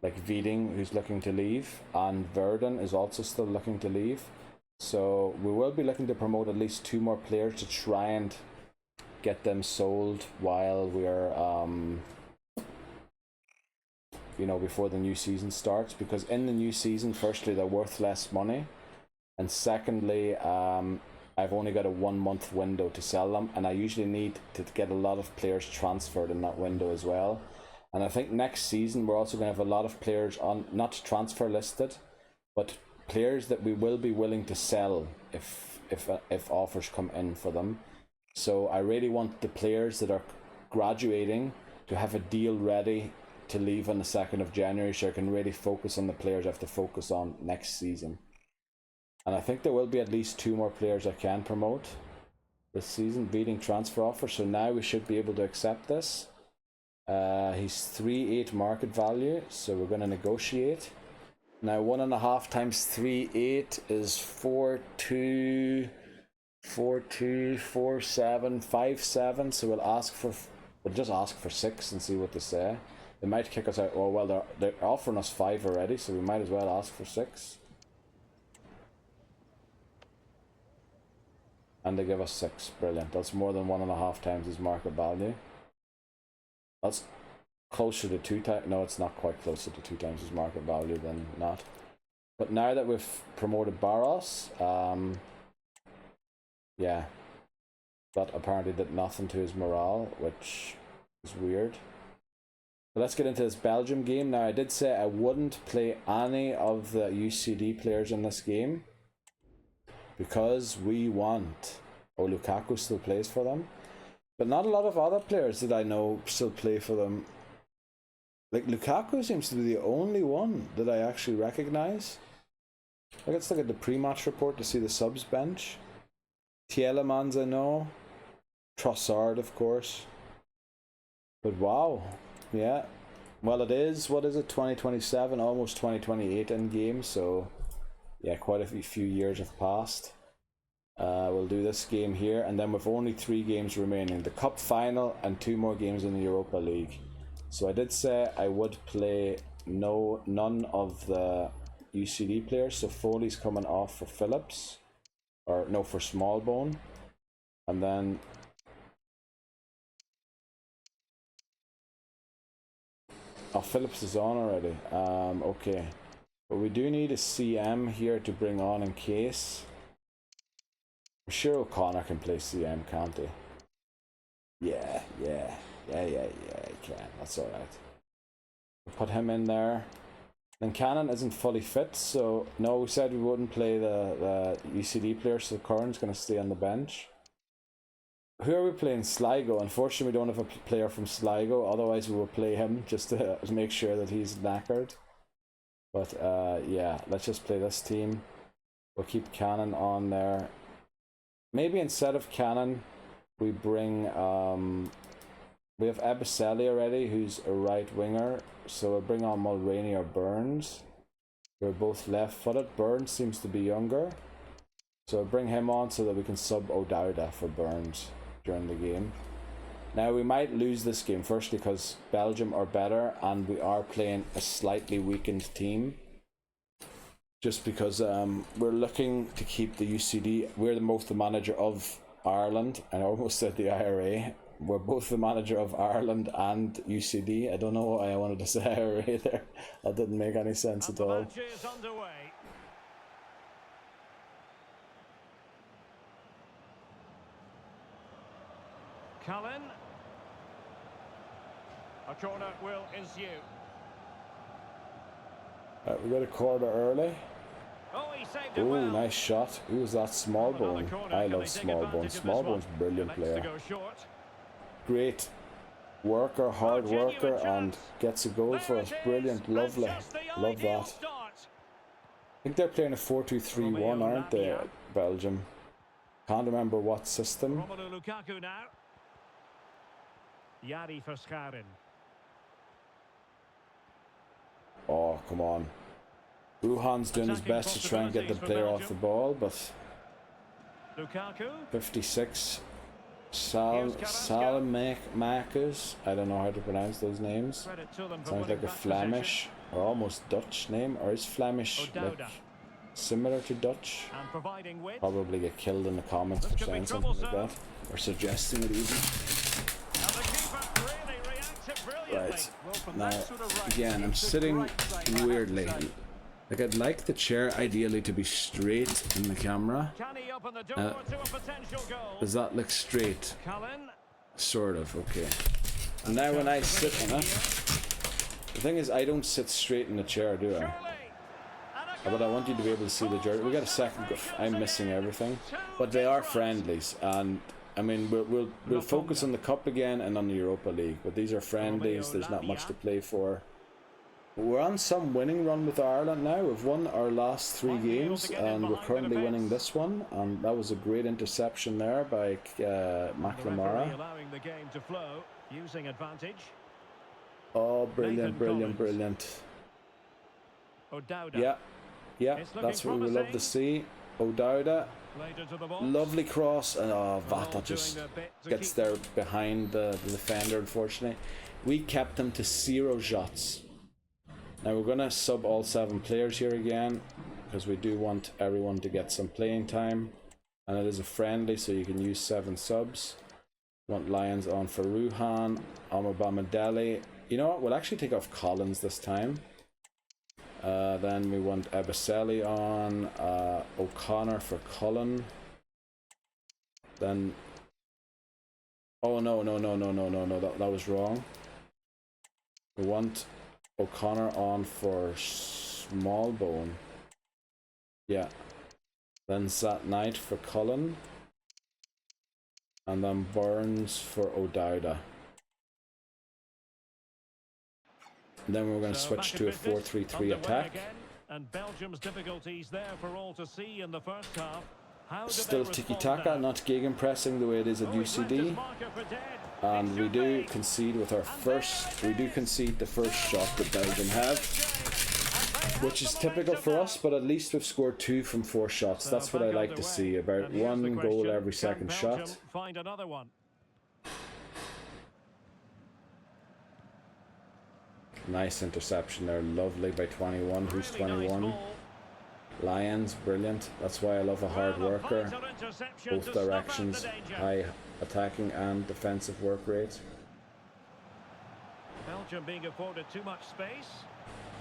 like Viding, who's looking to leave, and Verden is also still looking to leave. So we will be looking to promote at least 2 more players to try and get them sold while we're you know, before the new season starts, because in the new season, firstly, they're worth less money, and secondly, I've only got a 1 month window to sell them, and I usually need to get a lot of players transferred in that window as well. And I think next season we're also going to have a lot of players on, not transfer listed, but players that we will be willing to sell if offers come in for them. So I really want the players that are graduating to have a deal ready to leave on the 2nd of January, so I can really focus on the players I have to focus on next season. And I think there will be at least 2 more players I can promote this season, beating transfer offer. So now we should be able to accept this. He's 3.8 market value, so we're going to negotiate. Now 1.5 times 3.8 is 4.2, 4.7, 5.7. So we'll just ask for 6 and see what they say. They might kick us out. Oh well, they're offering us 5 already, so we might as well ask for 6. And they give us 6. Brilliant. That's more than 1.5 times his market value. That's closer to 2 times. No, it's not quite closer to 2 times his market value than not. But now that we've promoted Barros, yeah, that apparently did nothing to his morale, which is weird. But let's get into this Belgium game. Now, I did say I wouldn't play any of the UCD players in this game because we want... Oh, Lukaku still plays for them. But not a lot of other players that I know still play for them. Like, Lukaku seems to be the only one that I actually recognize. Let's look at the pre-match report to see the subs bench. Tielemans I know. Trossard, of course. But wow. Yeah. Well, it is, what is it, 2027, almost 2028 in game, so yeah, quite a few years have passed. We'll do this game here, and then we've only 3 games remaining. The Cup Final and 2 more games in the Europa League. So I did say I would play none of the UCD players. So Foley's coming off for Phillips. Or no, for Smallbone. And then... Oh, Phillips is on already. Okay. But we do need a CM here to bring on in case... I'm sure O'Connor can play CM, can't he? Yeah, he can. That's alright. We'll put him in there. Then Cannon isn't fully fit, so no, we said we wouldn't play the UCD player, so Curran's going to stay on the bench. Who are we playing? Sligo. Unfortunately, we don't have a player from Sligo, otherwise we will play him just to make sure that he's knackered. But yeah, let's just play this team. We'll keep Cannon on there. Maybe instead of Cannon, we bring, we have Abiselli already, who's a right winger, so we'll bring on Mulroney or Burns. They're both left-footed. Burns seems to be younger, so I'll bring him on so that we can sub O'Dowda for Burns during the game. Now, we might lose this game, firstly because Belgium are better, and we are playing a slightly weakened team. Just because we're looking to keep the UCD. We're the manager of Ireland, and I almost said the IRA. we're both the manager of Ireland and UCD. I don't know why I wanted to say IRA there. That didn't make any sense And at the all. match is underway. Cullen. A corner will ensue. We got a quarter early. Oh, he saved it Oh, well. nice shot. Who was that? Smallbone. I love Smallbone. Smallbone's a brilliant player. Great worker, hard worker, and gets a goal for us. Brilliant, lovely. Love that. I think they're playing a 4-2-3-1, aren't they, Belgium? Can't remember what system. Romelu Lukaku now. Yari Verscharen. Oh, come on. Wuhan's doing his best to try and get the player off the ball, but Lukaku. 56. Salamakers. I don't know how to pronounce those names. Credit to them for Sounds winning like a back Flemish or almost Dutch name. Or is Flemish like similar to Dutch? possession. And providing width. Probably get killed in the comments for saying something like that. Or suggesting it even. And the keeper really reacted brilliantly. Right. Well, from Now, that sort of range, again, I'm it's a sitting great save, I weirdly. have to say. Like, I'd like the chair ideally to be straight in the camera. Can he open the door to a potential goal? Does that look straight? Cullen. Sort of, okay. And now when I sit on it, the thing is I don't sit straight in the chair, do I? Surely. And a But I want you to be able to see the jersey. We got a second. I'm missing everything, but they are friendlies, and I mean we'll focus on the cup again and on the Europa League. But these are friendlies. There's not much to play for. We're on some winning run with Ireland now. We've won our last 3 games, and we're currently winning this one. And that was a great interception there by The McNamara. referee allowing the game to flow, using advantage. Oh, brilliant, Nathan brilliant, Collins. brilliant. O'Dowda. Yeah, It's looking that's what we love to promising. see. O'Dowda. Played into the box. Lovely cross, and All Vata doing just their bit to gets keep there behind the defender, unfortunately. We kept them to 0 shots. Now we're going to sub all 7 players here again, because we do want everyone to get some playing time. And it is a friendly, so you can use 7 subs. Want Lions on for Ruhan, Amabamidele. You know what, we'll actually take off Collins this time. Then we want Ebiseli on, O'Connor for Cullen. Then, oh no, that was wrong. We want O'Connor on for Smallbone. Yeah. Then Sat Knight for Cullen. And then Burns for O'Dowda. And then we're going to So switch back to a in business, 4-3-3 underway attack. again, and Belgium's difficulties there for all to see in the first half. How do Still they tiki respond taka, now? not gegenpressing the way it is at Oh, he's left his UCD. marker for dead. And It we should do be. concede with our first. We do concede the first shot that Belgium have, which is typical for us. But at least we've scored 2 from 4 shots. So That's what I back like to underway. see. About And here's the 1 goal question, every can second Belgium shot. find another one? Nice interception there, lovely by 21. Who's Really nice 21? ball. Lions, brilliant. That's why I love a hard Well, a worker. vital interception Both to snuff out directions, the danger. high attacking and defensive work rate. Belgium being afforded too much space.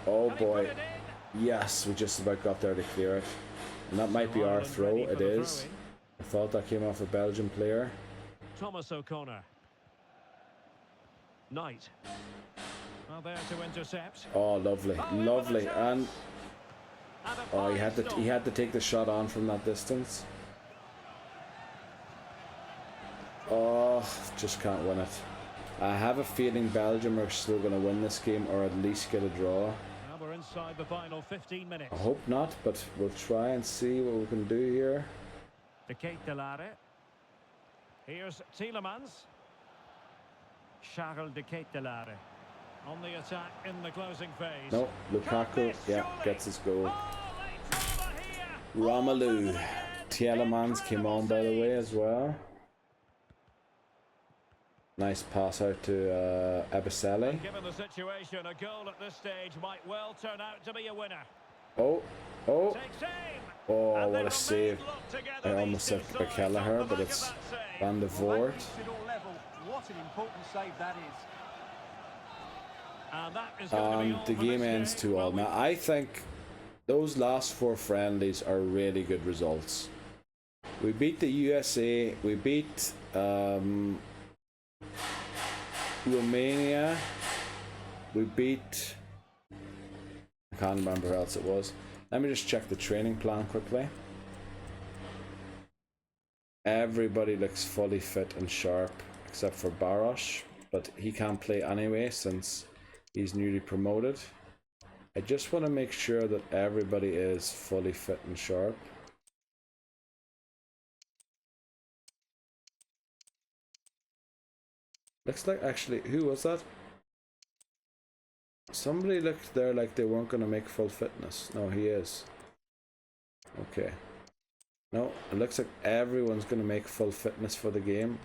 Oh Can he put boy, it in? yes, we just about got there to clear it. And that might be our Ireland throw, ready for it the is. throw-in. I thought that came off a Belgian player. Thomas O'Connor. Knight. Well, there to intercept. Oh, lovely, Oh, lovely. with a And chance. And a oh, he fine had to take the shot on from that distance. Oh, just can't win it. I have a feeling Belgium are still going to win this game, or at least get a draw. Now we're inside the final 15 minutes. I hope not, but we'll try and see what we can do here. De Ketelare. Here's Tielemans. Charles De Ketelare. On the attack in the closing phase. No, Lukaku, yeah, gets his goal. Romelu. Tielemans came on, by the way, as well. Nice pass out to Ebiseli. Given the situation, a goal at this stage might well turn out to be a winner. Oh, Takes aim. oh, And they what a save. remain locked together, I these almost two said sides. Kelleher, Off the but back it's of that save. Van de Well, that Voort. keeps it all level. What an important save that is. And that is going to be all The for game this ends game. 2-all. Well, Now, I think those last 4 friendlies are really good results. We beat the USA, we beat Romania, we beat... I can't remember who else it was. Let me just check the training plan quickly. Everybody looks fully fit and sharp except for Baros, but he can't play anyway since he's newly promoted. I just want to make sure that everybody is fully fit and sharp. Looks like, actually, who was that? Somebody looked there like they weren't going to make full fitness. No, he is. Okay. No, it looks like everyone's going to make full fitness for the game.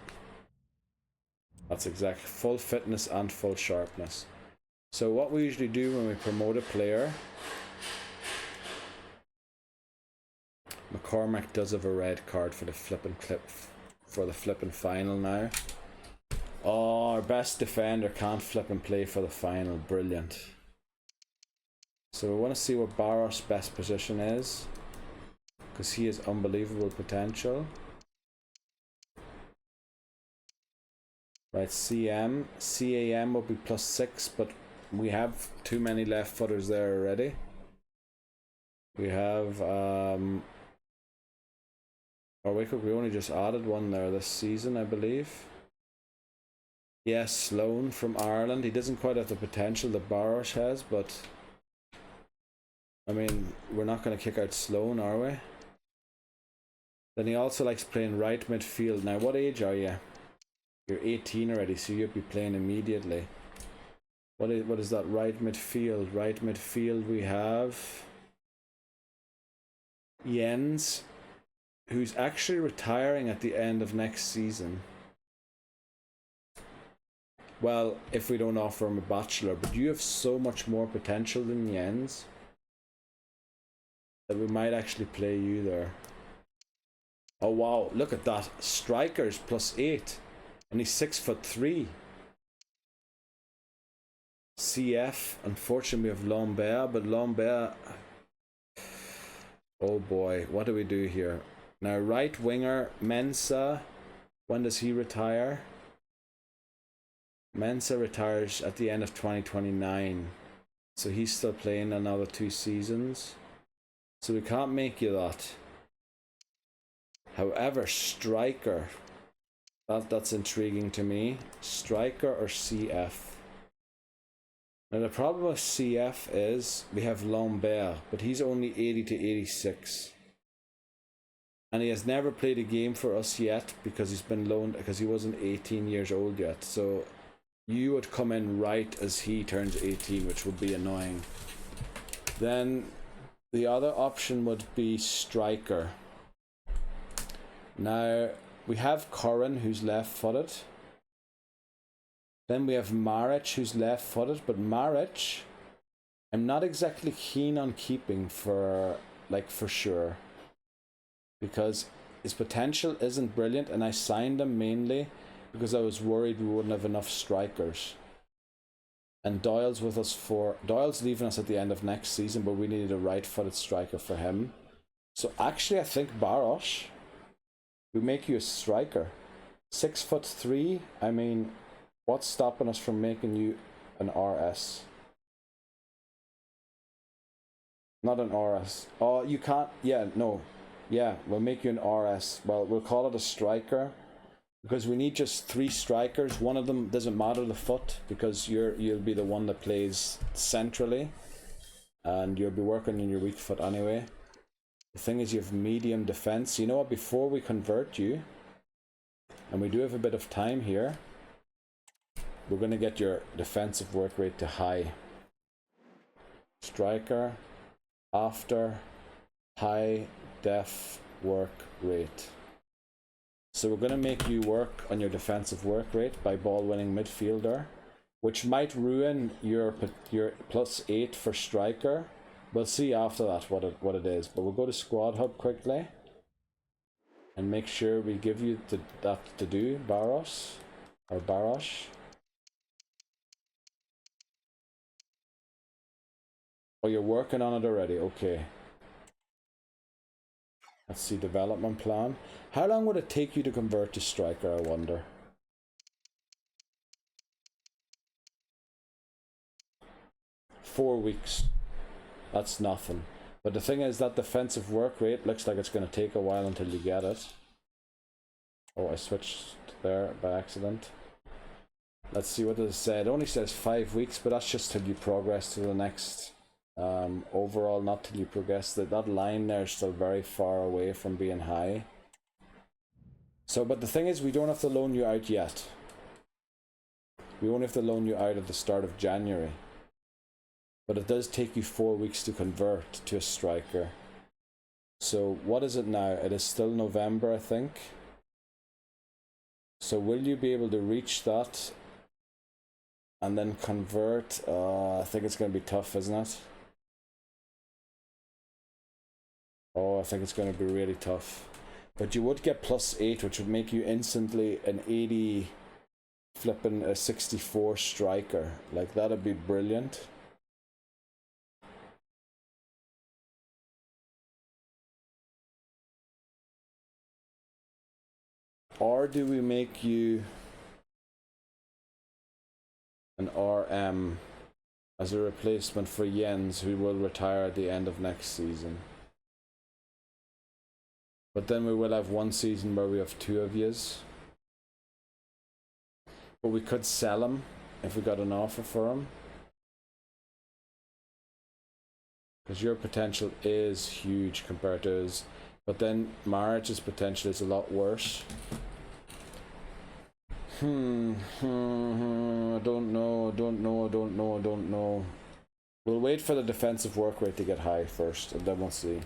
That's exact. Full fitness and full sharpness. So what we usually do when we promote a player... McCormack does have a red card for the flipping clip, for the flipping final now. Oh, our best defender can't flip and play for the final. Brilliant. So we want to see what Baros' best position is, because he has unbelievable potential. Right, CAM will be +6, but we have too many left footers there already. We have we only just added one there this season, I believe. Yes, Sloan from Ireland. He doesn't quite have the potential that Baros has, but I mean, we're not going to kick out Sloan, are we? Then he also likes playing right midfield. Now, what age are you? You're 18 already, so you'll be playing immediately. What is that? Right midfield. Right midfield, we have Jens, who's actually retiring at the end of next season. Well, if we don't offer him a bachelor, but you have so much more potential than Jens that we might actually play you there. Oh wow, look at that. Strikers +8. And he's 6'3". CF, unfortunately we have Lambert, but Lambert... Oh boy, what do we do here? Now right winger, Mensa, when does he retire? Mensa retires at the end of 2029, so he's still playing another 2 seasons. So we can't make you that. However, striker, that's intriguing to me. Striker or CF? Now the problem with CF is we have Lambert, but he's only 80 to 86. And he has never played a game for us yet because he's been loaned, because he wasn't 18 years old yet. So you would come in right as he turns 18, which would be annoying. Then the other option would be striker. Now we have Corin, who's left-footed. Then we have Maric, who's left-footed, but Maric, I'm not exactly keen on keeping for sure, because his potential isn't brilliant, and I signed him mainly because I was worried we wouldn't have enough strikers. And Doyle's with us Doyle's leaving us at the end of next season, but we needed a right-footed striker for him. So actually I think Baros, we make you a striker. 6'3". I mean, what's stopping us from making you an RS? Not an RS. Oh, you can't. Yeah, no. Yeah, we'll make you an RS. Well, we'll call it a striker, because we need just 3 strikers. One of them doesn't matter the foot, because you'll be the one that plays centrally, and you'll be working on your weak foot anyway. The thing is, you have medium defense. You know what? Before we convert you, and we do have a bit of time here, we're going to get your defensive work rate to high. Striker after high def work rate. So we're going to make you work on your defensive work rate by ball winning midfielder, which might ruin your +8 for striker. We'll see after that what it is, but we'll go to Squad Hub quickly and make sure we give you that to do, Baros. Or Barosh. Oh, you're working on it already. Okay. Let's see, development plan. How long would it take you to convert to striker, I wonder? Four weeks. That's nothing. But the thing is, that defensive work rate looks like it's going to take a while until you get it. Oh, I switched there by accident. Let's see what it said. It only says 5 weeks, but that's just till you progress to the next. Overall, not till you progress. That line there is still very far away from being high. So, but the thing is, we don't have to loan you out yet. We only have to loan you out at the start of January. But it does take you 4 weeks to convert to a striker. So what is it now? It is still November, I think. So will you be able to reach that and then convert? I think it's going to be tough, isn't it? Oh, I think it's going to be really tough. But you would get +8, which would make you instantly an 80 flipping a 64 striker. Like, that'd be brilliant. Or do we make you an RM as a replacement for Jens, who will retire at the end of next season? But then we will have one season where we have two of yous. But we could sell him if we got an offer for him. Because your potential is huge compared to his. But then Marriage's potential is a lot worse. I don't know. We'll wait for the defensive work rate to get high first, and then we'll see.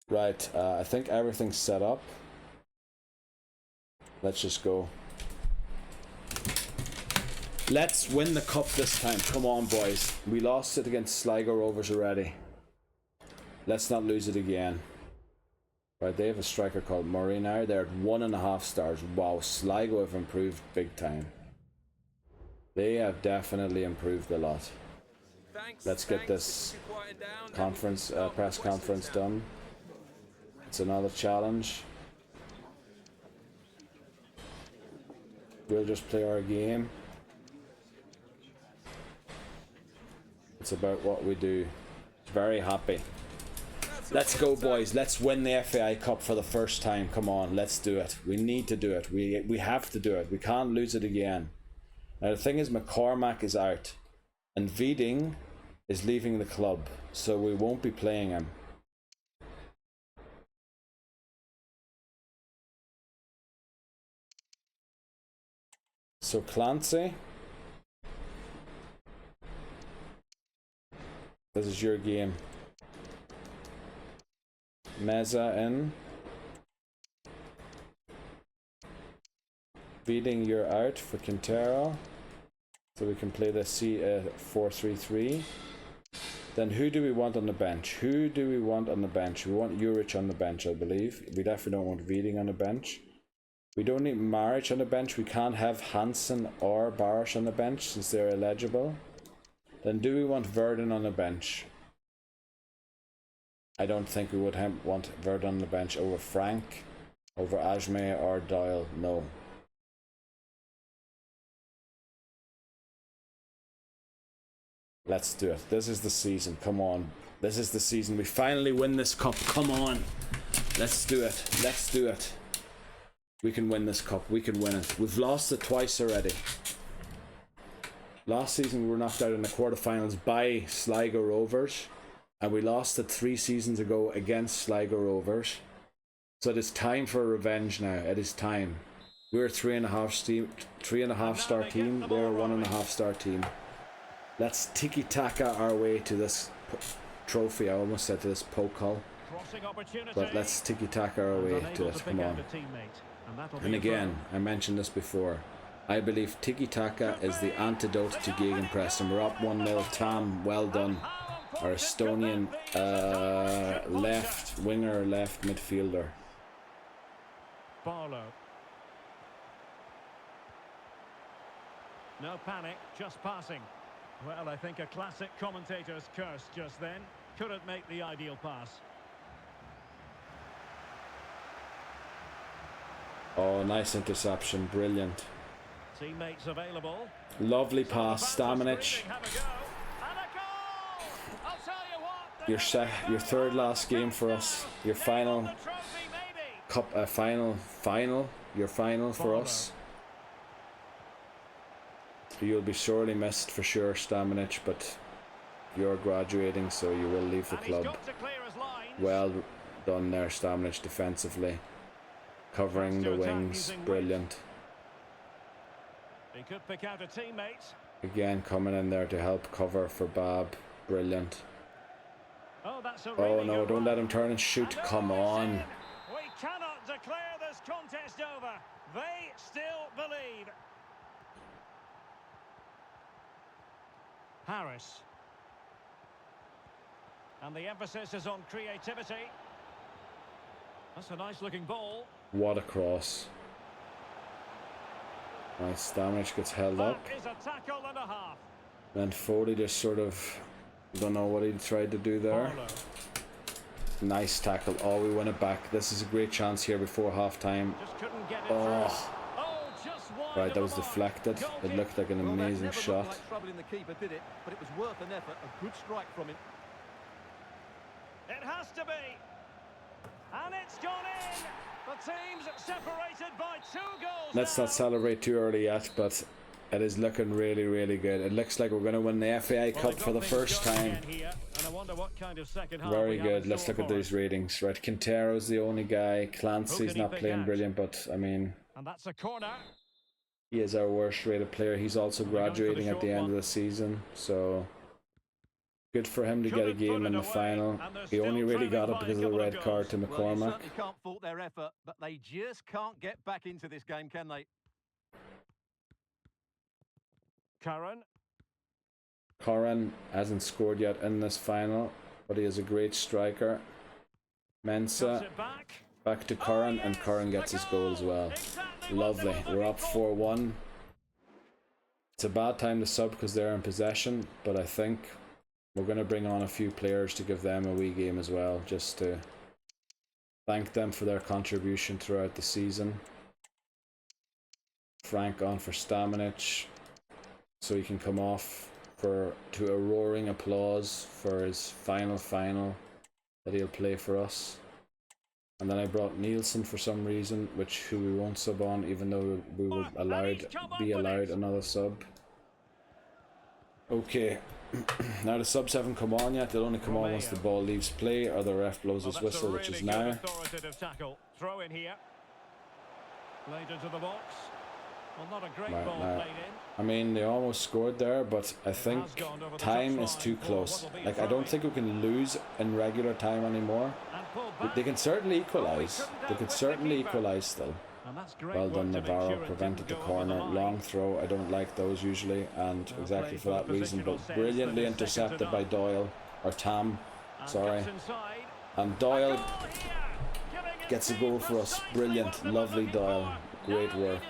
Right, I think everything's set up. Let's just go. Let's win the cup this time. Come on, boys. We lost it against Sligo Rovers already. Let's not lose it again. Right, they have a striker called Murray now. They're at 1.5 stars. Wow, Sligo have improved big time. They have definitely improved a lot. Let's get this conference, press conference done. It's another challenge. We'll just play our game. It's about what we do. Very happy. Let's go, boys. Let's win the FAI Cup for the first time. Come on, let's do it. We need to do it. We have to do it. We can't lose it again. Now the thing is, McCormack is out, and Viding is leaving the club, so we won't be playing him. So Clancy, this is your game. Meza in. Viding, you're out for Quintero. So we can play the 4-3-3. Then who do we want on the bench? We want Juric on the bench, I believe. We definitely don't want Viding on the bench. We don't need Maric on the bench. We can't have Hansen or Barish on the bench since they're eligible. Then do we want Verdon on the bench? I don't think we would want Verdon on the bench over Frank, over Ajme or Doyle. No. Let's do it. This is the season. Come on. This is the season. We finally win this cup. Come on. Let's do it. Let's do it. We can win this cup. We can win it. We've lost it twice already. Last season we were knocked out in the quarterfinals by Sligo Rovers. And we lost it 3 seasons ago against Sligo Rovers. So it is time for revenge now. It is time. We're a 3.5 star team. They're a 1.5 star team. Let's tiki-taka our way to this trophy. I almost said to this pokal. But let's tiki-taka our way to this. Come on. And again, I mentioned this before. I believe tiki-taka is the antidote to gegenpress. And we're up 1-0. Tam, well done. Our Estonian left winger, left midfielder. Barlow. No panic, just passing. Well, I think a classic commentator's curse just then. Couldn't make the ideal pass. Oh, nice interception. Brilliant. Teammates available. Lovely pass, Stamenic. Your third last game for us. Your final cup, your final for us. You'll be sorely missed for sure, Stamenic, but you're graduating, so you will leave the club. Well done there, Stamenic, defensively. Covering the wings, brilliant. He could pick out a teammate. Again, coming in there to help cover for Bab, brilliant. Oh, that's a really no, don't let him turn and shoot, come on. We cannot declare this contest over. They still believe. Harris. And the emphasis is on creativity. That's a nice looking ball. What a cross. Nice, Stamenic gets held up. That is a tackle and a half. And Foley just sort of, don't know what he tried to do there. Nice tackle. Oh, we win it back. This is a great chance here before half time. Right, that was deflected. It looked like an amazing shot. Like troubling the keeper, did it? But it was worth an effort. A good strike from him. It has to be. And it's gone in. The teams separated by 2 goals. Let's not celebrate too early yet, but it is looking really, really good. It looks like we're going to win the FAI Cup for the first time. Very good. Let's look at these ratings. Right, Quintero's the only guy. Clancy's not playing brilliant, but I mean, and that's a corner. He is our worst rated player. He's also graduating at the end of the season, so good for him to get a game in the final. He only really got it because of the red card to McCormack. Well, you certainly can't fault their effort, but they just can't get back into this game, can they? Curran hasn't scored yet in this final, but he is a great striker. Mensah back to Curran, and Curran gets his goal as well. Lovely. We're up 4-1. It's a bad time to sub because they're in possession, but I think we're going to bring on a few players to give them a wee game as well, just to thank them for their contribution throughout the season. Frank on for Stamenic, so he can come off to a roaring applause for his final that he'll play for us. And then I brought Nielsen for some reason, who we won't sub on, even though we will be allowed another sub. Okay, now the subs haven't come on yet. They'll only come on once the ball leaves play or the ref blows his whistle, which is now. Throw in here. Played into the box. Well, not a great ball now, played in. I mean, they almost scored there, but I think time is too close. Like, I don't think we can lose in regular time anymore. They can certainly equalise. They could certainly equalise still. Well done, Navarro. Prevented the corner. Long throw. I don't like those usually, and exactly for that reason. But brilliantly intercepted by Doyle, or Tam, sorry. And Doyle gets a goal for us. Brilliant. Lovely Doyle. Great work.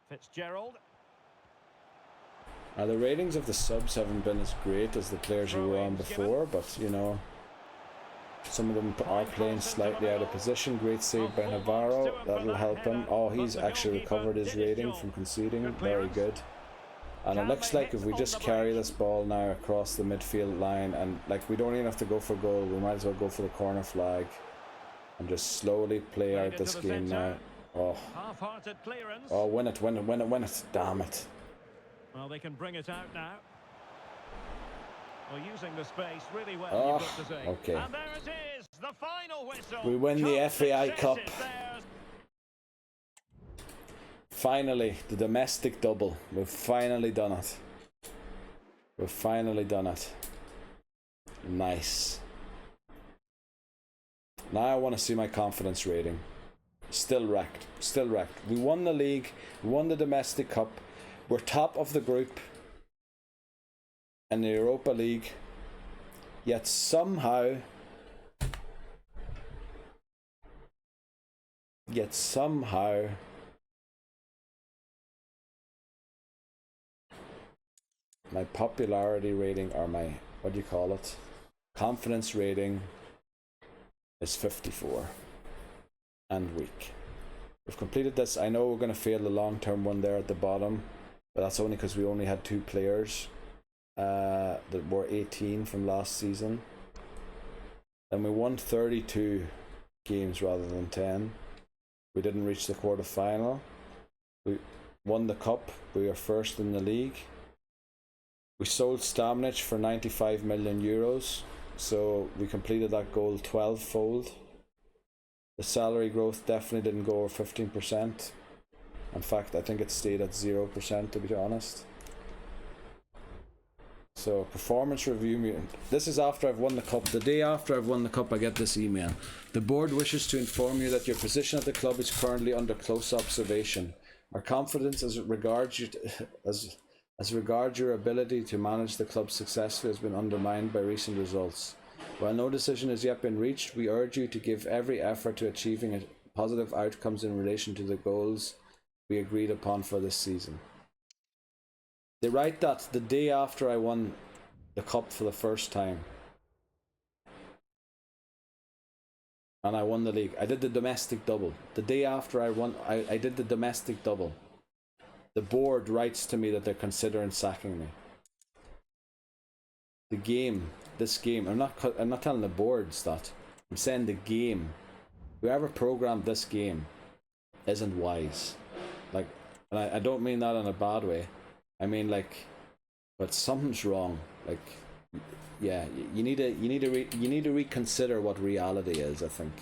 Fitzgerald. The ratings of the subs haven't been as great as the players who were on before, but you know, some of them are playing slightly out of position. Great save by Navarro, that'll help him. Oh, he's actually recovered his rating from conceding, very good. And it looks like if we just carry this ball now across the midfield line, and like we don't even have to go for goal, we might as well go for the corner flag and just slowly play out this game now. Oh, win it, damn it. Well, they can bring it out now. Well, using the space really well, oh, you've got to say. Okay. And there it is, the final whistle. We win the FAI Cup. Finally, the domestic double. We've finally done it. We've finally done it. Nice. Now I want to see my confidence rating. Still wrecked. Still wrecked. We won the league. We won the domestic cup. We're top of the group in the Europa League. Yet somehow Yet somehow my popularity rating, or my, what do you call it, confidence rating is 54 and weak. We've completed this. I know we're going to fail the long-term one there at the bottom, but that's only because we only had 2 players that were 18 from last season. And we won 32 games rather than 10. We didn't reach the quarter-final. We won the cup. We were first in the league. We sold Stamnich for 95 million euros, so we completed that goal 12-fold. The salary growth definitely didn't go over 15%. In fact, I think it stayed at 0%, to be honest. So, performance review. This is after I've won the cup. The day after I've won the cup, I get this email. The board wishes to inform you that your position at the club is currently under close observation. Our confidence as regards your ability to manage the club successfully has been undermined by recent results. While no decision has yet been reached, we urge you to give every effort to achieving positive outcomes in relation to the goals we agreed upon for this season. They write that the day after I won the cup for the first time. And I won the league. I did the domestic double. The day after I won, I did the domestic double. The board writes to me that they're considering sacking me. The game, this game, I'm not telling the boards that. I'm saying the game. Whoever programmed this game isn't wise. Like, and I don't mean that in a bad way. I mean, like, but something's wrong. Like, yeah, you need to reconsider what reality is, I think.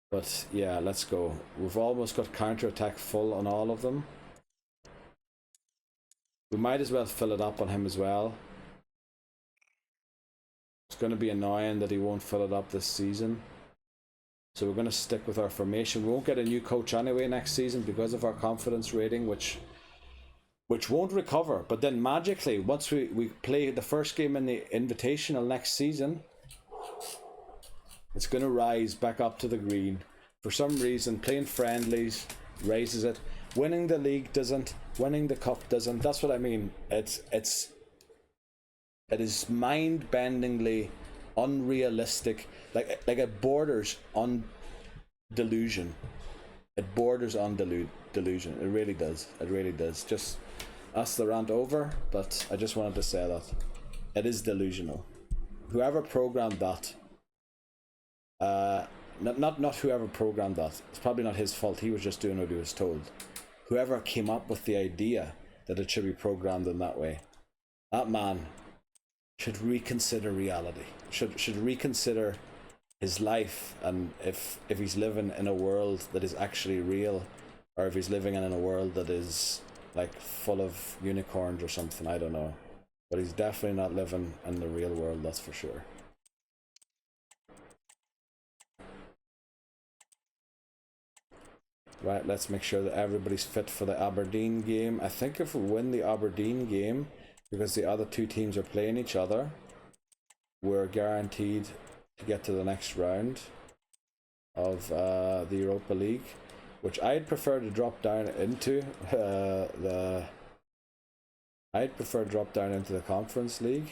But yeah, let's go. We've almost got counter-attack full on all of them. We might as well fill it up on him as well. It's going to be annoying that he won't fill it up this season. So we're going to stick with our formation. We won't get a new coach anyway next season because of our confidence rating, which won't recover. But then magically, once we play the first game in the Invitational next season, it's going to rise back up to the green. For some reason, playing friendlies raises it. Winning the league doesn't. Winning the cup doesn't. That's what I mean. It is mind-bendingly unrealistic. Like it borders on delusion. It borders on delusion. It really does. It really does. Just that's the rant over. But I just wanted to say that it is delusional. Whoever programmed that. Not whoever programmed that. It's probably not his fault. He was just doing what he was told. Whoever came up with the idea that it should be programmed in that way, that man should reconsider reality. Should reconsider his life, and if he's living in a world that is actually real, or if he's living in a world that is like full of unicorns or something. I don't know, but he's definitely not living in the real world. That's for sure. Right, let's make sure that everybody's fit for the Aberdeen game. I think if we win the Aberdeen game, because the other two teams are playing each other, we're guaranteed to get to the next round of the Europa League, which I'd prefer to drop down into I'd prefer to drop down into the Conference League.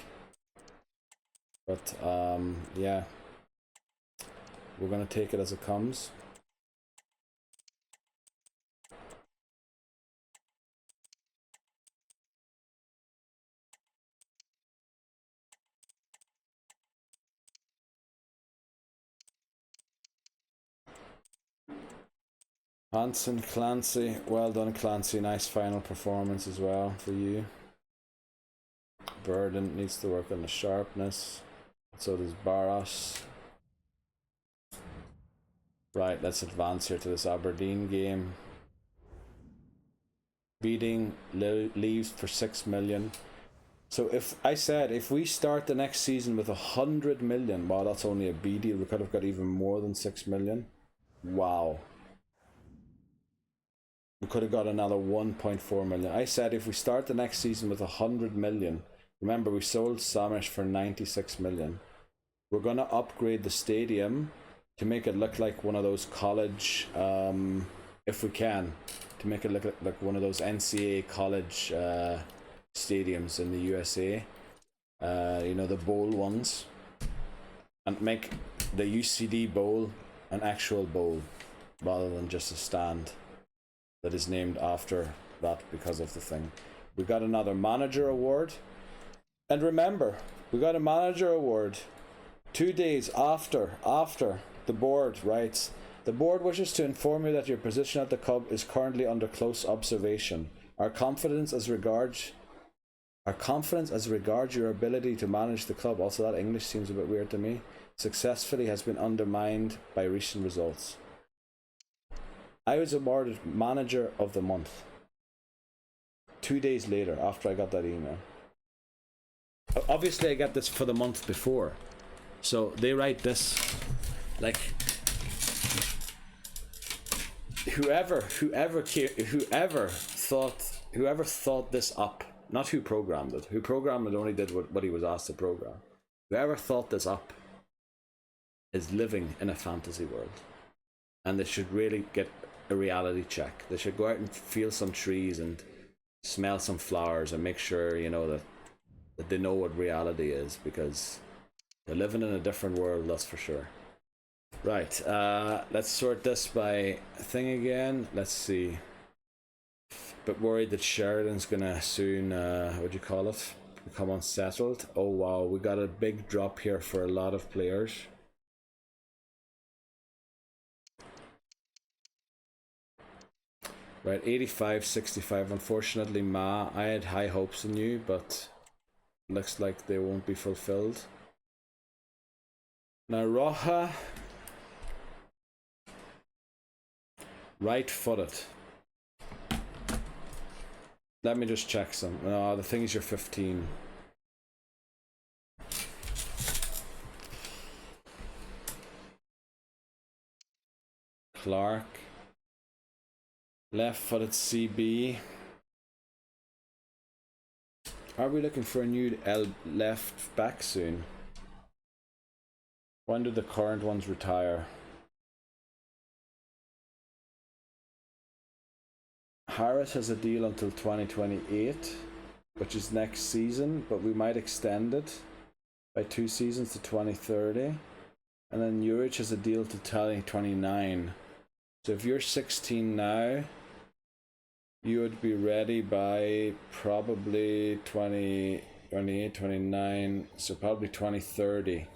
But yeah, we're gonna take it as it comes. Hanson, Clancy, well done Clancy, nice final performance as well for you. Burden needs to work on the sharpness, so does Barros. Right, let's advance here to this Aberdeen game. Beating leaves for 6 million. So if we start the next season with 100 million, wow, that's only a B deal, we could have got even more than 6 million. Wow. We could have got another 1.4 million. I said if we start the next season with 100 million, remember we sold Samish for 96 million. We're going to upgrade the stadium to make it look like one of those college, if we can, to make it look like one of those NCAA college stadiums in the USA. You know, the bowl ones, and make the UCD bowl an actual bowl rather than just a stand that is named after that because of the thing. We got another manager award, and remember, we got a manager award 2 days after the board writes, the board wishes to inform you that your position at the club is currently under close observation. Our confidence as regards your ability to manage the club, also that English seems a bit weird to me, successfully has been undermined by recent results. I was awarded manager of the month 2 days later after I got that email. Obviously I got this for the month before, so they write this like whoever thought this up, not who programmed it. Who programmed it only did what he was asked to program. Whoever thought this up is living in a fantasy world, and they should really get a reality check. They should go out and feel some trees and smell some flowers and make sure, you know, that they know what reality is, because they're living in a different world, that's for sure. Right, let's sort this by thing again. Let's see. But worried that Sheridan's gonna soon, what do you call it, become unsettled. Oh wow, we got a big drop here for a lot of players. Right, 85-65. Unfortunately, Ma, I had high hopes in you, but looks like they won't be fulfilled. Now Roja, right-footed. Let me just check some. No, the thing is you're 15. Clark. Left-footed CB. Are we looking for a new left back soon? When do the current ones retire? Harris has a deal until 2028, which is next season, but we might extend it by 2 seasons to 2030. And then Juric has a deal to 2029. So if you're 16 now, you would be ready by probably 2028, 29, so probably 2030,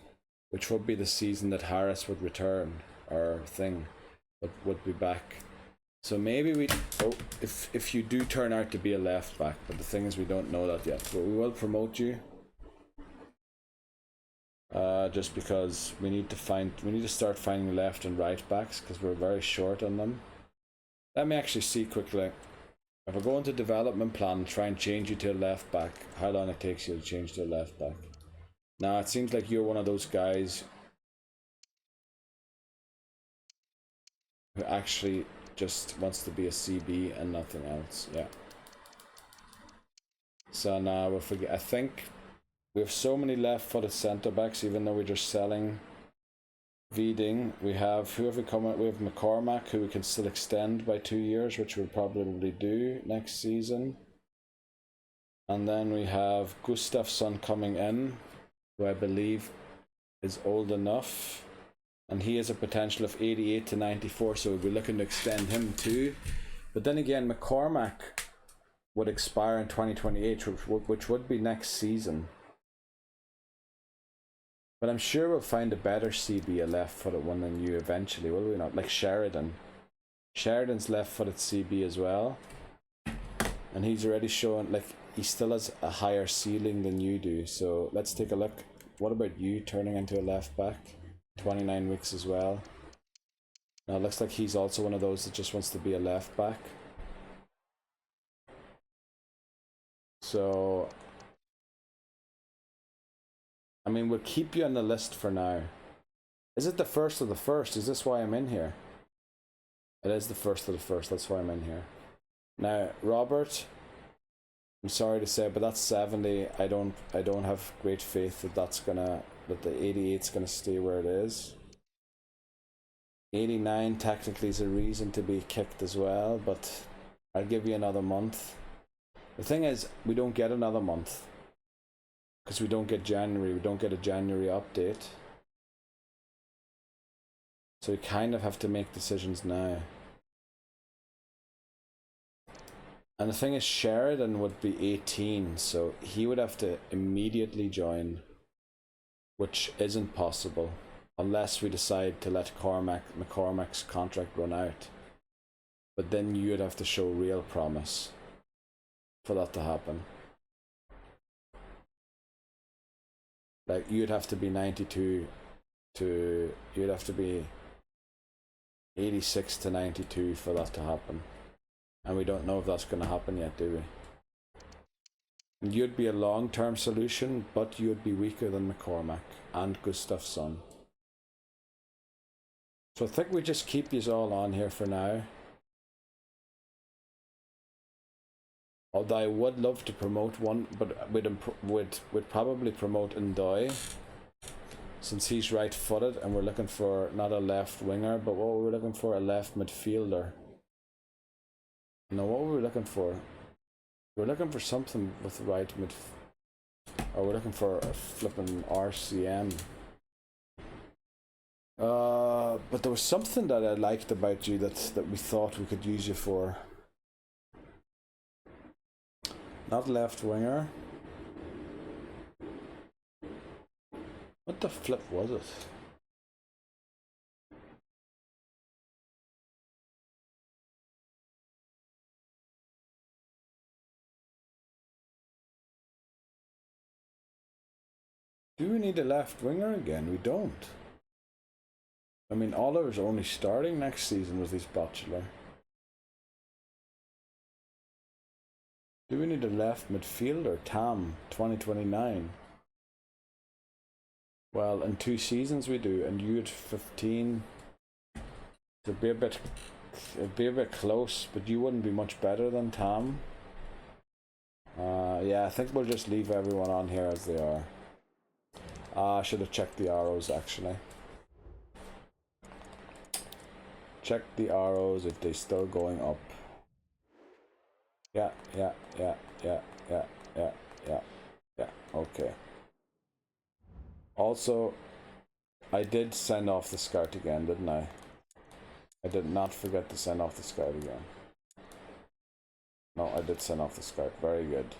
which would be the season that Harris would return, or thing, would be back. So maybe we, if you do turn out to be a left back, but the thing is we don't know that yet, but we will promote you. Just because we need to start finding left and right backs, because we're very short on them. Let me actually see quickly. If I go into development plan and try and change you to a left back, how long it takes you to change to a left back. Now it seems like you're one of those guys who actually just wants to be a CB and nothing else. Yeah. So now we'll forget. I think we have so many left-footed centre backs, even though we're just selling Veding. We have, who have we come out? We have McCormack, who we can still extend by 2 years, which we'll probably do next season. And then we have Gustafsson coming in, who I believe is old enough, and he has a potential of 88 to 94, so we'll be looking to extend him too. But then again, McCormack would expire in 2028, which would be next season. But I'm sure we'll find a better CB, a left-footed one, than you eventually, will we not? Like Sheridan. Sheridan's left-footed CB as well. And he's already shown, like, he still has a higher ceiling than you do. So let's take a look. What about you turning into a left-back? 29 weeks as well. Now it looks like he's also one of those that just wants to be a left-back. So I mean, we'll keep you on the list for now. Is it the first of the first? Is this why I'm in here? It is the first of the first, that's why I'm in here. Now, Robert, I'm sorry to say, but that's 70. I don't have great faith that the 88's gonna stay where it is. 89 technically is a reason to be kicked as well, but I'll give you another month. The thing is, we don't get another month because we don't get January. We don't get a January update. So we kind of have to make decisions now. And the thing is, Sheridan would be 18, so he would have to immediately join, which isn't possible unless we decide to let McCormack's contract run out. But then you'd have to show real promise for that to happen. Like, you'd have to be 92 to... You'd have to be 86 to 92 for that to happen. And we don't know if that's going to happen yet, do we? And you'd be a long-term solution, but you'd be weaker than McCormack and Gustafsson. So I think we just keep these all on here for now. Although I would love to promote one, but we'd probably promote Ndoye, since he's right-footed, and we're looking for not a left winger, but what were we looking for? A left midfielder. No, what were we looking for? We're looking for something with right mid... Or we're looking for a flipping RCM. But there was something that I liked about you that we thought we could use you for. Not left winger. What the flip was it? Do we need a left winger again? We don't. I mean, Oliver's only starting next season with his bachelor. Do we need a left midfielder? Tam, 2029. Well, in 2 seasons we do, and you had 15. It'd be a bit close, but you wouldn't be much better than Tam. Yeah, I think we'll just leave everyone on here as they are. I should have checked the arrows actually. Check the arrows if they're still going up. Yeah. Okay. Also, I did send off the scout again, didn't I? I did not forget to send off the scout again. No, I did send off the scout. Very good.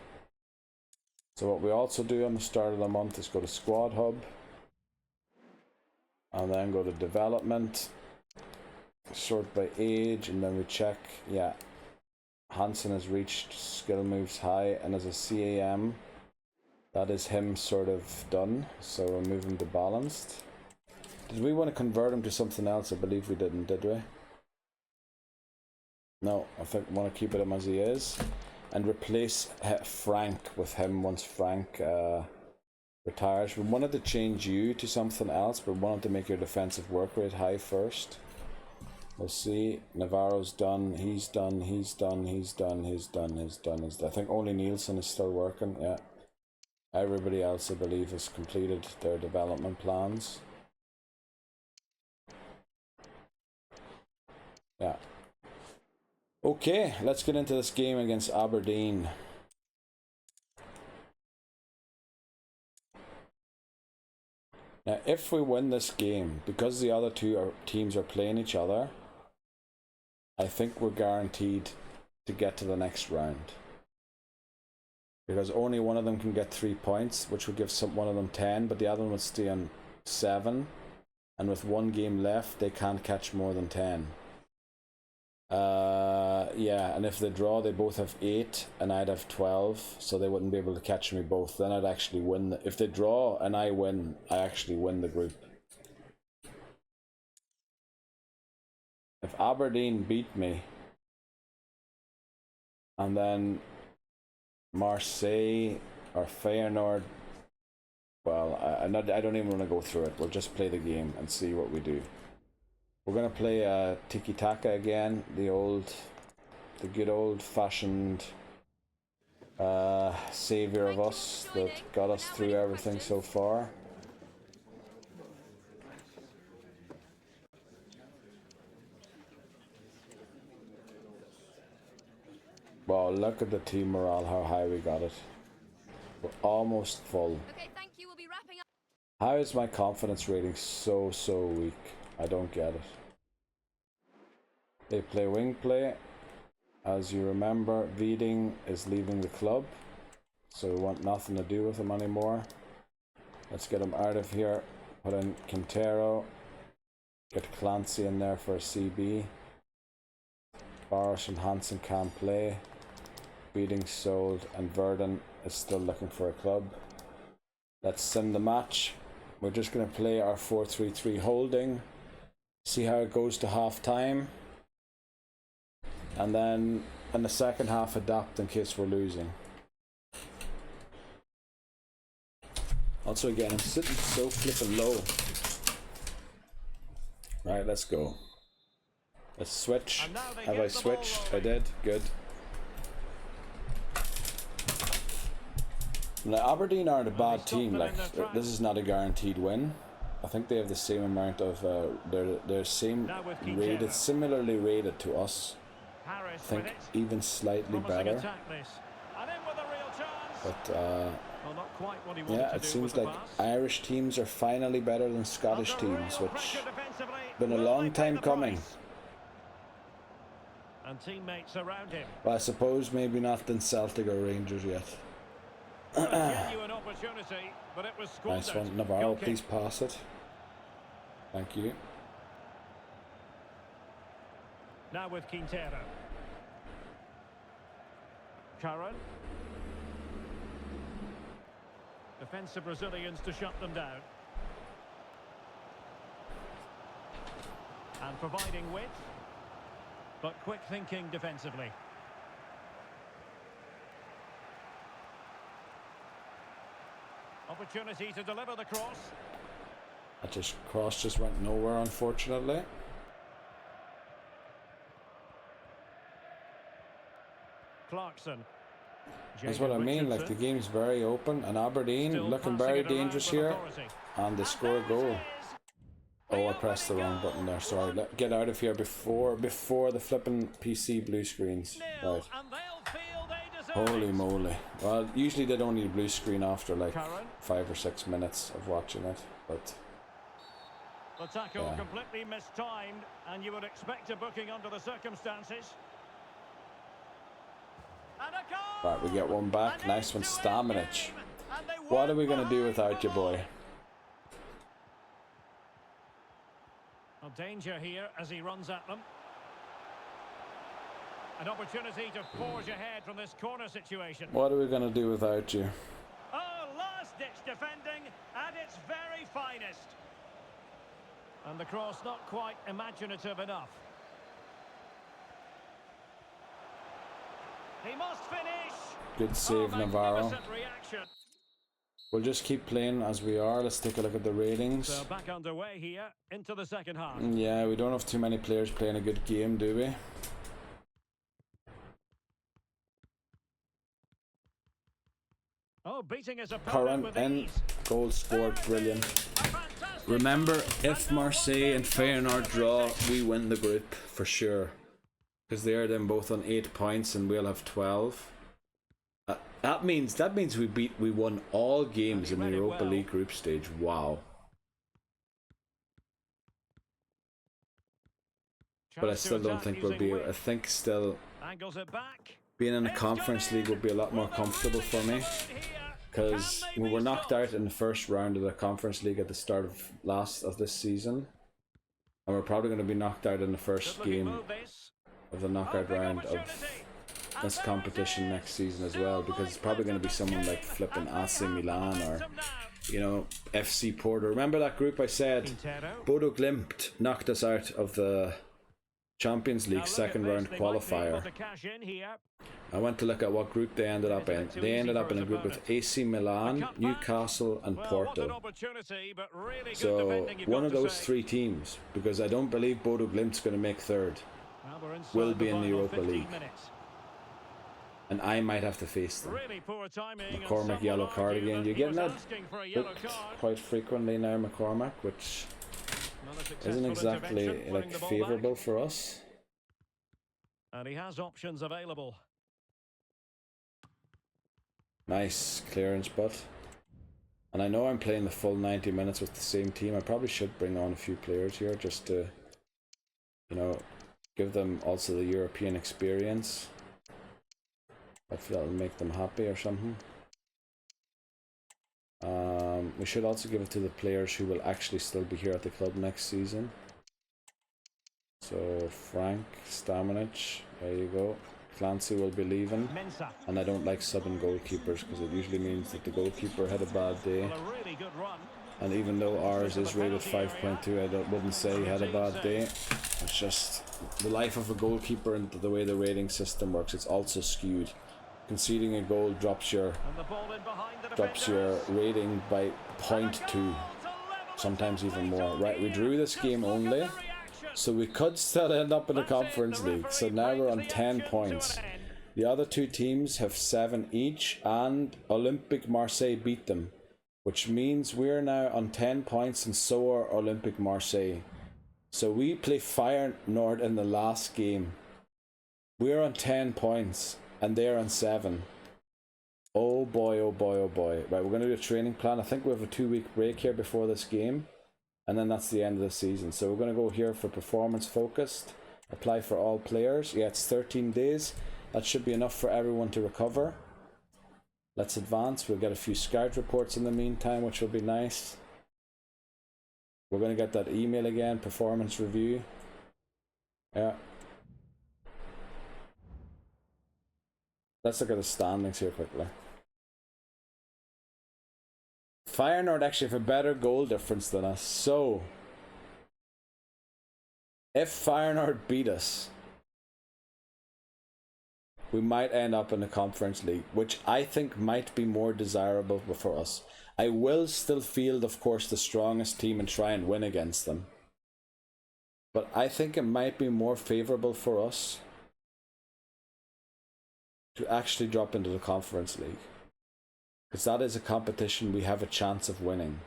So what we also do on the start of the month is go to Squad Hub. And then go to Development. Sort by age, and then we check, yeah. Hansen has reached skill moves high, and as a CAM, that is him sort of done. So we'll move him to balanced. Did we want to convert him to something else? I believe we didn't, did we? No, I think we want to keep him as he is. And replace Frank with him once Frank retires. We wanted to change you to something else, but we wanted to make your defensive work rate high first. We'll see. Navarro's done. He's done. He's done. He's done. He's done. He's done. He's done. I think only Nielsen is still working. Yeah. Everybody else, I believe, has completed their development plans. Yeah. Okay, let's get into this game against Aberdeen. Now, if we win this game, because the other two teams are playing each other, I think we're guaranteed to get to the next round. Because only one of them can get 3 points, which would give one of them 10, but the other one would stay on 7. And with 1 game left, they can't catch more than 10. Yeah, and if they draw, they both have 8, and I'd have 12, so they wouldn't be able to catch me both. Then I'd actually win. If they draw and I win, I actually win the group. If Aberdeen beat me, and then Marseille or Feyenoord, well, I don't even want to go through it. We'll just play the game and see what we do. We're going to play tiki-taka again, the good old-fashioned saviour of us that got us through everything so far. Wow, look at the team morale, how high we got it. We're almost full. Okay, thank you. We'll be wrapping up. How is my confidence rating so weak? I don't get it. They play wing play. As you remember, Vieding is leaving the club, so we want nothing to do with him anymore. Let's get him out of here. Put in Quintero. Get Clancy in there for a CB. Barish and Hansen can't play. Vieding sold, and Verdun is still looking for a club. Let's send the match. We're just going to play our 4-3-3 holding. See how it goes to half time. And then in the second half adapt in case we're losing. Also again, I'm sitting so flipping low. Right, let's go. Let's switch. Have I switched? I did. Good. Now, Aberdeen aren't a bad team. Like, this is not a guaranteed win. I think they have the same amount of they're same rated, similarly rated to us. I think even slightly better. But yeah, it seems like Irish teams are finally better than Scottish teams, which been a long time coming. And teammates around him. Well, I suppose maybe not than Celtic or Rangers yet. Genuine opportunity, but it was squandered. Nice one, Navarro. Please pass it. Thank you. Now with Quintero. Curran. Defensive Brazilians to shut them down. And providing width, but quick thinking defensively. Opportunity to deliver the cross. That cross just went nowhere, unfortunately. Clarkson. That's what I mean, like the game's very open, and Aberdeen looking very dangerous here, and they score a goal. Oh, I pressed the wrong button there, sorry. Get out of here before the flipping PC blue screens. Right. Holy moly. Well, usually they don't need blue screen after like 5 or 6 minutes of watching it, but... The tackle completely mistimed, and you would expect a booking under the circumstances. Right, we get one back. Nice one, Stamenic. What are we going to do without you, boy? Well, danger here as he runs at them. An opportunity to forge ahead from this corner situation. What are we going to do without you? Oh, last-ditch defending at its very finest. And the cross not quite imaginative enough. He must finish. Good save, Navarro. We'll just keep playing as we are. Let's take a look at the ratings. So back underway here into the second half. Yeah, we don't have too many players playing a good game, do we? Oh, beating his opponent with Current ease. goal scored, brilliant. Remember, if Marseille and Feyenoord draw, we win the group for sure. Because they are then both on 8 points and we'll have 12. That means we won all games in the Europa League group stage. Wow. But I still don't think we'll be. I think still being in the Conference League will be a lot more comfortable for me. Because we were knocked out in the first round of the Conference League at the start of this season. And we're probably going to be knocked out in the first game of the knockout round of this competition next season as well, because it's probably going to be someone like flipping AC Milan or, you know, FC Porto. Remember that group I said Bodo Glimt knocked us out of the Champions League second round qualifier. I went to look at what group they ended up in. They ended up in a group with AC Milan, Newcastle and Porto. So one of those three teams, because I don't believe Bodo Glimt's going to make third, will be in the Europa League. And I might have to face them. McCormack yellow card again. You're getting that booked quite frequently now, McCormack, which isn't exactly like favourable for us. And he has options available. Nice clearance, but. And I know I'm playing the full 90 minutes with the same team. I probably should bring on a few players here just to, you know, give them also the European experience. Hopefully that'll make them happy or something. We should also give it to the players who will actually still be here at the club next season. So Frank, Stamanic, there you go. Clancy will be leaving, and I don't like subbing goalkeepers because it usually means that the goalkeeper had a bad day. And even though ours is rated 5.2, I wouldn't say he had a bad day. It's just the life of a goalkeeper and the way the rating system works. It's also skewed. Conceding a goal drops your rating by 0.2, sometimes even more. Right, we drew this game only. So we could still end up in the Conference League. So now we're on 10 points. The other two teams have 7 each, and Olympique Marseille beat them, which means we're now on 10 points, and so are Olympique Marseille. So we play Feyenoord in the last game. We're on 10 points, and they're on 7. Oh boy, oh boy, oh boy. Right, we're going to do a training plan. I think we have a 2-week break here before this game. And then that's the end of the season. So we're going to go here for performance focused. Apply for all players. Yeah, it's 13 days. That should be enough for everyone to recover. Let's advance. We'll get a few scout reports in the meantime, which will be nice. We're going to get that email again. Performance review. Yeah. Let's look at the standings here quickly. Feyenoord actually have a better goal difference than us, so if Feyenoord beat us, we might end up in the Conference League, which I think might be more desirable for us. I will still field, of course, the strongest team and try and win against them, but I think it might be more favourable for us to actually drop into the Conference League. Because that is a competition we have a chance of winning.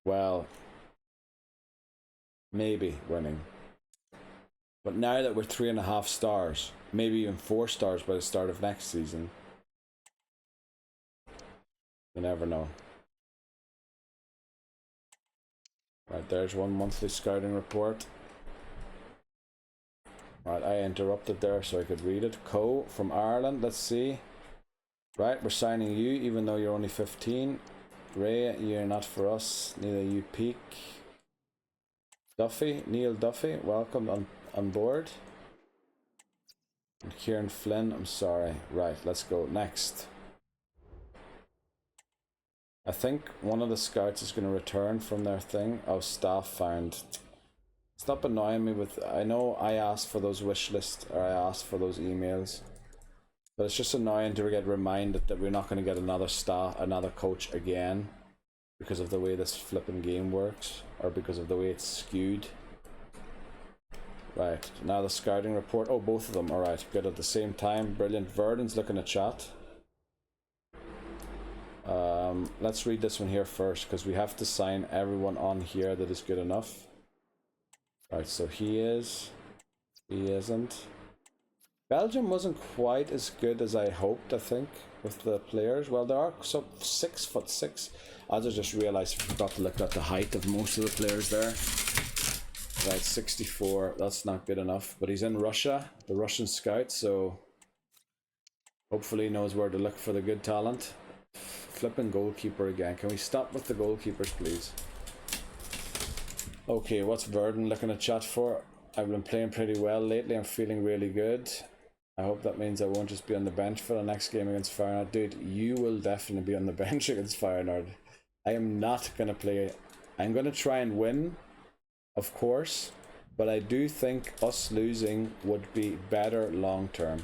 Well, maybe winning. But now that we're 3.5 stars, maybe even 4 stars by the start of next season, you never know. Right, there's one monthly scouting report. Right, I interrupted there so I could read it. Co from Ireland, let's see. Right, we're signing you even though you're only 15. Ray, you're not for us. Neither you Peak. Duffy, Neil Duffy, welcome on board. And Kieran Flynn, I'm sorry. Right, let's go. Next. I think one of the scouts is going to return from their thing. Oh, staff found. Stop annoying me with. I know I asked for those wish lists, or I asked for those emails, but it's just annoying to get reminded that we're not going to get another coach again because of the way this flipping game works, or because of the way it's skewed. Right, now the scouting report. Oh, both of them. Alright, good at the same time. Brilliant. Verdon's looking at chat. Let's read this one here first, because we have to sign everyone on here that is good enough. Right, so he is. He isn't. Belgium wasn't quite as good as I hoped, I think, with the players. Well, there are some 6'6". I just realised I forgot to look at the height of most of the players there. Right, 64. That's not good enough. But he's in Russia, the Russian scout, so hopefully he knows where to look for the good talent. Flipping goalkeeper again. Can we stop with the goalkeepers, please? Okay, what's Verdon looking at chat for? I've been playing pretty well lately. I'm feeling really good. I hope that means I won't just be on the bench for the next game against Feyenoord. Dude, you will definitely be on the bench against Feyenoord. I am not going to play. I'm going to try and win, of course. But I do think us losing would be better long term.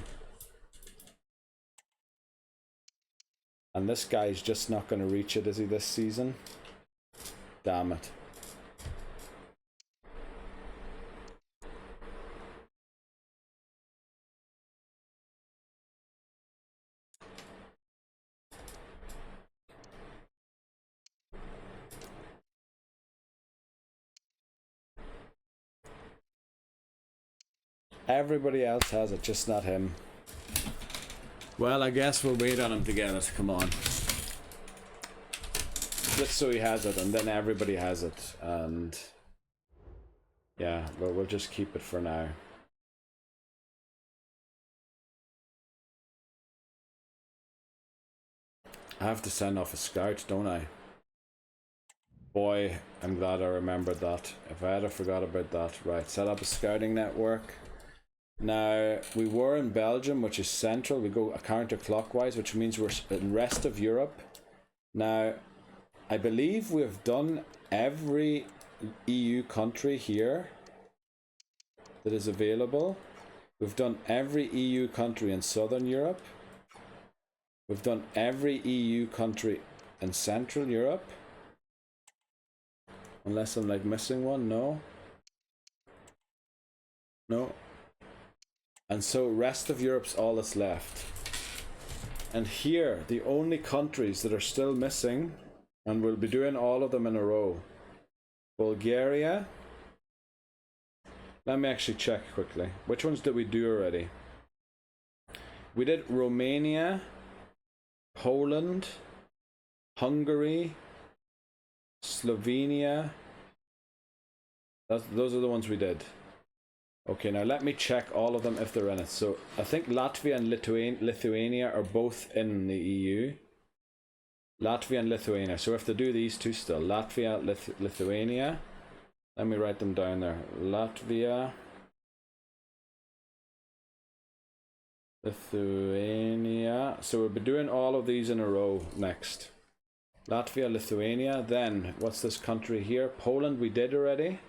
And this guy's just not going to reach it, is he, this season? Damn it. Everybody else has it, just not him. Well, I guess we'll wait on him to get it. Come on. Just so he has it, and then everybody has it. And yeah, but we'll just keep it for now. I have to send off a scout, don't I? Boy, I'm glad I remembered that. If I had forgot about that. Right, set up a scouting network. Now, we were in Belgium, which is central. We go counterclockwise, which means we're in the rest of Europe. Now, I believe we have done every EU country here that is available. We've done every EU country in Southern Europe. We've done every EU country in Central Europe. Unless I'm like missing one, no. No. And so rest of Europe's all that's left. And here, the only countries that are still missing, and we'll be doing all of them in a row. Bulgaria. Let me actually check quickly. Which ones did we do already? We did Romania, Poland, Hungary, Slovenia. Those are the ones we did. Okay, now let me check all of them if they're in it. So I think Latvia and Lithuania are both in the EU. Latvia and Lithuania. So we have to do these two still. Latvia, Lithuania. Let me write them down there. Latvia, Lithuania. So we'll be doing all of these in a row next. Latvia, Lithuania. Then, what's this country here? Poland we did already.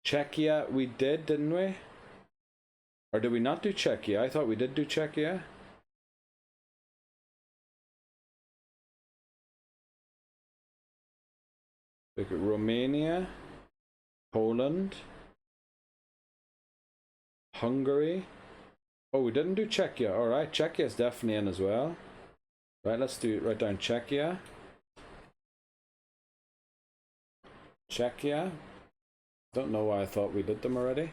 Czechia we did, didn't we? Or did we not do Czechia? I thought we did do Czechia. Look at Romania, Poland, Hungary. Oh, we didn't do Czechia. Alright, Czechia is definitely in as well. Right, let's write down Czechia. Czechia. Don't know why I thought we did them already.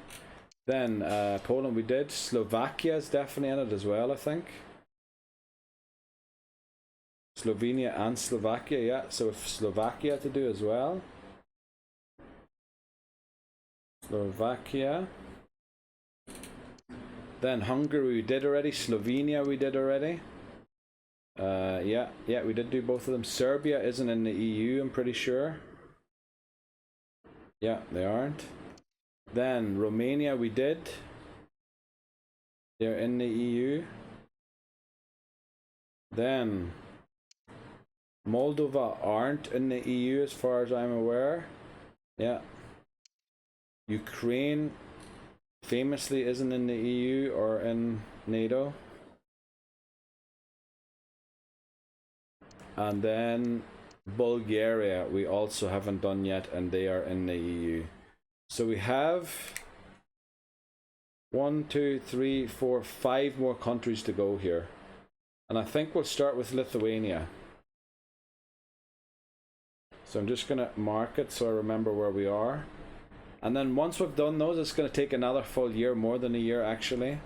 Then Poland we did. Slovakia is definitely in it as well, I think. Slovenia and Slovakia, yeah. So if Slovakia to do as well. Slovakia. Then Hungary we did already. Slovenia we did already. Yeah, we did do both of them. Serbia isn't in the EU, I'm pretty sure. Yeah, they aren't. Then Romania we did. They're in the EU. Then Moldova aren't in the EU as far as I'm aware. Yeah. Ukraine famously isn't in the EU or in NATO. And then Bulgaria we also haven't done yet, and they are in the EU. So we have 1, 2, 3, 4, 5 more countries to go here. And I think we'll start with Lithuania. So I'm just going to mark it so I remember where we are. And then once we've done those, it's going to take another full year, more than a year actually.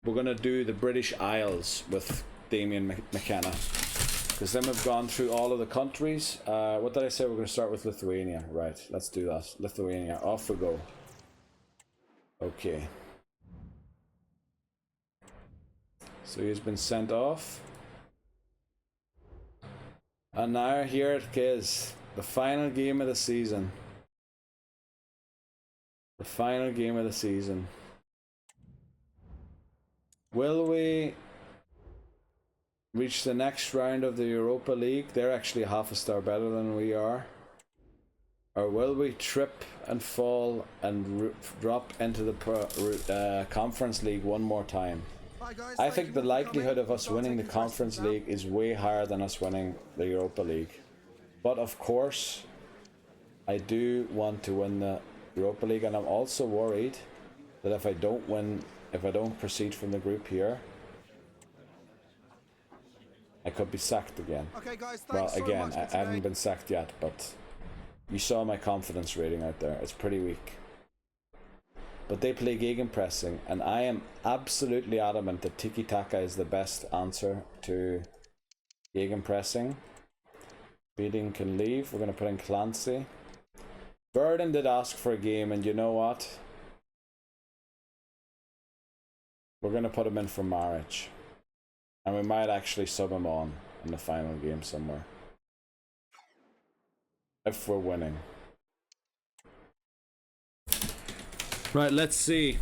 We're going to do the British Isles with Damien McKenna. Because then we've gone through all of the countries. What did I say? We're going to start with Lithuania. Right, let's do that. Lithuania, off we go. Okay. So he's been sent off. And now here it is. The final game of the season. The final game of the season. Will we reach the next round of the Europa League? They're actually half a star better than we are. Or will we trip and fall and drop into the Conference League one more time? I think the likelihood of us winning the Conference League is way higher than us winning the Europa League. But of course, I do want to win the Europa League, and I'm also worried that if I don't proceed from the group here, I could be sacked again. Okay, guys, well, again, I haven't been sacked yet, but you saw my confidence rating out there. It's pretty weak. but they play gegenpressing, and I am absolutely adamant that tiki-taka is the best answer to gegenpressing. Beating can leave. We're going to put in Clancy. Burden did ask for a game, and you know what? We're going to put him in for marriage. And we might actually sub him on in the final game somewhere. If we're winning. Right, let's see.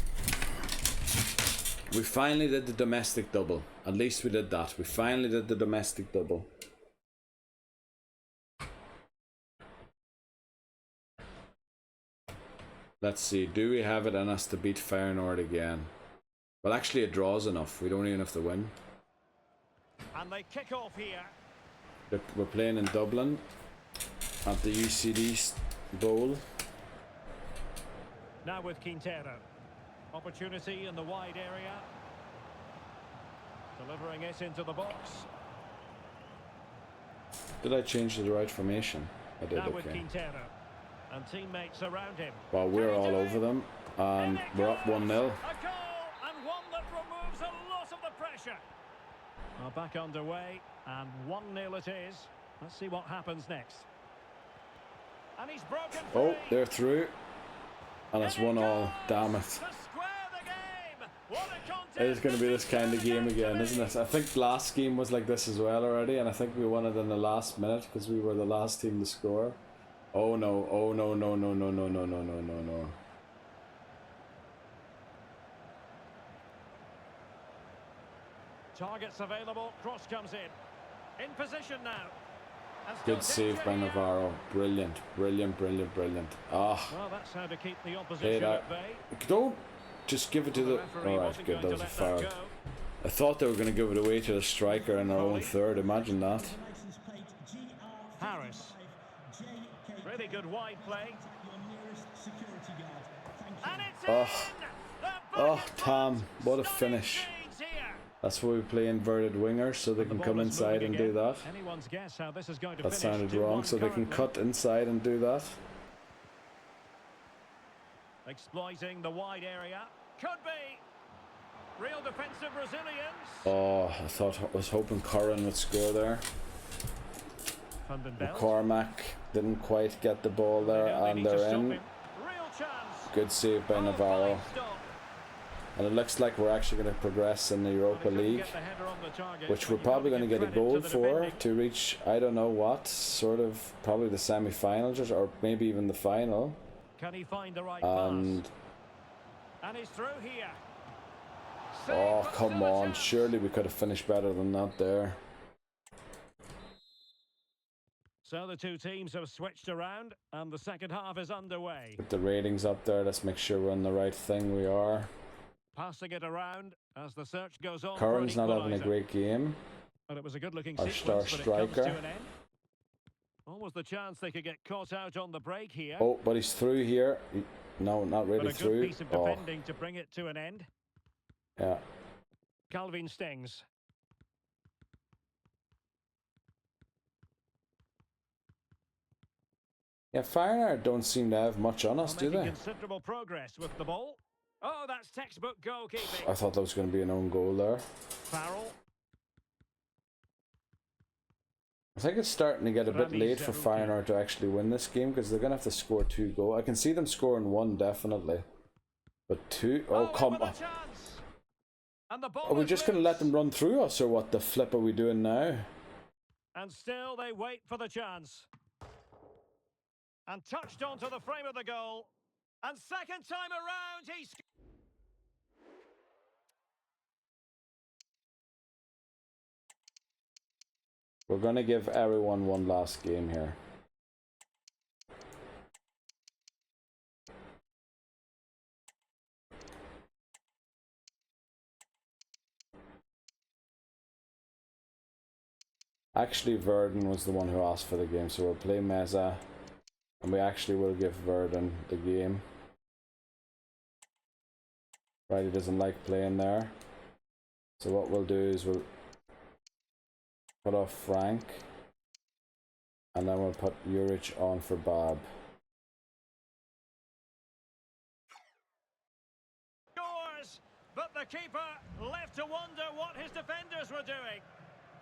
We finally did the domestic double. At least we did that. We finally did the domestic double. Let's see. Do we have it in us to beat Feyenoord again? Well, actually, it draws enough. We don't even have to win. And they kick off here. We're playing in Dublin at the UCD Bowl. Now with Quintero. Opportunity in the wide area. Delivering it into the box. Did I change to the right formation? I did, Now with okay. Quintero. And teammates around him. Well, we're all over them. And we're up 1-0. A goal, and one that removes a lot of the pressure. Well, back underway, and 1-0 it is. Let's see what happens next. And he's broken free. Oh, they're through. And it's 1-1. Damn it. To square the game. What a contest. It is going to be this kind of game again, isn't it? I think last game was like this as well already, and I think we won it in the last minute because we were the last team to score. Oh no, oh no, no, no, no, no, no, no, no, no, no. Targets available, cross comes in. In position now. And still Good save by danger here. Navarro. Brilliant, brilliant, brilliant, brilliant. Ah, Well, that's how to keep the hey, opposition at bay. don't just give it to the... referee Alright, wasn't good, that going was to a let foul. that go. I thought they were going to give it away to the striker in our own third, imagine that. Harris. Really good wide play. And it's Oh, in! The oh, back and Tom, what a stunning finish. scenes here. That's why we play inverted wingers, so they The can ball come is inside moving and do again. that. Anyone's guess how this is going to That finish. sounded 2-1 wrong, so they can currently. cut inside and do that. Exploiting the wide area. Could be. Real defensive resilience. Oh, I was hoping Curran would score there. Van den Belt. McCormack didn't quite get the ball there, They know they and need to they're stop in. him. Real chance. Good save by Oh, Navarro. fine stop. And it looks like we're actually going to progress in the Europa Well, he couldn't League, get the header on the target, which but we're you've got probably to going to give get a credit goal to the for defending. to reach, I don't know what, sort of probably the semi-finals or maybe even the final. Can he find the right And pass? And he's through here. oh, Save, but come still a on, chance. surely we could have finished better than that there. So the two teams have switched around, and the second half is underway. Get the ratings up there, let's make sure we're on the right thing. We are. Passing it around as the search goes on. Curran's for an not having a equaliser. great game. But it was a good-looking Our sequence, star but it comes striker. to an end. Almost the chance they could get caught out on the break here. Oh, but he's through here. No, not but really a good through. piece of Oh, defending to bring it to an end. yeah. Calvin Stings. Yeah, Feyenoord don't seem to have much on us, do Making they? considerable progress with the ball. Oh, that's textbook goalkeeping. I thought that was going to be an own goal there. Farrell. I think it's starting to get a bit Rami late for Zerouki. Feyenoord to actually win this game because they're going to have to score 2 goals. I can see them scoring 1 definitely. But 2? Oh, come in with a on. chance. And the ball Are we is just going to let loose. them run through us or what the flip are we doing now? And still they wait for the chance. And touched onto the frame of the goal. And second time around, he's... We're going to give everyone one last game here. Actually, Verdun was the one who asked for the game, so we'll play Meza. And we actually will give Verdun the game. Right, he doesn't like playing there. So what we'll do is we'll put off Frank. And then we'll put Juric on for Bob. But the keeper left to wonder what his defenders were doing.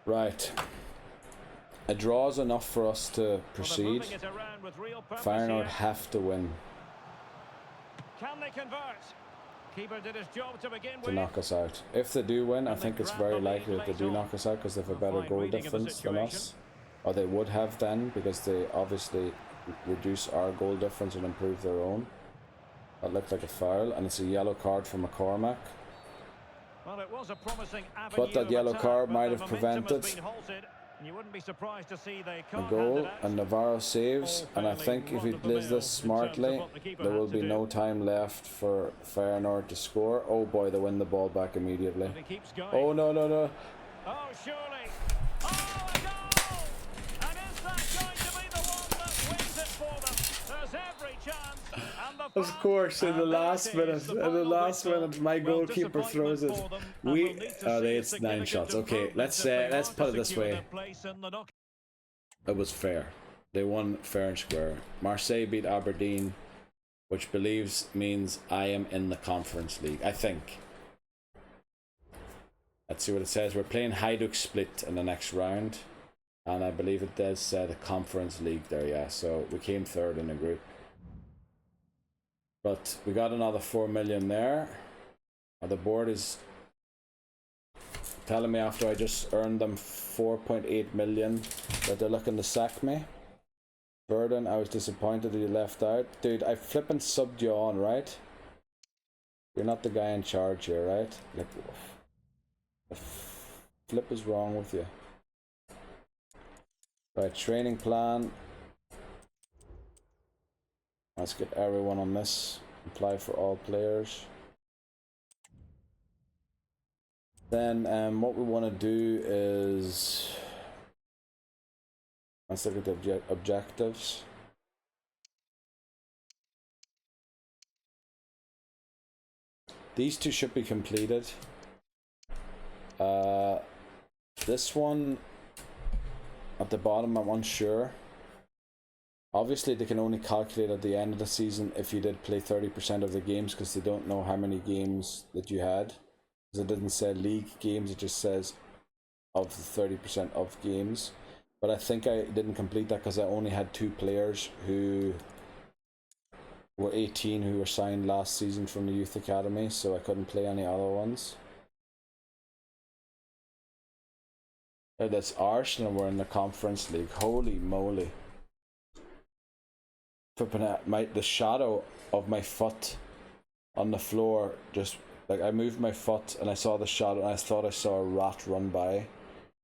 Right. A draw is enough for us to proceed. Feyenoord have to win Can they convert? Keeper did his job to begin to with. knock us out. If they do win, I think it's very likely that they do knock us out because they have a better goal difference than us. Or they would have then, because they obviously reduce our goal difference and improve their own. That looked like a foul, and it's a yellow card for McCormack. Well, it was a promising But that yellow card might have prevented you wouldn't be surprised to see they a can't goal, and Navarro saves. And I think if he plays this smartly, there will be no time left for Feyenoord to score. Oh boy, they win the ball back immediately. Oh no, no, no. Oh, surely. Oh, a goal! And is that going to be the one that wins it for them? There's every chance. And the Of course, in the last minute, my goalkeeper throws it. It's 9 shots. Okay, let's put it this way. It was fair. They won fair and square. Marseille beat Aberdeen, which means I am in the Conference League, I think. Let's see what it says. We're playing Hajduk Split in the next round, and I believe it does say the Conference League there, yeah. So we came third in the group. But we got another 4 million there. The board is telling me after I just earned them 4.8 million that they're looking to sack me. Burden, I was disappointed that you left out. Dude, I flippin' subbed you on, right? You're not the guy in charge here, right? Like, the flip is wrong with you. Right, training plan. Let's get everyone on this. Apply for all players. Then what we want to do is, let's look at the objectives. These two should be completed. This one at the bottom, I'm unsure. Obviously, they can only calculate at the end of the season if you did play 30% of the games, because they don't know how many games that you had. Because it doesn't say league games, it just says of the 30% of games. But I think I didn't complete that because I only had 2 players who were 18 who were signed last season from the youth academy, so I couldn't play any other ones. That's Arsenal, we're in the Conference League. Holy moly. The shadow of my foot on the floor, just like I moved my foot and I saw the shadow and I thought I saw a rat run by.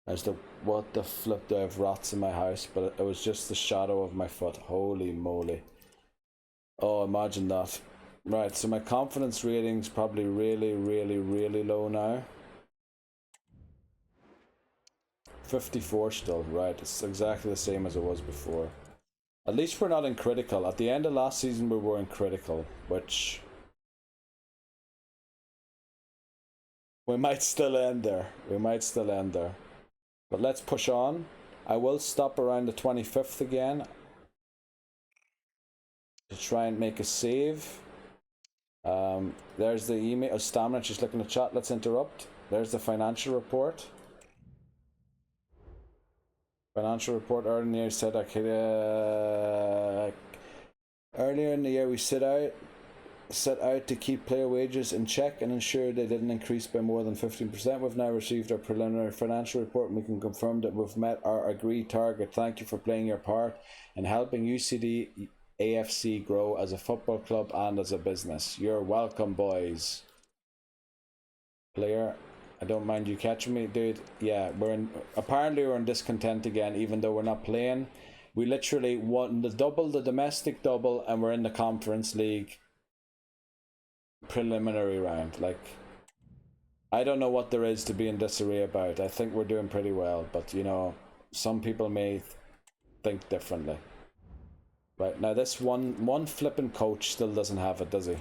I was like, what the flip, do I have rats in my house? But it was just the shadow of my foot. Holy moly. Oh, imagine that. Right, so my confidence rating's probably really, really, really low now. 54 still, right, it's exactly the same as it was before. At least we're not in critical. At the end of last season we were in critical, which we might still end there. But let's push on. I will stop around the 25th again to try and make a save. There's the email. Stamina just looking at chat. Let's interrupt. There's the financial report. Financial report earlier in the year said earlier in the year we set out to keep player wages in check and ensure they didn't increase by more than 15%. We've now received our preliminary financial report and we can confirm that we've met our agreed target. Thank you for playing your part in helping UCD AFC grow as a football club and as a business. You're welcome, boys. Player, I don't mind you catching me, dude. Yeah, apparently we're in discontent again, even though we're not playing. We literally won the domestic double, and we're in the Conference League preliminary round. Like, I don't know what there is to be in disarray about. I think we're doing pretty well, but you know, some people may think differently. Right, now this one flipping coach still doesn't have it, does he?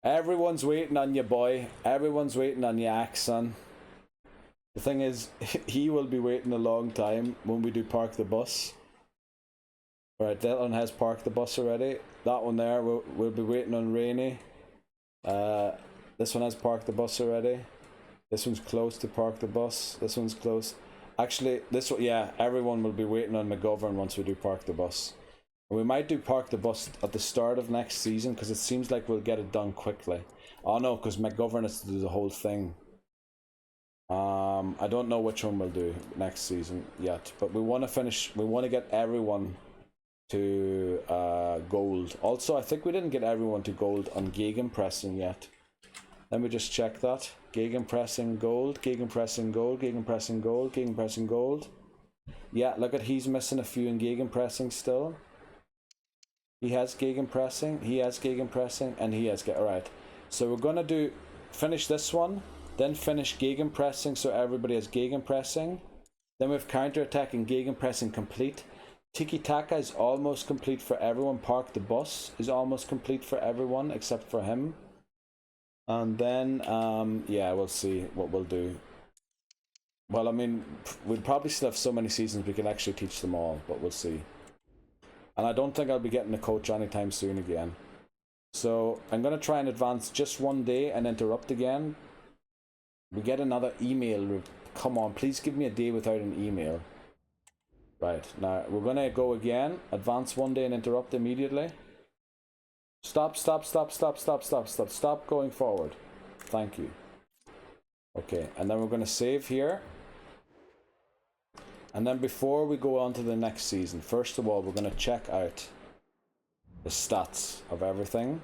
Everyone's waiting on you, boy. Everyone's waiting on you, Axon. The thing is, he will be waiting a long time when we do park the bus. Right, that one has parked the bus already. That one there, we'll be waiting on Rainy. This one has parked the bus already. This one's close to park the bus. This one's close. Actually, this one, yeah, everyone will be waiting on McGovern once we do park the bus. And we might do park the bus at the start of next season because it seems like we'll get it done quickly. Oh no, because McGovern has to do the whole thing. I don't know which one we'll do next season yet, but we want to finish. We want to get everyone to gold. Also, I think we didn't get everyone to gold on gegenpressing yet. Let me just check that. Gegenpressing gold, gegenpressing gold, gegenpressing gold, gegenpressing gold. Yeah, look at, he's missing a few in gegenpressing still. He has gegenpressing, he has gegenpressing, and he has alright. So we're gonna finish this one, then finish gegenpressing so everybody has gegenpressing. Then we have counterattack and gegenpressing complete. Tiki-taka is almost complete for everyone. Park the bus is almost complete for everyone except for him. And then, yeah, we'll see what we'll do. Well, I mean, we'll probably still have so many seasons we can actually teach them all, but we'll see. And I don't think I'll be getting a coach anytime soon again. So I'm going to try and advance just one day and interrupt again. We get another email. Come on, please give me a day without an email. Right, now we're going to go again. Advance one day and interrupt immediately. Stop going forward. Thank you. Okay, and then we're going to save here. And then before we go on to the next season, first of all, we're going to check out the stats of everything.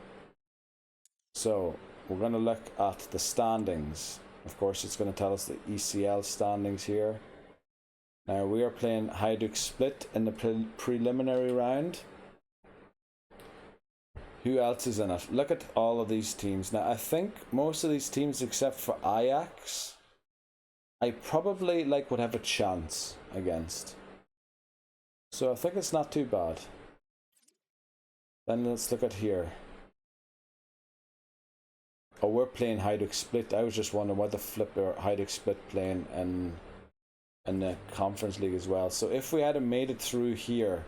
So we're going to look at the standings. Of course, it's going to tell us the ECL standings here. Now we are playing Hajduk Split in the preliminary round. Who else is in it? Look at all of these teams. Now, I think most of these teams, except for Ajax, I probably would have a chance against. So I think it's not too bad. Then let's look at here. Oh, we're playing Hajduk Split. I was just wondering what the flip are Hajduk Split playing in the Conference League as well. So if we had made it through here,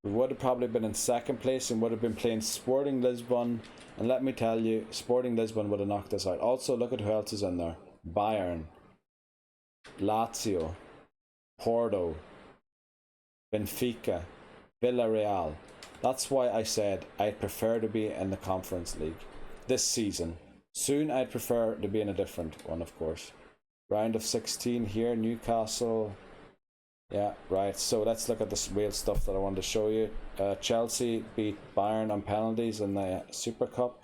we would have probably been in second place and would have been playing Sporting Lisbon. And let me tell you, Sporting Lisbon would have knocked us out. Also, look at who else is in there. Bayern, Lazio, Porto, Benfica, Villarreal. That's why I said I'd prefer to be in the Conference League this season. Soon I'd prefer to be in a different one, of course. Round of 16 here, Newcastle. Yeah, right. So let's look at the real stuff that I wanted to show you. Chelsea beat Bayern on penalties in the Super Cup.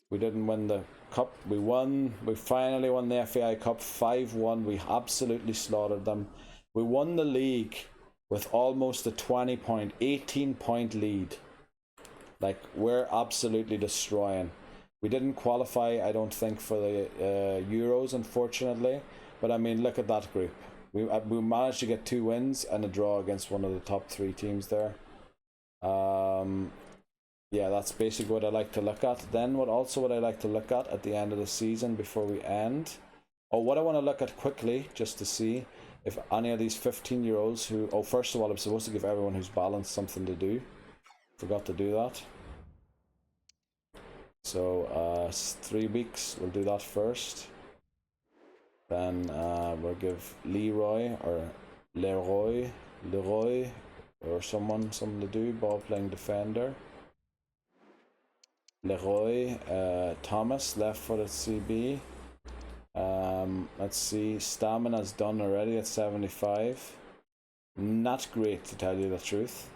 We didn't win the cup. We won. We finally won the FAI Cup 5-1. We absolutely slaughtered them. We won the league with almost a 18-point lead. Like, we're absolutely destroying. We didn't qualify, I don't think, for the Euros, unfortunately. But I mean, look at that group. We managed to get 2 wins and a draw against one of the top 3 teams there. Yeah, that's basically what I like to look at. Then what I like to look at the end of the season before we end. Oh, what I want to look at quickly, just to see if any of these 15-year-olds who... Oh, first of all, I'm supposed to give everyone who's balanced something to do. Forgot to do that. So, 3 weeks, we'll do that first. Then we'll give Leroy or Leroy or someone something to do. Ball playing defender. Leroy, Thomas, left-footed CB. Let's see, stamina's done already at 75. Not great, to tell you the truth.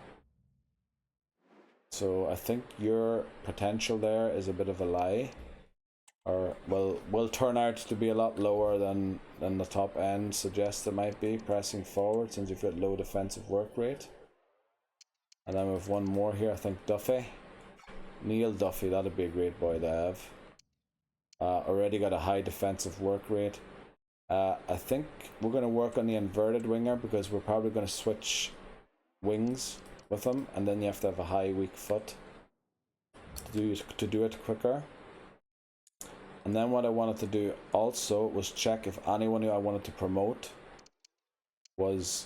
So I think your potential there is a bit of a lie. Or will turn out to be a lot lower than the top end suggests it might be, pressing forward since you've got low defensive work rate. And then we have one more here, I think Duffy. Neil Duffy, that'd be a great boy to have. Already got a high defensive work rate. I think we're going to work on the inverted winger because we're probably going to switch wings with him, and then you have to have a high weak foot to do it quicker. And then what I wanted to do also was check if anyone who I wanted to promote was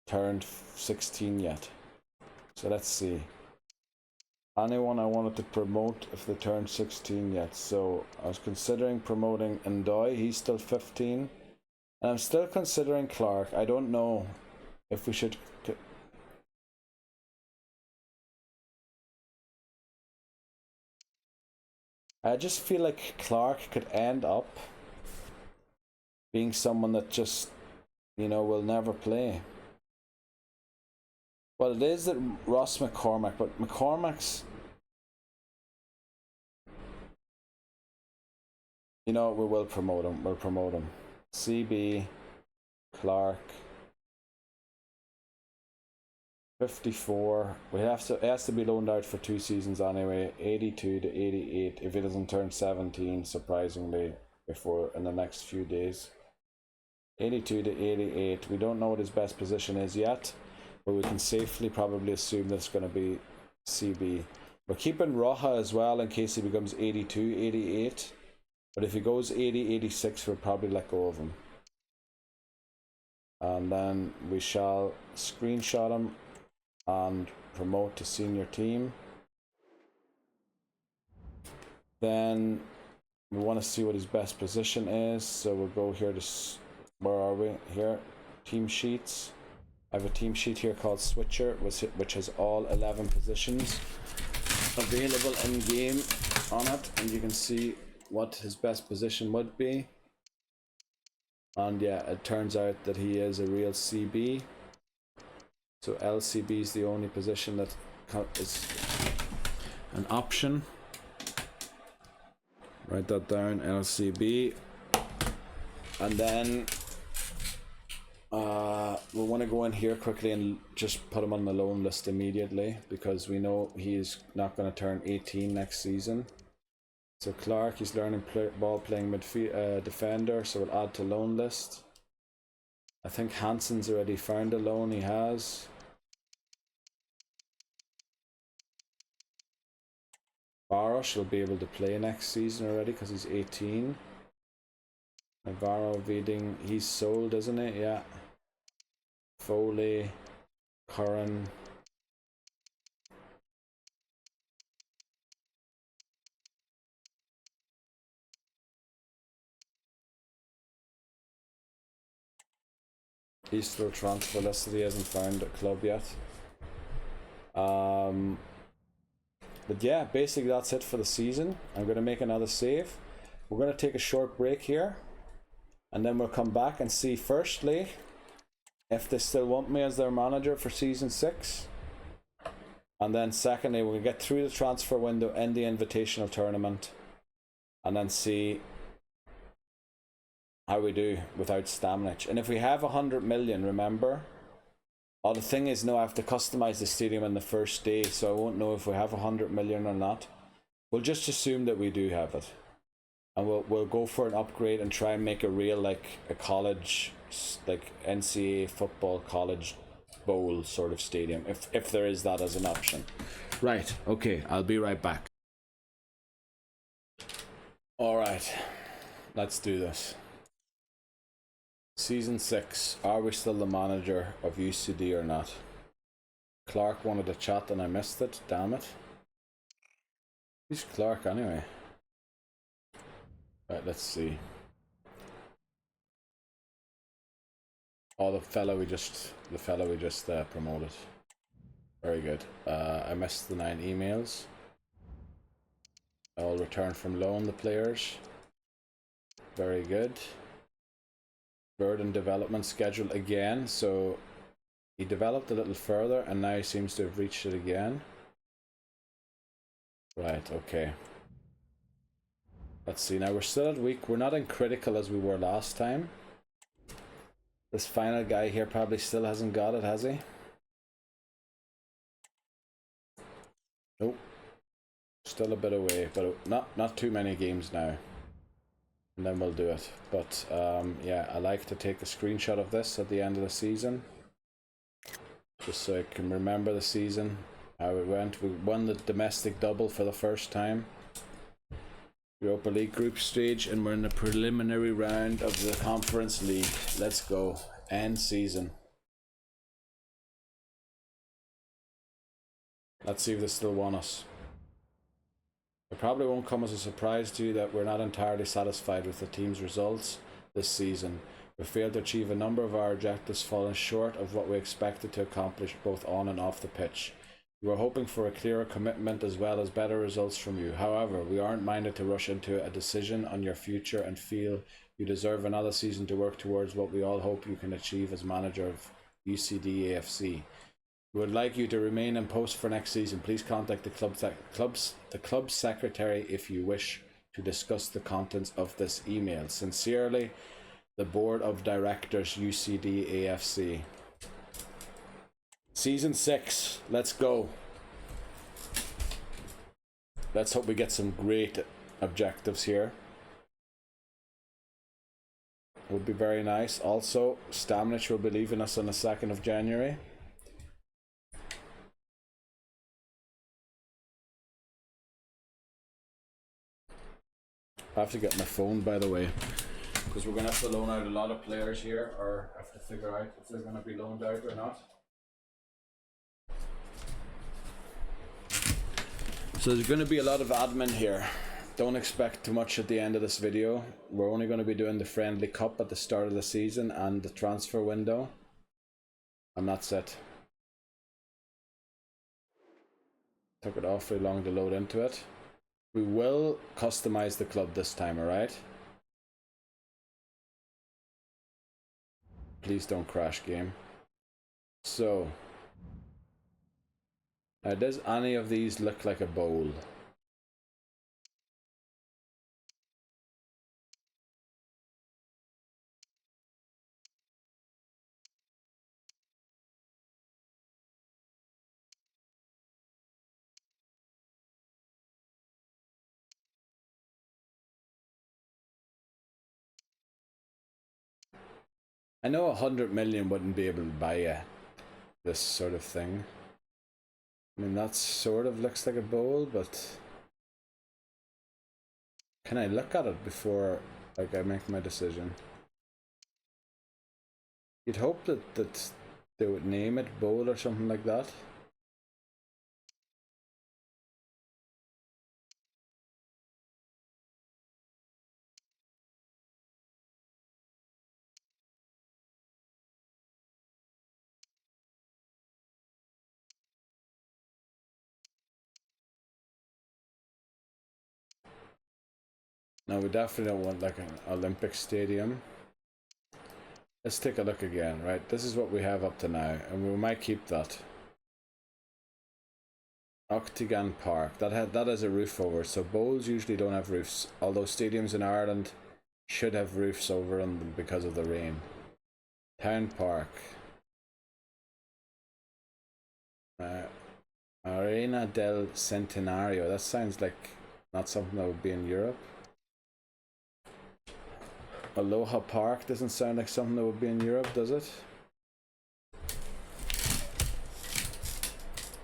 turned 16 yet. So let's see. anyone I wanted to promote if they turned 16 yet. So I was considering promoting Ndoye, he's still 15. And I'm still considering Clark. I don't know if we should... I just feel like Clark could end up being someone that just, you know, will never play. Well, it is that Ross McCormack, but McCormack's... You know, we will promote him. We'll promote him. CB, Clark, 54. It has to be loaned out for 2 seasons anyway. 82 to 88 if he doesn't turn 17, surprisingly, before in the next few days. 82 to 88. We don't know what his best position is yet, but we can safely probably assume that it's going to be CB. We're keeping Roja as well in case he becomes 82, 88. But if he goes 80, 86, we'll probably let go of him. And then we shall screenshot him and promote to senior team. Then we want to see what his best position is. So we'll go here to, where are we? Here, team sheets. I have a team sheet here called Switcher, which has all 11 positions available in game on it. And you can see what his best position would be. And yeah, it turns out that he is a real CB. So LCB is the only position that is an option. Write that down, LCB. And then we want to go in here quickly and just put him on the loan list immediately, because we know he's not going to turn 18 next season. So Clark, he's learning ball playing midfield defender, so we'll add to loan list. I think Hansen's already found a loan, he has. Baros will be able to play next season already because he's 18. Navarro, Veding, he's sold, isn't it? Yeah. Foley, Curran. He's still transfer listed, he hasn't found a club yet. But yeah, basically that's it for the season. I'm going to make another save. We're going to take a short break here. And then we'll come back and see, firstly, if they still want me as their manager for season 6. And then secondly, we'll get through the transfer window, end the invitational tournament. And then see how we do without Stamnich. And if we have 100 million, remember, the thing is, no, I have to customize the stadium on the first day, so I won't know if we have 100 million or not. We'll just assume that we do have it, and we'll go for an upgrade and try and make a real, like, a college, like NCAA football college bowl sort of stadium, if there is that as an option. Right, okay, I'll be right back. All right, let's do this. Season 6, are we still the manager of UCD or not? Clark wanted to chat and I missed it, damn it. Who's Clark anyway? Right, let's see. Oh, the fellow we just promoted. Very good. I missed the 9 emails. I'll return from loan the players. Very good. Burden development schedule again, so he developed a little further and now he seems to have reached it again. Right, okay. Let's see, now we're still at week, we're not in critical as we were last time. This final guy here probably still hasn't got it, has he? Nope. Still a bit away, but not too many games now. And then we'll do it. But yeah, I like to take a screenshot of this at the end of the season, just so I can remember the season, how it went. We won the domestic double for the first time, Europa League group stage, and we're in the preliminary round of the Conference League. Let's go. End season. Let's see if they still want us. It probably won't come as a surprise to you that we're not entirely satisfied with the team's results this season. We failed to achieve a number of our objectives, falling short of what we expected to accomplish both on and off the pitch. We were hoping for a clearer commitment as well as better results from you. However, we aren't minded to rush into a decision on your future and feel you deserve another season to work towards what we all hope you can achieve as manager of UCD AFC. We would like you to remain in post for next season. Please contact the club secretary if you wish to discuss the contents of this email. Sincerely, the Board of Directors, UCD AFC. Season 6, let's go. Let's hope we get some great objectives here. It would be very nice. Also, Stamnich will be leaving us on the 2nd of January. I have to get my phone, by the way, because we're going to have to loan out a lot of players here, or have to figure out if they're going to be loaned out or not. So there's going to be a lot of admin here. Don't expect too much at the end of this video. We're only going to be doing the Friendly Cup at the start of the season and the transfer window. And that's it. Took it awfully long to load into it. We will customize the club this time, alright? Please don't crash, game. So, now does any of these look like a bowl? I know 100 million wouldn't be able to buy this sort of thing. I mean, that sort of looks like a bowl, but can I look at it before like I make my decision? You'd hope that they would name it bowl or something like that. No, we definitely don't want like an Olympic stadium. Let's take a look again, right? This is what we have up to now, and we might keep that. Octagon Park, that has a roof over, so bowls usually don't have roofs, although stadiums in Ireland should have roofs over them because of the rain. Town Park. Arena del Centenario, that sounds like not something that would be in Europe. Aloha Park doesn't sound like something that would be in Europe, does it?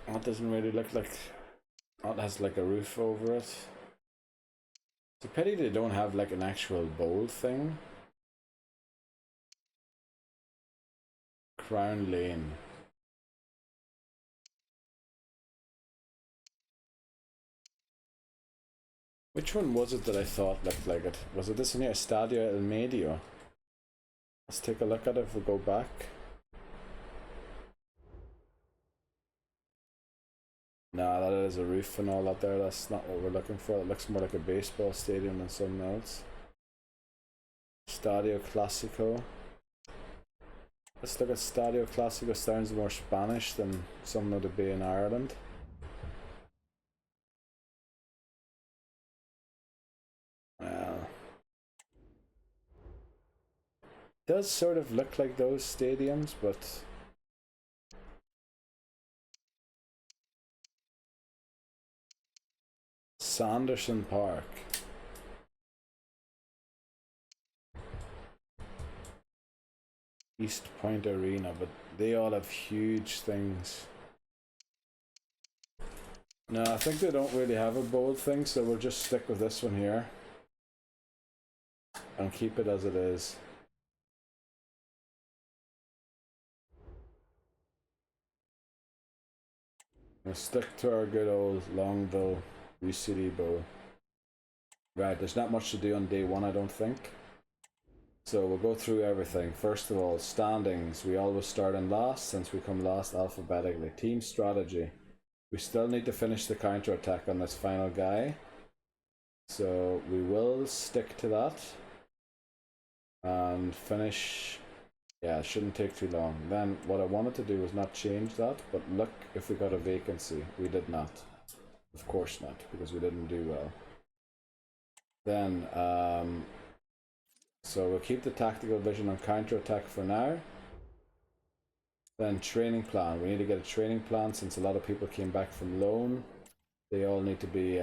That doesn't really look like... That has like a roof over it. It's a pity they don't have like an actual bowl thing. Crown Lane. Which one was it that I thought looked like it? Was it this one here? Stadio El Medio. Let's take a look at it if we go back. Nah, that is a roof and all that there. That's not what we're looking for. It looks more like a baseball stadium than something else. Stadio Clásico. Let's look at Stadio Clásico. Sounds more Spanish than something that would be in Ireland. Well, does sort of look like those stadiums, but Sanderson Park. East Point Arena, but they all have huge things. No, I think they don't really have a bold thing, so we'll just stick with this one here and keep it as it is. We'll stick to our good old Longville UCD bowl. Right, there's not much to do on day one, I don't think. So we'll go through everything. First of all, standings. We always start in last since we come last alphabetically. Team strategy. We still need to finish the counter attack on this final guy. So we will stick to that. And finish. Yeah, it shouldn't take too long. Then what I wanted to do was not change that, but look if we got a vacancy. We did not. Of course not, because we didn't do well. Then, so we'll keep the tactical vision on counter-attack for now. Then training plan. We need to get a training plan since a lot of people came back from loan. They all need to be,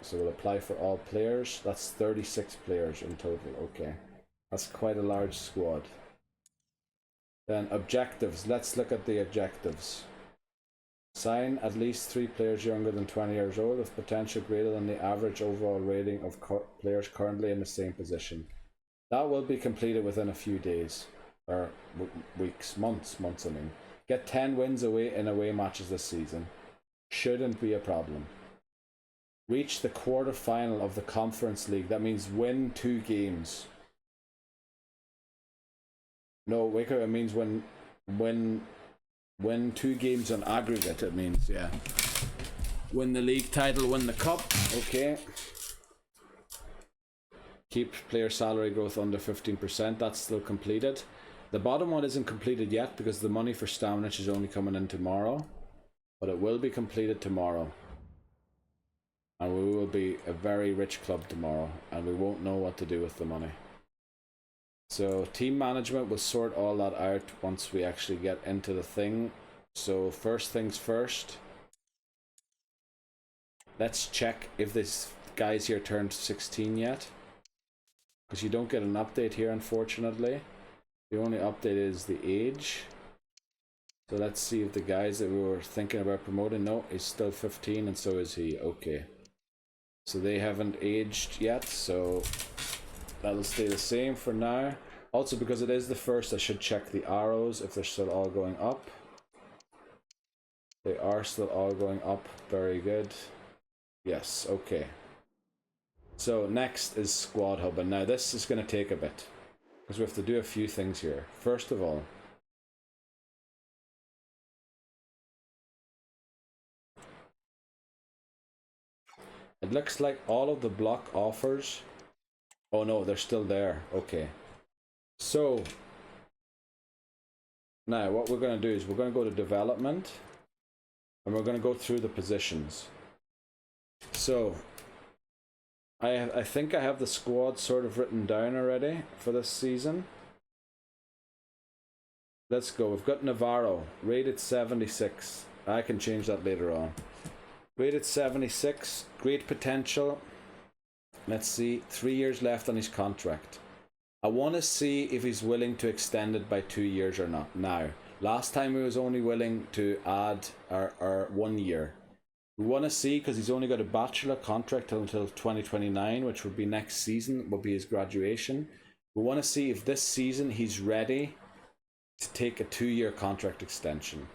so we'll apply for all players. That's 36 players in total, okay. That's quite a large squad. Then objectives. Let's look at the objectives. Sign at least 3 players younger than 20 years old with potential greater than the average overall rating of players currently in the same position. That will be completed within a few days. Or weeks, months I mean. Get 10 wins away in away matches this season. Shouldn't be a problem. Reach the quarter-final of the Conference League. That means win 2 games. No, Waker, it means win 2 games on aggregate, it means, yeah. Win the league title, win the cup, okay. Keep player salary growth under 15%, that's still completed. The bottom one isn't completed yet because the money for Stamnich is only coming in tomorrow. But it will be completed tomorrow. And we will be a very rich club tomorrow, and we won't know what to do with the money. So team management will sort all that out once we actually get into the thing. So first things first. Let's check if this guy's here turned 16 yet. Because you don't get an update here, unfortunately. The only update is the age. So let's see if the guys that we were thinking about promoting, no, he's still 15 and so is he. Okay. So they haven't aged yet, so that'll stay the same for now. Also, because it is the first, I should check the arrows if they're still all going up. They are still all going up. Very good. Yes, okay. So next is Squad Hub, and now this is going to take a bit because we have to do a few things here. First of all, it looks like all of the block offers. Oh no, they're still there. Okay. So now what we're going to do is we're going to go to development and we're going to go through the positions. So I think I have the squad sort of written down already for this season. Let's go. We've got Navarro, rated 76. I can change that later on. Rated 76, great potential. Let's see, 3 years left on his contract. I want to see if he's willing to extend it by 2 years or not. Now, last time he was only willing to add our 1 year. We want to see, because he's only got a bachelor contract until 2029, which would be next season, would be his graduation. We want to see if this season he's ready to take a 2-year contract extension.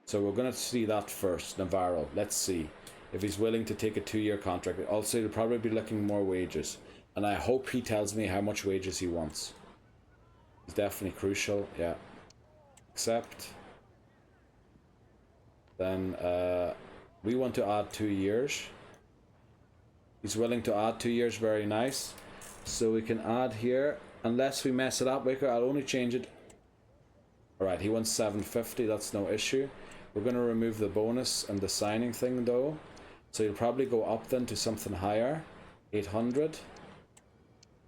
So we're going to see that first, Navarro. Let's see if he's willing to take a 2-year contract. Also, he'll probably be looking more wages. And I hope he tells me how much wages he wants. It's definitely crucial, yeah. Accept. Then we want to add 2 years. He's willing to add 2 years, very nice. So we can add here, unless we mess it up, I'll only change it. Alright, he wants 750, that's no issue. We're going to remove the bonus and the signing thing though. So he'll probably go up then to something higher. 800.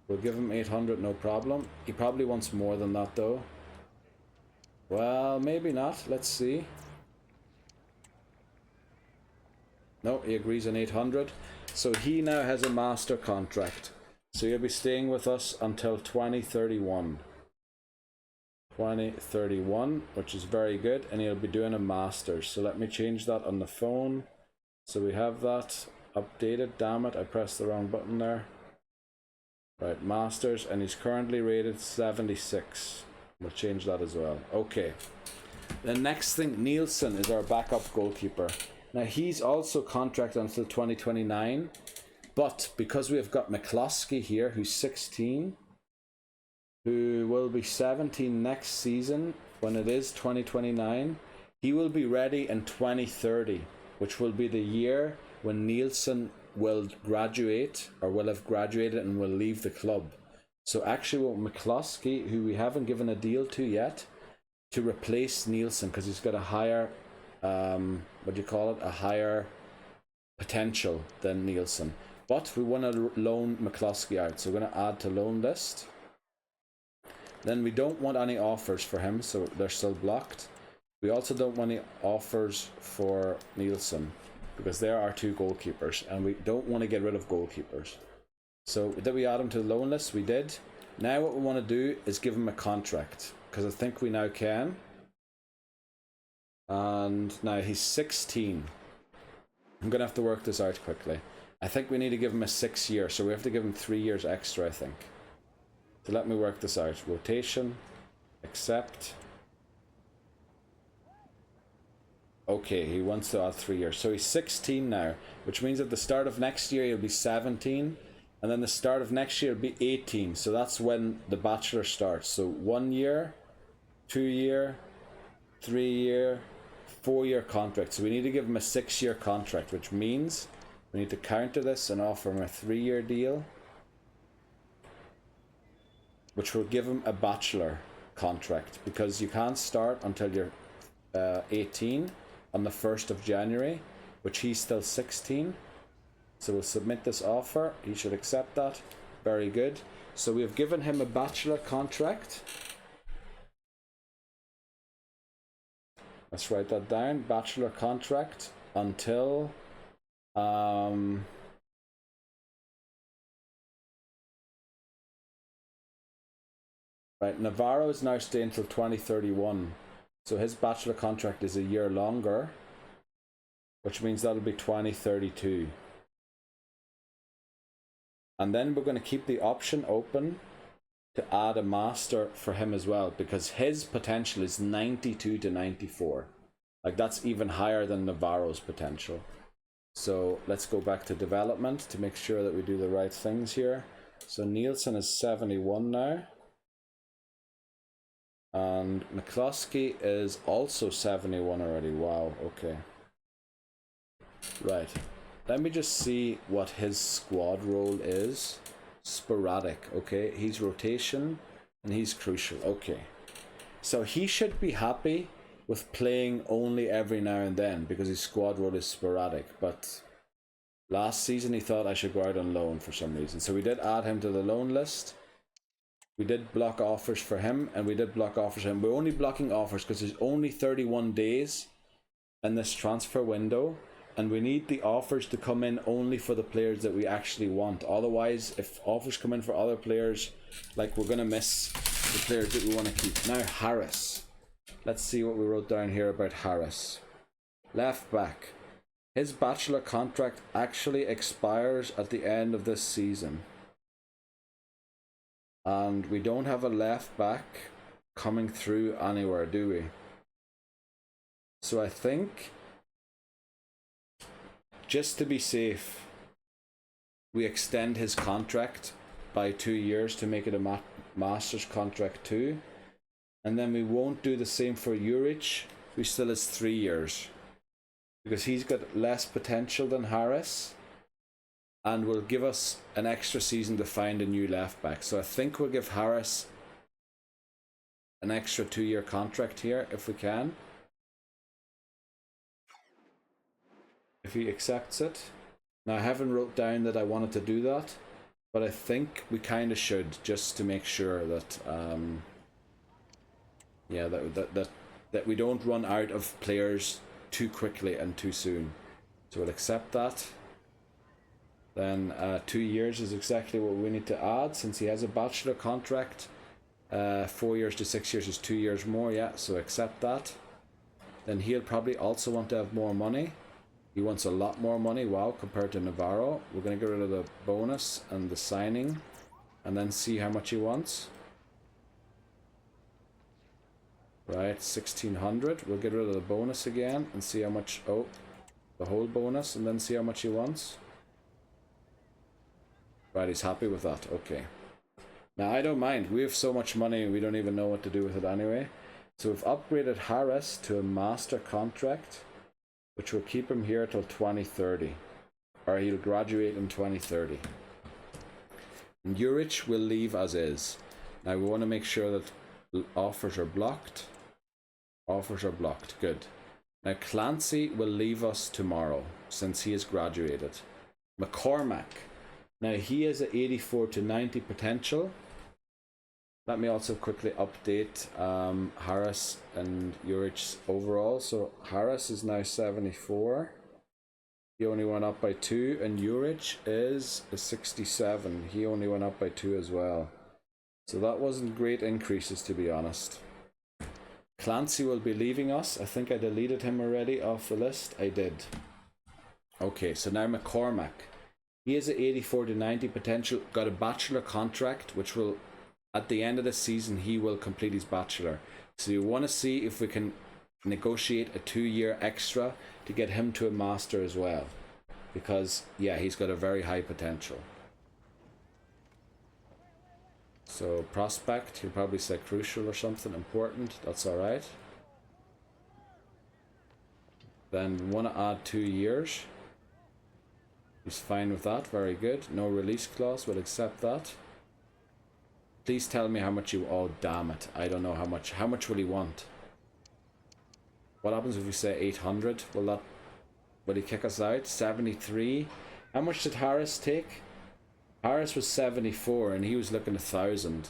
We'll give him 800, no problem. He probably wants more than that though. Well, maybe not. Let's see. No, he agrees on 800. So he now has a master contract. So he'll be staying with us until 2031. 2031, which is very good, and he'll be doing a master's. So let me change that on the phone. So we have that updated. Damn it, I pressed the wrong button there. Right, master's, and he's currently rated 76. We'll change that as well. Okay. The next thing, Nielsen is our backup goalkeeper. Now he's also contracted until 2029, But because we have got McCloskey here, who's 16, who will be 17 next season when it is 2029, he will be ready in 2030, which will be the year when Nielsen will graduate, or will have graduated and will leave the club. So actually what McCloskey, who we haven't given a deal to yet, to replace Nielsen, because he's got a higher, what do you call it, a higher potential than Nielsen. But we want to loan McCloskey out, so we're going to add to loan list. Then we don't want any offers for him, so they're still blocked. We also don't want any offers for Nielsen, because they're our two goalkeepers, and we don't want to get rid of goalkeepers. So did we add him to the loan list? We did. Now what we want to do is give him a contract, because I think we now can. And now he's 16. I'm going to have to work this out quickly. I think we need to give him a 6 year, so we have to give him 3 years extra, I think. So let me work this out. Rotation, accept. Okay, he wants to add 3 years. So he's 16 now, which means at the start of next year he'll be 17. And then the start of next year will be 18. So that's when the Bachelor starts. So 1 year, 2 year, 3 year, 4 year contract. So we need to give him a 6 year contract, which means we need to counter this and offer him a 3 year deal, which will give him a Bachelor contract, because you can't start until you're 18 on the 1st of January, which he's still 16. So we'll submit this offer. He should accept that. Very good. So we have given him a Bachelor contract. Let's write that down. Bachelor contract until right, Navarro is now staying until 2031. So his Bachelor contract is a year longer, which means that'll be 2032. And then we're going to keep the option open to add a master for him as well, because his potential is 92 to 94. Like, that's even higher than Navarro's potential. So let's go back to development to make sure that we do the right things here. So Nielsen is 71 now. And McCloskey is also 71 already. Wow, okay. Right. Let me just see what his squad role is. Sporadic, okay. He's rotation and he's crucial, okay. So he should be happy with playing only every now and then, because his squad role is sporadic. But last season he thought I should go out on loan for some reason. So we did add him to the loan list. We did block offers for him, and we did block offers for him. We're only blocking offers because there's only 31 days in this transfer window, and we need the offers to come in only for the players that we actually want. Otherwise, if offers come in for other players, like, we're going to miss the players that we want to keep. Now, Harris. Let's see what we wrote down here about Harris. Left back. His Bachelor contract actually expires at the end of this season. And we don't have a left back coming through anywhere, do we? So I think, just to be safe, we extend his contract by 2 years to make it a master's contract too. And then we won't do the same for Juric, who still has 3 years. Because he's got less potential than Harris, and will give us an extra season to find a new left back. So I think we'll give Harris an extra 2 year contract here if we can. If he accepts it. Now, I haven't wrote down that I wanted to do that, but I think we kind of should, just to make sure that yeah, that we don't run out of players too quickly and too soon. So we'll accept that. Then 2 years is exactly what we need to add, since he has a Bachelor contract. 4 years to 6 years is 2 years more, yeah, so accept that. Then he'll probably also want to have more money. He wants a lot more money, wow, compared to Navarro. We're going to get rid of the bonus and the signing, and then see how much he wants. Right, 1600. We'll get rid of the bonus again and see how much, oh, the whole bonus, and then see how much he wants. Right, he's happy with that. Okay. Now, I don't mind. We have so much money, we don't even know what to do with it anyway. So we've upgraded Harris to a master contract, which will keep him here till 2030. Or he'll graduate in 2030. And Juric will leave as is. Now, we want to make sure that offers are blocked. Offers are blocked. Good. Now, Clancy will leave us tomorrow, since he has graduated. McCormack. Now, he has an 84 to 90 potential. Let me also quickly update Harris and Juric's overall. So, Harris is now 74. He only went up by 2. And Juric is a 67. He only went up by 2 as well. So, that wasn't great increases, to be honest. Clancy will be leaving us. I think I deleted him already off the list. I did. Okay, so now McCormack. He has an 84 to 90 potential. Got a bachelor contract, which will, at the end of the season, he will complete his bachelor. So you want to see if we can negotiate a 2-year extra to get him to a master as well. Because, yeah, he's got a very high potential. So, prospect, he'll probably say crucial or something important. That's alright. Then we want to add 2 years. He's fine with that. Very good. No release clause. We'll accept that. Please tell me how much you... Oh, damn it. I don't know how much. How much will he want? What happens if we say 800? Will he kick us out? 73. How much did Harris take? Harris was 74 and he was looking 1,000.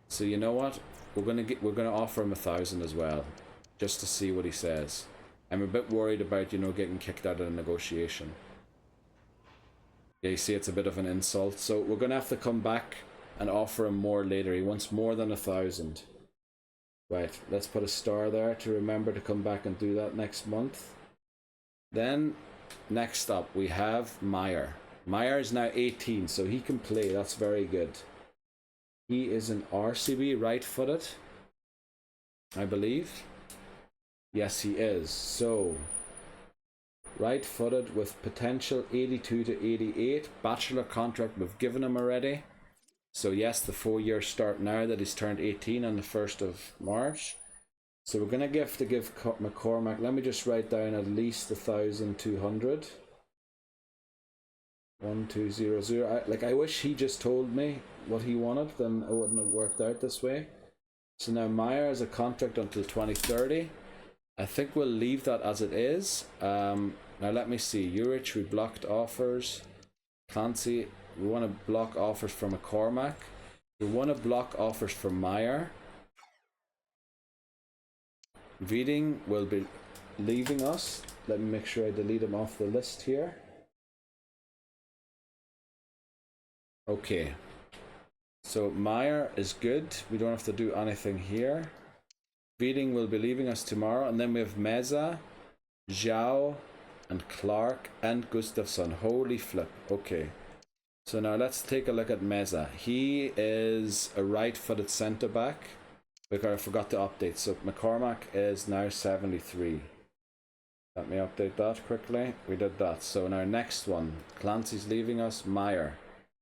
So you know what? We're gonna offer him 1,000 as well, just to see what he says. I'm a bit worried about, you know, getting kicked out of a negotiation. Yeah, you see, it's a bit of an insult. So we're gonna have to come back and offer him more later. He wants more than 1,000. Right, let's put a star there to remember to come back and do that next month. Then, next up, we have Meyer. Meyer is now 18, so he can play. That's very good. He is an RCB, right-footed, I believe. Yes, he is. So, right-footed with potential 82 to 88. Bachelor contract we've given him already. So yes, the 4-year start now that he's turned 18 on the 1st of March. So we're going to give McCormack, let me just write down at least 1,200. 1200. I wish he just told me what he wanted, then it wouldn't have worked out this way. So now Meyer has a contract until 2030. I think we'll leave that as it is. Now let me see. Juric, we blocked offers. Clancy, we want to block offers from McCormack. We want to block offers from Meyer. Wieding will be leaving us. Let me make sure I delete him off the list here. Okay, so Meyer is good. We don't have to do anything here. Wieding will be leaving us tomorrow, and then we have Meza, Zhao, and Clark, and Gustafsson. Holy flip. Okay, so now let's take a look at Meza. He is a right-footed centre-back, because I forgot to update. So McCormack is now 73. Let me update that quickly. We did that. So now next one. Clancy's leaving us. Meyer.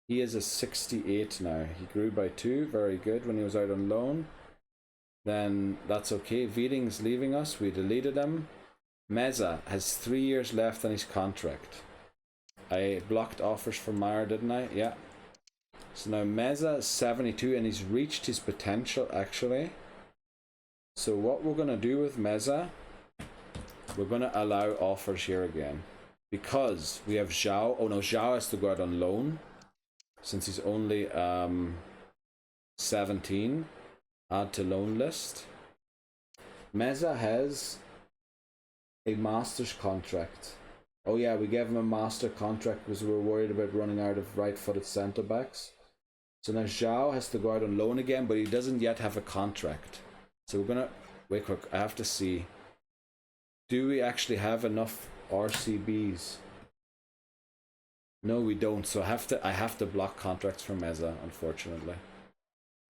He is a 68 now. He grew by 2. Very good when he was out on loan. Then that's okay. Wieding's leaving us. We deleted him. Meza has 3 years left on his contract. I blocked offers from Meyer, didn't I? Yeah. So now Meza is 72 and he's reached his potential actually. So what we're going to do with Meza, we're going to allow offers here again. Because we have Zhao. Oh no, Zhao has to go out on loan. Since he's only 17, add to loan list. Meza has a master's contract. Oh yeah, we gave him a master contract because we were worried about running out of right-footed centre-backs. So now Zhao has to go out on loan again, but he doesn't yet have a contract. So we're gonna wait quick. I have to see. Do we actually have enough RCBs? No, we don't. So I have to block contracts for Meza, unfortunately.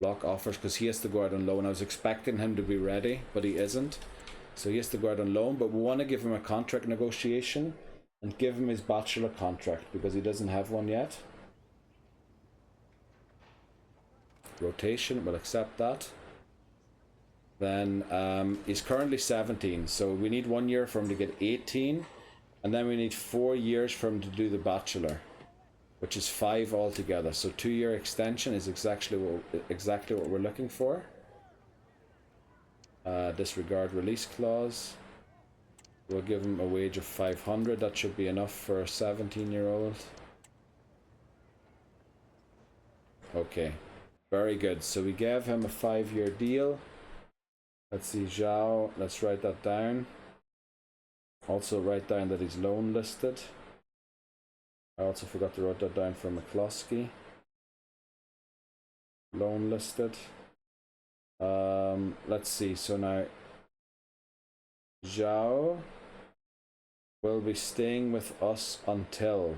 Block offers because he has to go out on loan. I was expecting him to be ready, but he isn't. So he has to go out on loan, but we want to give him a contract negotiation and give him his bachelor contract because he doesn't have one yet. rotation. We'll accept that. Then he's currently 17, so we need 1 year for him to get 18, and then we need 4 years for him to do the bachelor, which is 5 altogether. So 2-year extension is exactly what we're looking for. Disregard release clause. We'll give him a wage of 500. That should be enough for a 17-year-old. Okay, very good. So we gave him a 5-year deal. Let's see, Zhao. Let's write that down. Also write down that he's loan listed. I also forgot to write that down for McCloskey. Loan listed. Let's see. So now Zhao will be staying with us until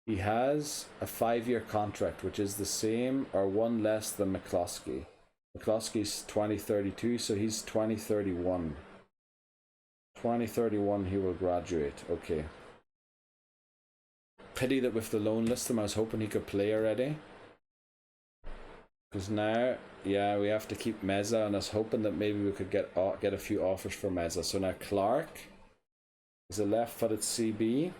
he has a 5-year contract, which is the same or 1 less than McCloskey. McCloskey's 2032, so he's 2031. 2031 he will graduate. Okay. Pity that with the loan list him, I was hoping he could play already. Because now, yeah, we have to keep Meza, and I was hoping that maybe we could get a few offers for Meza. So now Clark is a left-footed CB.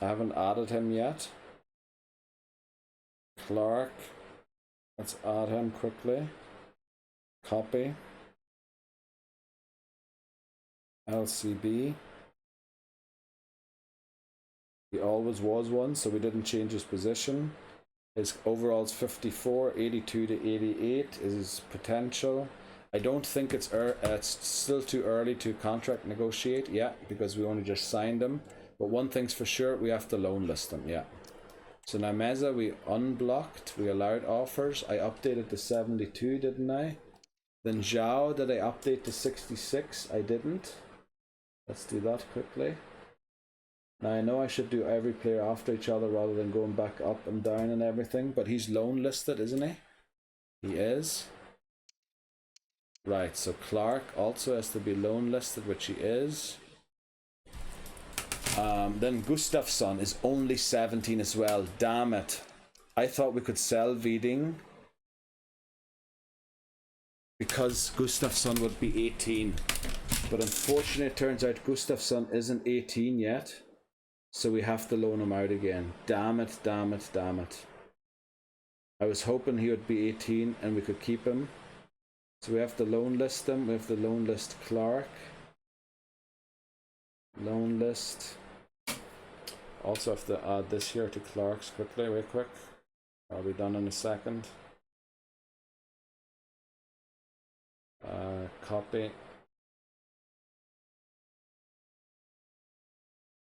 I haven't added him yet. Clark. Let's add him quickly. Copy. LCB. He always was one, so we didn't change his position. His overall's 54, 82 to 88 is his potential. I don't think it's still too early to contract negotiate, yeah, because we only just signed him. But one thing's for sure, we have to loan list him, yeah. So now Meza we unblocked, we allowed offers. I updated to 72, didn't I? Then Zhao, did I update to 66? I didn't. Let's do that quickly. Now I know I should do every player after each other rather than going back up and down and everything, but he's loan listed, isn't he? He is. Right, so Clark also has to be loan listed, which he is. Then Gustafsson is only 17 as well. Damn it. I thought we could sell Viding because Gustafsson would be 18. But unfortunately it turns out Gustafsson isn't 18 yet. So we have to loan him out again. Damn it, damn it, damn it. I was hoping he would be 18 and we could keep him. So we have to loan list him. We have to loan list Clark. Loan list. Also have to add this here to Clark's quickly, wait quick. I'll be done in a second. Copy.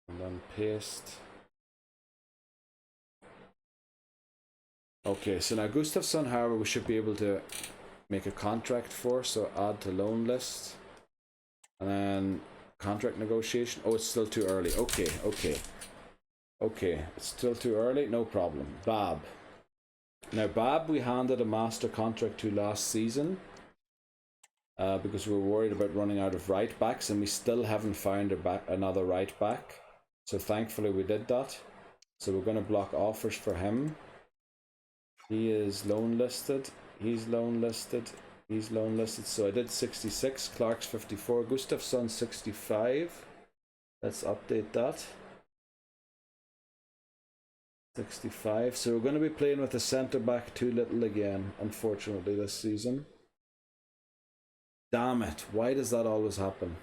And then paste. Okay, so now Gustafsson, however, we should be able to make a contract for, so add to loan list. And then contract negotiation. Oh, it's still too early. Okay, okay. Okay, it's still too early, no problem. Bab. Now Bab we handed a master contract to last season because we were worried about running out of right backs, and we still haven't found another right back. So thankfully we did that. So we're going to block offers for him. He is loan listed. He's loan listed. He's loan listed. So I did 66. Clark's 54. Gustafsson 65. Let's update that. 65. So we're going to be playing with a centre back too little again, unfortunately, this season. Damn it. Why does that always happen?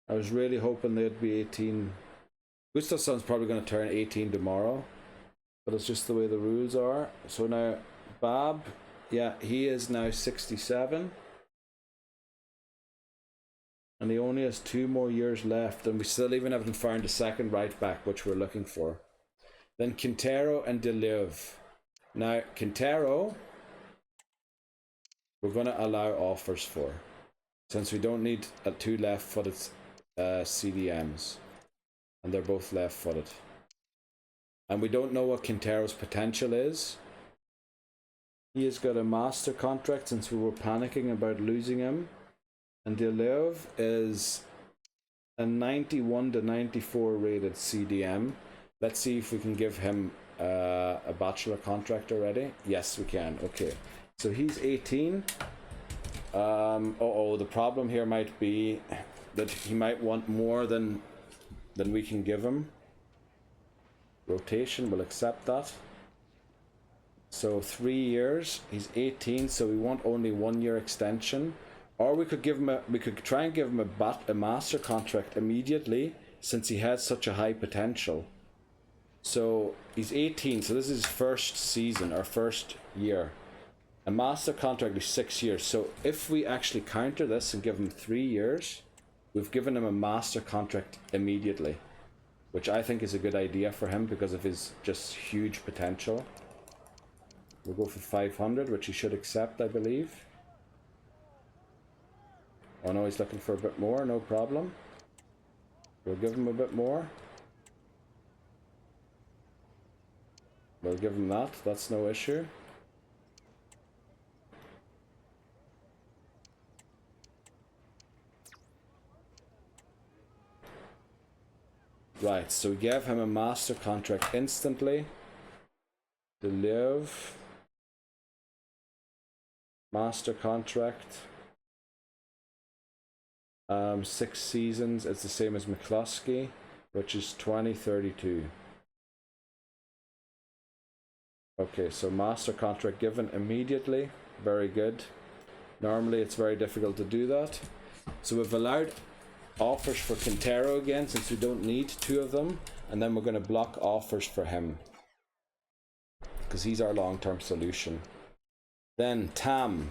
I was really hoping they'd be 18. Gustafsson's probably going to turn 18 tomorrow, but it's just the way the rules are. So now Bab, yeah, he is now 67. And he only has 2 more years left, and we still even haven't found a second right back, which we're looking for. Then Quintero and Deleuve. Now, Quintero, we're going to allow offers for, since we don't need 2 left-footed CDMs. And they're both left-footed. And we don't know what Quintero's potential is. He has got a master contract since we were panicking about losing him. And Deleuve is a 91 to 94 rated CDM. Let's see if we can give him a bachelor contract already? Yes, we can. Okay, so he's 18. The problem here might be that he might want more than we can give him. Rotation will accept that. So 3 years. He's 18, so we want only 1 year extension. Or we could try and give him a master contract immediately, since he has such a high potential. So he's 18, so this is his first season, or first year. A master contract is 6 years. So if we actually counter this and give him 3 years, we've given him a master contract immediately, which I think is a good idea for him because of his just huge potential. We'll go for 500, which he should accept, I believe. Oh no, he's looking for a bit more, no problem. We'll give him a bit more. We'll give him that, that's no issue. Right, so we gave him a master contract instantly. To live. Master contract. 6 seasons, it's the same as McCluskey, which is 2032. Okay, so master contract given immediately. Very good. Normally it's very difficult to do that. So we've allowed offers for Quintero again, since we don't need 2 of them, and then we're going to block offers for him because he's our long-term solution. Then Tam,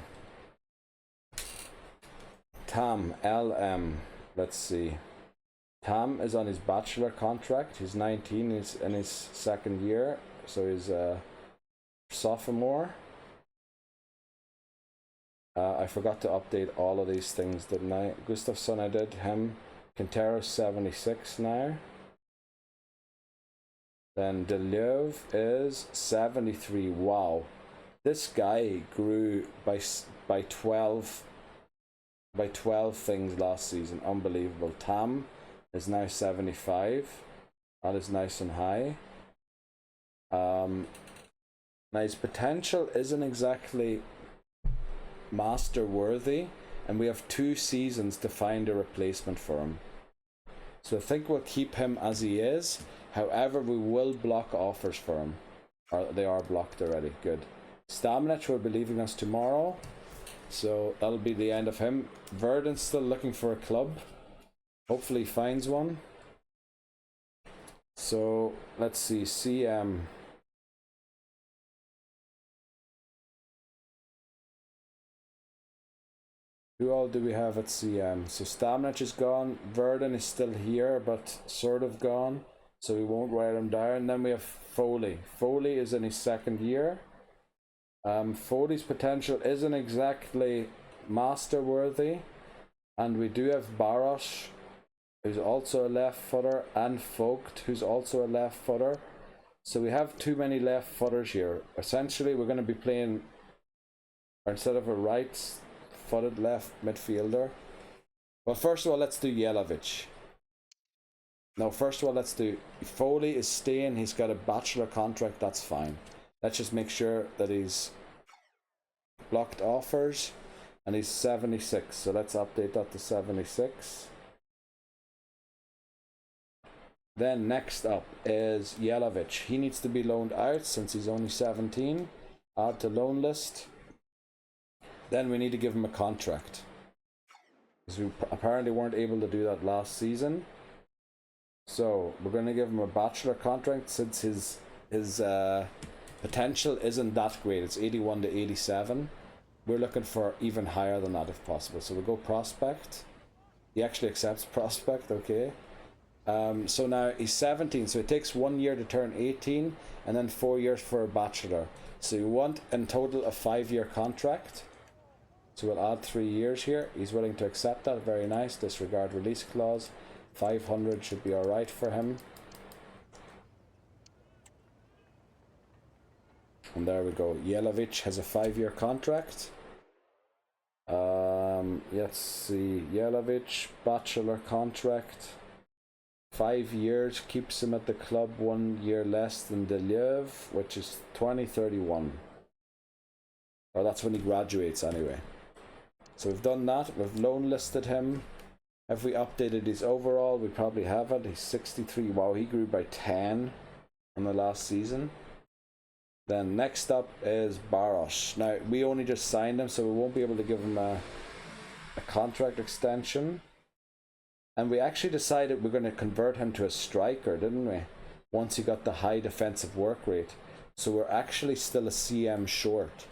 LM, let's see. Tam is on his bachelor contract. He's 19, he's in his second year, so he's a sophomore. I forgot to update all of these things, didn't I? Gustafsson, I did. Him. Quintero's 76 now. Then Deleuve is 73. Wow. This guy grew by 12 things last season. Unbelievable. Tam is now 75. That is nice and high. Now his potential isn't exactly master worthy, and we have 2 seasons to find a replacement for him. So I think we'll keep him as he is. However, we will block offers for him. Or they are blocked already. Good. Stamnich will be leaving us tomorrow, so that'll be the end of him. Verdon's still looking for a club. Hopefully he finds one. So let's see. CM. Who all do we have at CM? So Stamnich is gone. Verdon is still here, but sort of gone, so we won't wear him down. Then we have Foley. Foley is in his second year. Foley's potential isn't exactly master worthy, and we do have Baros, who's also a left footer, and Vogt, who's also a left footer. So we have too many left footers here. Essentially, we're going to be playing, instead of a right-footed left midfielder. Well, first of all, let's do Jelavic. No, first of all, let's do... Foley is staying. He's got a bachelor contract. That's fine. Let's just make sure that he's blocked offers. And he's 76. So let's update that to 76. Then next up is Jelavic. He needs to be loaned out since he's only 17. Add to loan list. Then we need to give him a contract, because we apparently weren't able to do that last season. So we're going to give him a bachelor contract since his potential isn't that great. It's 81 to 87. We're looking for even higher than that if possible. So we'll go prospect. He actually accepts prospect. Okay. So now he's 17, so it takes 1 year to turn 18, and then 4 years for a bachelor. So you want in total a 5-year contract. So we'll add 3 years here. He's willing to accept that. Very nice. Disregard release clause. 500 should be alright for him. And there we go. Jelavic has a 5-year contract. Let's see. Jelavic, bachelor contract. 5 years, keeps him at the club 1 year less than Deleuve, which is 2031. Or that's when he graduates anyway. So we've done that. We've loan listed him. Have we updated his overall? We probably haven't. He's 63. Wow, he grew by 10 in the last season. Then next up is Baros. Now, we only just signed him, so we won't be able to give him a contract extension. And we actually decided we're going to convert him to a striker, didn't we? Once he got the high defensive work rate. So we're actually still a CM short.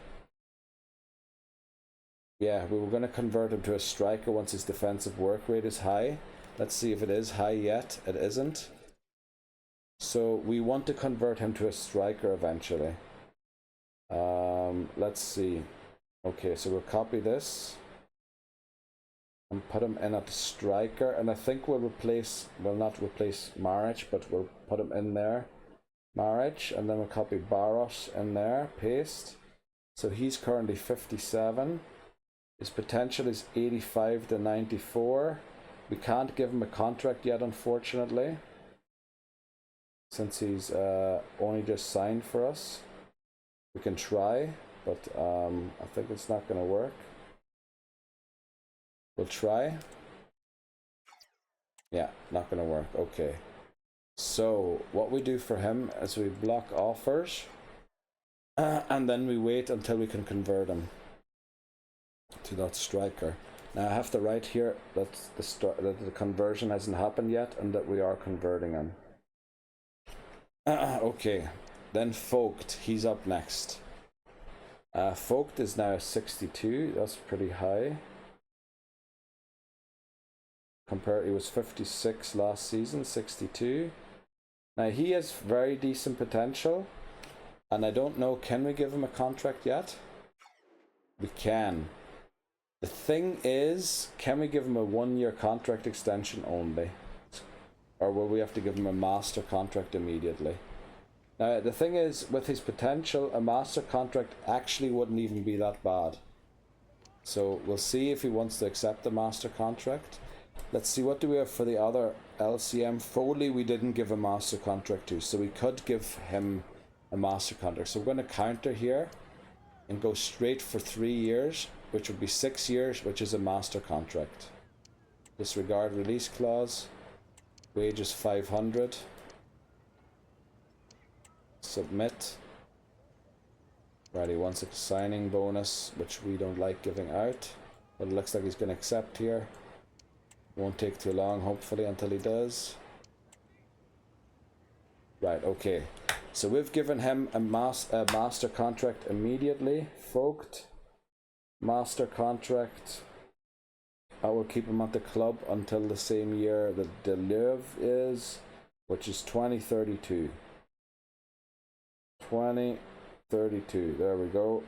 Yeah, we were going to convert him to a striker once his defensive work rate is high. Let's see if it is high yet. It isn't. So we want to convert him to a striker eventually. Let's see. Okay, so we'll copy this and put him in at the striker, and I think we'll not replace Maric, but we'll put him in there, Maric, and then we'll copy Baros in there, paste. So he's currently 57. His potential is 85 to 94. We can't give him a contract yet, unfortunately, since he's only just signed for us. We can try, but I think it's not going to work. We'll try. Yeah, not going to work. Okay. So what we do for him is we block offers, and then we wait until we can convert him to that striker. Now I have to write here that the conversion hasn't happened yet and that we are converting him. Okay, then Vogt, he's up next. Vogt is now 62. That's pretty high. He was 56 last season, 62. Now he has very decent potential, and I don't know, can we give him a contract yet? We can. The thing is, can we give him a 1-year contract extension only? Or will we have to give him a master contract immediately? Now the thing is, with his potential, a master contract actually wouldn't even be that bad. So we'll see if he wants to accept the master contract. Let's see, what do we have for the other LCM? Foley we didn't give a master contract to, so we could give him a master contract. So we're going to counter here and go straight for 3 years, which would be 6 years, which is a master contract. Disregard release clause. Wages 500. Submit. Right, he wants a signing bonus, which we don't like giving out, but it looks like he's going to accept here. Won't take too long, hopefully, until he does. Right, okay. So we've given him a master contract immediately. Vogt. Master contract. I will keep him at the club until the same year that Deleuve is, which is 2032. 2032. There we go.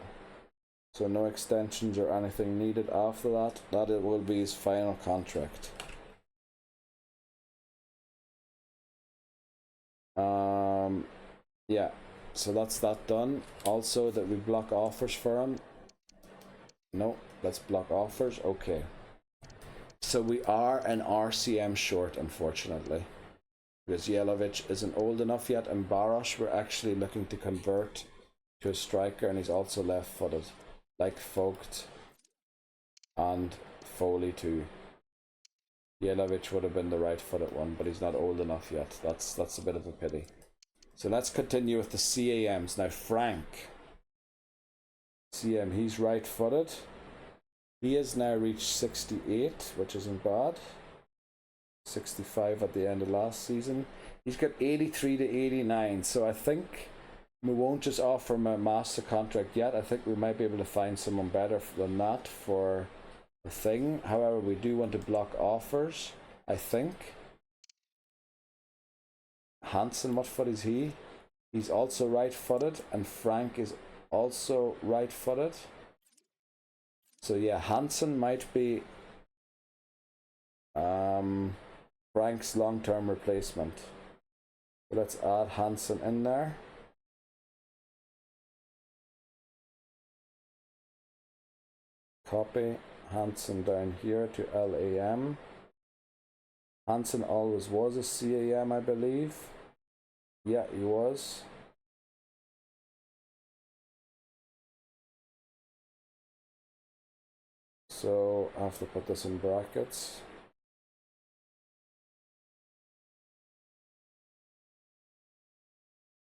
So no extensions or anything needed after that. That it will be his final contract. Yeah, so that's that done. Also that we block offers for him. No, let's block offers. Okay. So we are an RCM short, unfortunately, because Jelovic isn't old enough yet, and Baros we're actually looking to convert to a striker, and he's also left-footed, like Vogt and Foley too. Jelovic would have been the right-footed one, but he's not old enough yet. That's a bit of a pity. So let's continue with the CAMs. Now Frank. CM, he's right-footed. He has now reached 68, which isn't bad. 65 at the end of last season. He's got 83 to 89, so I think we won't just offer him a master contract yet. I think we might be able to find someone better than that for the thing. However, we do want to block offers, I think. Hansen, what foot is he? He's also right-footed, and Frank is also right-footed. So yeah, Hansen might be Frank's long-term replacement. So let's add Hansen in there. Copy Hansen down here to LAM. Hansen always was a CAM, I believe. Yeah, he was. So I have to put this in brackets.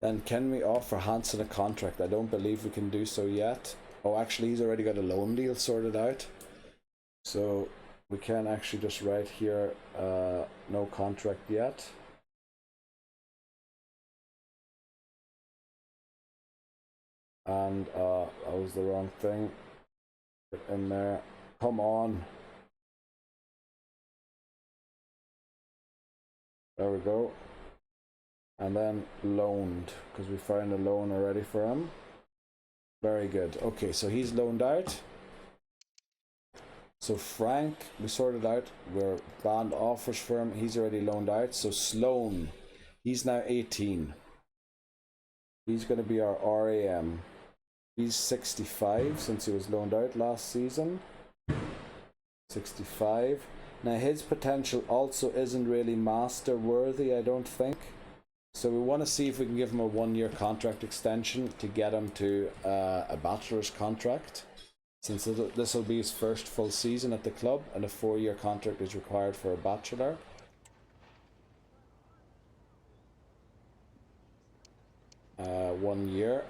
Then can we offer Hansen a contract? I don't believe we can do so yet. Oh, actually he's already got a loan deal sorted out. So we can actually just write here, no contract yet. And that was the wrong thing. Put in there. Come on. There we go. And then loaned, because we found a loan already for him. Very good. Okay, so he's loaned out. So Frank, we sorted out. We're banned offers for him. He's already loaned out. So Sloan, he's now 18. He's going to be our RAM. He's 65 since he was loaned out last season. 65. Now his potential also isn't really master worthy, I don't think. So we want to see if we can give him a 1-year contract extension to get him to a bachelor's contract, since this will be his first full season at the club, and a 4-year contract is required for a bachelor. Uh, 1 year.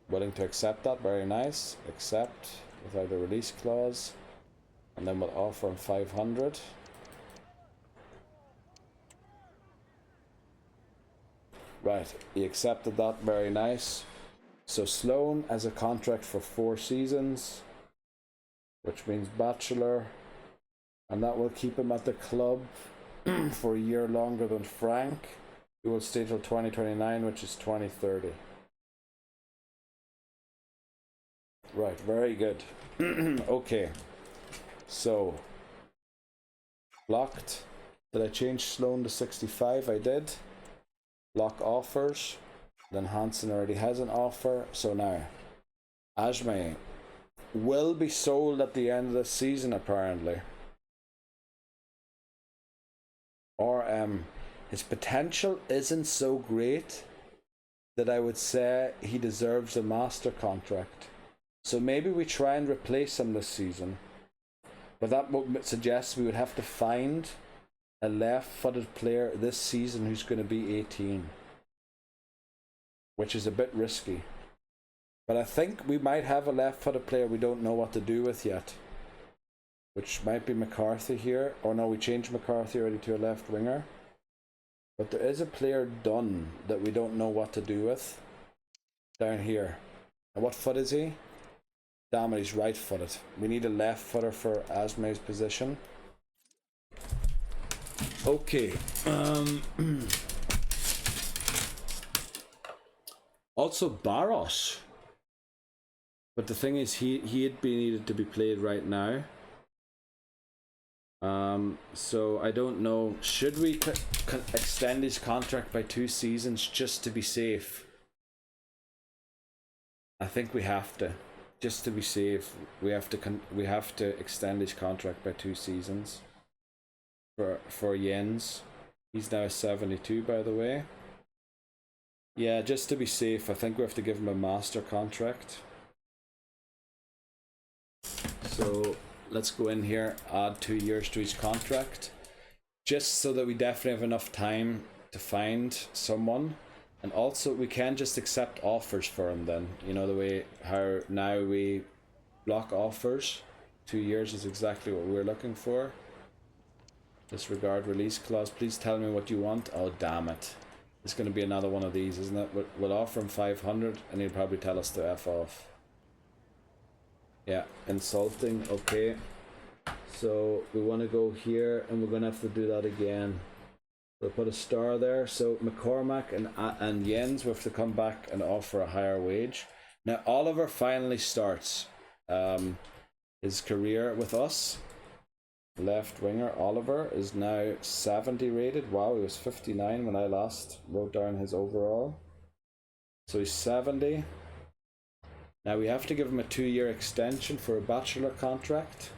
Willing to accept that, very nice. Accept without a release clause, and then we'll offer him 500. Right, he accepted that, very nice. So Sloan has a contract for 4 seasons, which means bachelor, and that will keep him at the club for a year longer than Frank. He will stay till 2029, which is 2030. Right, very good. Okay, so blocked. Did I change Sloan to 65? I did. Block offers. Then Hansen already has an offer. So now Ajme will be sold at the end of the season, apparently. His potential isn't so great that I would say he deserves a master contract. So maybe we try and replace him this season. But that would suggest we would have to find a left-footed player this season who's going to be 18. Which is a bit risky. But I think we might have a left-footed player we don't know what to do with yet. Which might be McCarthy here. Oh no, we changed McCarthy already to a left winger. But there is a player done that we don't know what to do with. Down here. And what foot is he? Damn it, he's right-footed. We need a left-footer for Asme's position. Okay. Also Barros. But the thing is, he had been needed to be played right now. So I don't know. Should we extend his contract by 2 seasons just to be safe? I think we have to. Just to be safe, we have to extend his contract by 2 seasons. For Jens. He's now 72, by the way. Yeah, just to be safe, I think we have to give him a master contract. So let's go in here, add 2 years to his contract, just so that we definitely have enough time to find someone. And also we can just accept offers for him then, you know, the way how now we block offers. 2 years is exactly what we're looking for. Disregard release clause. Please tell me what you want. Oh damn it, it's going to be another one of these, isn't it? We'll offer him 500 and he'll probably tell us to F off. Yeah, insulting. Okay, so we want to go here and we're going to have to do that again. We'll put a star there. So McCormack and Jens will have to come back and offer a higher wage. Now Oliver finally starts his career with us. Left winger Oliver is now 70 rated. Wow, he was 59 when I last wrote down his overall. So he's 70. Now we have to give him a 2-year extension for a bachelor contract.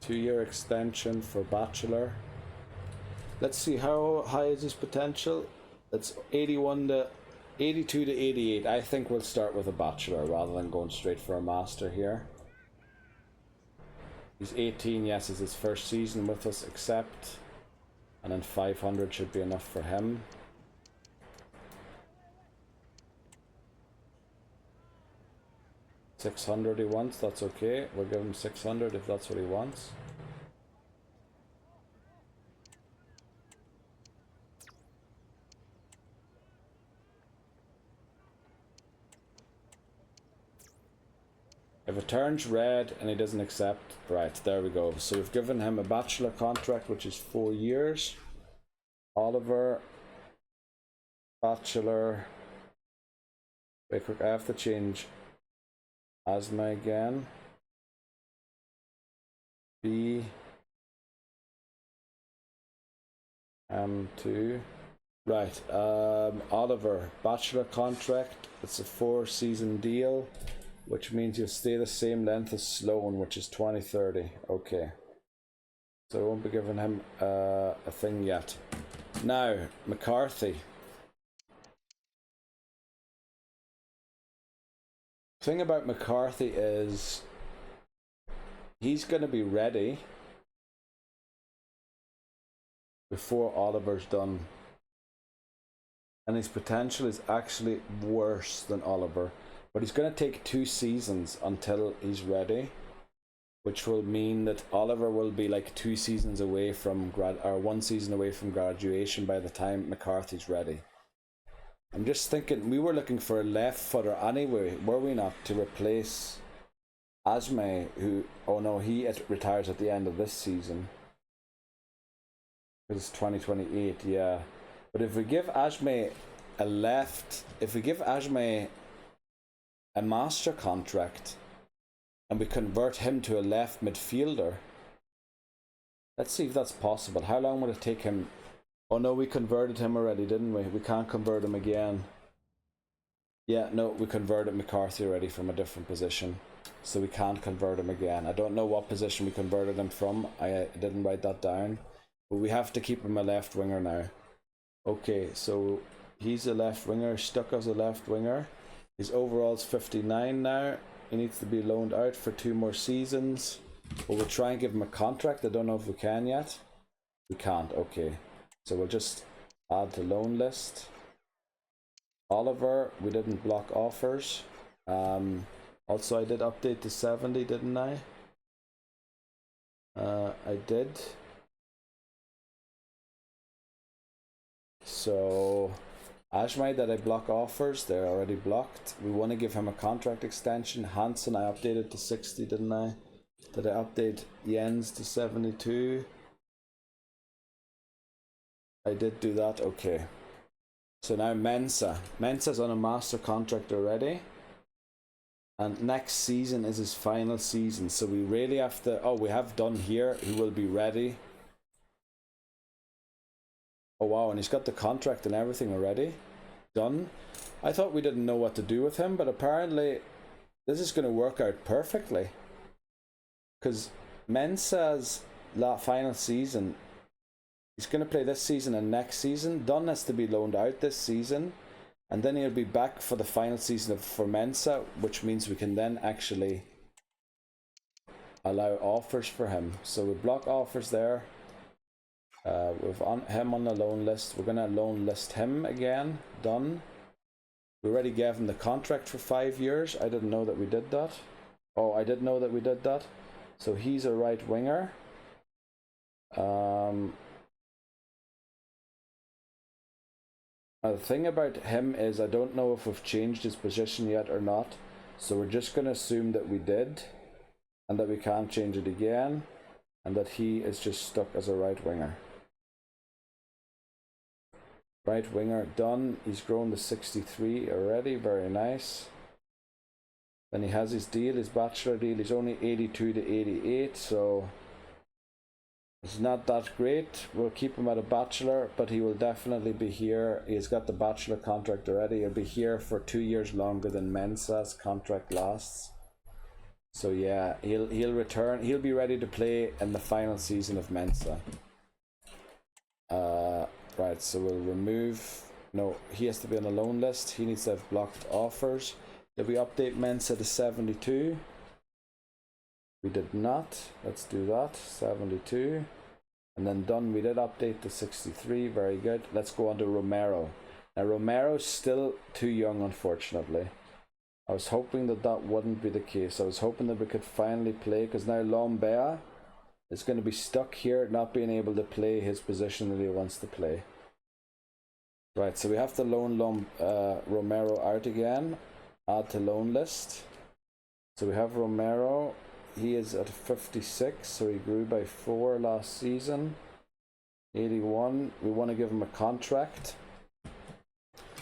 2-year extension for Bachelor. Let's see, how high is his potential? It's 82 to 88. I think we'll start with a Bachelor rather than going straight for a Master here. He's 18, yes, it's his first season with us, accept. And then 500 should be enough for him. $600 he wants, that's okay. We'll give him 600 if that's what he wants. If it turns red and he doesn't accept, right, there we go. So we've given him a Bachelor contract, which is 4 years. Oliver, Bachelor. Wait quick, I have to change Asma again. B. M2. Right, Oliver, Bachelor contract. It's a 4-season deal, which means you'll stay the same length as Sloan, which is 2030. Okay. So I won't be giving him a thing yet. Now, McCarthy. Thing about McCarthy is he's going to be ready before Oliver's done. And his potential is actually worse than Oliver. But he's going to take 2 seasons until he's ready, which will mean that Oliver will be like 2 seasons away from 1 season away from graduation by the time McCarthy's ready. I'm just thinking, we were looking for a left footer anyway, were we not, to replace Asme, who, oh no, he retires at the end of this season. It's 2028, yeah. But if we give Asme a left, if we give Asme a Master contract and we convert him to a left midfielder, let's see if that's possible. How long would it take him? Oh no, we converted him already, didn't we? We can't convert him again. Yeah, no, we converted McCarthy already from a different position, so we can't convert him again. I don't know what position we converted him from. I didn't write that down, but we have to keep him a left winger now. Okay, so he's a left winger, stuck as a left winger. His overall's 59 now. He needs to be loaned out for 2 more seasons. But we'll try and give him a contract. I don't know if we can yet. We can't, okay. So we'll just add to loan list. Oliver, we didn't block offers. Also, I did update to 70, didn't I? I did. So Ashmai, did I block offers? They're already blocked. We want to give him a contract extension. Hansen, I updated to 60, didn't I? Did I update Jens to 72? I did do that, okay. So now Mensa. Mensa's on a master contract already. And next season is his final season. So we really have to... Oh, we have done here. He will be ready. Oh wow, and he's got the contract and everything already. Done. I thought we didn't know what to do with him, but apparently this is going to work out perfectly. Because Mensa's final season... He's going to play this season and next season. Dunn has to be loaned out this season. And then he'll be back for the final season for Mensa, which means we can then actually allow offers for him. So we block offers there. We've him on the loan list. We're going to loan list him again. Done. We already gave him the contract for 5 years. I didn't know that we did that. Oh, I did know that we did that. So he's a right winger. The thing about him is I don't know if we've changed his position yet or not. So we're just going to assume that we did. And that we can't change it again. And that he is just stuck as a right winger. Right winger done. He's grown to 63 already. Very nice. Then he has his deal, his bachelor deal. He's only 82 to 88. So it's not that great. We'll keep him at a bachelor, but he will definitely be here. He's got the bachelor contract already. He'll be here for 2 years longer than Mensa's contract lasts. So yeah, he'll return. He'll be ready to play in the final season of Mensa. Right, so we'll remove. No, he has to be on the loan list. He needs to have blocked offers. Did we update Mensa to 72? We did not. Let's do that. 72. And then done. We did update to 63. Very good. Let's go on to Romero. Now Romero's still too young, unfortunately. I was hoping that that wouldn't be the case. I was hoping that we could finally play, because now Lombea is going to be stuck here, not being able to play his position that he wants to play. Right, so we have to loan Romero out again. Add to loan list. So we have Romero. He is at 56, so he grew by 4 last season. 81. We want to give him a contract.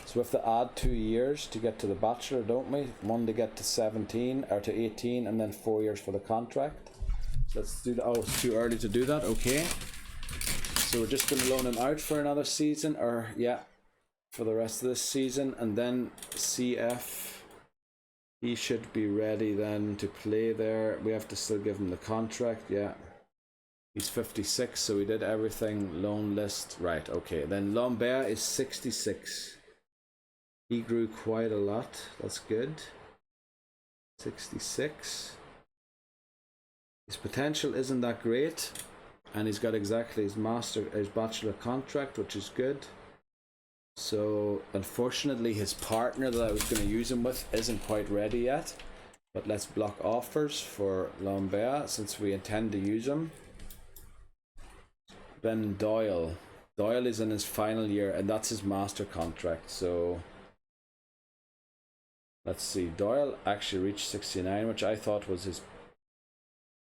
So we have to add 2 years to get to the bachelor, don't we? 1 to get to 17 or to 18, and then 4 years for the contract. So let's do that. Oh, it's too early to do that. Okay. So we're just going to loan him out for another season, or yeah, for the rest of this season, and then CF. He should be ready then to play there. We have to still give him the contract. Yeah. He's 56, so we did everything. Loan list. Right, okay. Then Lombea is 66. He grew quite a lot. That's good. 66. His potential isn't that great. And he's got exactly his bachelor contract, which is good. So, unfortunately, his partner that I was going to use him with isn't quite ready yet. But let's block offers for Lombea since we intend to use him. Then Doyle. Doyle is in his final year, and that's his master contract. So, let's see. Doyle actually reached 69, which I thought was his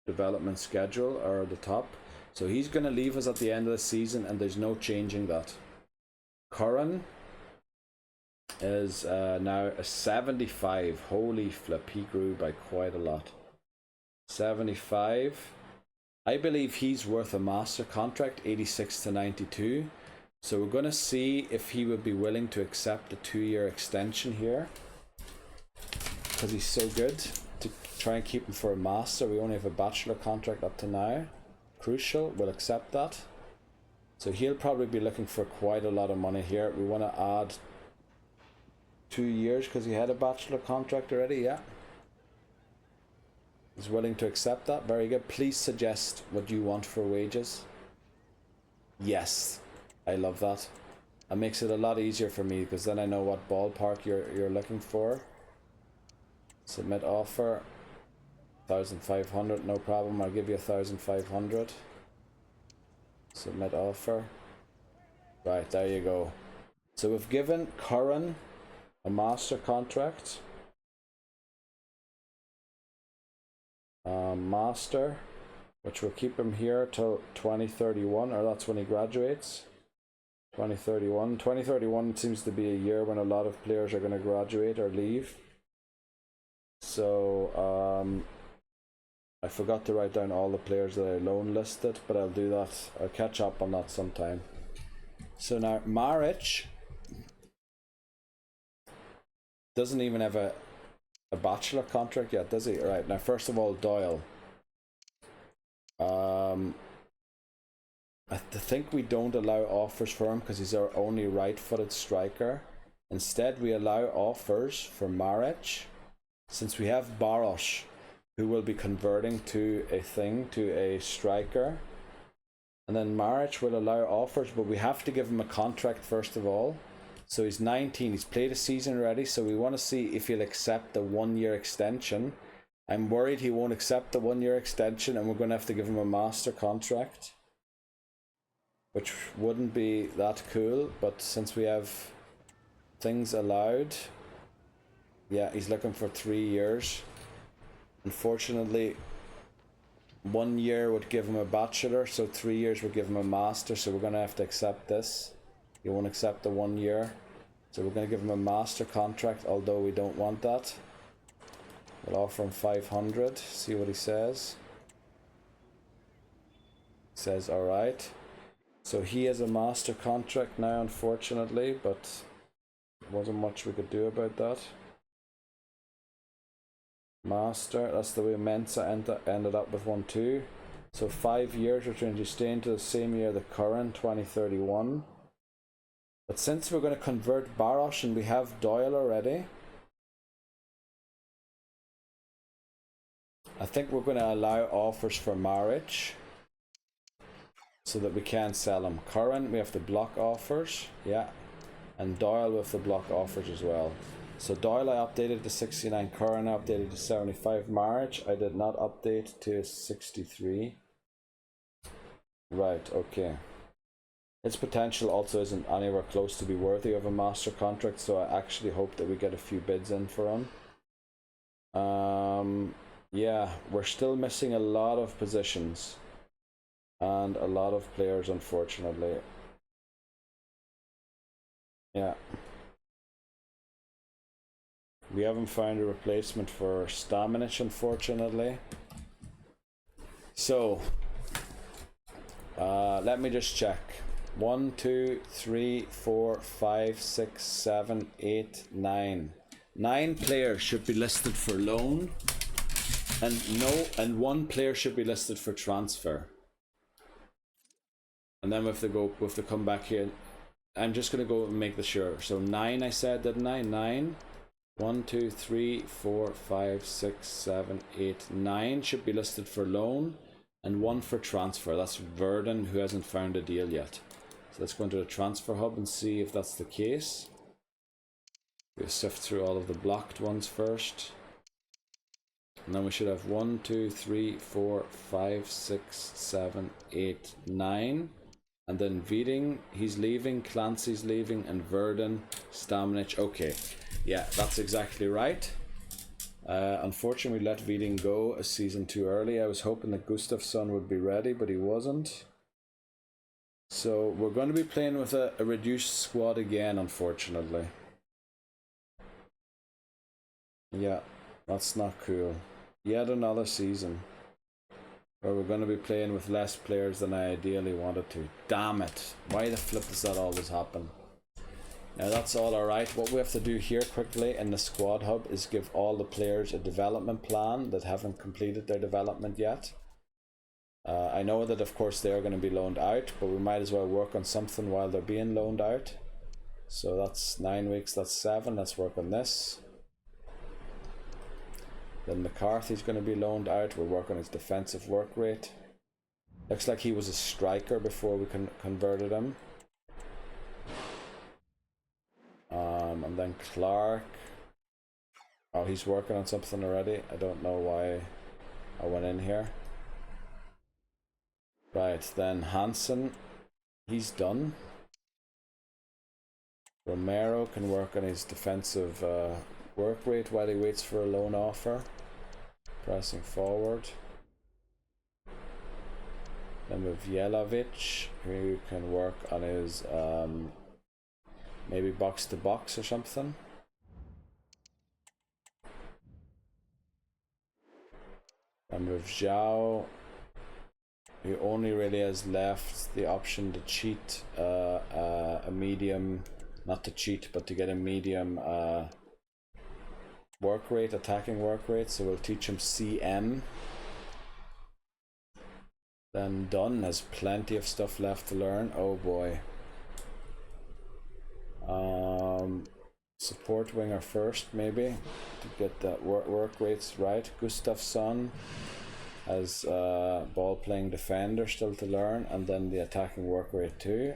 development schedule, or the top. So he's going to leave us at the end of the season, and there's no changing that. Curran is now a 75. Holy flip, he grew by quite a lot. 75. I believe he's worth a master contract, 86 to 92. So we're going to see if he would be willing to accept a 2-year extension here, because he's so good, to try and keep him for a master. We only have a bachelor contract up to now. Crucial, we'll accept that. So he'll probably be looking for quite a lot of money here. We want to add 2 years because he had a bachelor contract already. Yeah, he's willing to accept that. Very good. Please suggest what you want for wages. Yes, I love that. It makes it a lot easier for me, because then I know what ballpark you're looking for. Submit offer. 1,500, no problem. I'll give you 1,500. Submit offer. Right, there you go. So we've given Curran a master contract. Master, which will keep him here till 2031, or that's when he graduates. 2031. 2031 seems to be a year when a lot of players are going to graduate or leave. So, I forgot to write down all the players that I loan listed, but I'll do that. I'll catch up on that sometime. So now Maric doesn't even have a bachelor contract yet, does he? Right, now first of all, Doyle. I think we don't allow offers for him because he's our only right-footed striker. Instead, we allow offers for Maric, since we have Baros, who will be converting to a striker. And then Maric will allow offers, but we have to give him a contract first of all. So he's 19, he's played a season already, so we want to see if he'll accept the 1-year extension. I'm worried he won't accept the 1-year extension, and we're going to have to give him a master contract, which wouldn't be that cool, but since we have things allowed, yeah, he's looking for 3 years. Unfortunately, 1 year would give him a bachelor, so 3 years would give him a master, so we're going to have to accept this. He won't accept the 1 year, so we're going to give him a master contract, although we don't want that. We'll offer him 500, see what he says. He says alright. So he has a master contract now, unfortunately, but there wasn't much we could do about that. Master, that's the way Mensa ended up with 1 2. So 5 years, which means you stay into the same year the current, 2031. But since we're going to convert Baros and we have Doyle already, I think we're going to allow offers for marriage so that we can sell them. Current, we have to block offers, yeah. And Doyle with the block offers as well. So Doyle I updated to 69, Curran I updated to 75, Marriage I did not update to 63. Right, okay. Its potential also isn't anywhere close to be worthy of a master contract, so I actually hope that we get a few bids in for him. Yeah, we're still missing a lot of positions and a lot of players, unfortunately. Yeah. We haven't found a replacement for Stamenic, unfortunately. So, let me just check. 1, 2, 3, 4, 5, 6, 7, 8, 9. 9 players should be listed for loan, and 1 player should be listed for transfer. And then we have to come back here. I'm just gonna go and make the sure. So 9 I said, didn't I? 9. 1, 2, 3, 4, 5, 6, 7, 8, 9 should be listed for loan and 1 for transfer. That's Verdun, who hasn't found a deal yet. So let's go into the transfer hub and see if that's the case. We'll sift through all of the blocked ones first. And then we should have 1, 2, 3, 4, 5, 6, 7, 8, 9. And then Vieding, he's leaving, Clancy's leaving, and Verdun, Stamenic. Okay, yeah, that's exactly right. Unfortunately, we let Vieding go a season too early. I was hoping that Gustafsson would be ready, but he wasn't. So we're going to be playing with a reduced squad again, unfortunately. Yeah, that's not cool. Yet another season where we're going to be playing with less players than I ideally wanted to. Damn it. Why the flip does that always happen? Now that's all alright. What we have to do here quickly in the squad hub is give all the players a development plan that haven't completed their development yet. I know that of course they are going to be loaned out, but we might as well work on something while they're being loaned out. So that's 9 weeks, that's 7. Let's work on this. Then McCarthy's going to be loaned out. We'll work on his defensive work rate. Looks like he was a striker before we converted him. And then Clark. Oh, he's working on something already. I don't know why I went in here. Right, then Hansen. He's done. Romero can work on his defensive work rate while he waits for a loan offer. Pressing forward. Then with Jelavic, who can work on his maybe box to box or something. And with Zhao, who only really has left the option to cheat a medium, not to cheat, but to get a medium work rate, attacking work rate. So we'll teach him CM. Then Dunn has plenty of stuff left to learn. Oh boy. Support winger first, maybe, to get the work rates right. Gustafsson has ball playing defender still to learn, and then the attacking work rate too.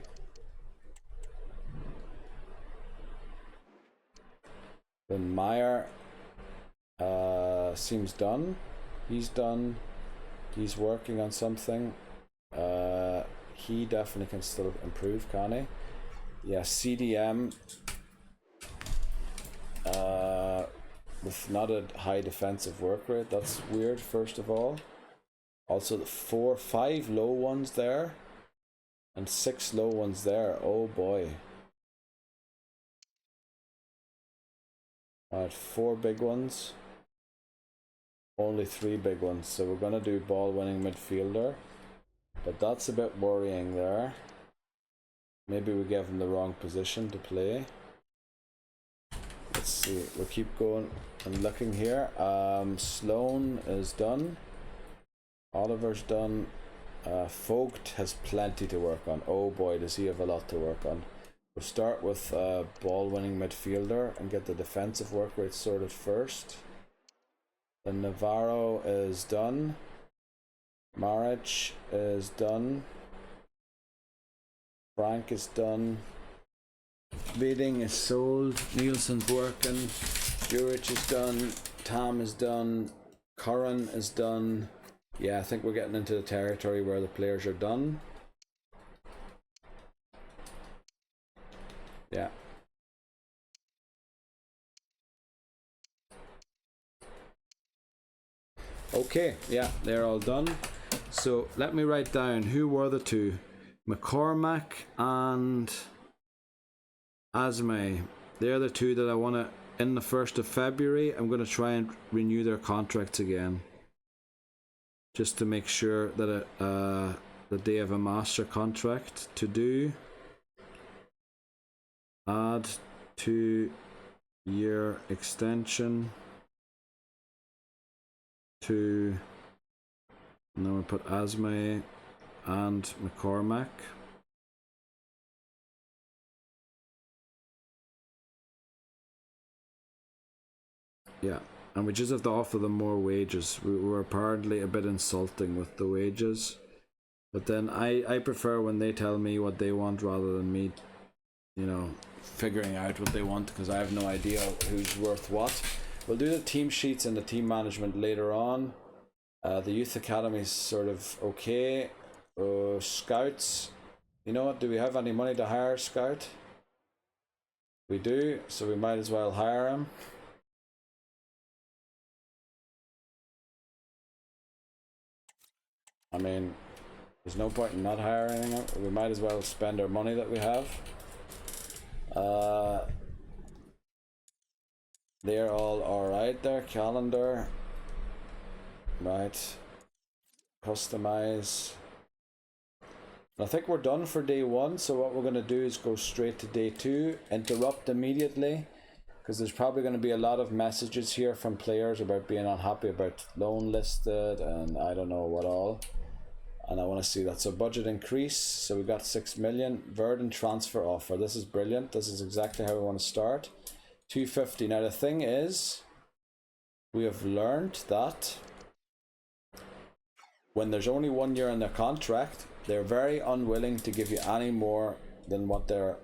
Then Meyer seems done. He's done. He's working on something. He definitely can still improve, can he? Yeah, CDM with not a high defensive work rate. That's weird, first of all. Also the 4, 5 low ones there and 6 low ones there. Oh boy. Alright, 4 big ones. Only 3 big ones. So we're gonna do ball winning midfielder. But that's a bit worrying there. Maybe we gave him the wrong position to play. Let's let's see. We'll keep going and looking here. Sloan is done. Oliver's done. Vogt has plenty to work on. Oh boy, does he have a lot to work on. We'll start with ball-winning midfielder and get the defensive work rate sorted first. Then Navarro is done. Maric is done. Frank is done. Bidding is sold. Nielsen's working. Jurich is done. Tam is done. Curran is done. Yeah, I think we're getting into the territory where the players are done. Yeah. Okay, yeah, they're all done. So let me write down who were the two. McCormack and Asmay. They're the two that I want to, in the 1st of February, I'm going to try and renew their contracts again. Just to make sure that that they have a master contract to do. Add 2-year extension to, and then we put Asmay and McCormack. Yeah, and we just have to offer them more wages. We were apparently a bit insulting with the wages, but then I prefer when they tell me what they want rather than me, you know, figuring out what they want, because I have no idea who's worth what. We'll do the team sheets and the team management later on. The youth academy is sort of okay. Scouts, you know what? Do we have any money to hire a scout? We do, so we might as well hire him. I mean, there's no point in not hiring him. We might as well spend our money that we have. They're all alright there. Calendar. Right. Customize. I think we're done for day 1, so what we're going to do is go straight to day 2. Interrupt immediately, because there's probably going to be a lot of messages here from players about being unhappy about loan listed and I don't know what all. And I want to see that. So budget increase. So we got 6 million. Verdon transfer offer. This is brilliant. This is exactly how we want to start. 250. Now the thing is, we have learned that when there's only 1 year in their contract, they're very unwilling to give you any more than what their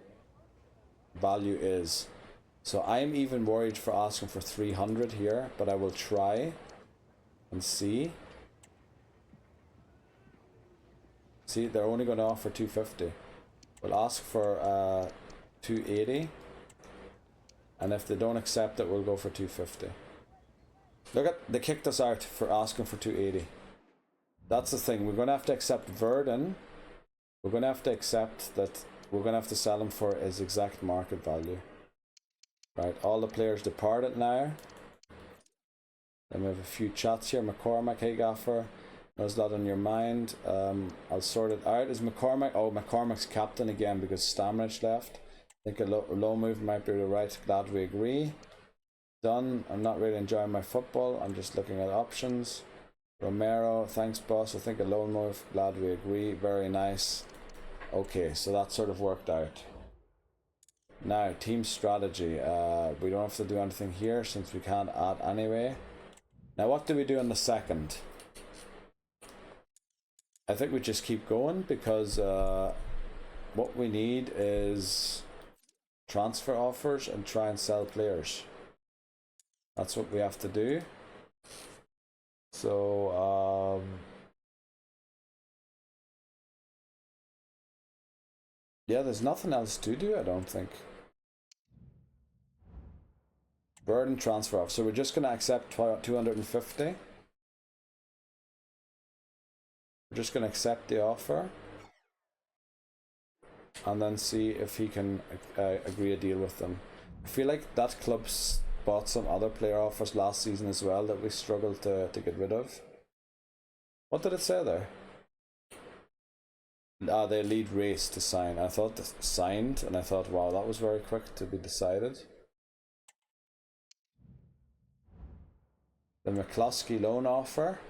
value is. So I'm even worried for asking for 300 here, but I will try and see. See, they're only going to offer 250. We'll ask for 280, and if they don't accept it, we'll go for 250. Look at, they kicked us out for asking for 280. That's the thing. We're going to have to accept Verdon. We're going to have to accept that we're going to have to sell him for his exact market value. Right, all the players departed now. Then we have a few chats here. McCormack, hey Gaffer. There's a lot on your mind. I'll sort it out. Is McCormack? Oh, McCormack's captain again because Stamrich left. I think a low move might be the right. Glad we agree. Done. I'm not really enjoying my football. I'm just looking at options. Romero, thanks boss. I think a loan move. Glad we agree. Very nice. Okay, so that sort of worked out. Now, team strategy. We don't have to do anything here since we can't add anyway. Now, what do we do on the 2nd? I think we just keep going because what we need is transfer offers and try and sell players. That's what we have to do. So, yeah, there's nothing else to do, I don't think. Burden transfer off. So we're just going to accept 250. We're just going to accept the offer. And then see if he can agree a deal with them. I feel like that club's bought some other player offers last season as well that we struggled to get rid of. What did it say there? They lead race to sign. I thought signed, and I thought, wow, that was very quick to be decided. The McCloskey loan offer.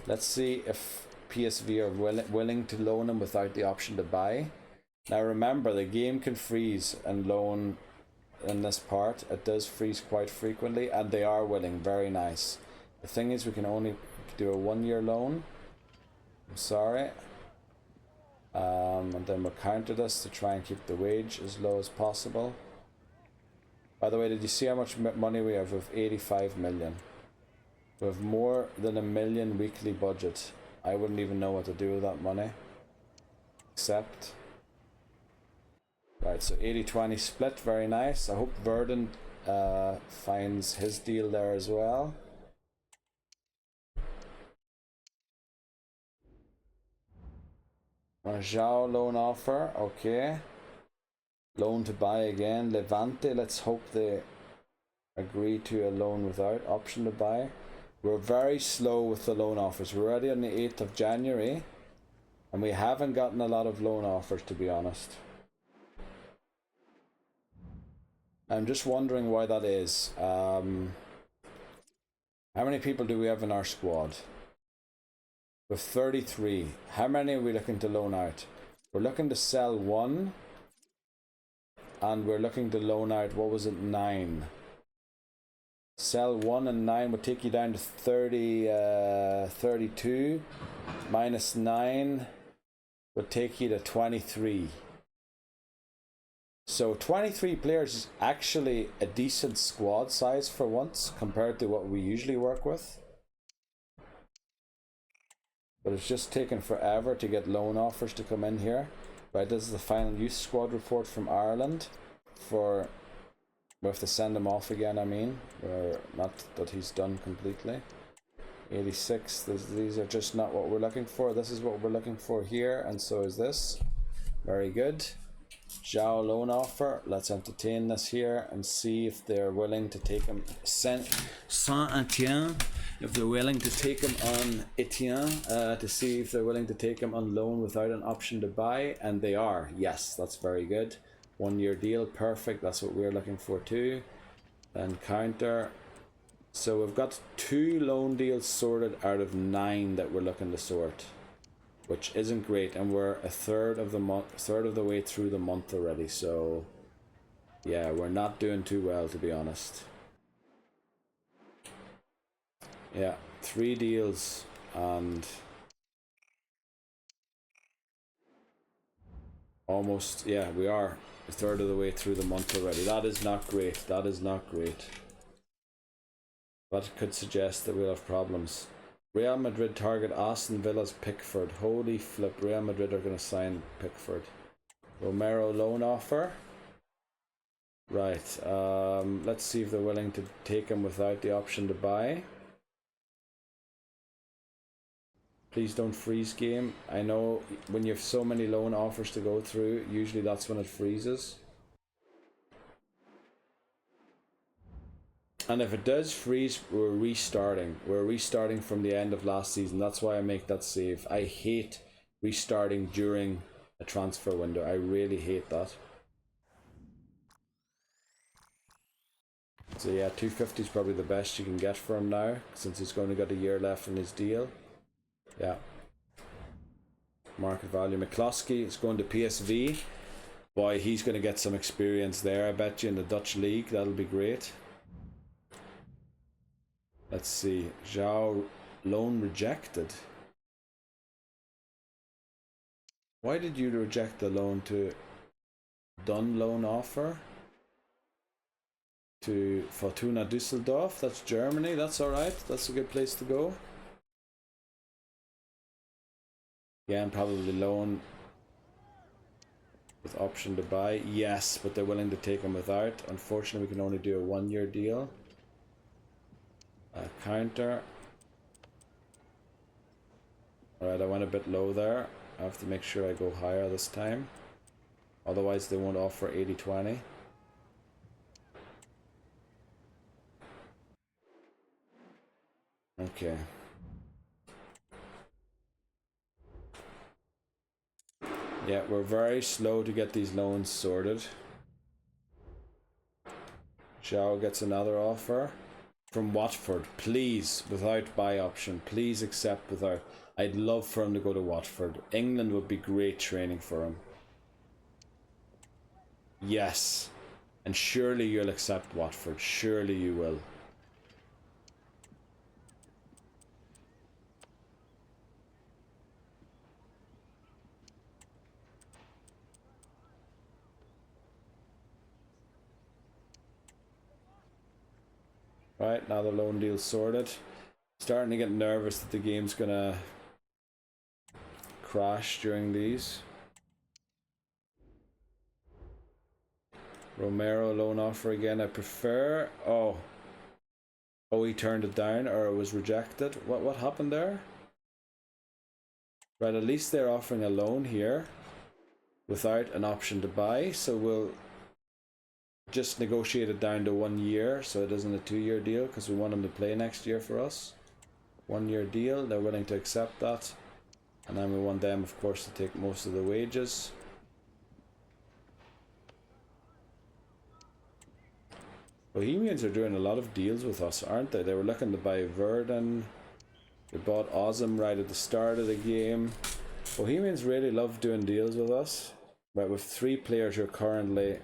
Let's see if PSV are willing to loan him without the option to buy. Now remember, the game can freeze and loan in this part. It does freeze quite frequently, and they are willing. Very nice. The thing is, we can only do a 1-year loan. I'm sorry. And then we'll counter this to try and keep the wage as low as possible. By the way, did you see how much money we have? We have 85 million. We have more than $1 million weekly budget. I wouldn't even know what to do with that money. Except... Right, so 80-20 split, very nice. I hope Verdun finds his deal there as well. Zhao loan offer, okay. Loan to buy again. Levante, let's hope they agree to a loan without option to buy. We're very slow with the loan offers. We're already on the 8th of January and we haven't gotten a lot of loan offers, to be honest. I'm just wondering why that is. How many people do we have in our squad? With 33. How many are we looking to loan out? We're looking to sell 1. And we're looking to loan out, what was it, 9. Sell 1 and 9 would take you down to 32. Minus 9 would take you to 23. So 23 players is actually a decent squad size for once compared to what we usually work with. But it's just taken forever to get loan offers to come in here. Right, this is the final youth squad report from Ireland. We have to send him off again, I mean. Not that he's done completely. 86, these are just not what we're looking for. This is what we're looking for here, and so is this. Very good. Zhao loan offer. Let's entertain this here and see if they're willing to take him. Saint-Etienne, if they're willing to take him on Etienne, to see if they're willing to take him on loan without an option to buy, and they are. Yes, that's very good. 1-year deal, perfect. That's what we're looking for too. Then counter. So we've got 2 loan deals sorted out of 9 that we're looking to sort, which isn't great, and we're a third of the way through the month already. So yeah, we're not doing too well, to be honest. Yeah, 3 deals and almost, yeah, we are a third of the way through the month already. That is not great. That is not great. That could suggest that we'll have problems. Real Madrid target Aston Villa's Pickford. Holy flip, Real Madrid are going to sign Pickford. Romero loan offer. Right, let's see if they're willing to take him without the option to buy. Please don't freeze game. I know when you have so many loan offers to go through, usually that's when it freezes. And if it does freeze, we're restarting. We're restarting from the end of last season. That's why I make that save. I hate restarting during a transfer window. I really hate that. So yeah, 250 is probably the best you can get for him now, since he's only got a year left in his deal. Yeah. Market value. McCloskey is going to PSV. Boy, he's going to get some experience there, I bet you, in the Dutch league. That'll be great. Let's see. Zhao loan rejected. Why did you reject the loan to Dunn loan offer? To Fortuna Düsseldorf? That's Germany. That's alright. That's a good place to go. Yeah, and probably loan with option to buy. Yes, but they're willing to take him without. Unfortunately, we can only do a 1-year deal. Counter. Alright, I went a bit low there. I have to make sure I go higher this time. Otherwise, they won't offer 80-20. Okay. Yeah, we're very slow to get these loans sorted. Zhao gets another offer. from Watford, please, without buy option. Please accept without. I'd love for him to go to Watford. England would be great training for him. Yes. And surely you'll accept Watford. Surely you will. Right, now the loan deal's sorted. Starting to get nervous that the game's gonna crash during these. Romero loan offer again. I prefer. Oh, he turned it down, or it was rejected. What happened there? Right, at least they're offering a loan here without an option to buy, so we'll just negotiate it down to 1 year, so it isn't a 2-year deal, because we want him to play next year for us. 1-year deal, they're willing to accept that, and then we want them, of course, to take most of the wages. Bohemians are doing a lot of deals with us, aren't they? They were looking to buy Verdun. They bought Ozim right at the start of the game. Bohemians really love doing deals with us. Right, with 3 players who are currently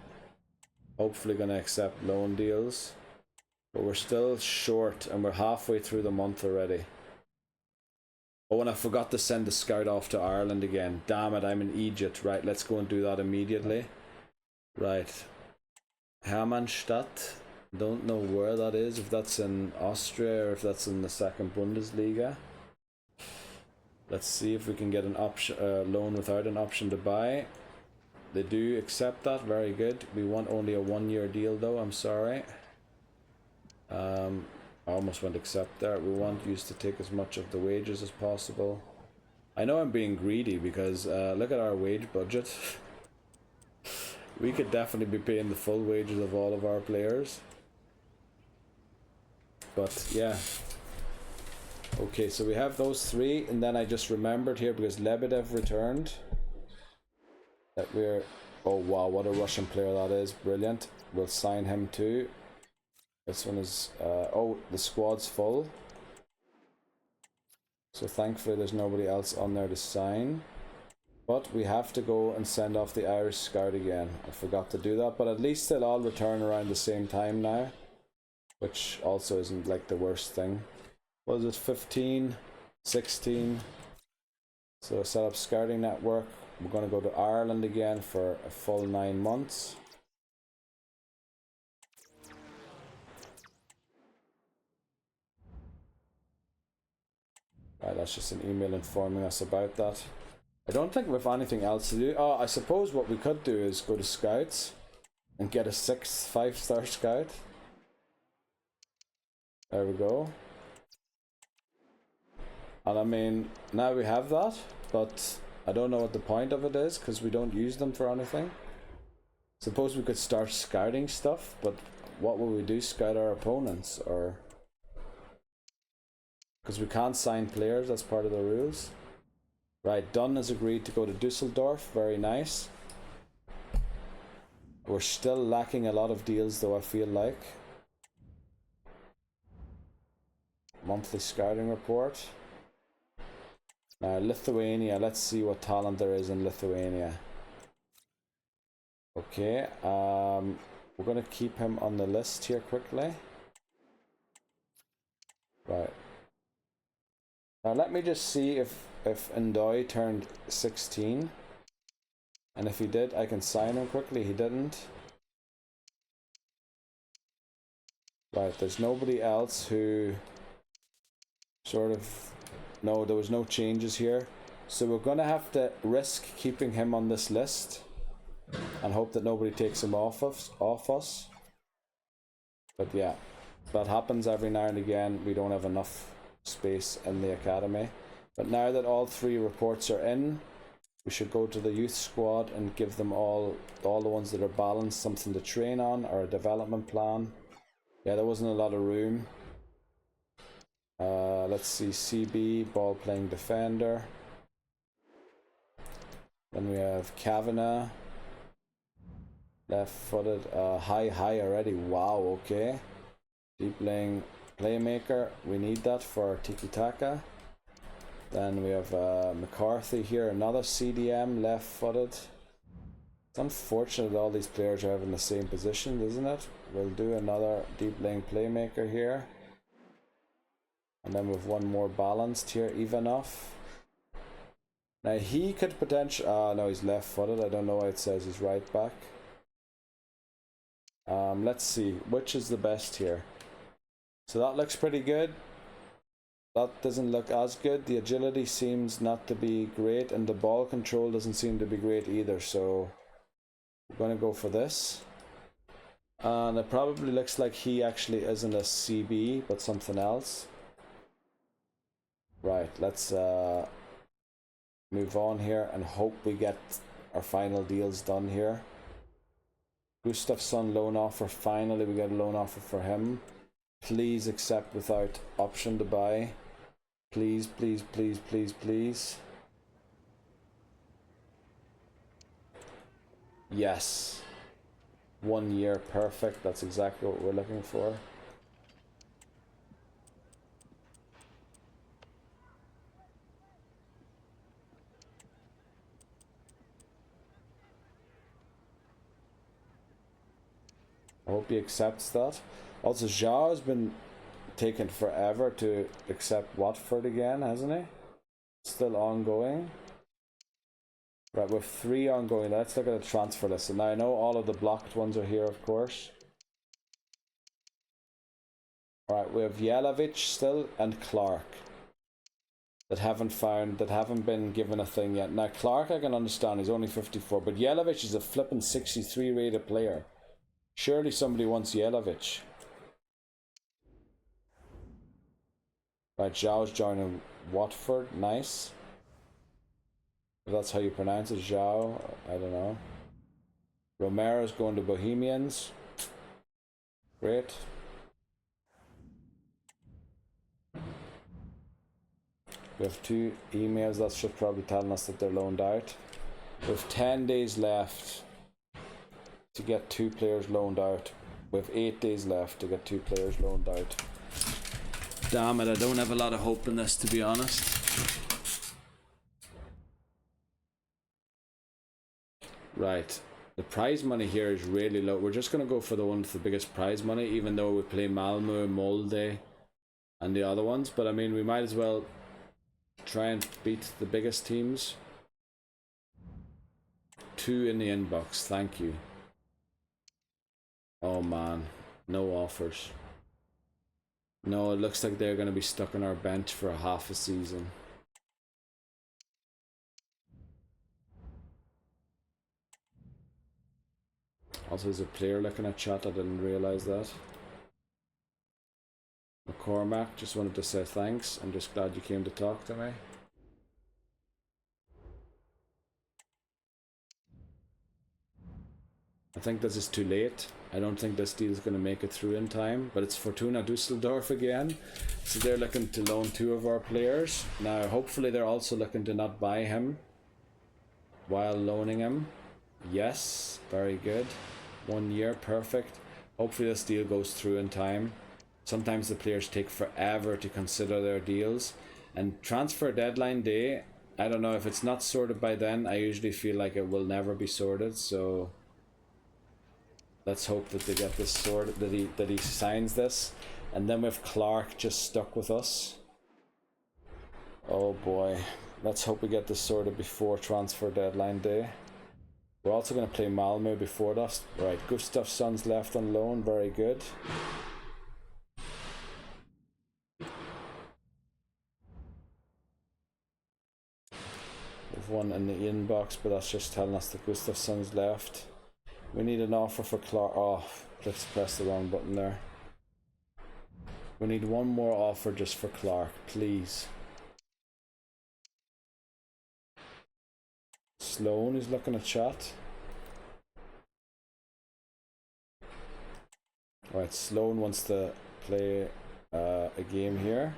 hopefully going to accept loan deals. But we're still short, and we're halfway through the month already. Oh, and I forgot to send the scout off to Ireland again. Damn it, I'm in Egypt. Right, let's go and do that immediately. Right. Hermannstadt. Don't know where that is, if that's in Austria or if that's in the second Bundesliga. Let's see if we can get an option loan without an option to buy. They do accept that, very good. We want only a 1-year deal though, I'm sorry. I almost went accept there. We want you to take as much of the wages as possible. I know I'm being greedy because look at our wage budget. We could definitely be paying the full wages of all of our players. But yeah. Okay, so we have those 3, and then I just remembered here because Lebedev returned that we're... Oh wow, what a Russian player that is. Brilliant. We'll sign him too. This one is... oh, the squad's full. So thankfully there's nobody else on there to sign. But we have to go and send off the Irish scout again. I forgot to do that, but at least they'll all return around the same time now. Which also isn't like the worst thing. What is it, 15, 16? So set up scouting network. We're going to go to Ireland again for a full 9 months. Right, that's just an email informing us about that. I don't think we have anything else to do. Oh, I suppose what we could do is go to scouts and get a 6th 5-star scout. There we go. And I mean, now we have that, but I don't know what the point of it is because we don't use them for anything. Suppose we could start scouting stuff, but what will we do? Scout our opponents, or... Because we can't sign players, that's part of the rules. Right, Dunn has agreed to go to Dusseldorf, very nice. We're still lacking a lot of deals though, I feel like. Monthly scouting report. Now Lithuania, let's see what talent there is in Lithuania. Okay, we're gonna keep him on the list here quickly. Right. Now let me just see if Ndoye turned 16. And if he did, I can sign him quickly. He didn't. Right, there's nobody else who sort of... No, there was no changes here. So we're going to have to risk keeping him on this list and hope that nobody takes him off us. But yeah, that happens every now and again. We don't have enough space in the academy. But now that all 3 reports are in, we should go to the youth squad and give them all the ones that are balanced something to train on, or a development plan. Yeah, there wasn't a lot of room. Let's see, CB, ball playing defender. Then we have Kavanagh, left footed, high already. Wow, okay. Deep laying playmaker. We need that for tiki-taka. Then we have McCarthy here, another CDM, left-footed. It's unfortunate all these players are having the same position, isn't it? We'll do another deep lane playmaker here. And then we've one more balanced here, Ivanov. Now he could potentially... no, he's left-footed. I don't know why it says he's right back. Let's see, which is the best here? So that looks pretty good. That doesn't look as good. The agility seems not to be great, and the ball control doesn't seem to be great either. So we're going to go for this. And it probably looks like he actually isn't a CB, but something else. Right, let's move on here and hope we get our final deals done here. Gustafsson loan offer. Finally, we get a loan offer for him. Please accept without option to buy. Please, please, please, please, please. Yes. 1 year, perfect. That's exactly what we're looking for. I hope he accepts that. Also, Zhao has been taking forever to accept Watford again, hasn't he? Still ongoing. Right, we have 3 ongoing. Let's look at the transfer list. And now I know all of the blocked ones are here, of course. Alright, we have Jelavic still and Clark. That haven't been given a thing yet. Now Clark I can understand, he's only 54. But Jelavic is a flippin' 63 rated player. Surely somebody wants Jelavic. Right, Zhao's joining Watford. Nice. If that's how you pronounce it, Zhao. I don't know. Romero's going to Bohemians. Great. We have 2 emails that should probably tell us that they're loaned out. We have 10 days left to get 2 players loaned out. We have 8 days left to get 2 players loaned out. Damn it, I don't have a lot of hope in this, to be honest. Right, the prize money here is really low. We're just going to go for the one with the biggest prize money, even though we play Malmö, Molde, and the other ones. But I mean, we might as well try and beat the biggest teams. 2 in the inbox, thank you. Oh man, no offers. No, it looks like they're going to be stuck on our bench for a half a season. Also, there's a player looking at chat, I didn't realise that. McCormack, just wanted to say thanks. I'm just glad you came to talk to me. I think this is too late. I don't think this deal is going to make it through in time, but it's Fortuna Dusseldorf again. So they're looking to loan 2 of our players. Now, hopefully they're also looking to not buy him while loaning him. Yes, very good. 1 year, perfect. Hopefully this deal goes through in time. Sometimes the players take forever to consider their deals. And transfer deadline day, I don't know, if it's not sorted by then, I usually feel like it will never be sorted, so let's hope that they get this sorted, that he signs this. And then we have Clark just stuck with us. Oh boy. Let's hope we get this sorted before transfer deadline day. We're also going to play Malmö before that. Right, Gustafsson's left on loan, very good. We've one in the inbox, but that's just telling us that Gustafsson's left. We need an offer for Clark. Oh, let's press the wrong button there. We need one more offer just for Clark, please. Sloan is looking at chat. Alright, Sloan wants to play a game here.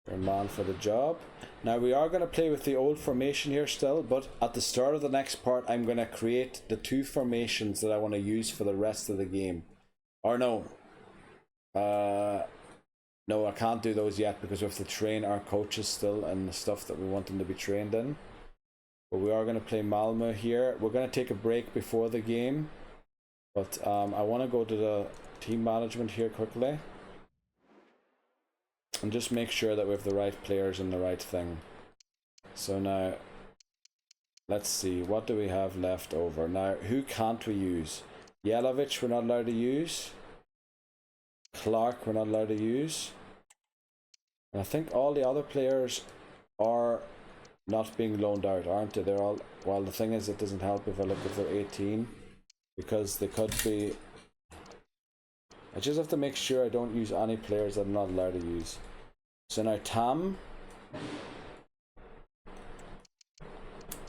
They're a man for the job. Now we are going to play with the old formation here still, but at the start of the next part I'm going to create the 2 formations that I want to use for the rest of the game. Or no. No, I can't do those yet because we have to train our coaches still and the stuff that we want them to be trained in. But we are going to play Malmö here. We're going to take a break before the game. But I want to go to the team management here quickly. And just make sure that we have the right players and the right thing. So now, let's see. What do we have left over? Now, who can't we use? Yelovich we're not allowed to use. Clark we're not allowed to use. And I think all the other players are not being loaned out, aren't they? They're all... Well, the thing is, it doesn't help if I look if they're 18. Because they could be... I just have to make sure I don't use any players that I'm not allowed to use. So now Tam,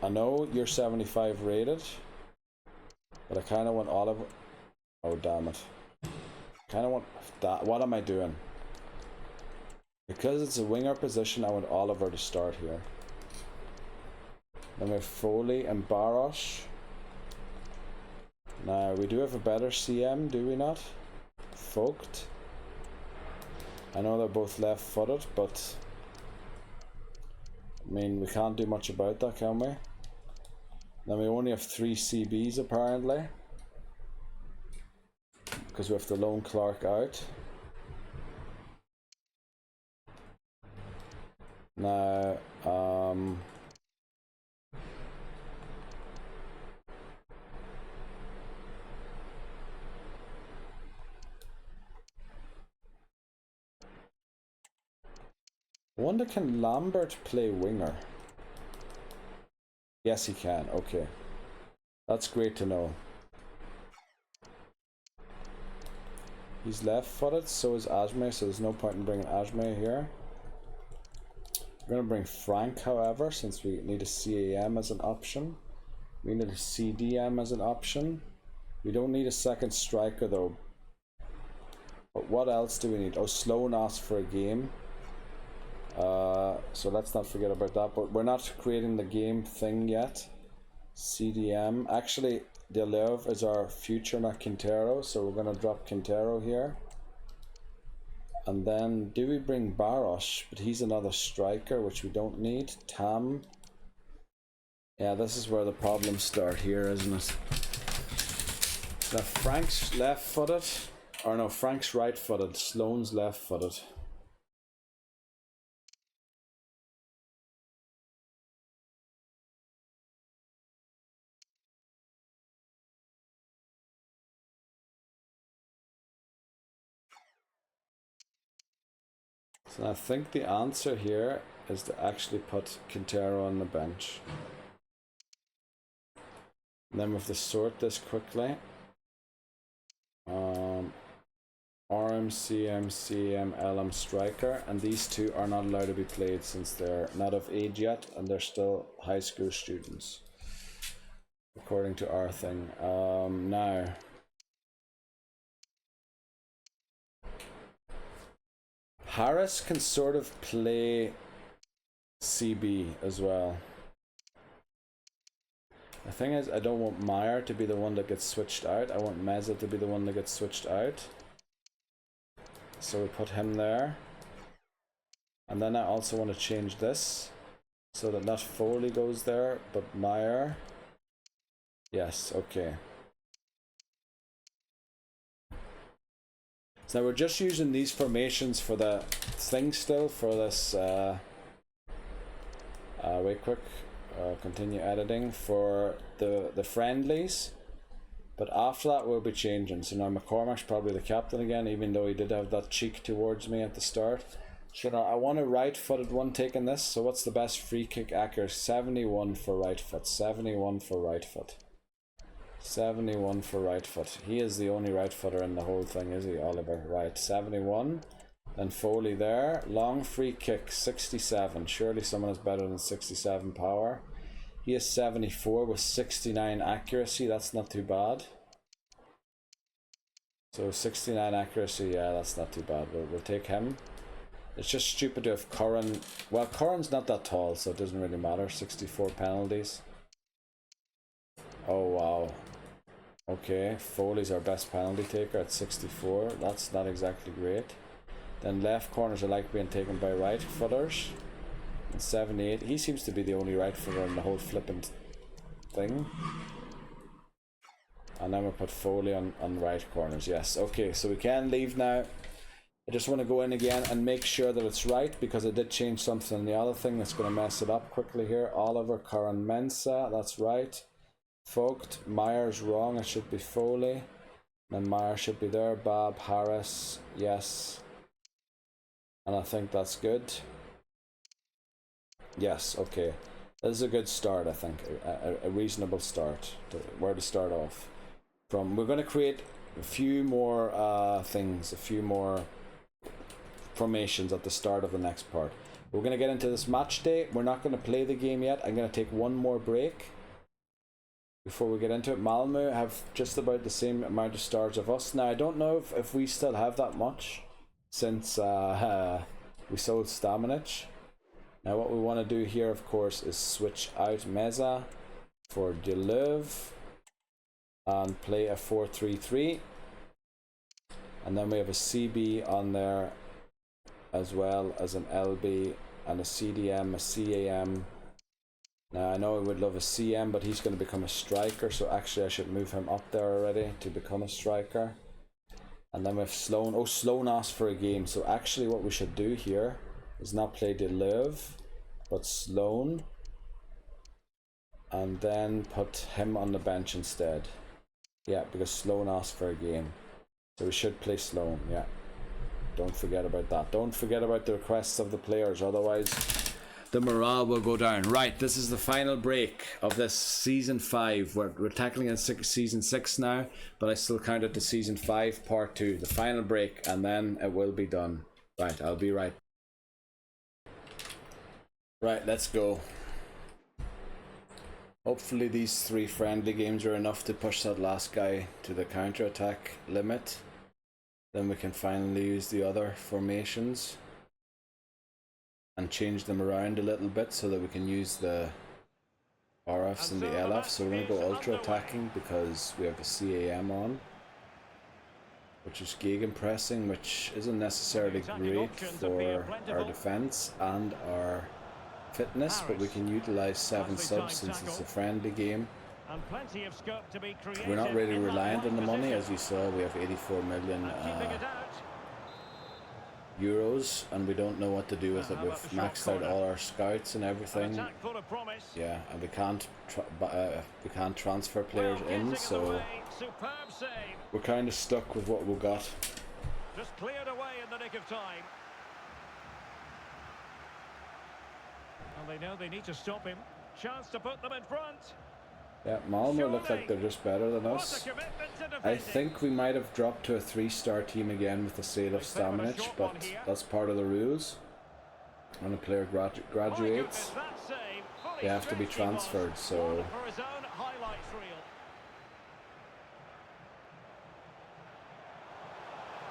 I know you're 75 rated, but I kind of want Oliver. Oh damn it! Kind of want that. What am I doing? Because it's a winger position, I want Oliver to start here. Then we have Foley and Baros. Now we do have a better CM, do we not? Vogt. I know they're both left-footed, but I mean we can't do much about that, can we? Then we only have 3 CBs apparently, because we have to loan Clark out. Now, I wonder, can Lambert play winger? Yes, he can. Okay. That's great to know. He's left-footed, so is Ajme, so there's no point in bringing Ajme here. We're going to bring Frank, however, since we need a CAM as an option. We need a CDM as an option. We don't need a second striker, though. But what else do we need? Oh, Sloan asked for a game. So let's not forget about that, but we're not creating the game thing yet. CDM. Actually, Delev is our future, not Quintero, so we're going to drop Quintero here. And then, do we bring Baros? But he's another striker, which we don't need. Tam. Yeah, this is where the problems start here, isn't it? Now, Frank's left-footed. Or no, Frank's right-footed. Sloan's left-footed. So I think the answer here is to actually put Quintero on the bench. And then we have to sort this quickly. RM, CM, CM, LM striker, and these two are not allowed to be played since they're not of age yet and they're still high school students, according to our thing. Now, Harris can sort of play CB as well. The thing is, I don't want Meyer to be the one that gets switched out. I want Meza to be the one that gets switched out. So we put him there. And then I also want to change this so that not Foley goes there, but Meyer. Yes, okay. So we're just using these formations for the thing still for this. Wait quick. Continue editing for the friendlies. But after that we'll be changing. So now McCormack's probably the captain again, even though he did have that cheek towards me at the start. So now I want a right-footed one taking this. So what's the best free kick accuracy? 71 for right foot. 71 for right foot. 71 for right foot. He is the only right footer in the whole thing, is he, Oliver? Right, 71. Then Foley there. Long free kick, 67. Surely someone is better than 67 power. He is 74 with 69 accuracy. That's not too bad. So 69 accuracy, yeah, that's not too bad. We'll take him. It's just stupid to have Curran. Well, Curran's not that tall, so it doesn't really matter. 64 penalties. Oh, wow. Okay, Foley's our best penalty taker at 64. That's not exactly great. Then left corners are like being taken by right footers. And 78, he seems to be the only right footer in the whole flipping thing. And then we'll put Foley on right corners. Yes, okay, so we can leave now. I just want to go in again and make sure that it's right, because I did change something. The other thing that's going to mess it up quickly here. Oliver, Curran, Mensah, that's right. Vogt, Myers wrong, it should be Foley. And Myers should be there. Bob, Harris, yes. And I think that's good. Yes, okay. This is a good start, I think. A reasonable start. Where to start off from. We're going to create a few more things, a few more formations at the start of the next part. We're going to get into this match day. We're not going to play the game yet. I'm going to take one more break before we get into it. Malmö have just about the same amount of stars of us. Now, I don't know if we still have that much, since we sold Stamanic. Now what we want to do here, of course, is switch out Meza for Deleuve and play a 4-3-3. And then we have a CB on there, as well as an LB and a CDM, a CAM. Now I know I would love a CM, but he's going to become a striker, so actually I should move him up there already to become a striker. And then we have Sloan. Oh, Sloan asked for a game, so actually what we should do here is not play Deleuve, but Sloan, and then put him on the bench instead. Yeah, because Sloan asked for a game, so we should play Sloan. Yeah, don't forget about that. Don't forget about the requests of the players, otherwise the morale will go down. Right, this is the final break of this season 5. We're tackling in season 6 now, but I still count it to season 5 part 2, the final break, and then it will be done. Right, I'll be right. Right, let's go. Hopefully these 3 friendly games are enough to push that last guy to the counter-attack limit. Then we can finally use the other formations and change them around a little bit so that we can use the RFs and the LFs. So we're going to go ultra attacking because we have a CAM on, which is gegenpressing, which isn't necessarily great for our defense and our fitness, but we can utilize 7 subs since it's a friendly game. We're not really reliant on the money. As you saw, we have 84 million euros, and we don't know what to do with it. We've maxed out all our scouts and everything. Yeah, and we can't transfer players in, so we're kind of stuck with what we got. Just cleared away in the nick of time. And they know they need to stop him. Chance to put them in front. Yeah, Malmö look like they're just better than us. I think we might have dropped to a 3-star team again with the sale of Stamanic, but that's part of the rules. When a player graduates, they have to be transferred, so...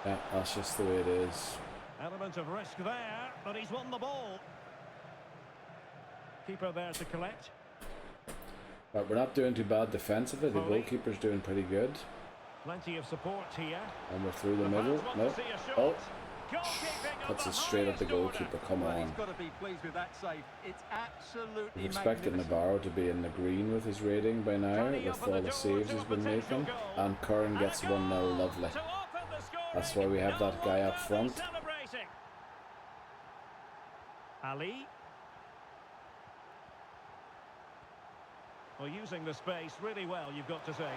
Yeah, that's just the way it is. Element of risk there, but he's won the ball. Keeper there to collect. But we're not doing too bad defensively. The goalkeeper's doing pretty good. Plenty of support here. And we're through the middle. No. Oh. Puts it straight at the goalkeeper. Come on. We expected Navarro to be in the green with his rating by now, with all the saves he's been making. And Curran gets 1-0. Lovely. That's why we have that guy up front. Ali. Well, using the space really well, you've got to say.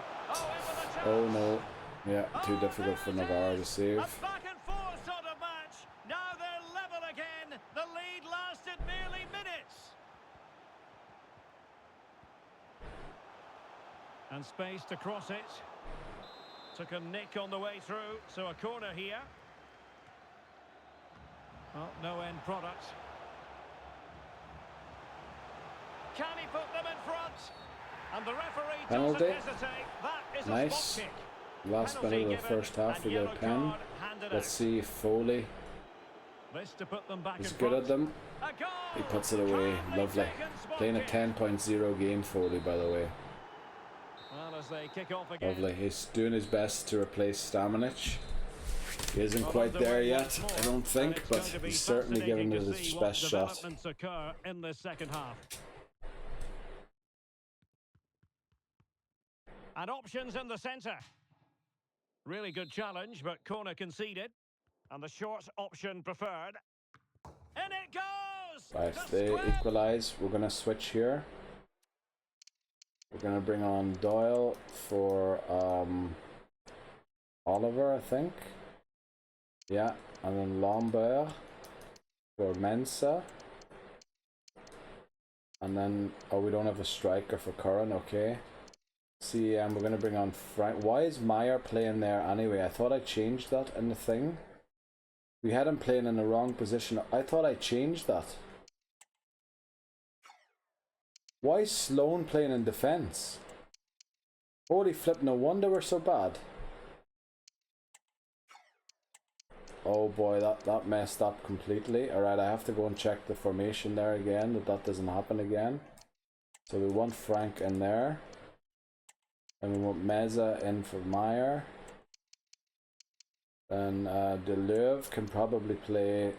Oh no. Yeah, too difficult for Navarro to save. A back and forth sort of match. Now they're level again. The lead lasted nearly minutes. And space to cross it. Took a nick on the way through, so a corner here. Oh, no end product. Can he put them in front? And the referee penalty. doesn't hesitate. That is a Nice. spot kick. Last minute of the first half we get a pen. Let's see if Foley is good at them. He puts it away. Lovely. Playing a 10.0 game, Foley, by the way. Well, as they kick off again. Lovely. He's doing his best to replace Stamanic. He isn't quite there yet, I don't think, but he's certainly given it his best shot. Developments occur in the second half. And options in the centre. Really good challenge, but corner conceded. And the short option preferred. And it goes! Right, they equalise. We're going to switch here. We're going to bring on Doyle for Oliver, I think. Yeah, and then Lambert for Mensa. And then, oh, we don't have a striker for Curran, okay. CM, we're going to bring on Frank. Why is Meyer playing there anyway? I thought I changed that in the thing. We had him playing in the wrong position. I thought I changed that. Why is Sloan playing in defense? Holy flip, no wonder we're so bad. Oh boy, that messed up completely. Alright, I have to go and check the formation there again, that doesn't happen again. So we want Frank in there. And we want Meza in for Meyer. And Deleuve can probably play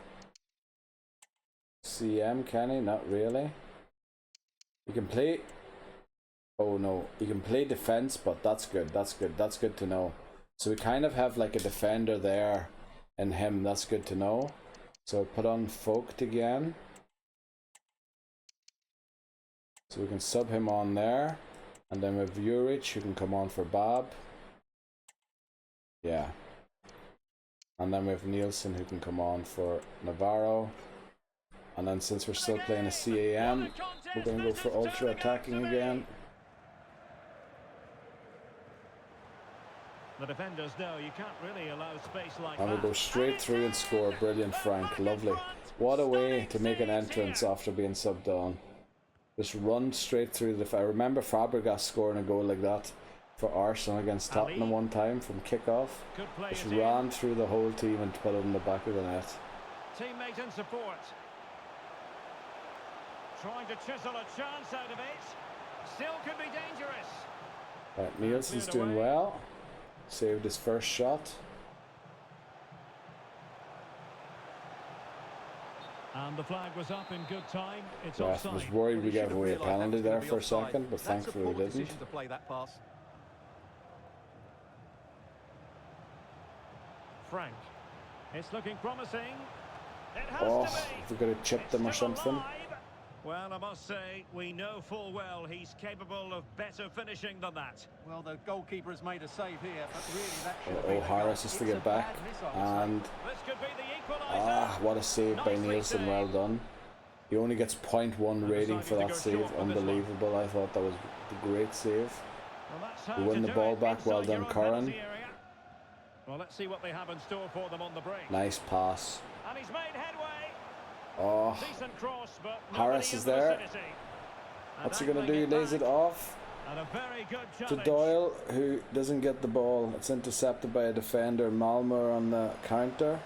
CM, can he? Not really. He can play... Oh no, he can play defense, but that's good, that's good to know. So we kind of have like a defender there in him, that's good to know. So put on Vogt again. So we can sub him on there. And then with Juric, who can come on for Bab. Yeah. And then we have Nielsen, who can come on for Navarro. And then since we're still playing a CAM, we're going to go for ultra attacking again. The defenders know you can't really allow space like and that. we'll go straight through and score. Brilliant, Frank. Lovely. What a way to make an entrance after being subbed on. Just run straight through the... I remember Fabregas scoring a goal like that for Arsenal against Tottenham one time from kickoff. Just ran through the whole team and put it in the back of the net. Teammate in support. Trying to chisel a chance out of it. Still could be dangerous. Right, Nielsen's doing well. Saved his first shot. And the flag was up in good time. It's Yeah, offside. I was worried we gave away a penalty there for a second, but thankfully we didn't. To play that pass. Frank. It's looking promising. It has Oh, to be. we could have chipped them or Still something. alive. Well, I must say, we know full well he's capable of better finishing than that. Well, the goalkeeper has made a save here, but really that should have Oh, been a Harris goal. has to It's get a bad back. miss, I would say. And This could be the equaliser. what a save by Nicely Nielsen. saved. Well done. He only gets 0.1 rating for deciding to that go save. short with this one. Unbelievable. I thought that was a great save. Well, that's how We to win the do ball it back. Well inside your done, own Curran. penalty area. Well, let's see what they have in store for them on the break. Nice pass. And he's made headway. Oh, Decent cross, but Harris nobody is in the there. vicinity. And what's he going to do? He angling it lays it back. off And a very good to challenge. Doyle, who doesn't get the ball. It's intercepted by a defender. Malmer on the counter.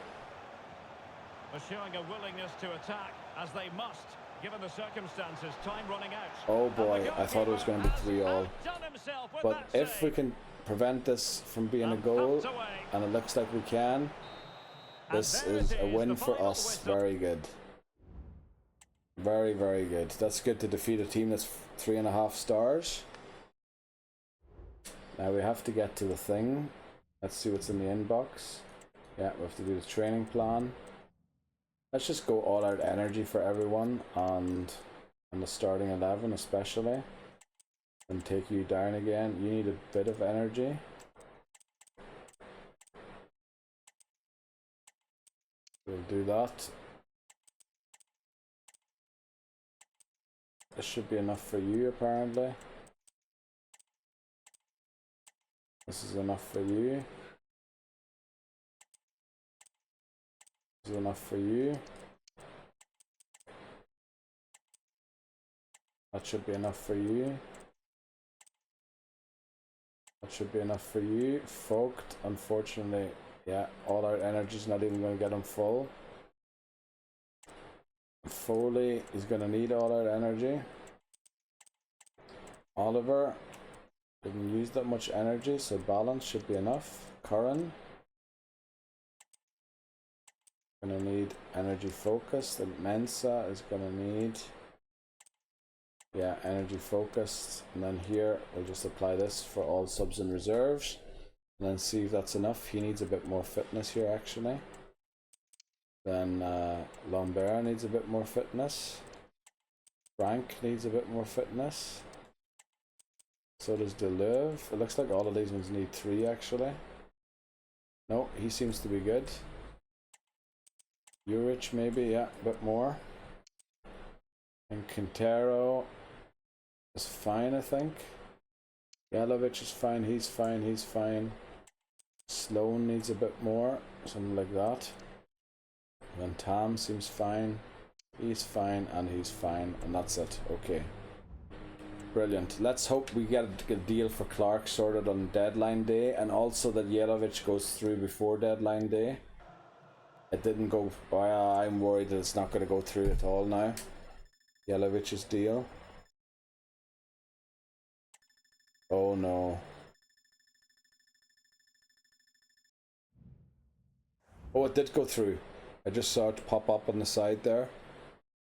They're showing a willingness to attack, as they must, given the circumstances. Time running out. Oh And the boy, I thought it was going to be goalkeeper 3-all. has outdone himself with But that if we save. can prevent this from being a And goal, thumped away. and it looks like we can, And this there it is a is, win the for final us. whistle. Very good. Very, very good. That's good to defeat a team that's 3.5 stars. Now we have to get to the thing. Let's see what's in the inbox. Yeah, we have to do the training plan. Let's just go all out energy for everyone, and the starting 11 especially. And take you down again. You need a bit of energy. We'll do that. This should be enough for you, apparently. This is enough for you. This is enough for you. That should be enough for you. That should be enough for you. Vogt, unfortunately, yeah, all our energy's not even going to get him full. Foley is going to need all our energy. Oliver didn't use that much energy, so balance should be enough. Curran. Gonna need energy focused, and Mensa is gonna need, yeah, energy focused. And then here we'll just apply this for all subs and reserves, and then see if that's enough. He needs a bit more fitness here actually. Then Lombert needs a bit more fitness. Frank needs a bit more fitness. So does Deleuve. It looks like all of these ones need 3 actually. No, he seems to be good. Urich maybe, yeah, a bit more. And Quintero is fine, I think. Yelovich is fine, he's fine, he's fine. Sloan needs a bit more, something like that. Van Tam seems fine. He's fine, and he's fine, and that's it. Okay. Brilliant. Let's hope we get a deal for Clark sorted on deadline day, and also that Yelovich goes through before deadline day. It didn't go. I'm worried that it's not going to go through at all now. Yelovich's deal. Oh no. Oh, it did go through. I just saw it pop up on the side there.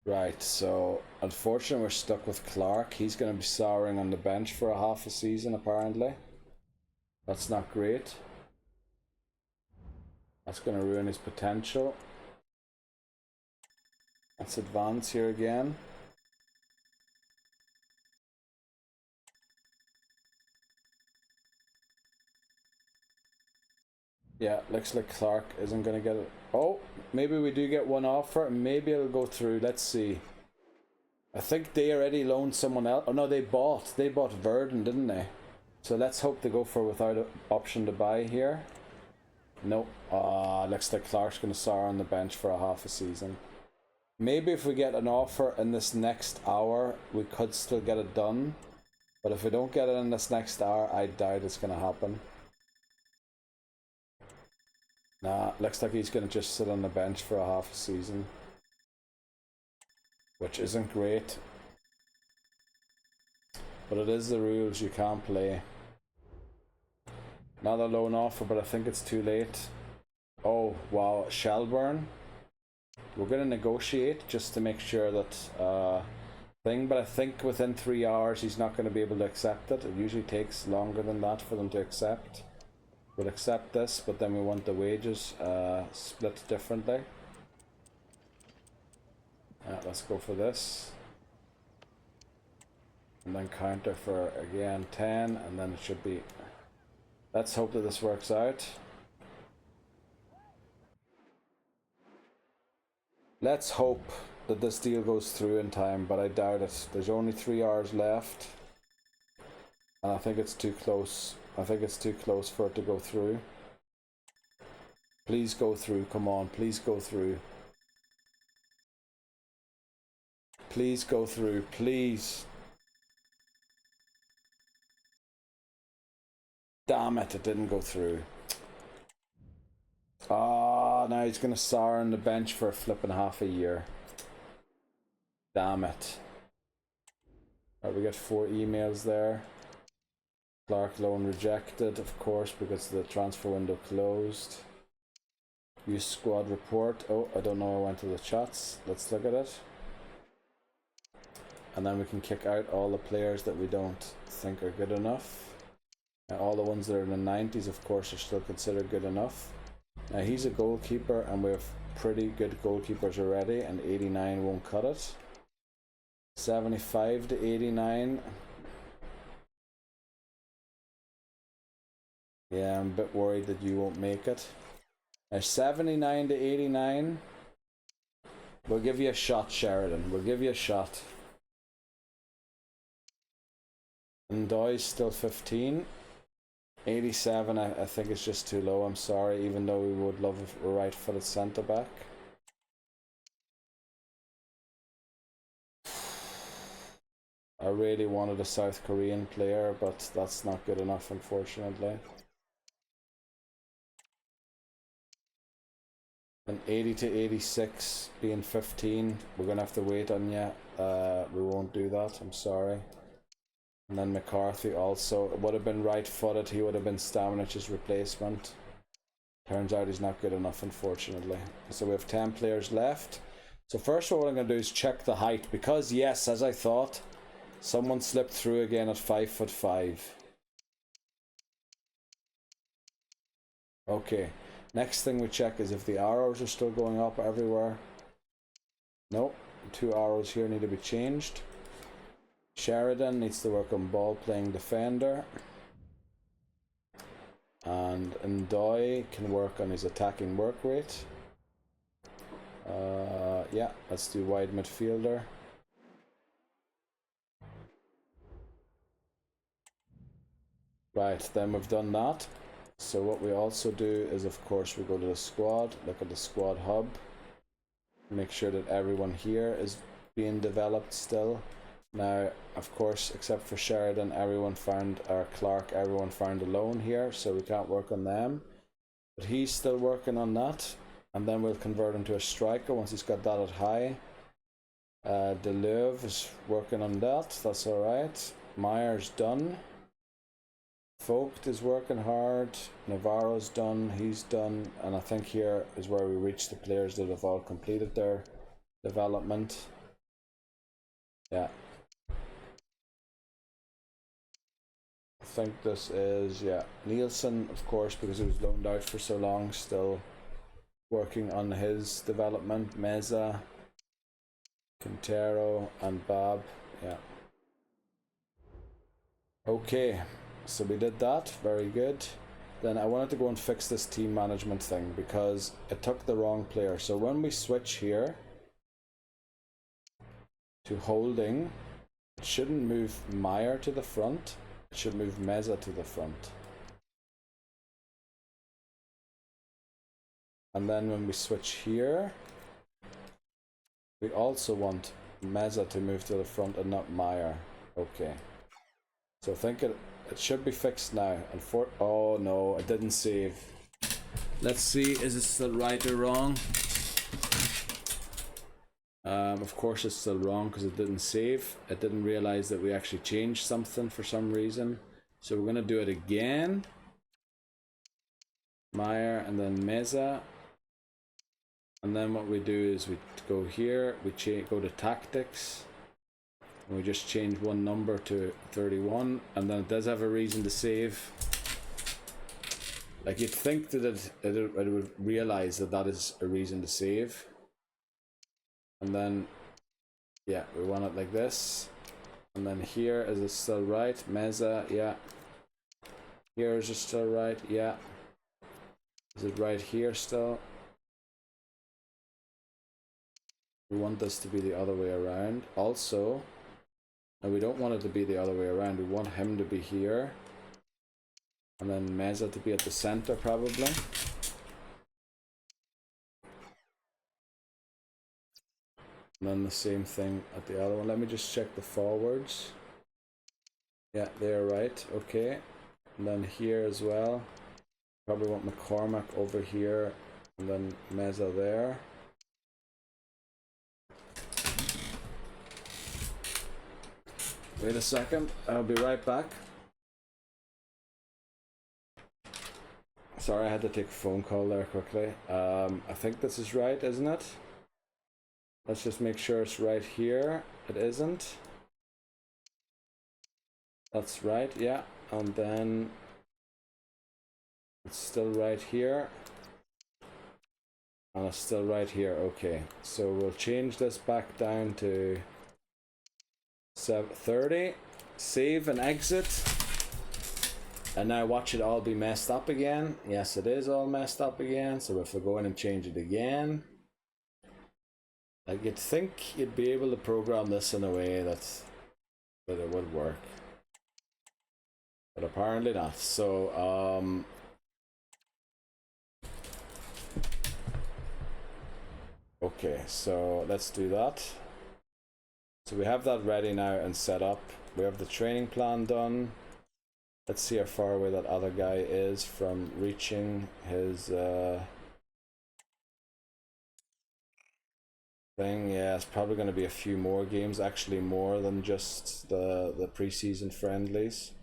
Right, so unfortunately we're stuck with Clark. He's going to be souring on the bench for a half a season apparently. That's not great. That's going to ruin his potential. Let's advance here again. Yeah, looks like Clark isn't going to get it. Oh, maybe we do get one offer. Maybe it'll go through. Let's see. I think they already loaned someone else. Oh no, they bought Verdon, didn't they? So let's hope they go for without an option to buy here. Nope. Looks like Clark's going to sour on the bench for a half a season. Maybe if we get an offer in this next hour, we could still get it done. But if we don't get it in this next hour, I doubt it's going to happen. Nah, looks like he's going to just sit on the bench for a half a season. Which isn't great. But it is the rules, you can't play. Another loan offer, but I think it's too late. Oh, wow, Shelburne. We're going to negotiate just to make sure that but I think within 3 hours he's not going to be able to accept it. It usually takes longer than that for them to accept. We'll accept this, but then we want the wages split differently. Let's go for this. And then counter for, again, 10, and then it should be... Let's hope that this works out. Let's hope that this deal goes through in time, but I doubt it. There's only 3 hours left. And I think it's too close. I think it's too close for it to go through. Please go through, come on, please go through. Please go through, please. Damn it, it didn't go through. Now he's going to sour on the bench for a flipping half a year. Damn it. Right, we got 4 emails there. Clark loan rejected, of course, because the transfer window closed. Use squad report. Oh, I don't know, I went to the chats. Let's look at it. And then we can kick out all the players that we don't think are good enough. And all the ones that are in the 90s, of course, are still considered good enough. Now he's a goalkeeper, and we have pretty good goalkeepers already, and 89 won't cut it. 75 to 89. Yeah, I'm a bit worried that you won't make it. Now 79 to 89. We'll give you a shot, Sheridan. We'll give you a shot. And Doy's still 15. 87 I think is just too low, I'm sorry, even though we would love a right-footed centre-back. I really wanted a South Korean player, but that's not good enough, unfortunately. And 80 to 86 being 15, we're going to have to wait on you. We won't do that, I'm sorry. And then McCarthy also, it would have been right-footed, he would have been Stamanich's replacement. Turns out he's not good enough, unfortunately. So we have 10 players left. So first what I'm going to do is check the height, because yes, as I thought, someone slipped through again at 5'5". Okay, next thing we check is if the arrows are still going up everywhere. Nope, 2 arrows here need to be changed. Sheridan needs to work on ball playing defender. And Ndoye can work on his attacking work rate. Yeah, let's do wide midfielder. Right, then we've done that. So what we also do is, of course, we go to the squad, look at the squad hub, make sure that everyone here is being developed still. Now, of course, except for Sheridan, everyone found, or Clark, everyone found a loan here, so we can't work on them. But he's still working on that, and then we'll convert him to a striker once he's got that at high. Deleuve is working on that, that's alright. Meyer's done. Vogt is working hard. Navarro's done, he's done, and I think here is where we reach the players that have all completed their development. Yeah. I think this is, yeah, Nielsen, of course, because he was loaned out for so long, still working on his development. Meza, Quintero, and Bab, yeah. Okay, so we did that, very good. Then I wanted to go and fix this team management thing because it took the wrong player. So when we switch here to holding, it shouldn't move Meyer to the front. It should move Meza to the front. And then when we switch here, we also want Meza to move to the front and not Meyer. Okay. So I think it should be fixed now. And oh no, it didn't save. Let's see, is it still right or wrong? Of course it's still wrong because it didn't save. It didn't realize that we actually changed something for some reason. So we're gonna do it again. Meyer and then Meza. And then what we do is we go here, we go to tactics. And we just change one number to 31, and then it does have a reason to save. Like, you'd think that it would realize that that is a reason to save. And then, yeah, we want it like this. And then here, is it still right? Meza, yeah. Here, is it still right? Yeah. Is it right here still? We want this to be the other way around. Also, and we don't want it to be the other way around. We want him to be here. And then Meza to be at the center, probably. And then the same thing at the other one. Let me just check the forwards. Yeah, they're right. Okay. And then here as well. Probably want McCormack over here. And then Meza there. Wait a second, I'll be right back. Sorry, I had to take a phone call there quickly. I think this is right, isn't it? Let's just make sure it's right here. It isn't. That's right, yeah. And then it's still right here. And it's still right here, okay. So we'll change this back down to 30, save and exit, and now watch it all be messed up again. Yes, it is all messed up again, so if we go in and change it again, like, you'd think you'd be able to program this in a way that it would work, but apparently not. So okay, so let's do that. So we have that ready now and set up. We have the training plan done. Let's see how far away that other guy is from reaching his thing. Yeah, it's probably going to be a few more games, actually more than just the preseason friendlies.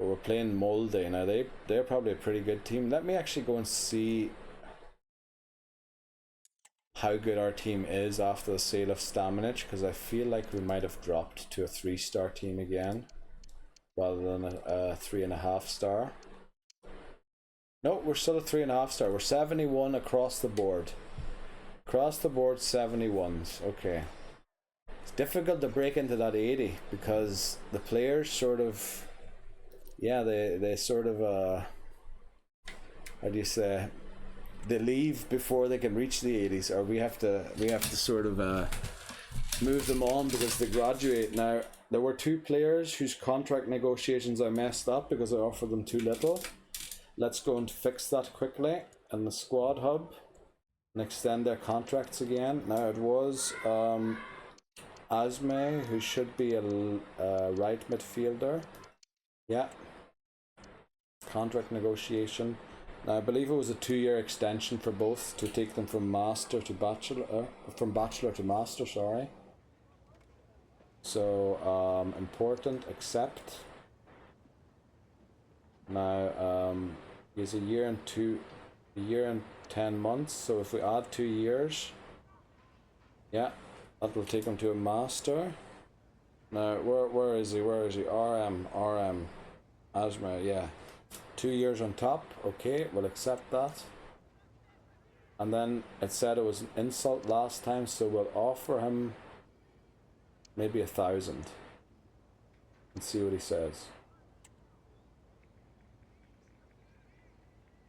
But we're playing Molde now. They're probably a pretty good team. Let me actually go and see how good our team is after the sale of Stamenic, because I feel like we might have dropped to a 3-star team again rather than a 3.5 star. No, we're still a 3.5 star. We're 71 across the board. Across the board, 71s. Okay. It's difficult to break into that 80 because the players sort of, yeah, they sort of how do you say, they leave before they can reach the 80s, or we have to sort of move them on because they graduate. Now there were 2 players whose contract negotiations I messed up because I offered them too little. Let's go and fix that quickly in the squad hub and extend their contracts again. Now it was Asme, who should be a right midfielder. Yeah. Contract negotiation. Now, I believe it was a 2-year extension for both to take them from master to bachelor, from bachelor to master. Sorry. So important. Accept. Now he's a year and 10 months. So if we add 2 years, yeah, that will take him to a master. Now where is he? Where is he? RM Asma. Yeah. 2 years on top. Okay, we'll accept that. And then it said it was an insult last time, so we'll offer him maybe 1,000 and see what he says.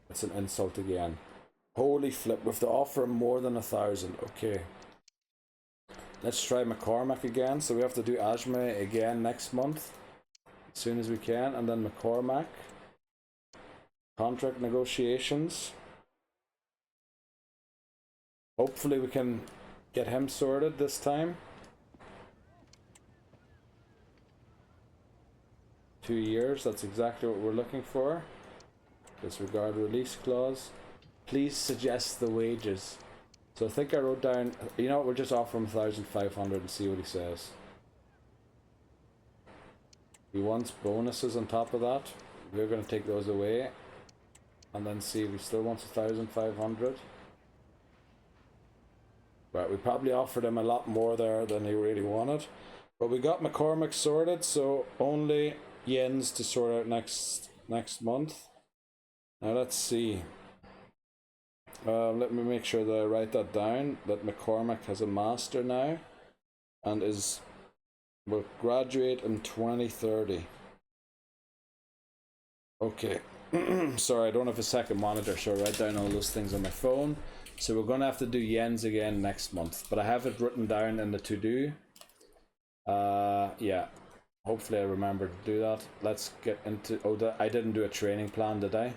It's an insult again. Holy flip, we have to offer him more than 1,000. Okay. Let's try McCormack again. So we have to do Ajme again next month as soon as we can, and then McCormack. Contract negotiations. Hopefully we can get him sorted this time. 2 years, that's exactly what we're looking for. Disregard release clause. Please suggest the wages. So I think I wrote down, you know what, we'll just offer him 1,500 and see what he says. He wants bonuses on top of that. We're going to take those away. And then see if he still wants 1,500. Right, we probably offered him a lot more there than he really wanted. But we got McCormick sorted, so only Jens to sort out next month. Now let's see. Let me make sure that I write that down, that McCormick has a master now and will graduate in 2030. Okay. Sorry, I don't have a second monitor, so I write down all those things on my phone. So we're going to have to do Jens again next month, but I have it written down in the to-do. Yeah, hopefully I remember to do that. Let's get into... Oh, I didn't do a training plan, did I?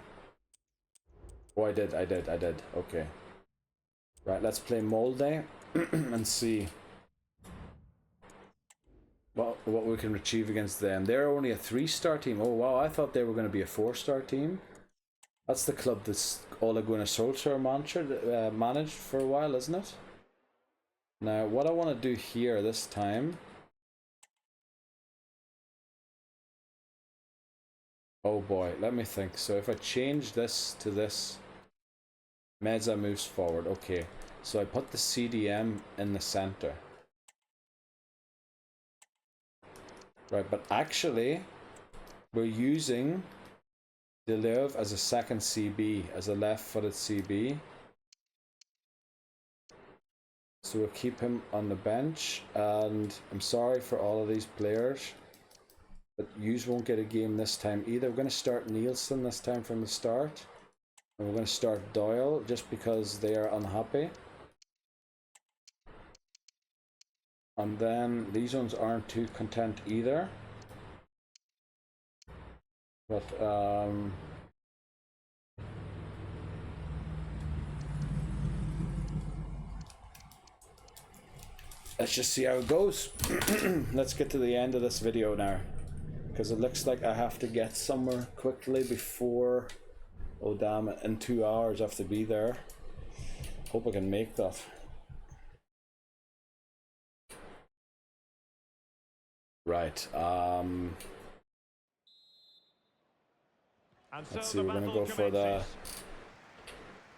Oh, I did. Okay. Right, let's play Molde and see what we can achieve against them. They're only a 3-star team. Oh wow, I thought they were going to be a 4-star team. That's the club that's Ole Gunnar Solskjaer managed for a while, isn't it? Now, what I want to do here this time... Oh boy, let me think. So if I change this to this, Meza moves forward. Okay, so I put the CDM in the center. Right, but actually, we're using Deleuve as a second CB, as a left-footed CB. So we'll keep him on the bench, and I'm sorry for all of these players, but yous won't get a game this time either. We're going to start Nielsen this time from the start, and we're going to start Doyle just because they are unhappy. And then these ones aren't too content either. But let's just see how it goes. Let's get to the end of this video now, because it looks like I have to get somewhere quickly before, oh damn it, in 2 hours I have to be there. Hope I can make that. Right, And Let's so see, the we're going to battle go for the commences.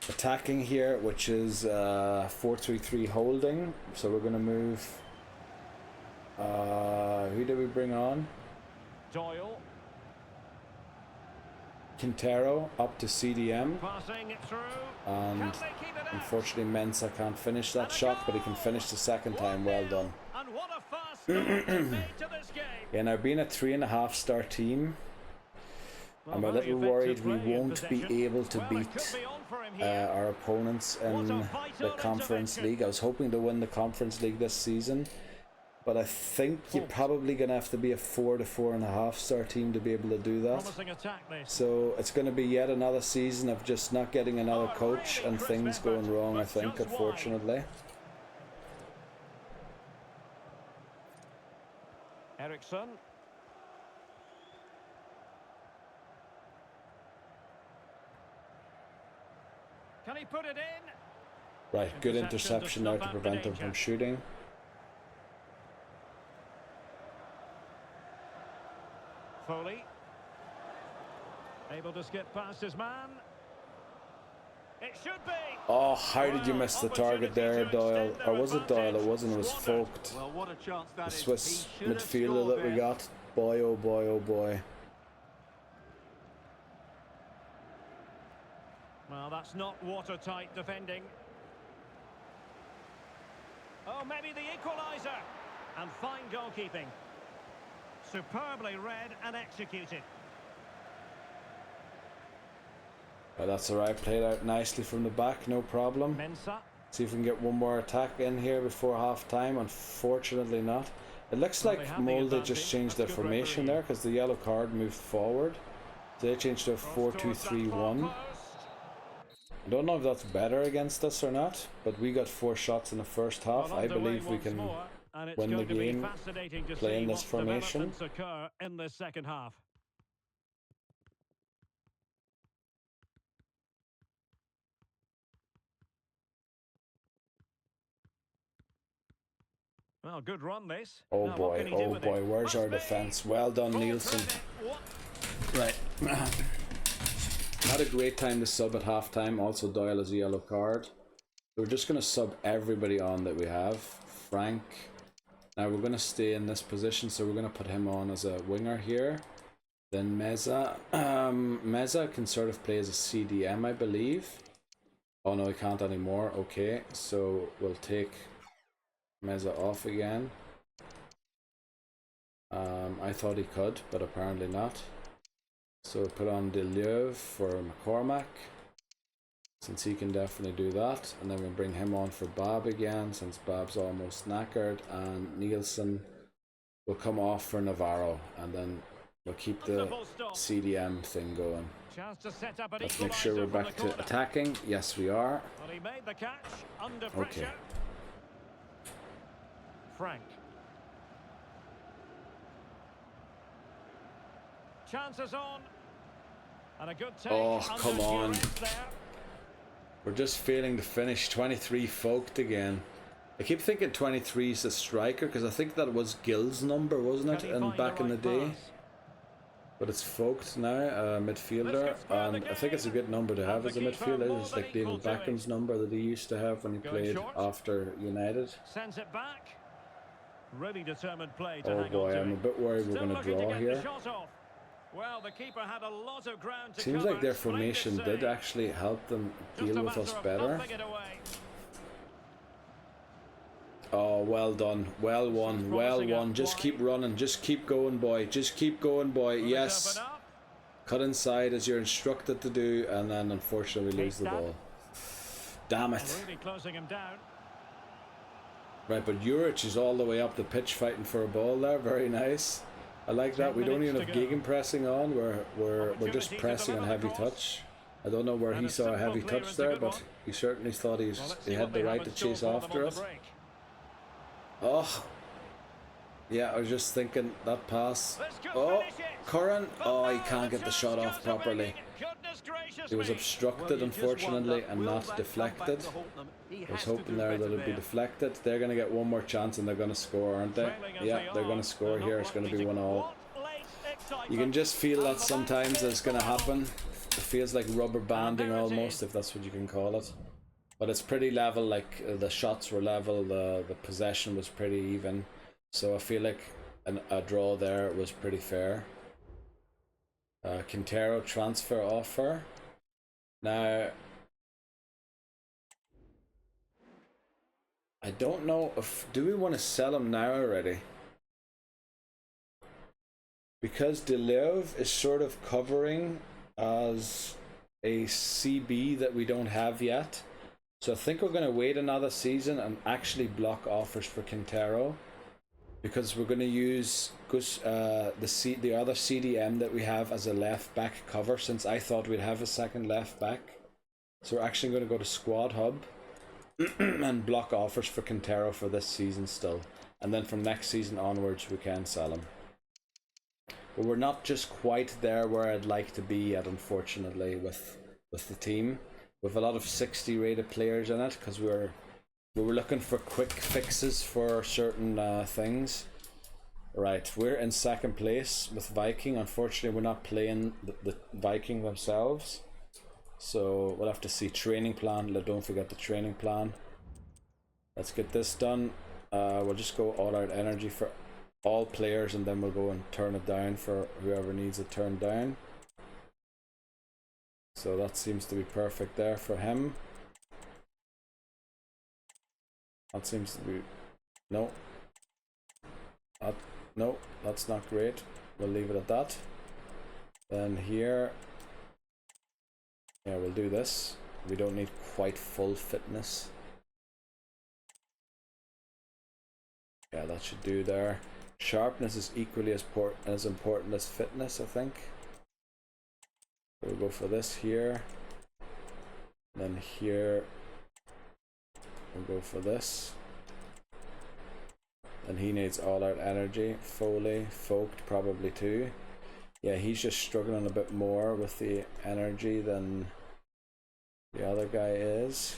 attacking here, which is 4-3-3 holding. So we're going to move. Who did we bring on? Doyle Quintero up to CDM. passing it through. And Can they keep it out? unfortunately, Mensah can't finish that shot, but he can finish the second time. Well done. And what a fast start they've made to this game. Yeah, now being a 3.5-star team, I'm a Well, very little effective worried we play in won't be possession. able to Well, it beat could be on for him here. our opponents in What a the vital Conference intervention. League. I was hoping to win the Conference League this season, but I think you're probably going to have to be a 4 to 4.5-star team to be able to do that. Promising attack this. So it's going to be yet another season of just not getting another coach and things going wrong, I think, unfortunately. Eriksson. Can he put it in? Right, good interception now to prevent him from shooting. Foley. Able to skip past his man. It should be. Oh, how did you miss the target there, Doyle? Or was it Doyle? It wasn't, it was Squandered. Vogt. Well, what a chance that The is. Swiss He should have midfielder scored that we there. got. Boy, oh boy, oh boy. Well, that's not watertight defending. Oh, maybe the equaliser. And fine goalkeeping. Superbly read and executed. Well, that's alright, played out nicely from the back, no problem. Mensah. See if we can get one more attack in here before half time. Unfortunately not. It looks Well, like they have the Molde advantage. just changed their That's good formation refereeing. there because the yellow card moved forward. So they changed to a Cross towards that 4-2-3-1. far post. I don't know if that's better against us or not, but we got 4 shots in the first half. Well, I underway believe we once can more, and it's win the going to be game fascinating to playing see this what formation. developments occur in the second half. Well, good run this. Oh Now, what boy, can he do oh with boy, it? where's our Must be. defense? Well done, Full Nielsen. credit. What? Right. Had a great time to sub at halftime. Also, Doyle has a yellow card. We're just going to sub everybody on that we have. Frank. Now we're going to stay in this position, so we're going to put him on as a winger here. Then Meza. Meza can sort of play as a CDM, I believe. Oh no, he can't anymore. Okay, so we'll take Meza off again. I thought he could, but apparently not. So put on Deleuve for McCormack, since he can definitely do that. And then we'll bring him on for Bob again, since Bob's almost knackered. And Nielsen will come off for Navarro, and then we'll keep the CDM thing going. Chance to set up an Let's make sure equaliser we're from back the to corner. attacking. Yes, we are. Well, he made the catch under Okay. pressure. Frank. Chances on. And a good take. Oh, under come on. duress there. We're just failing to finish. 23 Vogt again. I keep thinking 23 is a striker, because I think that was Gill's number, wasn't it? Can he And find back the in the right day. pass? But it's Vogt now, midfielder, Let's get square and the I think it's a good number to And have the as a keeper midfielder. more It's than like equal David to it. Beckham's number that he used to have when he Going played short. after United. Sends it back. Really determined play to Oh hang boy, on to I'm a it. bit worried we're Still going to looking draw get here. the shot off. Well, the keeper had a lot of ground to Seems cover. like their Splendid formation did save. actually help them Just deal a with us matter of better. pumping it away. Oh, well done. Well won. Well promising won. out Just wide. keep running. Just keep going, boy. Just keep going, boy. Will it Yes. open up? Cut inside as you're instructed to do, and then unfortunately we lose the Keep that. ball. Damn it. Really closing him down. Right, but Juric is all the way up the pitch fighting for a ball there. Very nice. I like that. 10 We don't even minutes have to go. gegenpressing on. We're just Opportunity to pressing on deliver heavy the cross. touch. I don't know where And he a saw a simple heavy clearance, touch a there, good but one. he certainly thought Well, let's he see had what the they right have to in store chase for them after on the us. break. Oh, yeah, I was just thinking that pass. This could Oh, finish it. Curran. But Oh, he now can't the get the chance shot off goes away. properly. Goodness gracious It was me. obstructed, Well, you just unfortunately, wonder, and will not that come deflected. back to haunt them? He I was has to hoping do there that better it'd be there. deflected. They're going to get one more chance and they're going to score, aren't they? Trailing as Yeah, they they're are, going to score they're here. not It's going to likely be 1-all. What late excitement. You can just feel that And the sometimes back it's going to is the ball. happen. feels like rubber banding there it almost, is. if that's what you can call it. But it's pretty level, like the shots were level, the possession was pretty even. So I feel like a draw there was pretty fair. Quintero transfer offer. Now, I don't know if, do we want to sell him now already? Because Deleuve is sort of covering as a CB that we don't have yet. So I think we're going to wait another season and actually block offers for Quintero, because we're going to use the other CDM that we have as a left back cover, since I thought we'd have a second left back. So we're actually going to go to Squad Hub and block offers for Quintero for this season still. And then from next season onwards we can sell him. But we're not just quite there where I'd like to be yet, unfortunately, with the team. With a lot of 60 rated players in it, because we were looking for quick fixes for certain things. Right, we're in second place with Viking. Unfortunately, we're not playing the Viking themselves, so we'll have to see training plan. Don't forget the training plan. Let's get this done. We'll just go all out energy for all players, and then we'll go and turn it down for whoever needs it turned down. So that seems to be perfect there for him. That seems to be... No. No, that's not great. We'll leave it at that. Then here... Yeah, we'll do this. We don't need quite full fitness. Yeah, that should do there. Sharpness is equally as important as fitness, I think. We'll go for this here. Then here we'll go for this. And he needs all out energy. Foley, Folked probably too. Yeah, he's just struggling a bit more with the energy than the other guy is.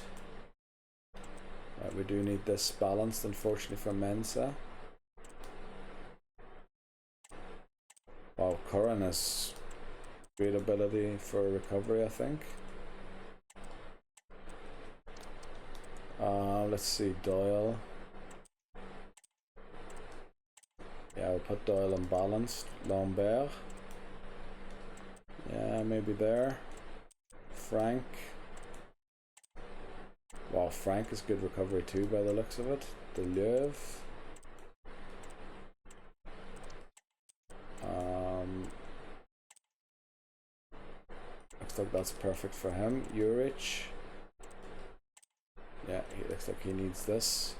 Right, we do need this balanced, unfortunately, for Mensa. Wow, Curran has great ability for recovery, I think. Let's see, Doyle. Yeah, we'll put Doyle in balanced. Lambert. Yeah, maybe there. Frank. Wow, Frank is good recovery too by the looks of it. Deleuve. Looks like that's perfect for him. Urich. Yeah, he looks like he needs this.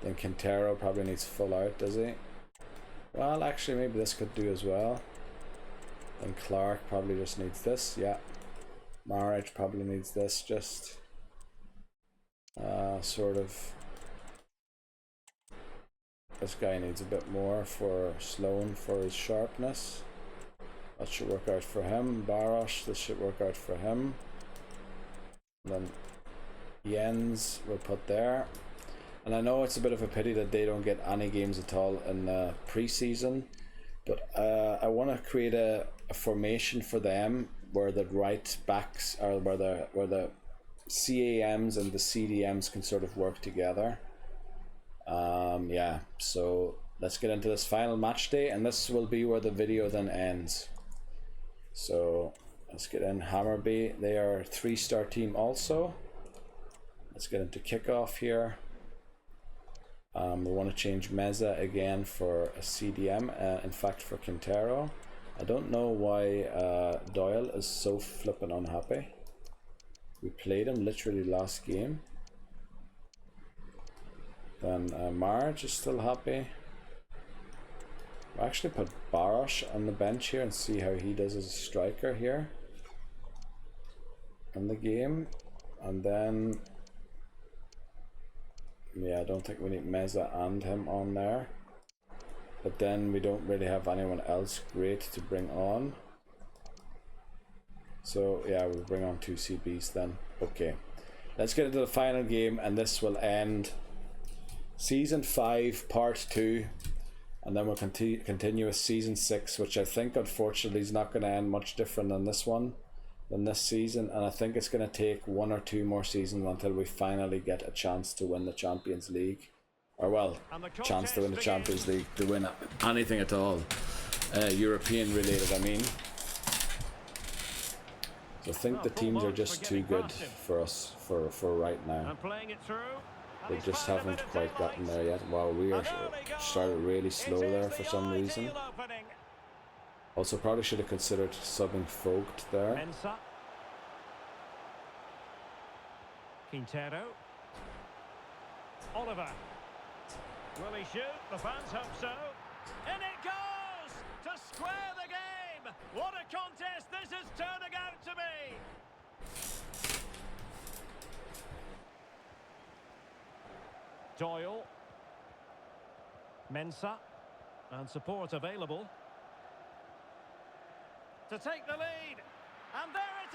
Then Quintero probably needs full out, does he? Well, actually, maybe this could do as well. Then Clark probably just needs this. Yeah. Marriage probably needs this, just sort of. This guy needs a bit more for Sloan for his sharpness. That should work out for him. Barosh, this should work out for him. And then Jens we'll put there. And I know it's a bit of a pity that they don't get any games at all in pre-season, but I want to create a formation for them where the right backs are, where the CAMs and the CDMs can sort of work together. Yeah, so let's get into this final match day, and this will be where the video then ends. So let's get in Hammarby. They are a 3-star team also. Let's get into kickoff here. We want to change Meza again for a CDM, in fact for Quintero. I don't know why Doyle is so flippin' unhappy. We played him literally last game. Then Marge is still happy. We'll actually put Barosh on the bench here and see how he does as a striker here in the game. And then yeah, I don't think we need Meza and him on there. But then we don't really have anyone else great to bring on. So yeah, we'll bring on 2 CBs then. Okay, let's get into the final game, and this will end Season 5 Part 2. And then we'll continue with Season 6, which I think unfortunately is not going to end much different than this one. than this season, and I think it's going to take 1 or 2 more seasons until we finally get a chance to win the Champions League. Or, well, chance to win the Champions League, to win anything at all. European related, I mean. So I think the teams are just too good for us for right now. They just haven't quite gotten there yet. Wow, we are started really slow there for some reason. Also, probably should have considered subbing Vogt there. Quintero. Oliver. Will he shoot? The fans hope so. And it goes to square the game. What a contest this is turning out to be. Doyle. Mensah. And support available. To take the lead. And there it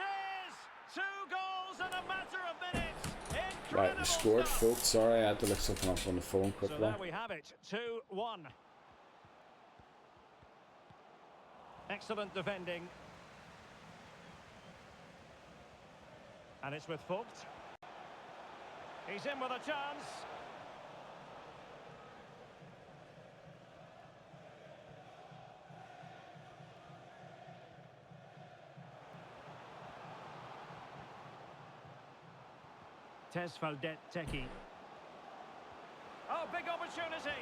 is. 2 goals in a matter of minutes. Right, we scored, folks. Sorry, I had to look something up on the phone quickly. So there we have it, 2-1. Excellent defending. And it's with Vogt. He's in with a chance. Tesfaldet Teki. Oh, big opportunity.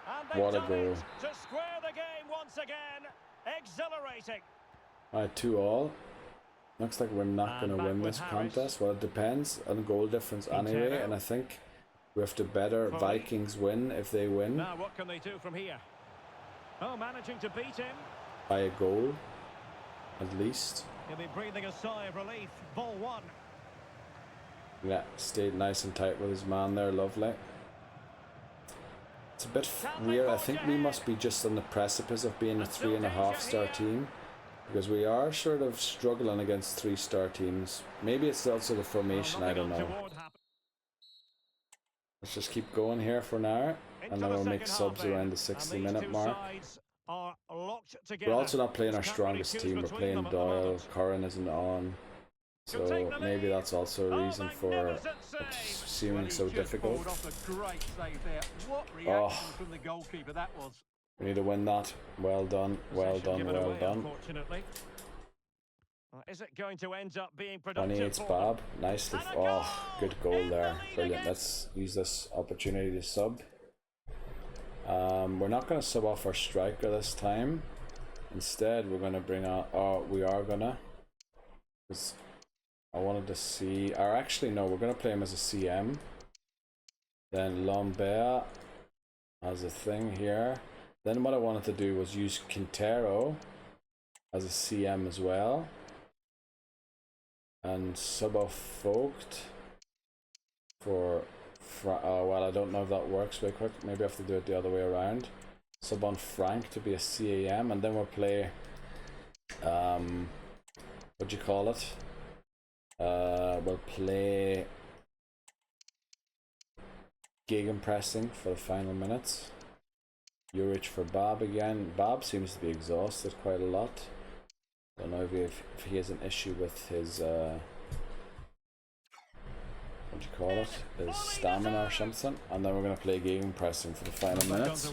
And what a goal. To square the game once again. Exhilarating. Alright, 2-2. Looks like we're not going to win this contest. Well, it depends on goal difference anyway, and I think we have to better Vikings win if they win. Now what can they do from here? Oh, managing to beat him. By a goal, at least. He'll be breathing a sigh of relief. Ball 1. Yeah, stayed nice and tight with his man there, lovely. It's a bit weird. I think we must be just on the precipice of being a 3.5-star team, because we are sort of struggling against 3-star teams. Maybe it's also the formation, I don't know. Let's just keep going here for now, and then we'll make subs around the 60-minute mark. We're also not playing our strongest team. We're playing Doyle. Curran isn't on. So maybe that's also a reason for it seeming so difficult. Oh, we need to win that. Well done, well done, well done. Is it going to end up being productive? 28's Bob, nicely. Oh, good goal there, brilliant. Let's use this opportunity to sub. We're not going to sub off our striker this time. Instead, we're going to bring on. Oh, we are gonna. I wanted to see, or actually no, we're going to play him as a CM. Then Lambert as a thing here. Then what I wanted to do was use Quintero as a CM as well. And sub off Vogt for well, I don't know if that works very quick. Maybe I have to do it the other way around. Sub on Frank to be a CAM, and then we'll play, what do you call it? We'll play gegenpressing for the final minutes. Juric for Bob again. Bob seems to be exhausted quite a lot. Don't know if he has an issue with his what do you call it? His stamina or something. And then we're going to play gegenpressing for the final minutes.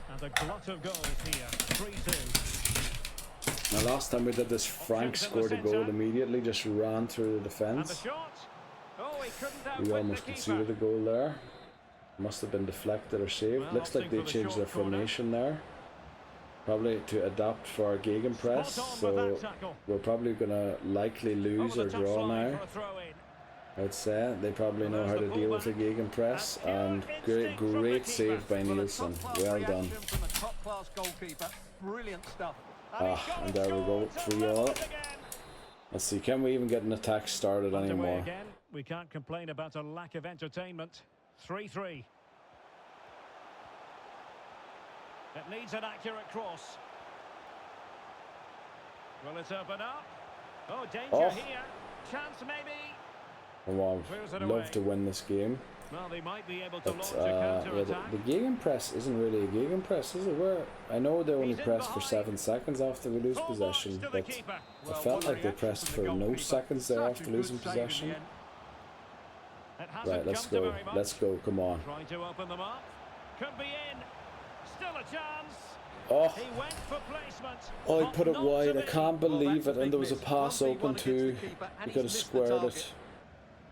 And a glut of goals here. 3-2. Now last time we did this, Frank scored a goal immediately, just ran through the defence. We almost conceded a goal there. Must have been deflected or saved. Well, looks like they changed their formation there. Probably to adapt for our gegenpress, so we're probably going to likely lose or draw now. I'd say they probably know how to deal with a gegenpress, and great save by Nielsen. Well done. Ah, and there we go, 3-all. Let's see, can we even get an attack started anymore? We can't complain about a lack of entertainment. 3-3. It needs an accurate cross. Will it open up? Oh, danger here. Chance maybe. Come on, love to win this game. Well, they might be able to But launch a yeah, counter-attack. the gegenpress isn't really a gegenpress, is it? I know they only He's in press for behind. 7 seconds after we lose Full possession, marks to the but keeper. it felt like they pressed for no seconds there after losing possession. It hasn't Right, let's come to go. very much. Let's go. Come on. Trying to open them up. Could be in. Still a chance. Oh, He went for placement. oh, he but put it not to wide. I be. can't believe it. And there was a pass open too. He could have squared it.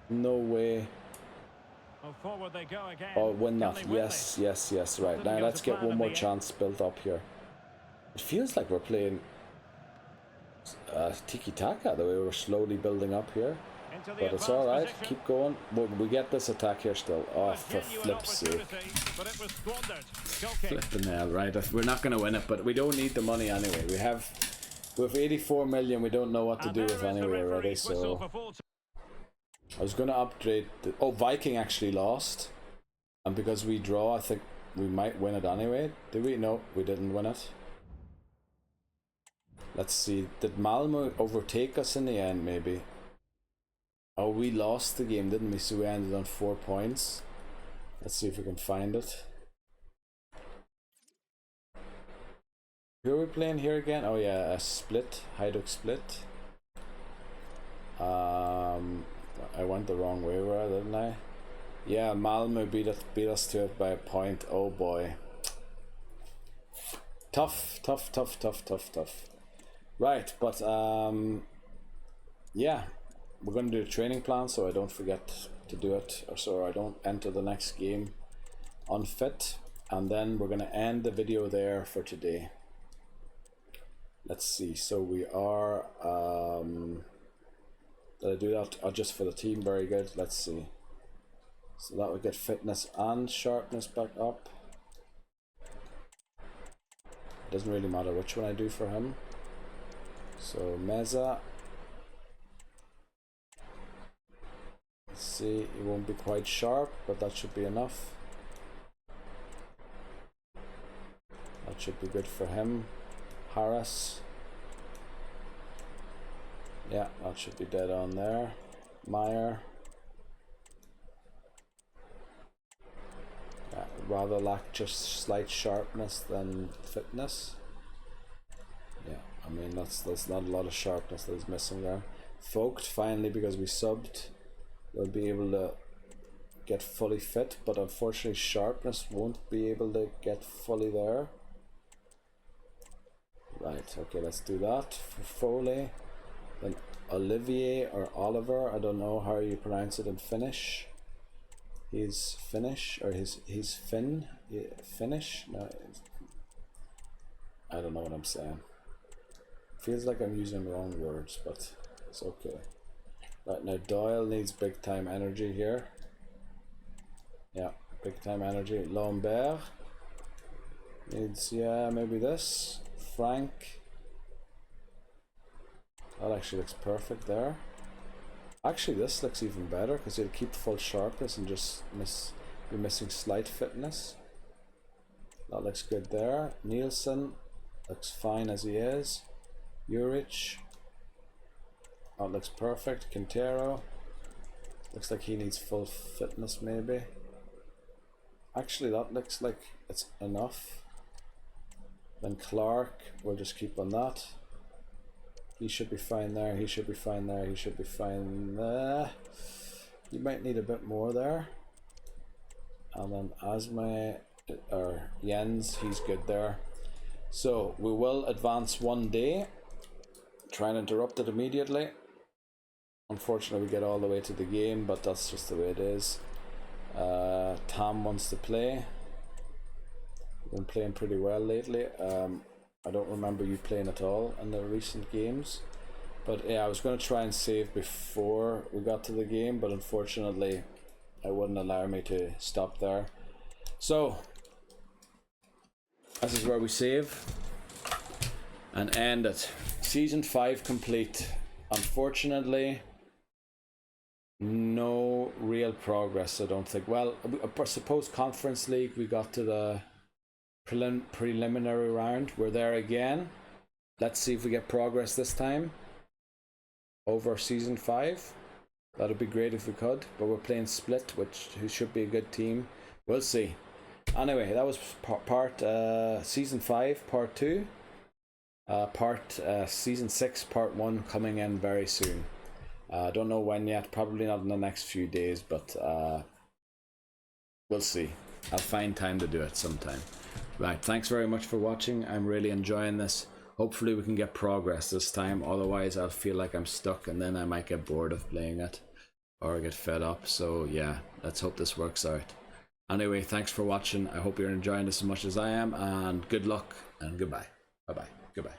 No way. Oh, forward they go again. Oh, win Can that. they win Yes, this? yes, yes. Right. Didn't Now go let's to get plan one in more the end. chance built up here. It feels like we're playing tiki-taka, the way we're slowly building up here. Into the But it's advanced alright. position. Keep going. We get this attack here still. Oh, A for genuine flip's sake. opportunity, but it was squandered. Goal kick. Flipping hell, right. We're not going to win it, but we don't need the money anyway. We have 84 million. We don't know what to And do there with is the anyway already, referee's whistle so for full time. I was going to upgrade the... Oh, Viking actually lost. And because we draw, I think we might win it anyway. Did we? No, we didn't win it. Let's see. Did Malmo overtake us in the end, maybe? Oh, we lost the game, didn't we? So we ended on 4 points. Let's see if we can find it. Who are we playing here again? Oh yeah, a Split. Hajduk Split. I went the wrong way, didn't I? Yeah, Malmo beat us to it by a point. Oh boy. Tough. Right, but yeah, we're going to do a training plan so I don't forget to do it, or so I don't enter the next game unfit, and then we're going to end the video there for today. Let's see, so we are did I do that just for the team? Very good. Let's see. So that would get fitness and sharpness back up. Doesn't really matter which one I do for him. So Meza. Let's see, it won't be quite sharp, but that should be enough. That should be good for him. Harris. Yeah, that should be dead on there. Meyer. Yeah, rather lack just slight sharpness than fitness. Yeah, I mean that's not a lot of sharpness that is missing there. Vogt finally, because we subbed, we'll be able to get fully fit, but unfortunately sharpness won't be able to get fully there. Right, okay, let's do that for Foley. Then Olivier or Oliver, I don't know how you pronounce it in Finnish. He's Finnish, or he's Finn? Yeah, Finnish? No, I don't know what I'm saying. Feels like I'm using the wrong words, but it's okay. Right, now Doyle needs big time energy here. Yeah, big time energy. Lambert needs, yeah, maybe this. Frank. That actually looks perfect there. Actually, this looks even better because he'll keep full sharpness and just be missing slight fitness. That looks good there. Nielsen looks fine as he is. Juric. That looks perfect. Quintero. Looks like he needs full fitness maybe. Actually, that looks like it's enough. Then Clark, we'll just keep on that. He should be fine there, he should be fine there, he should be fine there. You might need a bit more there. And then Asma, or Jens, he's good there. So we will advance one day. Try and interrupt it immediately. Unfortunately we get all the way to the game, but that's just the way it is. Tam wants to play. You've been playing pretty well lately. I don't remember you playing at all in the recent games, but yeah, I was going to try and save before we got to the game, but unfortunately it wouldn't allow me to stop there. So this is where we save and end it. Season 5 complete. Unfortunately, no real progress, I don't think. Well, I suppose Conference League, we got to the preliminary round. We're there again. Let's see if we get progress this time over season 5. That'd be great if we could, but we're playing Split, who should be a good team. We'll see. Anyway, that was season 5, part 2. Season 6, part 1 coming in very soon. Don't know when yet, probably not in the next few days, but we'll see. I'll find time to do it sometime. Right, thanks very much for watching. I'm really enjoying this. Hopefully we can get progress this time, otherwise I'll feel like I'm stuck and then I might get bored of playing it or get fed up. So yeah, let's hope this works out. Anyway, thanks for watching. I hope you're enjoying this as much as I am, and good luck and goodbye. Bye bye. Goodbye.